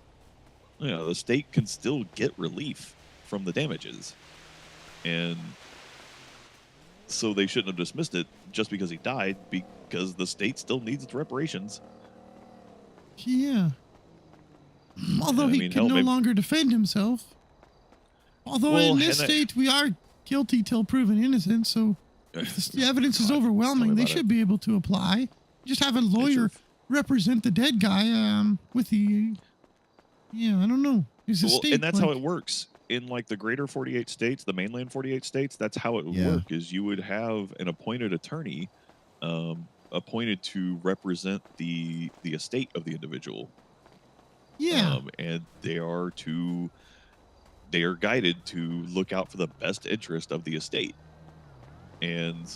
Yeah, the state can still get relief from the damages. And so they shouldn't have dismissed it just because he died, because the state still needs its reparations. Yeah. Although he can no longer defend himself. Although in this state, we are guilty till proven innocent, so if the evidence is overwhelming, they should be able to apply. Just have a lawyer represent the dead guy with the... Yeah, I don't know. And that's how it works. In like the greater 48 states, the mainland 48 states, that's how it would work, is you would have an appointed attorney appointed to represent the estate of the individual. Yeah. And they are guided to look out for the best interest of the estate. And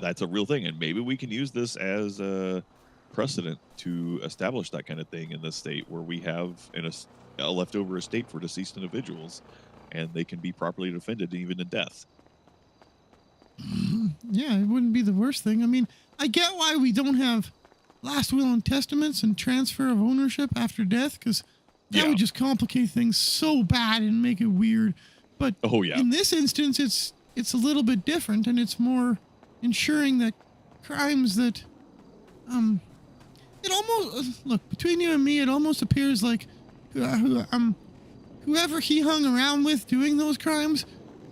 that's a real thing. And maybe we can use this as a precedent to establish that kind of thing in the state, where we have a leftover estate for deceased individuals, and they can be properly defended even in death. Yeah, it wouldn't be the worst thing. I mean, I get why we don't have last will and testaments and transfer of ownership after death, because that would just complicate things so bad and make it weird. But in this instance, it's a little bit different, and it's more ensuring that crimes that it almost, look, between you and me, it almost appears like whoever he hung around with doing those crimes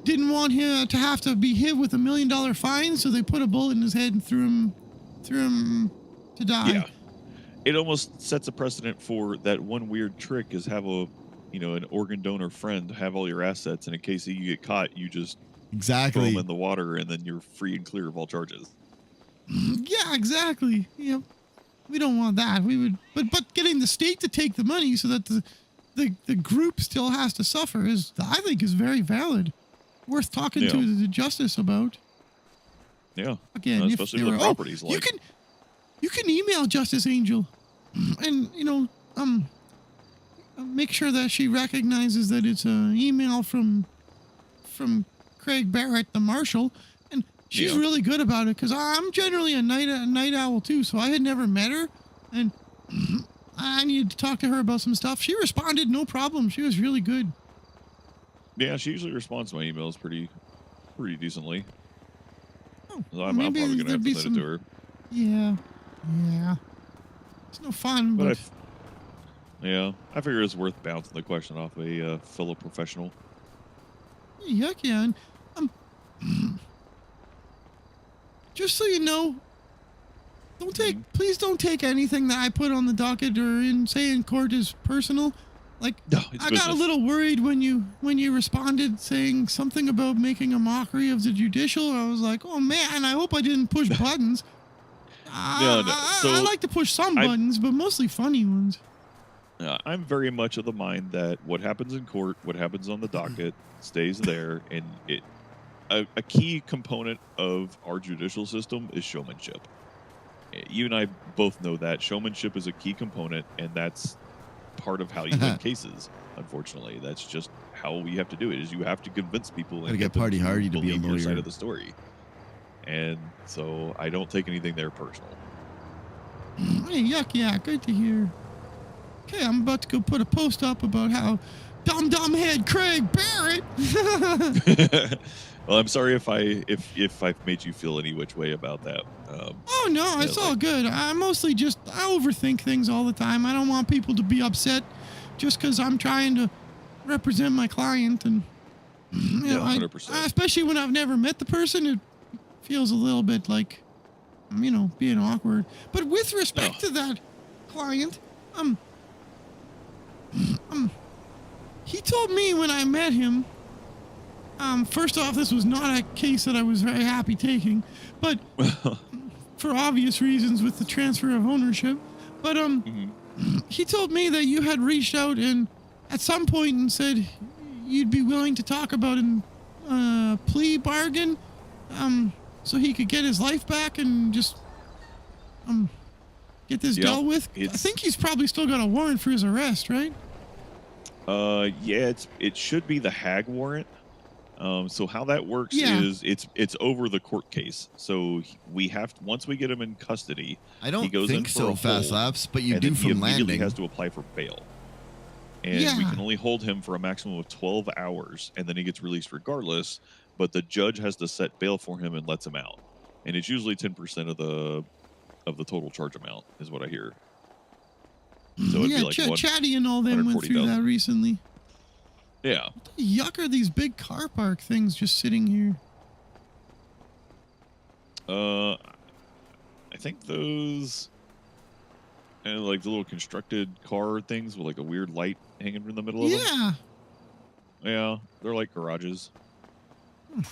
didn't want him to have to be hit with $1 million fine, so they put a bullet in his head and threw him to die. Yeah, it almost sets a precedent for that one weird trick is have an organ donor friend have all your assets, and in case you get caught, you just throw them in the water, and then you're free and clear of all charges. Yeah, exactly. Yep. We don't want that. We would, but getting the state to take the money so that the group still has to suffer I think is very valid. Worth talking to the justice about. Yeah. Again, especially with properties like you can email Justice Angel, and make sure that she recognizes that it's an email from Craig Barrett, the marshal, and she's really good about it because I'm generally a night owl too, so I had never met her, and I needed to talk to her about some stuff. She responded no problem. She was really good. Yeah, she usually responds to my emails pretty decently. Oh, so I'm probably gonna have to send it to her. Yeah. It's no fun, but I figure it's worth bouncing the question off a fellow professional. Heck yeah. And, just so you know, please don't take anything that I put on the docket or in court as personal. Like, I got a little worried when you responded saying something about making a mockery of the judicial. I was like, oh man, I hope I didn't push buttons. No. So I like to push some buttons, but mostly funny ones. I'm very much of the mind that what happens in court, what happens on the docket, stays there, and a key component of our judicial system is showmanship. You and I both know that showmanship is a key component, and that's part of how you win cases. Unfortunately, that's just how we have to do it. Is you have to convince people and get Party Hardy to be a believe your lawyer. side of the story. And so I don't take anything there personal. Hey, yuck, yeah, good to hear. Okay, I'm about to go put a post up about how dumb head Craig Barrett. Well, I'm sorry if I've made you feel any which way about that. Oh no, it's all good. I mostly I overthink things all the time. I don't want people to be upset just because I'm trying to represent my client, and you know, 100%. especially when I've never met the person, it feels a little bit like, being awkward. But with respect to that client, he told me when I met him, first off, this was not a case that I was very happy taking, but for obvious reasons with the transfer of ownership. But he told me that you had reached out and at some point and said you'd be willing to talk about a plea bargain, so he could get his life back and just get this dealt with. I think he's probably still got a warrant for his arrest, right? Yeah, it should be the HAG warrant. So how that works is it's over the court case. So once we get him in custody, I don't he goes think in for so, a Fast hold, Laps, but you and do then he from immediately landing. has to apply for bail. And we can only hold him for a maximum of 12 hours, and then he gets released regardless. But the judge has to set bail for him and lets him out. And it's usually 10% of the total charge amount, is what I hear. So it'd be like Chatty and all them went through that recently. Yeah. What the yuck are these big car park things just sitting here? I think those, like the little constructed car things with like a weird light hanging in the middle of them. Yeah, they're like garages.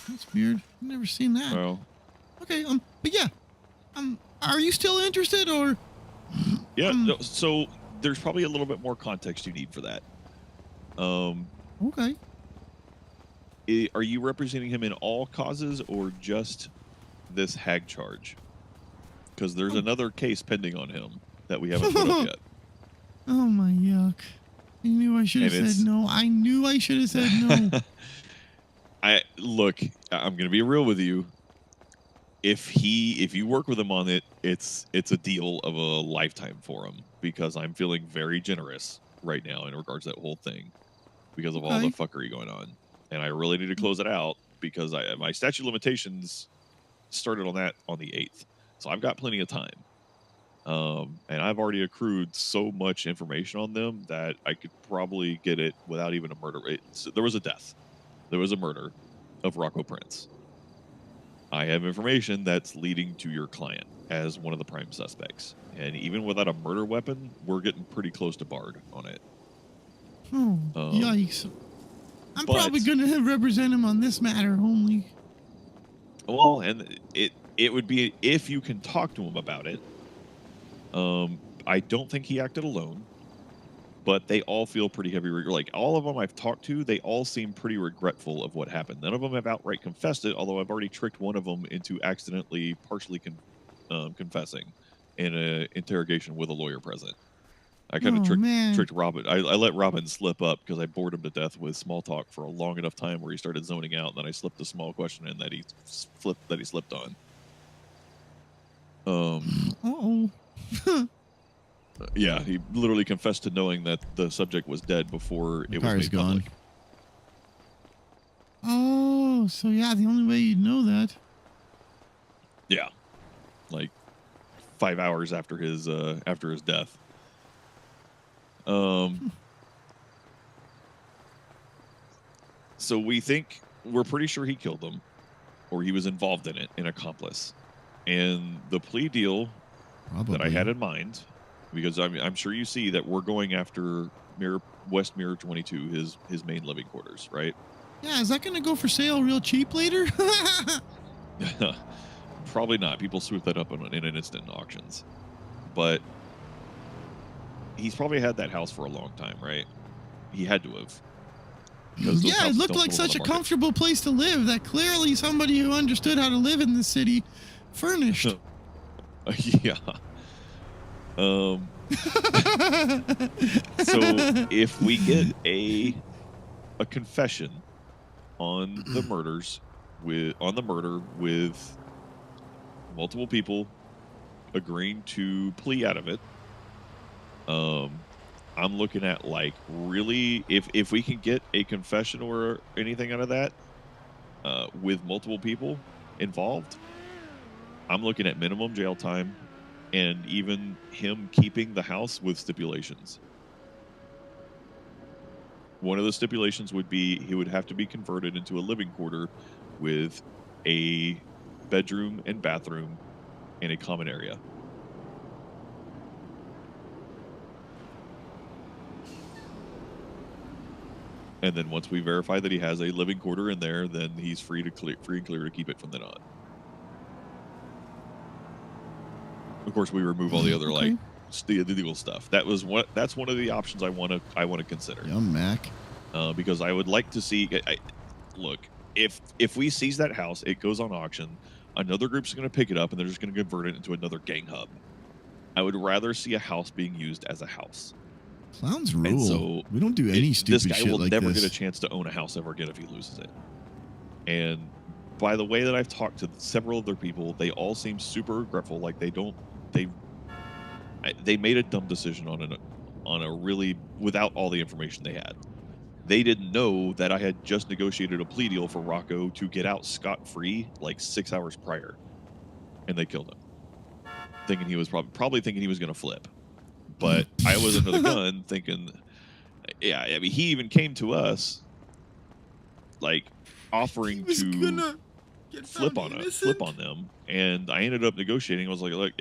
That's weird. I've never seen that. Well, okay, but yeah, are you still interested or? Yeah. No, so there's probably a little bit more context you need for that. Okay. Are you representing him in all causes or just this HAG charge? Because there's another case pending on him that we haven't put up yet. Oh my yuck. I knew I should have said no. I knew I should have said no. I'm gonna be real with you. If you work with him on it, it's a deal of a lifetime for him, because I'm feeling very generous right now in regards to that whole thing because of all the fuckery going on, and I really need to close it out because my statute of limitations started on the 8th, so I've got plenty of time. And I've already accrued so much information on them that I could probably get it without even a murder. There was a death. There was a murder of Rocco Prince. I have information that's leading to your client as one of the prime suspects. And even without a murder weapon, we're getting pretty close to barred on it. Oh, yikes. I'm probably going to represent him on this matter only. Well, and it would be if you can talk to him about it. I don't think he acted alone, but they all feel pretty heavy. Like all of them I've talked to, they all seem pretty regretful of what happened. None of them have outright confessed it, although I've already tricked one of them into partially confessing in an interrogation with a lawyer present. I kind of man. tricked Robin. I let Robin slip up because I bored him to death with small talk for a long enough time where he started zoning out. And then I slipped a small question in that he slipped on. Yeah, he literally confessed to knowing that the subject was dead before it was made public. Oh, so yeah, the only way you'd know that. Yeah, like 5 hours after his death. So we're pretty sure he killed them, or he was involved in it, an accomplice. And the plea deal that I had in mind, because I'm sure you see that we're going after West Mirror 22, his main living quarters, right? Yeah, is that going to go for sale real cheap later? Probably not. People swoop that up in an instant in auctions. But he's probably had that house for a long time, right? He had to have. Yeah, it looked like such a comfortable place to live that clearly somebody who understood how to live in the city furnished. Yeah. So if we get a confession on the murder with multiple people agreeing to plea out of it, I'm looking at like really if we can get a confession or anything out of that with multiple people involved, I'm looking at minimum jail time and even him keeping the house with stipulations. One of the stipulations would be he would have to be converted into a living quarter with a bedroom and bathroom and a common area. And then once we verify that he has a living quarter in there, then he's free and clear to keep it from then on. Of course, we remove all the other like the legal stuff. That's one of the options I want to consider. Yeah, Mac. Because I would like to see. Look, if we seize that house, it goes on auction. Another group's going to pick it up, and they're just going to convert it into another gang hub. I would rather see a house being used as a house. Clowns rule. And so we don't do any stupid shit like this. This guy will never get a chance to own a house ever again if he loses it. And by the way that I've talked to several other people, they all seem super regretful. Like they made a dumb decision on a really without all the information they had. They didn't know that I had just negotiated a plea deal for Rocco to get out scot-free like 6 hours prior, and they killed him, thinking he was probably thinking he was going to flip. But I was under the gun thinking, yeah, I mean, he even came to us like offering to flip on them, and I ended up negotiating. I was like, look,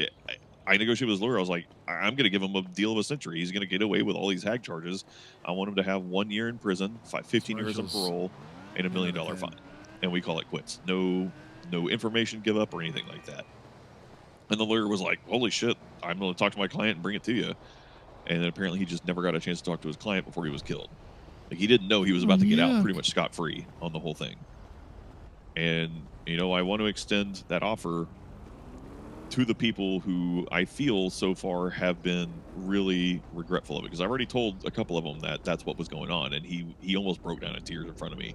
I negotiated with his lawyer. I was like, I'm going to give him a deal of a century. He's going to get away with all these hag charges. I want him to have 1 year in prison, 15 years of parole, and $1 million fine. And we call it quits. No information give up or anything like that. And the lawyer was like, holy shit, I'm going to talk to my client and bring it to you. And then apparently he just never got a chance to talk to his client before he was killed. Like, he didn't know he was about to get out pretty much scot-free on the whole thing. And, I want to extend that offer to the people who I feel so far have been really regretful of it. Because I've already told a couple of them that that's what was going on. And he almost broke down in tears in front of me.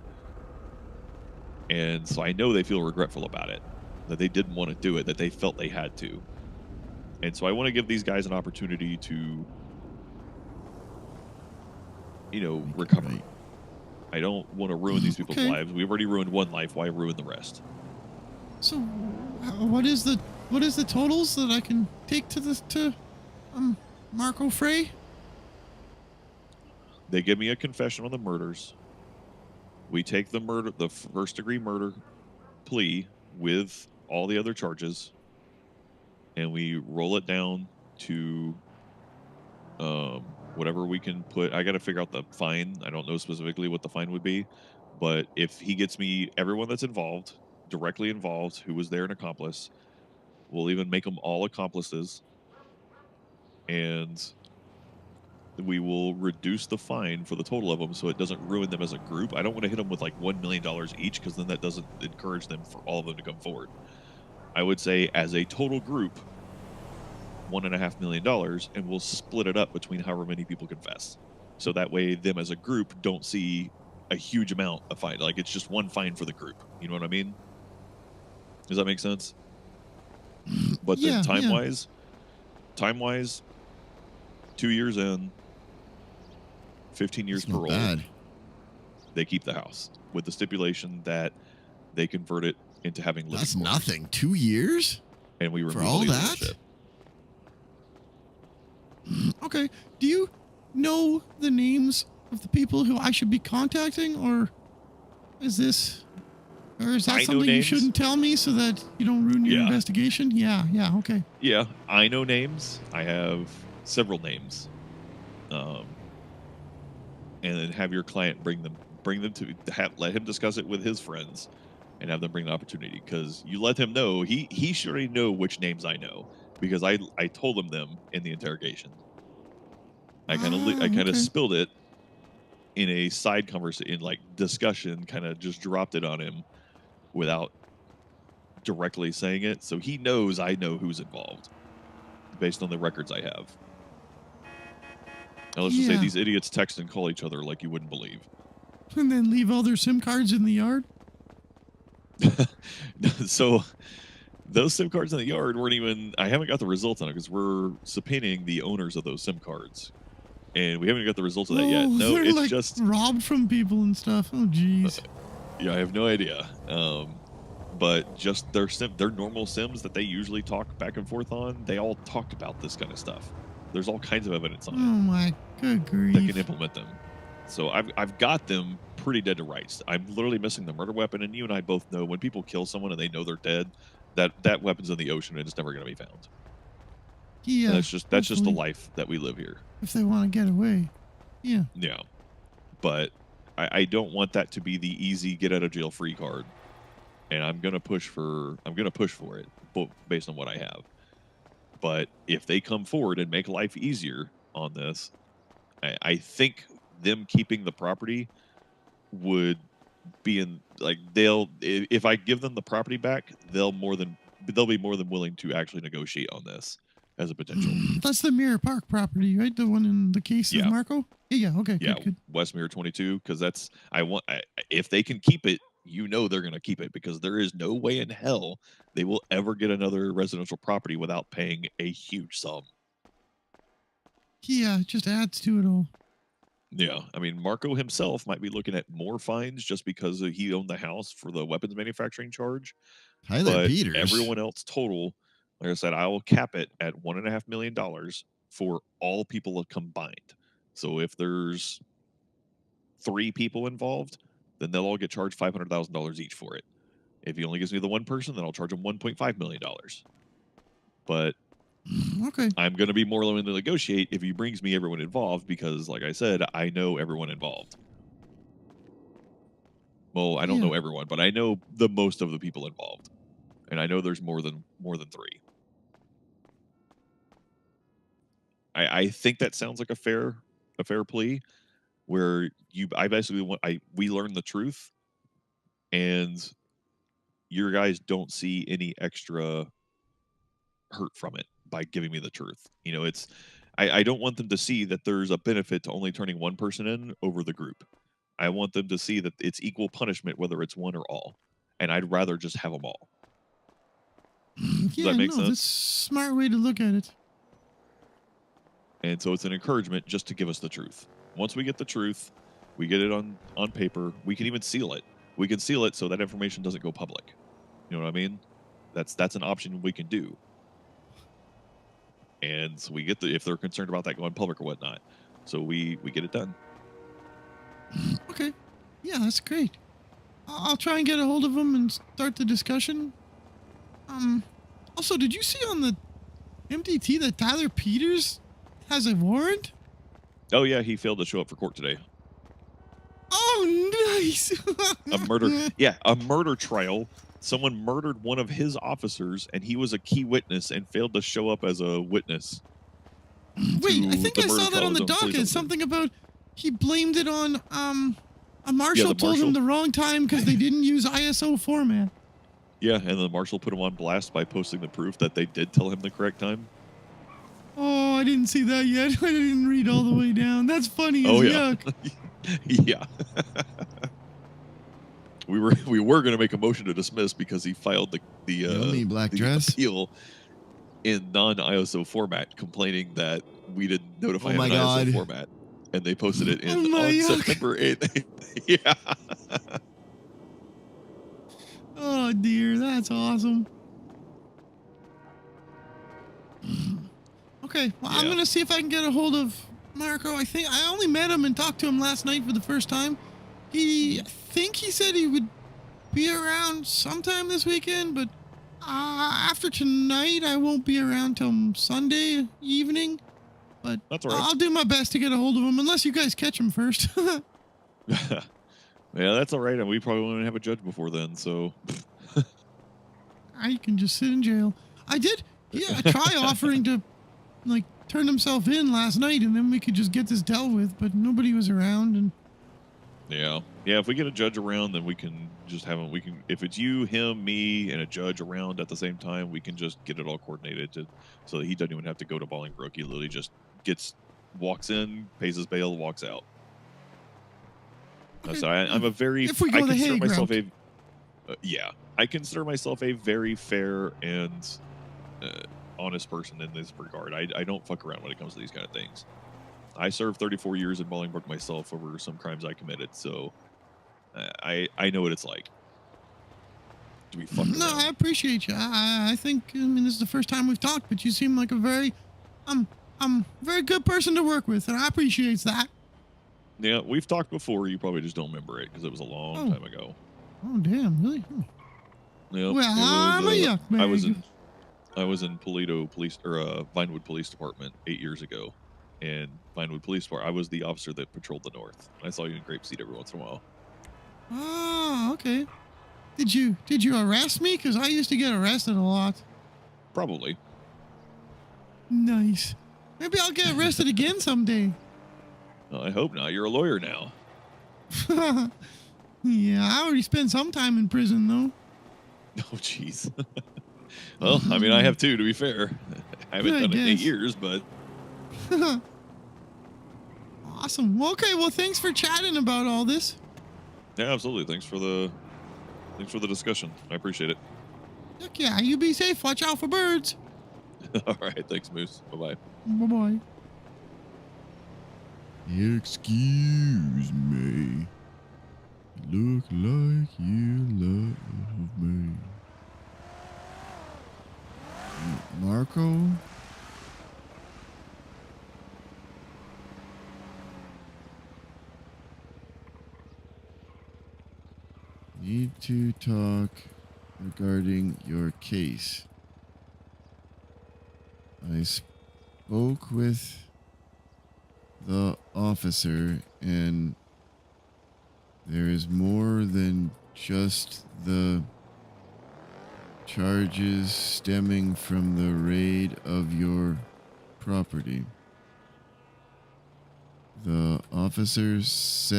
And so I know they feel regretful about it. That they didn't want to do it, that they felt they had to. And so I want to give these guys an opportunity to, recover. I don't want to ruin these people's lives. We've already ruined one life. Why ruin the rest? So, what is the totals that I can take to Marco Frey? They give me a confession on the murders. We take the first degree murder plea with all the other charges, and we roll it down to whatever we can put. I got to figure out the fine. I don't know specifically what the fine would be, but if he gets me everyone that's involved, directly involved, who was there, an accomplice, we'll even make them all accomplices, and we will reduce the fine for the total of them so it doesn't ruin them as a group. I don't want to hit them with like $1 million each, because then that doesn't encourage them for all of them to come forward. I would say as a total group, $1.5 million, and we'll split it up between however many people confess. So that way, them as a group don't see a huge amount of fine. Like, it's just one fine for the group. You know what I mean? Does that make sense? But then time-wise, 2 years in, 15 years parole. Bad. They keep the house with the stipulation that they convert it into having living That's quarters. nothing. 2 years? And we For remove all the that? ownership. Okay. Do you know the names of the people who I should be contacting, or is that I know something you names. shouldn't tell me so that you don't ruin your Yeah. investigation? Yeah, okay. Yeah, I know names. I have several names. And then have your client bring them to let him discuss it with his friends, and have them bring the opportunity, because you let him know he should already know which names I know, because I told him them in the interrogation. I kind of spilled it in a side conversation, in like discussion, kind of just dropped it on him without directly saying it, so he knows I know who's involved based on the records I have. Now let's just say these idiots text and call each other like you wouldn't believe. And then leave all their SIM cards in the yard? So those SIM cards in the yard weren't even, I haven't got the results on it because we're subpoenaing the owners of those SIM cards. And we haven't got the results of that yet. No, they're it's like just robbed from people and stuff. Oh, jeez. yeah, I have no idea. But just their normal Sims that they usually talk back and forth on, they all talked about this kind of stuff. There's all kinds of evidence on Oh it my good grief. that can implement them. So I've got them pretty dead to rights. I'm literally missing the murder weapon, and you and I both know when people kill someone and they know they're dead, that weapon's in the ocean and it's never going to be found. Yeah. And that's just the hopefully, life that we live here. if they want to get away. Yeah. Yeah, but I don't want that to be the easy get out of jail free card, and I'm gonna push for it, based on what I have. But if they come forward and make life easier on this, I think them keeping the property would be in, like, if I give them the property back, they'll be more than willing to actually negotiate on this as a potential. That's the Mirror Park property, right? The one in the case of Marco? Yeah, okay. Yeah, Good. West Mirror 22, because if they can keep it, they're going to keep it, because there is no way in hell they will ever get another residential property without paying a huge sum. Yeah, it just adds to it all. Yeah, I mean, Marco himself might be looking at more fines just because he owned the house for the weapons manufacturing charge. Tyler But Peters. everyone else total, like I said, I will cap it at $1.5 million for all people combined. So if there's 3 people involved, then they'll all get charged $500,000 each for it. If he only gives me the one person, then I'll charge him $1.5 million. But okay, I'm going to be more willing to negotiate if he brings me everyone involved, because, like I said, I know everyone involved. Well, I don't know everyone, but I know the most of the people involved, and I know there's more than 3. I think that sounds like a fair plea, where we learn the truth, and your guys don't see any extra hurt from it by giving me the truth. I don't want them to see that there's a benefit to only turning one person in over the group. I want them to see that it's equal punishment, whether it's one or all. And I'd rather just have them all. Does that make sense? That's a smart way to look at it. And so it's an encouragement just to give us the truth. Once we get the truth, we get it on paper. We can even seal it. We can seal it so that information doesn't go public. You know what I mean? That's an option we can do. And so we get if they're concerned about that going public or whatnot. So we get it done. Okay. Yeah, that's great. I'll try and get a hold of them and start the discussion. Also, did you see on the MDT that Tyler Peters has a warrant? Oh yeah, he failed to show up for court today. Oh, nice. A murder. Yeah, a murder trial. Someone murdered one of his officers, and he was a key witness and failed to show up as a witness. Wait, I think I saw that on the docket. Something about he blamed it on a marshal told him the wrong time because they didn't use ISO format. Yeah, and the marshal put him on blast by posting the proof that they did tell him the correct time. Oh, I didn't see that yet. I didn't read all the way down. That's funny as Oh yeah, yuck. yeah. we were going to make a motion to dismiss because he filed the Yummy black the dress. appeal in non-ISO format, complaining that we didn't notify Oh him my in God. ISO format, and they posted it Oh my on yuck. September 8th. Yeah. Oh dear, that's awesome. Okay, well, I'm Yeah. gonna see if I can get a hold of Marco. I think I only met him and talked to him last night for the first time. I think he said he would be around sometime this weekend, but after tonight I won't be around till Sunday evening. But That's all right. I'll do my best to get a hold of him, unless you guys catch him first. Yeah, that's all right. And we probably won't have a judge before then, so. I can just sit in jail. I did, try offering to, like, turn himself in last night, and then we could just get this dealt with. But nobody was around, and Yeah. If we get a judge around, then we can just have him. We can, if it's you, him, me, and a judge around at the same time, we can just get it all coordinated so that he doesn't even have to go to Bolingbroke. He literally just walks in, pays his bail, walks out. So I'm a very. If we go I the consider Hague myself route. I consider myself a very fair and honest person in this regard. I don't fuck around when it comes to these kind of things. I served 34 years in Bolingbroke myself over some crimes I committed, so I know what it's like to be fucked no, around. I appreciate you. I think, I mean, this is the first time we've talked, but you seem like a very, very good person to work with, and I appreciate that. Yeah, we've talked before. You probably just don't remember it because it was a long time ago. Oh, damn, really? Hmm. Yep, Well, I'm a yuck bag. I was in Toledo Police or Vinewood Police Department 8 years ago, and Vinewood Police Department. I was the officer that patrolled the north. I saw you in Grapeseed every once in a while. Oh, okay. Did you arrest me? Because I used to get arrested a lot. Probably. Nice. Maybe I'll get arrested again someday. I hope not. You're a lawyer now. Yeah, I already spent some time in prison, though. Oh, jeez. Well, I mean, I have too, to be fair. I haven't I done it in 8 guess. years, but Awesome. Well, okay, well, thanks for chatting about all this. yeah, absolutely. Thanks for the discussion. I appreciate it. Heck yeah, you be safe. Watch out for birds. All right, thanks, Moose. Bye-bye. Bye-bye. Excuse me. Look like you love me. Marco? Need to talk regarding your case. I spoke with the officer, and there is more than just the charges stemming from the raid of your property. The officers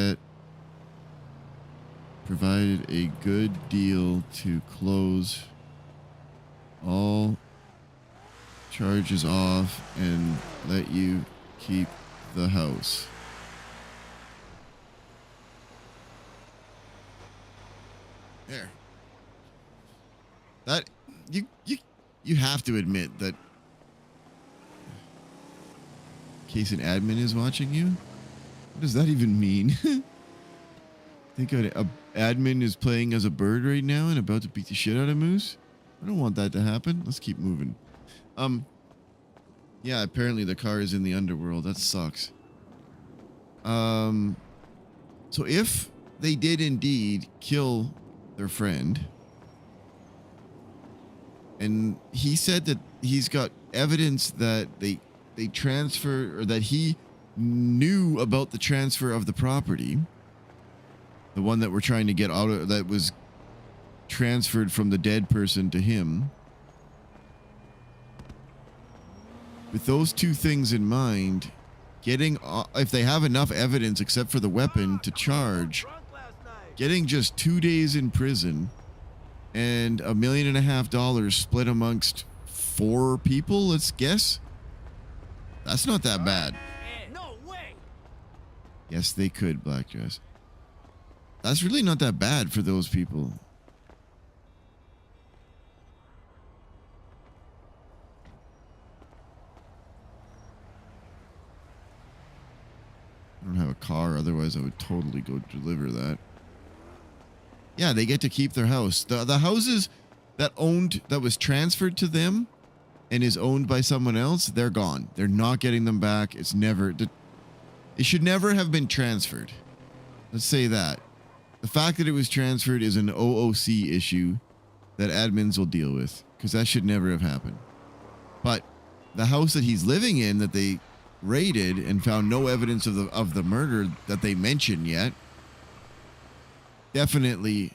provided a good deal to close all charges off and let you keep the house. There. That you have to admit that in case an admin is watching you. What does that even mean? Think an admin is playing as a bird right now and about to beat the shit out of Moose? I don't want that to happen. Let's keep moving. Yeah, apparently the car is in the underworld. That sucks. So if they did indeed kill their friend, and he said that he's got evidence that they transfer, or that he knew about the transfer of the property, the one that we're trying to get out of, that was transferred from the dead person to him. With those two things in mind, getting, if they have enough evidence except for the weapon to charge, getting just 2 days in prison and $1.5 million split amongst 4 people, let's guess, That's not that bad. No way. Yes, they could, Black Dress. That's really not that bad for those people. I don't have a car, otherwise I would totally go deliver that. Yeah, they get to keep their house. The houses that was transferred to them and is owned by someone else, they're gone. They're not getting them back. It should never have been transferred. Let's say that. The fact that it was transferred is an OOC issue that admins will deal with, because that should never have happened. But the house that he's living in that they raided and found no evidence of the murder that they mentioned yet, definitely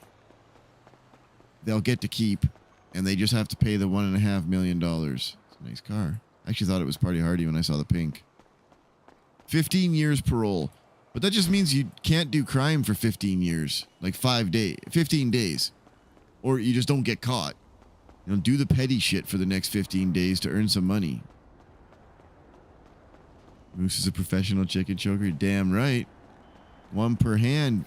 they'll get to keep, and they just have to pay the $1.5 million. It's a nice car. I actually thought it was Party Hardy when I saw the pink. 15 years parole. But that just means you can't do crime for 15 years. Like 15 days. Or you just don't get caught. You know, do the petty shit for the next 15 days to earn some money. Moose is a professional chicken choker. Damn right. One per hand.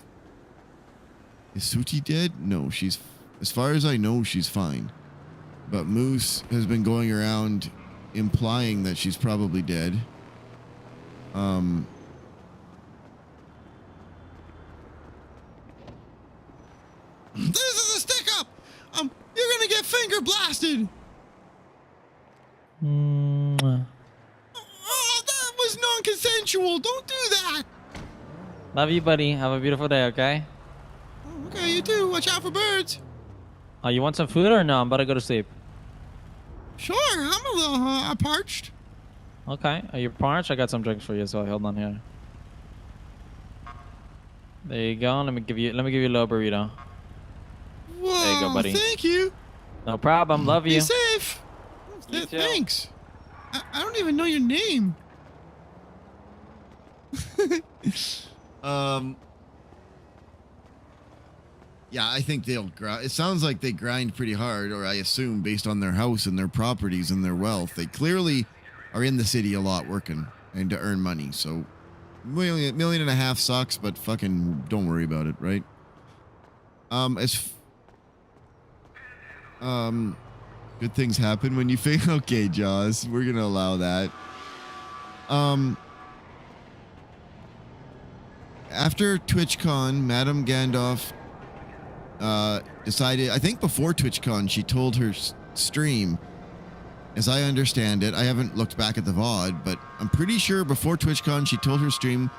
Is Suti dead? No, she's... As far as I know, she's fine. But Moose has been going around implying that she's probably dead. This is a stick up! You're gonna get finger blasted! Oh, that was non-consensual! Don't do that! Love you, buddy. Have a beautiful day, okay? Okay, you too. Watch out for birds. Oh, you want some food or no? I'm about to go to sleep. Sure, I'm a little parched. Okay. Are you parched? I got some drinks for you, so hold on here. There you go. Let me give you a little burrito. Whoa, there you go, buddy. Thank you. No problem. Love you. Be safe. You too. Thanks. I don't even know your name. Yeah, I think they'll grind. It sounds like they grind pretty hard, or I assume based on their house and their properties and their wealth. They clearly are in the city a lot working and to earn money. So $1.5 million sucks, but fucking don't worry about it, right? Good things happen when you think. Okay, Jaws, we're gonna allow that. After TwitchCon, Madame Gandalf decided, I think before TwitchCon, she told her stream, as I understand it, I haven't looked back at the VOD, but I'm pretty sure before TwitchCon, she told her stream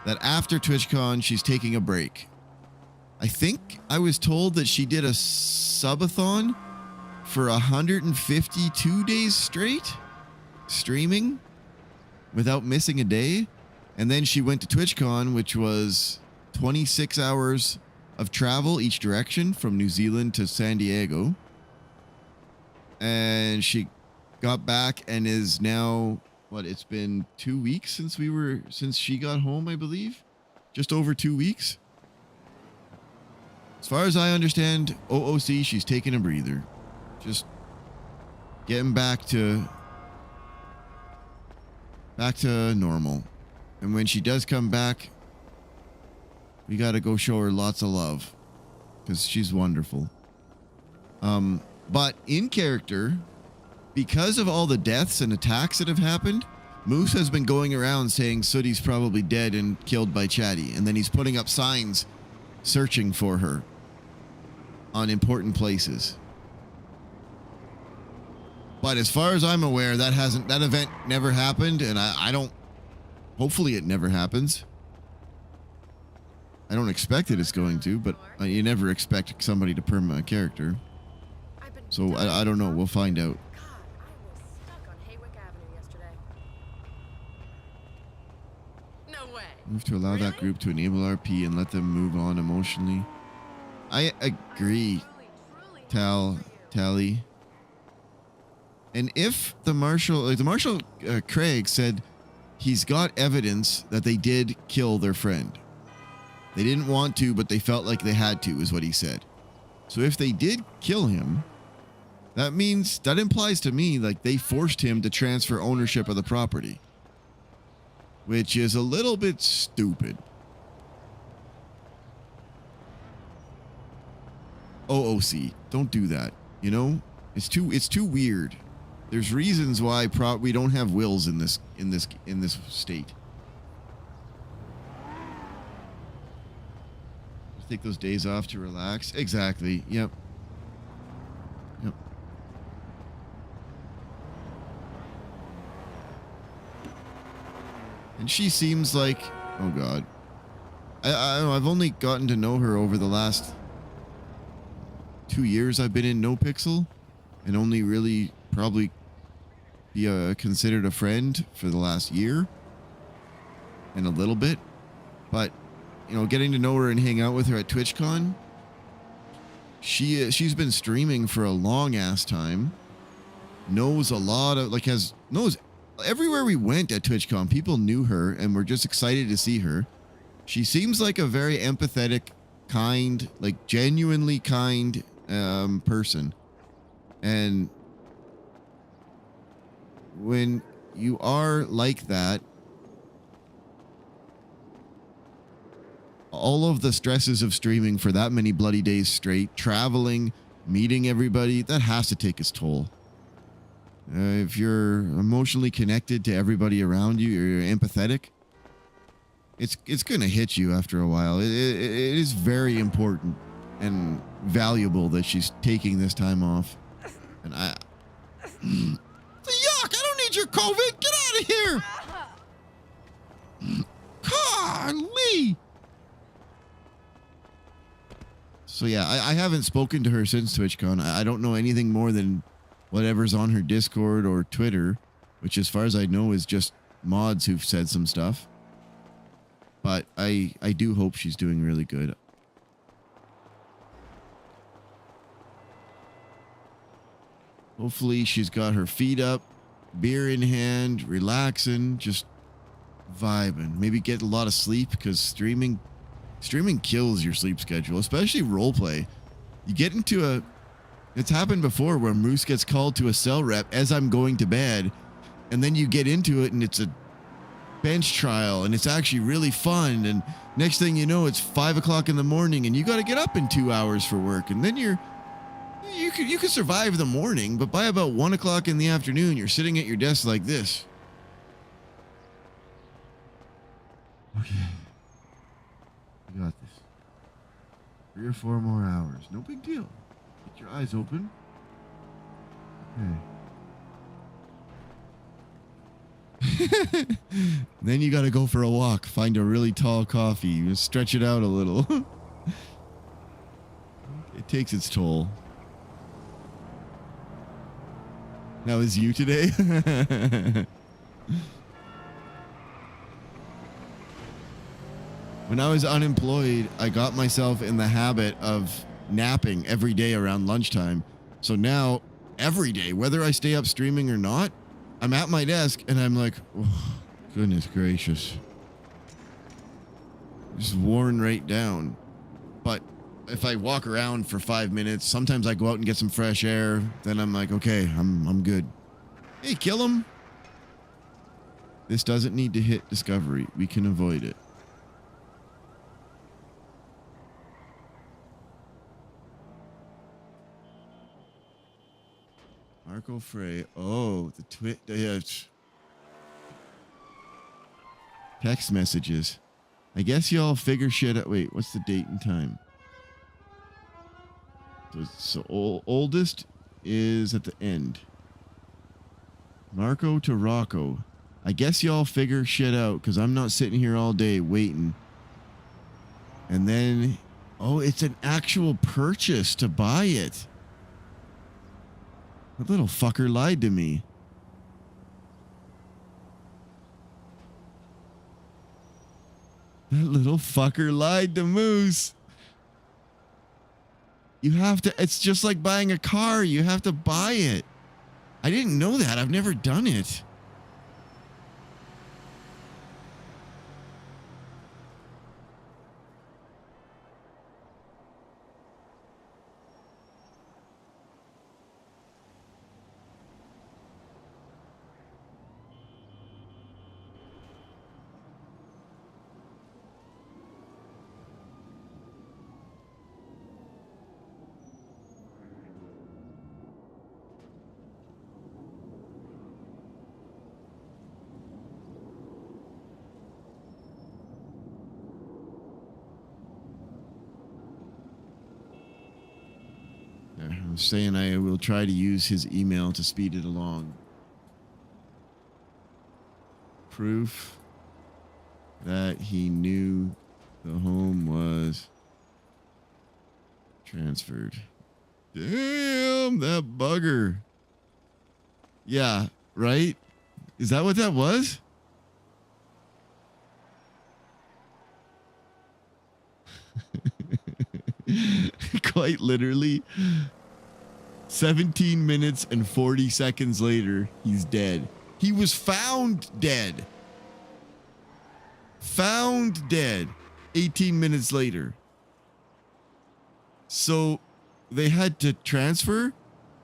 that after TwitchCon, she's taking a break. I think I was told that she did a subathon for 152 days straight, streaming without missing a day. And then she went to TwitchCon, which was 26 hours of travel each direction from New Zealand to San Diego. And she got back and is now, it's been 2 weeks since she got home, I believe. Just over 2 weeks. As far as I understand, OOC, she's taking a breather. Just getting back to normal. And when she does come back, we got to go show her lots of love, because she's wonderful. But in character, because of all the deaths and attacks that have happened, Moose has been going around saying Sooty's probably dead and killed by Chatty. And then he's putting up signs searching for her on important places. But as far as I'm aware, that event never happened, and I don't. Hopefully, it never happens. I don't expect it is going to, but you never expect somebody to perma a character. So I don't know. We'll find out. Move to allow that group to enable RP and let them move on emotionally. I agree, Tally. And if the Marshal, Craig said he's got evidence that they did kill their friend. They didn't want to, but they felt like they had to, is what he said. So if they did kill him, that implies to me like they forced him to transfer ownership of the property. which is a little bit stupid. OOC, don't do that. You know, it's too weird. There's reasons why we don't have wills in this state. Take those days off to relax. Exactly. Yep. Yep. And she seems like, oh God, I've only gotten to know her over the last 2 years I've been in NoPixel, and only really probably be considered a friend for the last year and a little bit. But, you know, getting to know her and hang out with her at TwitchCon, she's been streaming for a long ass time, knows a lot of, like, knows everywhere we went at TwitchCon, people knew her and were just excited to see her. She seems like a very empathetic, kind, like genuinely kind person. And when you are like that, all of the stresses of streaming for that many bloody days straight, traveling, meeting everybody, that has to take its toll. If you're emotionally connected to everybody around you, you're empathetic, it's going to hit you after a while. It is very important and valuable that she's taking this time off. And yuck, I don't need your COVID. Get out of here. Golly. So yeah, I haven't spoken to her since TwitchCon. I don't know anything more than whatever's on her Discord or Twitter, which as far as I know is just mods who've said some stuff. But I do hope she's doing really good. Hopefully she's got her feet up, beer in hand, relaxing, just vibing. Maybe get a lot of sleep, because streaming kills your sleep schedule, especially roleplay. You get into it's happened before where Moose gets called to a cell rep as I'm going to bed, and then you get into it and it's a bench trial and it's actually really fun, and next thing you know it's 5 o'clock in the morning and you got to get up in 2 hours for work, and then you could survive the morning, but by about 1 o'clock in the afternoon you're sitting at your desk like this. Okay, you got this. 3 or 4 more hours, no big deal. Get your eyes open. Okay. Then you got to go for a walk, find a really tall coffee, stretch it out a little. It takes its toll. That was you today? When I was unemployed, I got myself in the habit of napping every day around lunchtime. So now, every day, whether I stay up streaming or not, I'm at my desk and I'm like, oh, goodness gracious. Just worn right down. But if I walk around for 5 minutes, sometimes I go out and get some fresh air. Then I'm like, okay, I'm good. Hey, kill him. This doesn't need to hit Discovery. We can avoid it. Marco Frey. Oh, text messages. I guess y'all figure shit out. Wait, what's the date and time? So oldest is at the end. Marco to Rocco. I guess y'all figure shit out, because I'm not sitting here all day waiting. And then, oh, it's an actual purchase to buy it. That little fucker lied to me. That little fucker lied to Moose. You have to, it's just like buying a car. You have to buy it. I didn't know that. I've never done it. I'm saying I will try to use his email to speed it along. Proof that he knew the home was transferred. Damn, that bugger. Yeah, right? Is that what that was? Quite literally. 17 minutes and 40 seconds later, he's dead. He was found dead. Found dead 18 minutes later. So they had to transfer,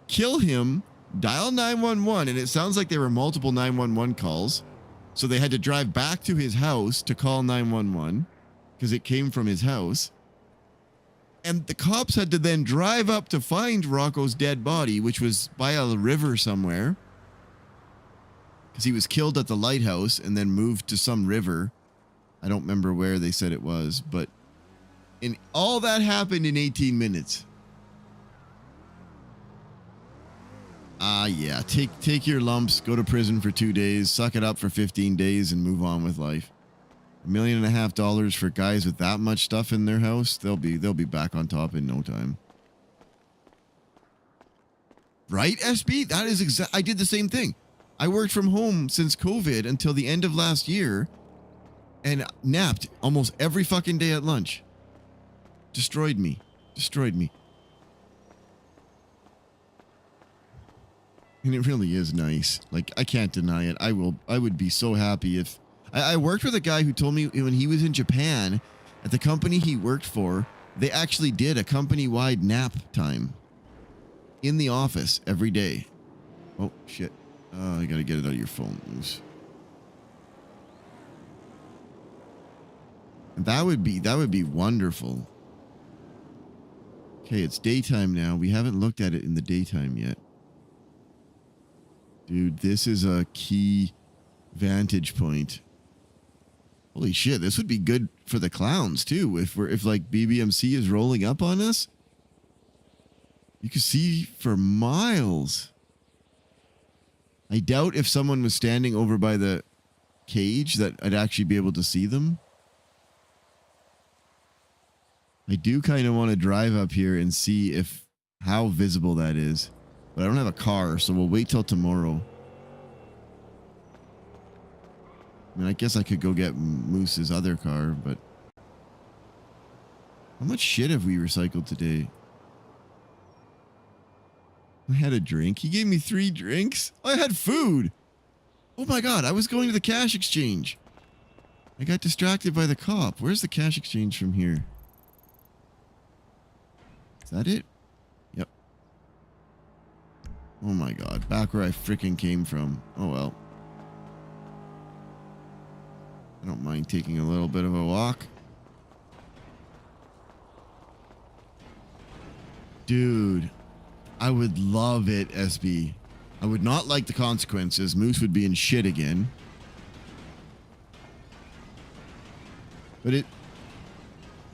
kill him, dial 911, and it sounds like there were multiple 911 calls. So they had to drive back to his house to call 911 because it came from his house. And the cops had to then drive up to find Rocco's dead body, which was by a river somewhere. Because he was killed at the lighthouse and then moved to some river. I don't remember where they said it was, but all that happened in 18 minutes. Yeah, take your lumps, go to prison for 2 days, suck it up for 15 days, and move on with life. $1.5 million for guys with that much stuff in their house, they'll be back on top in no time. Right, SB? That is I did the same thing. I worked from home since COVID until the end of last year and napped almost every fucking day at lunch. Destroyed me. And it really is nice. Like, I can't deny it. I would be so happy if I worked with a guy who told me when he was in Japan at the company he worked for, they actually did a company-wide nap time in the office every day. Oh, shit. I gotta get it out of your phone, Moose. And that would be wonderful. Okay, it's daytime now. We haven't looked at it in the daytime yet. Dude, this is a key vantage point. Holy shit, this would be good for the clowns too. If like BBMC is rolling up on us, you can see for miles. I doubt if someone was standing over by the cage that I'd actually be able to see them. I do kind of want to drive up here and see how visible that is. But I don't have a car, so we'll wait till tomorrow. I mean, I guess I could go get Moose's other car, but... How much shit have we recycled today? I had a drink. He gave me 3 drinks. I had food. Oh my god, I was going to the cash exchange. I got distracted by the cop. Where's the cash exchange from here? Is that it? Yep. Oh my god, back where I freaking came from. Oh well. I don't mind taking a little bit of a walk. Dude, I would love it, SB. I would not like the consequences. Moose would be in shit again. But it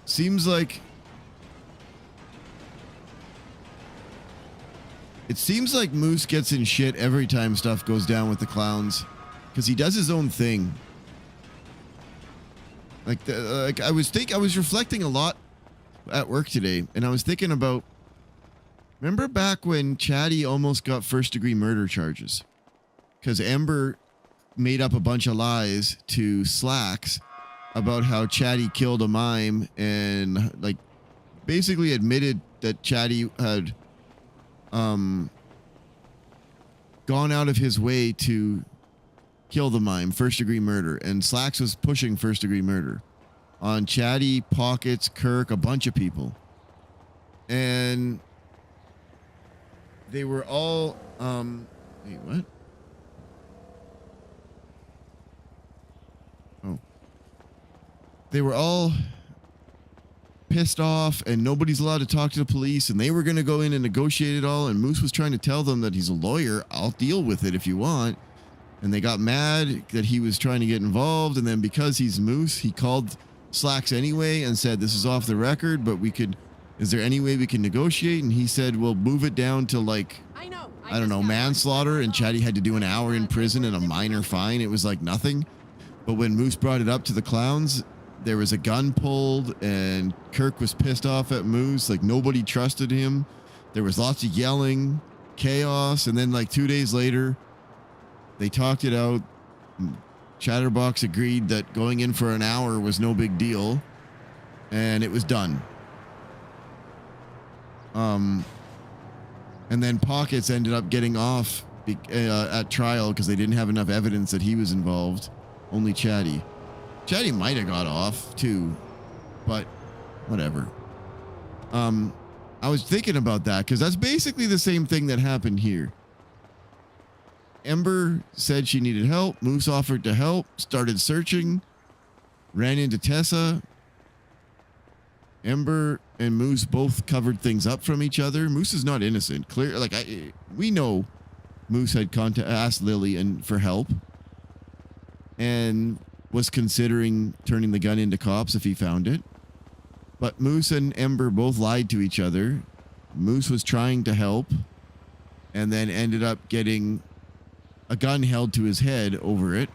seems like... It seems like Moose gets in shit every time stuff goes down with the clowns. Because he does his own thing. Like I was reflecting a lot at work today, and I was thinking about, remember back when Chatty almost got first-degree murder charges? Because Ember made up a bunch of lies to ZAXX about how Chatty killed a mime and, like, basically admitted that Chatty had gone out of his way to kill the mime, first-degree murder, and ZAXX was pushing first-degree murder on Chatty, Pockets, Kirk, a bunch of people. And they were all, wait, what? Oh. They were all pissed off, and nobody's allowed to talk to the police, and they were going to go in and negotiate it all, and Moose was trying to tell them that he's a lawyer. I'll deal with it if you want. And they got mad that he was trying to get involved, and then because he's Moose, he called ZAXX anyway and said, this is off the record, but we could Is there any way we can negotiate? And he said, we'll move it down to like, I don't know, manslaughter. And Chatty had to do an hour in prison and a minor fine. It was like nothing. But when Moose brought it up to the clowns, there was a gun pulled and Kirk was pissed off at Moose. Like nobody trusted him. There was lots of yelling, chaos. And then like 2 days later, they talked it out. Chatterbox agreed that going in for an hour was no big deal. And it was done. And then Pockets ended up getting off at trial because they didn't have enough evidence that he was involved. Only Chatty. Chatty might have got off too, but whatever. I was thinking about that because that's basically the same thing that happened here. Ember said she needed help. Moose offered to help, started searching, ran into Tessa. Ember and Moose both covered things up from each other. Moose is not innocent. Clear, like we know Moose had asked Lily for help and was considering turning the gun into cops if he found it. But Moose and Ember both lied to each other. Moose was trying to help and then ended up getting a gun held to his head over it.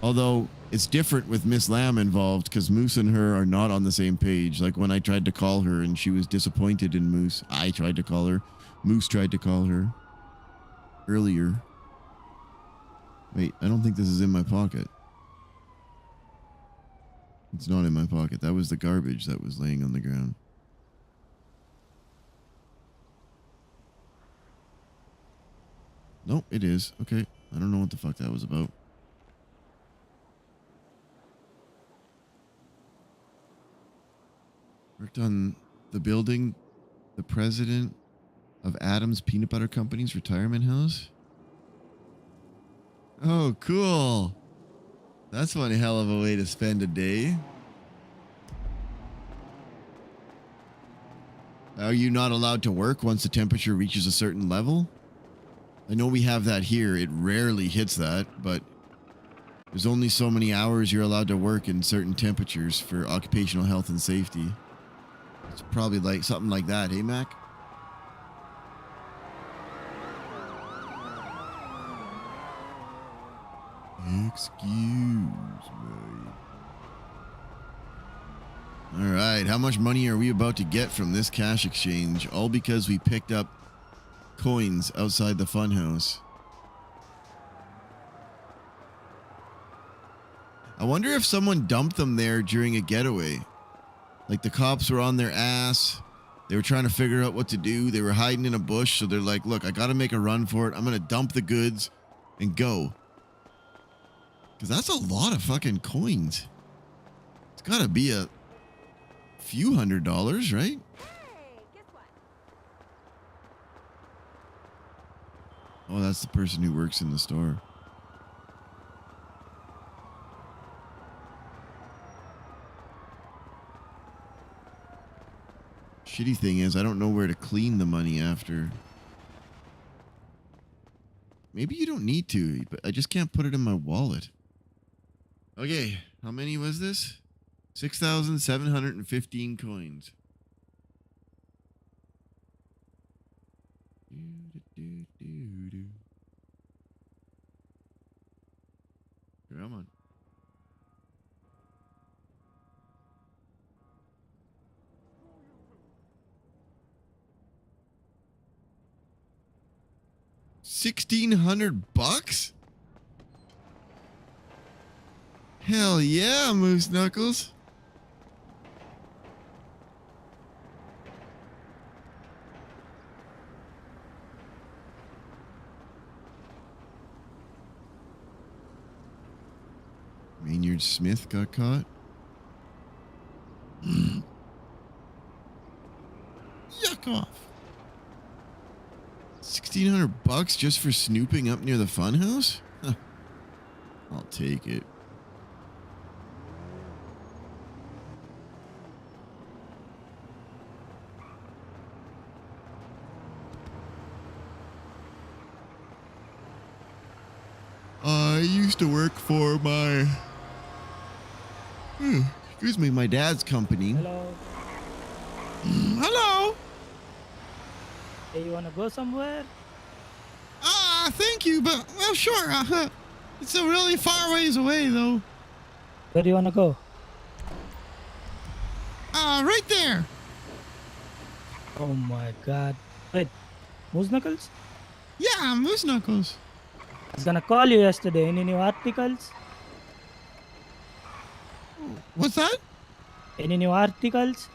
Although it's different with Miss Lamb involved because Moose and her are not on the same page. Like when I tried to call her and she was disappointed in Moose. I tried to call her. Moose tried to call her earlier. Wait, I don't think this is in my pocket. It's not in my pocket. That was the garbage that was laying on the ground. Nope, it is. Okay. I don't know what the fuck that was about. Worked on the building, the president of Adams Peanut Butter Company's retirement house. Oh, cool. That's one hell of a way to spend a day. Are you not allowed to work once the temperature reaches a certain level? I know we have that here. It rarely hits that, but there's only so many hours you're allowed to work in certain temperatures for occupational health and safety. It's probably like something like that, hey, Mac? Excuse me. All right, how much money are we about to get from this cash exchange? All because we picked up coins outside the funhouse. I wonder if someone dumped them there during a getaway. Like the cops were on their ass. They were trying to figure out what to do. They were hiding in a bush. So they're like, look, I got to make a run for it. I'm going to dump the goods and go. Because that's a lot of fucking coins. It's got to be a few $100s, right? Oh, that's the person who works in the store. Shitty thing is, I don't know where to clean the money after. Maybe you don't need to, but I just can't put it in my wallet. Okay, how many was this? 6,715 coins. Come on. $1,600? Hell yeah, Moose Knuckles. Maynard Smith got caught. Yuck off. $1,600 just for snooping up near the funhouse? Huh. I'll take it. I used to work for my excuse me, my dad's company. Hello. Hello. Hey, you wanna go somewhere? Thank you, but well, sure. It's a really far ways away, though. Where do you wanna go? Right there. Oh my god. Wait, Moose Knuckles? Yeah, Moose Knuckles. I was gonna call you yesterday. Any new articles? What's that? Any new articles?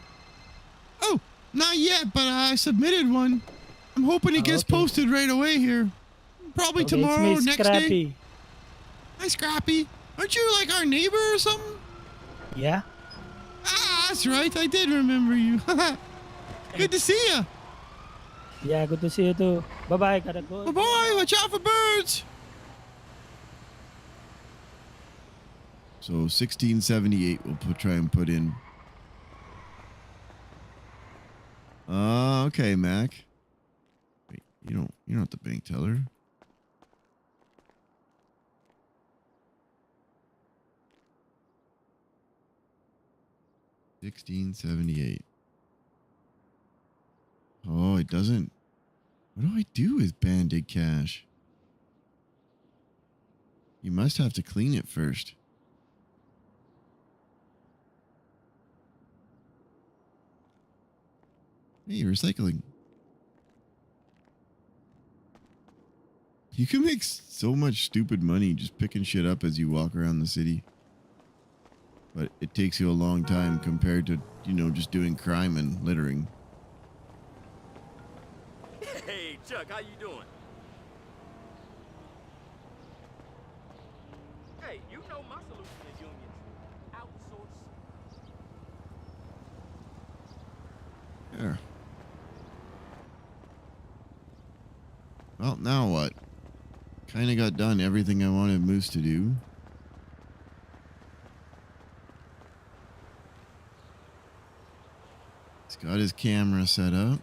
Oh, not yet, but I submitted one. I'm hoping it gets posted right away here. Probably Okay, tomorrow, it's me, next Scrappy. day. Hi, Scrappy. Aren't you like our neighbor or something? Yeah. That's right. I did remember you. Good to see you. Yeah, good to see you too. Bye bye. Gotta go. Bye-bye. Watch out for birds. So 1678 we'll try and put in. Okay, Mac. Wait, you're not the bank teller. $16.78. Oh, it doesn't. What do I do with banded cash? You must have to clean it first. Hey, recycling. You can make so much stupid money just picking shit up as you walk around the city. But it takes you a long time compared to, just doing crime and littering. Hey, Chuck, how you doing? Hey, you know my solution is unions. Outsource. There. Well, now what? Kind of got done everything I wanted Moose to do. He's got his camera set up.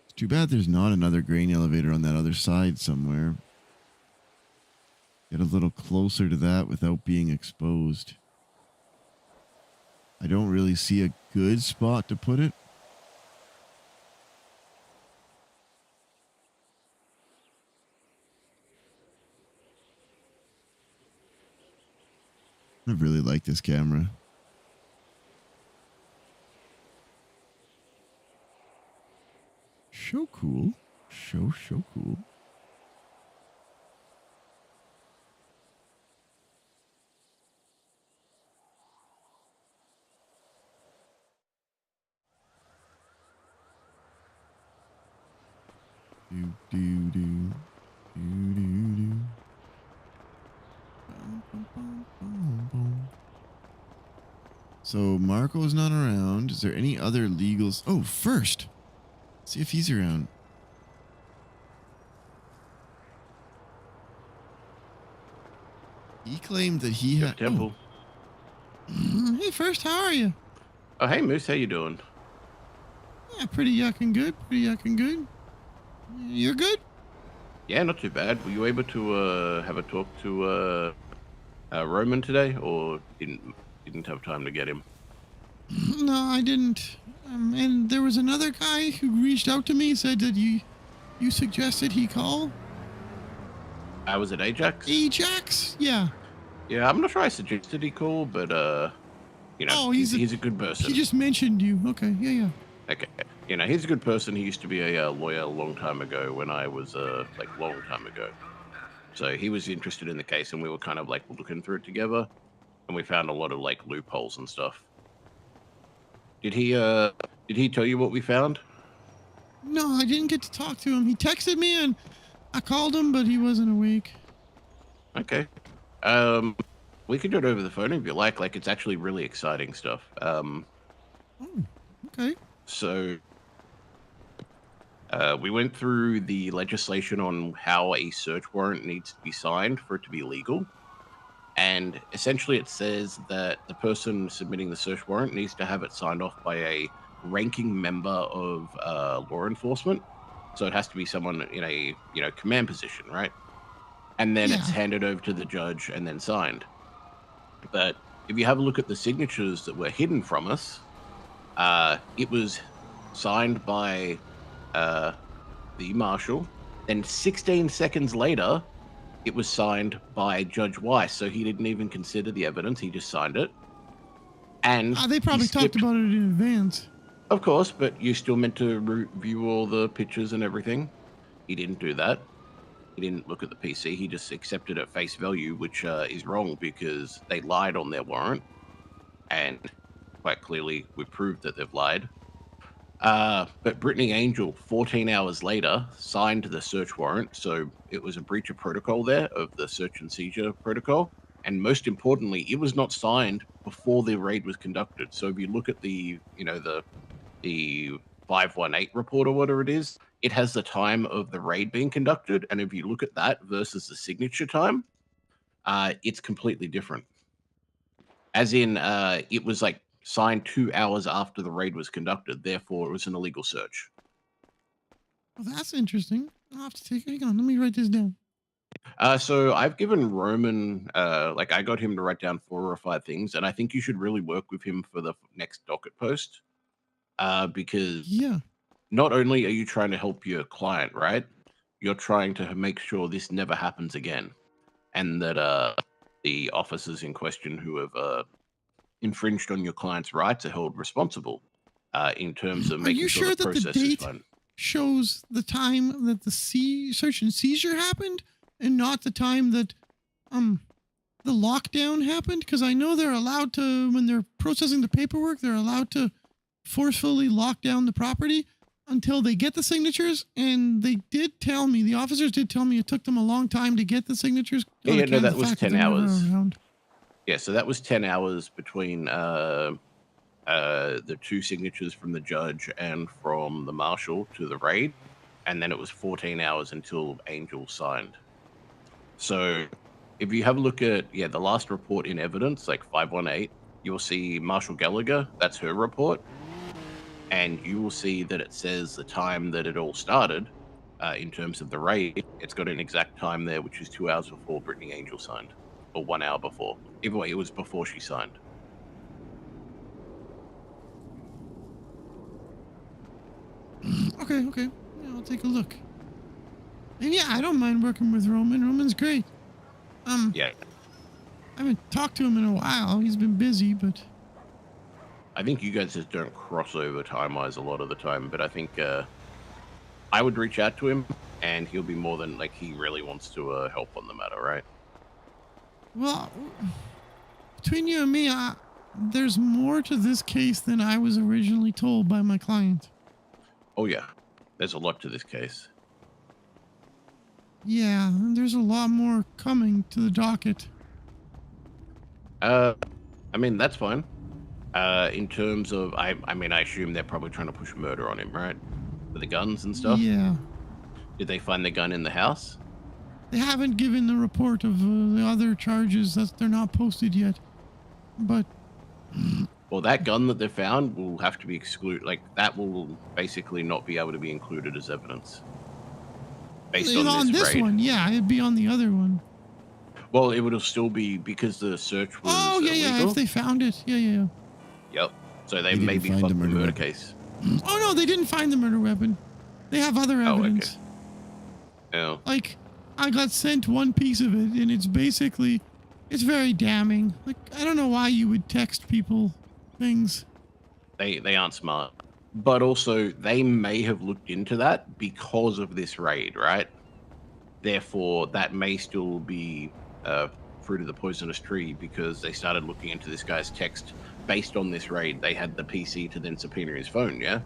It's too bad there's not another grain elevator on that other side somewhere. Get a little closer to that without being exposed. I don't really see a good spot to put it. I really like this camera. So cool. So cool. Do do do do do do. So Marco's not around. Is there any other legals? Oh, first. See if he's around. He claimed that he had Temple. Oh. Hey, first, how are you? Oh, hey Moose, how you doing? Yeah, pretty yucking good. Pretty yucking good. You're good? Yeah, not too bad. Were you able to have a talk to Roman today, or didn't have time to get him? No, I didn't. And there was another guy who reached out to me, said that you suggested he call. Was it Ajax? Ajax? Yeah. Yeah, I'm not sure I suggested he call, but he's a good person. He just mentioned you. Okay, yeah. Okay, he's a good person. He used to be a lawyer a long time ago when I was long time ago. So he was interested in the case, and we were kind of looking through it together, and we found a lot of loopholes and stuff. Did he tell you what we found? No, I didn't get to talk to him. He texted me and I called him, but he wasn't awake. Okay. We could do it over the phone if you like. It's actually really exciting stuff. Okay. So, we went through the legislation on how a search warrant needs to be signed for it to be legal. And essentially it says that the person submitting the search warrant needs to have it signed off by a ranking member of law enforcement. So it has to be someone in a command position, right? And then it's handed over to the judge and then signed. But if you have a look at the signatures that were hidden from us, it was signed by the marshal. Then 16 seconds later, it was signed by Judge Weiss. So he didn't even consider the evidence. He just signed it. And they probably talked about it in advance. Of course, but you're still meant to review all the pictures and everything. He didn't do that. He didn't look at the PC. He just accepted at face value, which is wrong because they lied on their warrant. And quite clearly, we proved that they've lied. But Brittany Angel, 14 hours later, signed the search warrant. So it was a breach of protocol there of the search and seizure protocol. And most importantly, it was not signed before the raid was conducted. So if you look at the 518 report or whatever it is, it has the time of the raid being conducted. And if you look at that versus the signature time, it's completely different. As in, it was like signed 2 hours after the raid was conducted. Therefore, it was an illegal search. Well, that's interesting. I'll have to take it. Hang on, let me write this down. So I've given Roman, I got him to write down 4 or 5 things, and I think you should really work with him for the next docket post. Because not only are you trying to help your client, right? You're trying to make sure this never happens again. And that the officers in question who have infringed on your client's rights are held responsible in terms of making sure the process is fine. Shows the time that the search and seizure happened and not the time that the lockdown happened? Because I know they're allowed to, when they're processing the paperwork, they're allowed to forcefully lock down the property until they get the signatures. And they did tell me, the officers did tell me it took them a long time to get the signatures. Yeah, no, that was 10 hours. Yeah, so that was 10 hours between the 2 signatures from the judge and from the marshal to the raid. And then it was 14 hours until Angel signed. So if you have a look at, the last report in evidence, like 518, you will see Marshal Gallagher, that's her report. And you will see that it says the time that it all started in terms of the raid. It's got an exact time there, which is 2 hours before Brittany Angel signed, or 1 hour before. Either way, it was before she signed. Okay. Yeah, I'll take a look. And yeah, I don't mind working with Roman. Roman's great. Yeah. I haven't talked to him in a while. He's been busy, but I think you guys just don't cross over time-wise a lot of the time, but I think I would reach out to him, and he'll be more than, he really wants to help on the matter, right? Well, between you and me, there's more to this case than I was originally told by my client. Oh, yeah. There's a lot to this case. Yeah, and there's a lot more coming to the docket. I mean, that's fine. In terms of, I assume they're probably trying to push murder on him, right? With the guns and stuff? Yeah. Did they find the gun in the house? They haven't given the report of the other charges. They're not posted yet. But well, that gun that they found will have to be excluded. That will basically not be able to be included as evidence. Based on this raid. One, yeah, it'd be on the other one. Well, it would still be because the search was illegal. If they found it. Yeah. Yep. So they maybe fucked the murder case. Oh, no, they didn't find the murder weapon. They have other evidence. Oh, okay. I got sent one piece of it, and it's very damning. I don't know why you would text people things. They aren't smart. But also, they may have looked into that because of this raid, right? Therefore, that may still be fruit of the poisonous tree because they started looking into this guy's text based on this raid. They had the PC to then subpoena his phone, yeah?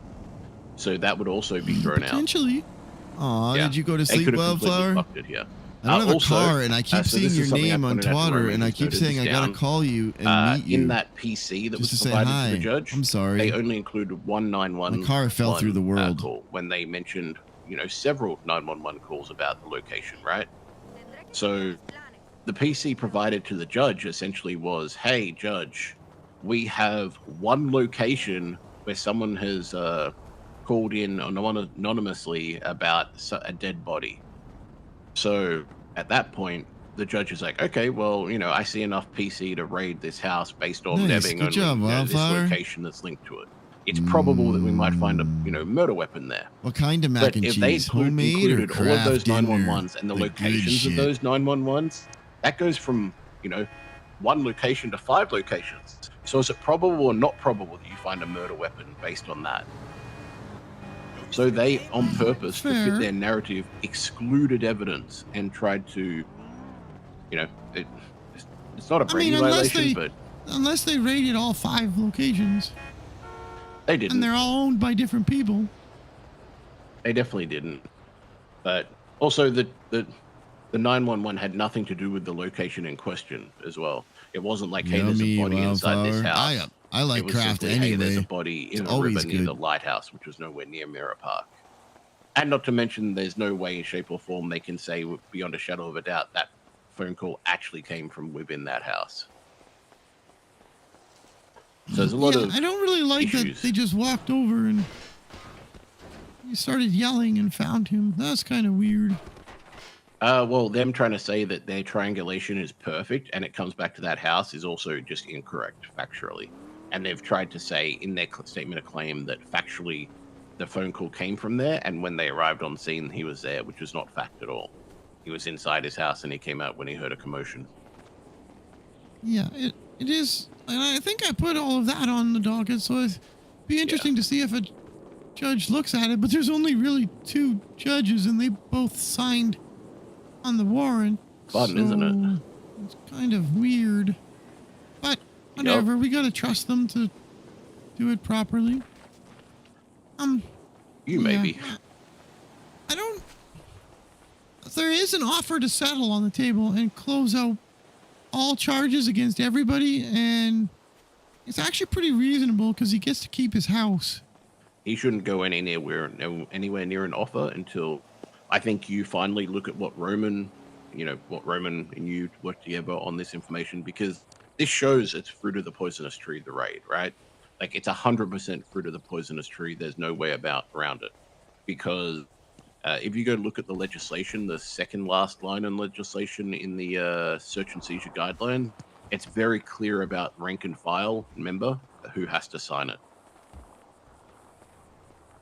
So that would also be thrown out. Potentially. Aw, did you go to sleep, Wildflower? Here. I don't have a car, and I keep seeing your name on Twitter, and I keep saying I gotta call you and meet you. In that PC that was provided to the judge, I'm sorry. They only included 191. My car fell through the world. Call when they mentioned, several 911 calls about the location, right? So the PC provided to the judge essentially was, hey, judge, we have one location where someone has called in anonymously about a dead body. So at that point, the judge is like, okay, well, I see enough PC to raid this house based on there Nice. being Good only job, this Wildfire. location that's linked to it. It's probable that we might find a murder weapon there. What kind of mac But and if they cheese? Homemade or included all of those craft dinner? 911s and the The good locations of shit. those 911s, that goes from, one location to 5 locations. So is it probable or not probable that you find a murder weapon based on that? So they, on purpose, to Fair. fit their narrative, excluded evidence and tried to, it's not a brand new violation, but unless they raided all 5 locations. They didn't. And they're all owned by different people. They definitely didn't. But also the 911 had nothing to do with the location in question as well. It wasn't like, hey, there's a body inside this house. I like it was craft simply, hey, there's a anyway. body It's in a always river near good. the lighthouse, which was nowhere near Mirror Park. And not to mention, there's no way, shape, or form they can say beyond a shadow of a doubt that phone call actually came from within that house. So there's a lot of I don't really like issues. that they just walked over and he started yelling and found him. That's kind of weird. Well, them trying to say that their triangulation is perfect and it comes back to that house is also just incorrect factually. And they've tried to say in their statement of claim that factually the phone call came from there, and when they arrived on scene, he was there, which was not fact at all. He was inside his house and he came out when he heard a commotion. Yeah, it is. And I think I put all of that on the docket, so it'd be interesting to see if a judge looks at it. But there's only really 2 judges, and they both signed on the warrant. Fun, isn't it? It's kind of weird. But whatever, we gotta trust them to do it properly. Maybe. I don't. There is an offer to settle on the table and close out all charges against everybody, and it's actually pretty reasonable because he gets to keep his house. He shouldn't go anywhere near an offer until I think you finally look at what Roman and you work together on this information, because this shows it's fruit of the poisonous tree, the raid, right? Like, it's 100% fruit of the poisonous tree. There's no way around it. Because if you go look at the legislation, the second last line in legislation in the search and seizure guideline, it's very clear about rank and file member who has to sign it.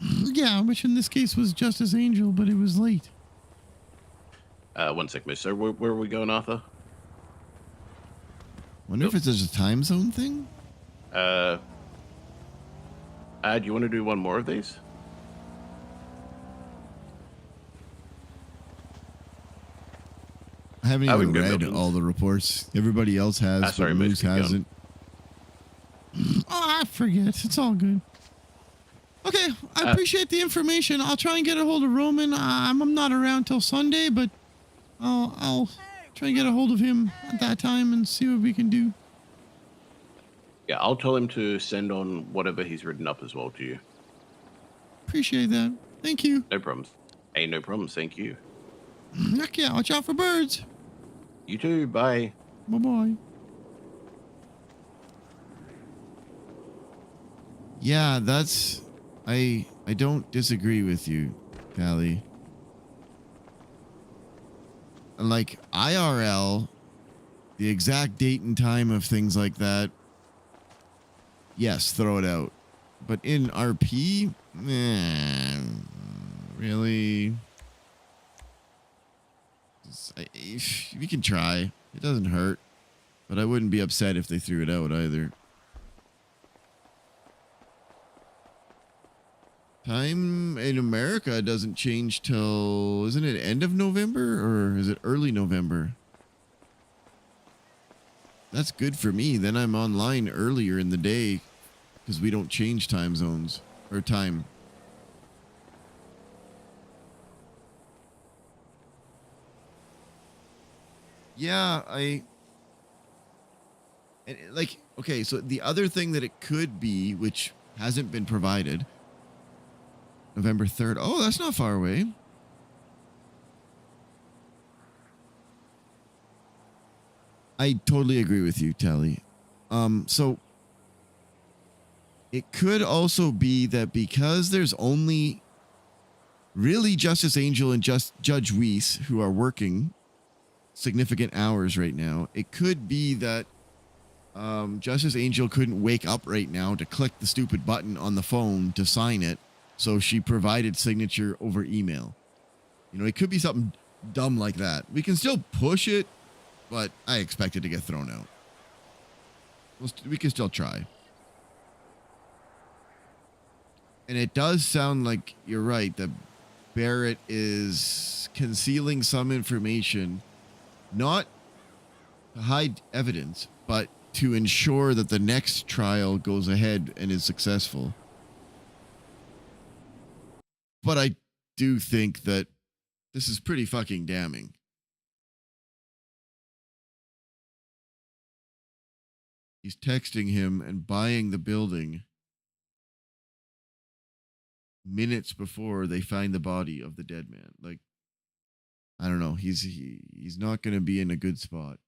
Yeah, which in this case was Justice Angel, but it was late. One sec, miss. So where are we going, Arthur? Wonder if it's just a time zone thing? Do you want to do one more of these? I haven't we even can go read Milton's. all the reports. Everybody else has, sorry, but Moose Moose, keep going. hasn't. Oh, I forget. It's all good. Okay, I appreciate the information. I'll try and get a hold of Roman. I'm not around till Sunday, but I'll try and get a hold of him at that time and see what we can do. Yeah, I'll tell him to send on whatever he's written up as well to you. Appreciate that. Thank you. No problems. Hey, no problems. Thank you. Heck yeah, watch out for birds. You too. Bye. Bye-bye. Yeah, that's... I don't disagree with you, Callie. Like, IRL, the exact date and time of things like that, yes, throw it out. But in RP, really? We can try. It doesn't hurt. But I wouldn't be upset if they threw it out either. Time in America doesn't change till, isn't it end of November or is it early November? That's good for me. Then I'm online earlier in the day because we don't change time zones or time. Yeah, okay, so the other thing that it could be, which hasn't been provided, November 3rd. Oh, that's not far away. I totally agree with you, Tally. So it could also be that because there's only really Justice Angel and Judge Weiss who are working significant hours right now, it could be that Justice Angel couldn't wake up right now to click the stupid button on the phone to sign it, so she provided signature over email. You know, it could be something dumb like that. We can still push it, but I expect it to get thrown out. We can still try. And it does sound like you're right that Barrett is concealing some information, not to hide evidence, but to ensure that the next trial goes ahead and is successful. But I do think that this is pretty fucking damning. He's texting him and buying the building minutes before they find the body of the dead man. Like, I don't know. He's not going to be in a good spot.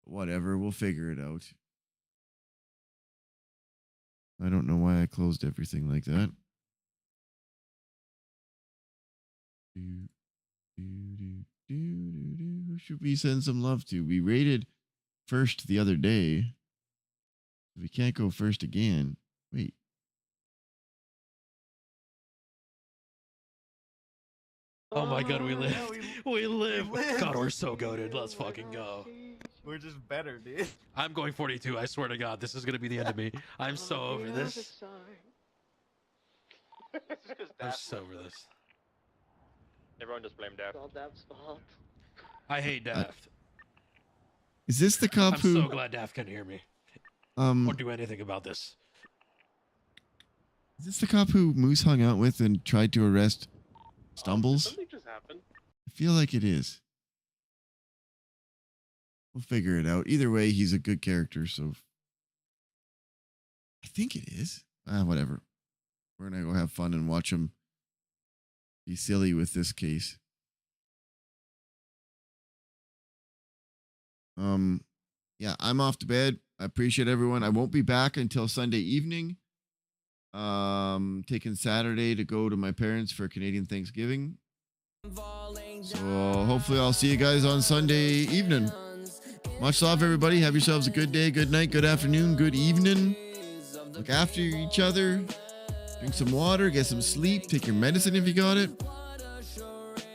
Whatever, we'll figure it out. I don't know why I closed everything like that. Who should we send some love to? We rated first the other day. We can't go first again. Wait. Oh my god, we live. We live. God, we're so goated. Let's fucking go. We're just better, dude. I'm going 42. I swear to God, this is gonna be the end of me. I'm so over this. I'm so over this. Everyone just blame Daft. All Daft's fault. I hate Daft. Is this the cop I'm who? so glad Daft can hear me. Or do anything about this. Is this the cop who Moose hung out with and tried to arrest Stumbles? Something just happened. I feel like it is. We'll figure it out. Either way, he's a good character, so I think it is. Whatever. We're gonna go have fun and watch him be silly with this case. Yeah, I'm off to bed. I appreciate everyone. I won't be back until Sunday evening. Taking Saturday to go to my parents for Canadian Thanksgiving. So hopefully I'll see you guys on Sunday evening. Much love, everybody. Have yourselves a good day, good night, good afternoon, good evening. Look after each other. Drink some water, get some sleep, take your medicine if you got it.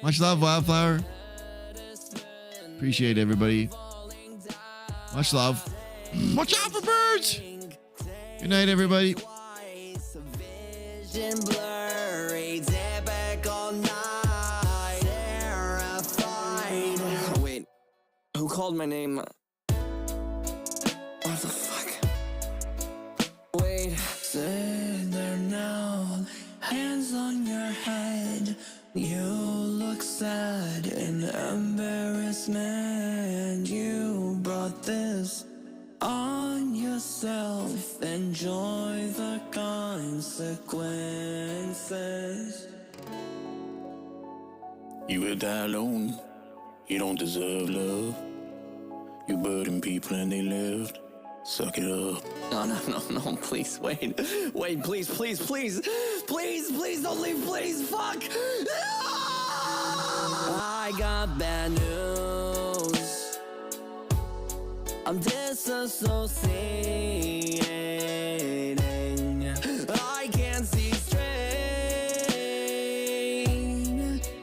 Much love, Wildflower. Appreciate everybody. Much love. Watch out for birds. Good night, everybody. Wait, who called my name? What the fuck? Wait, sit there now, hands on your head. You look sad in embarrassment. You brought this on yourself. Enjoy the consequences. You will die alone. You don't deserve love. You burden people and they lived. Suck it up. No, please, wait. Wait, please, please, please. Please, please, don't leave, please, fuck. I got bad news. I'm disassociating. I can't see straight.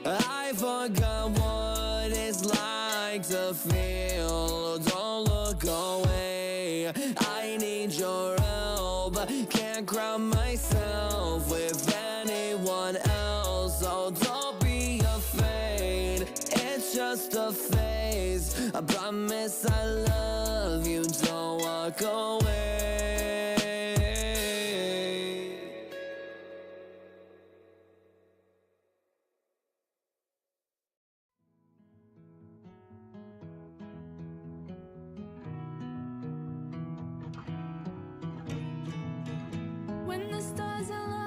I forgot what it's like to feel. Don't look away. I need your help. Can't crown myself with anyone else. So don't be afraid. It's just a phase. I promise I love you. Don't walk away. When the stars align.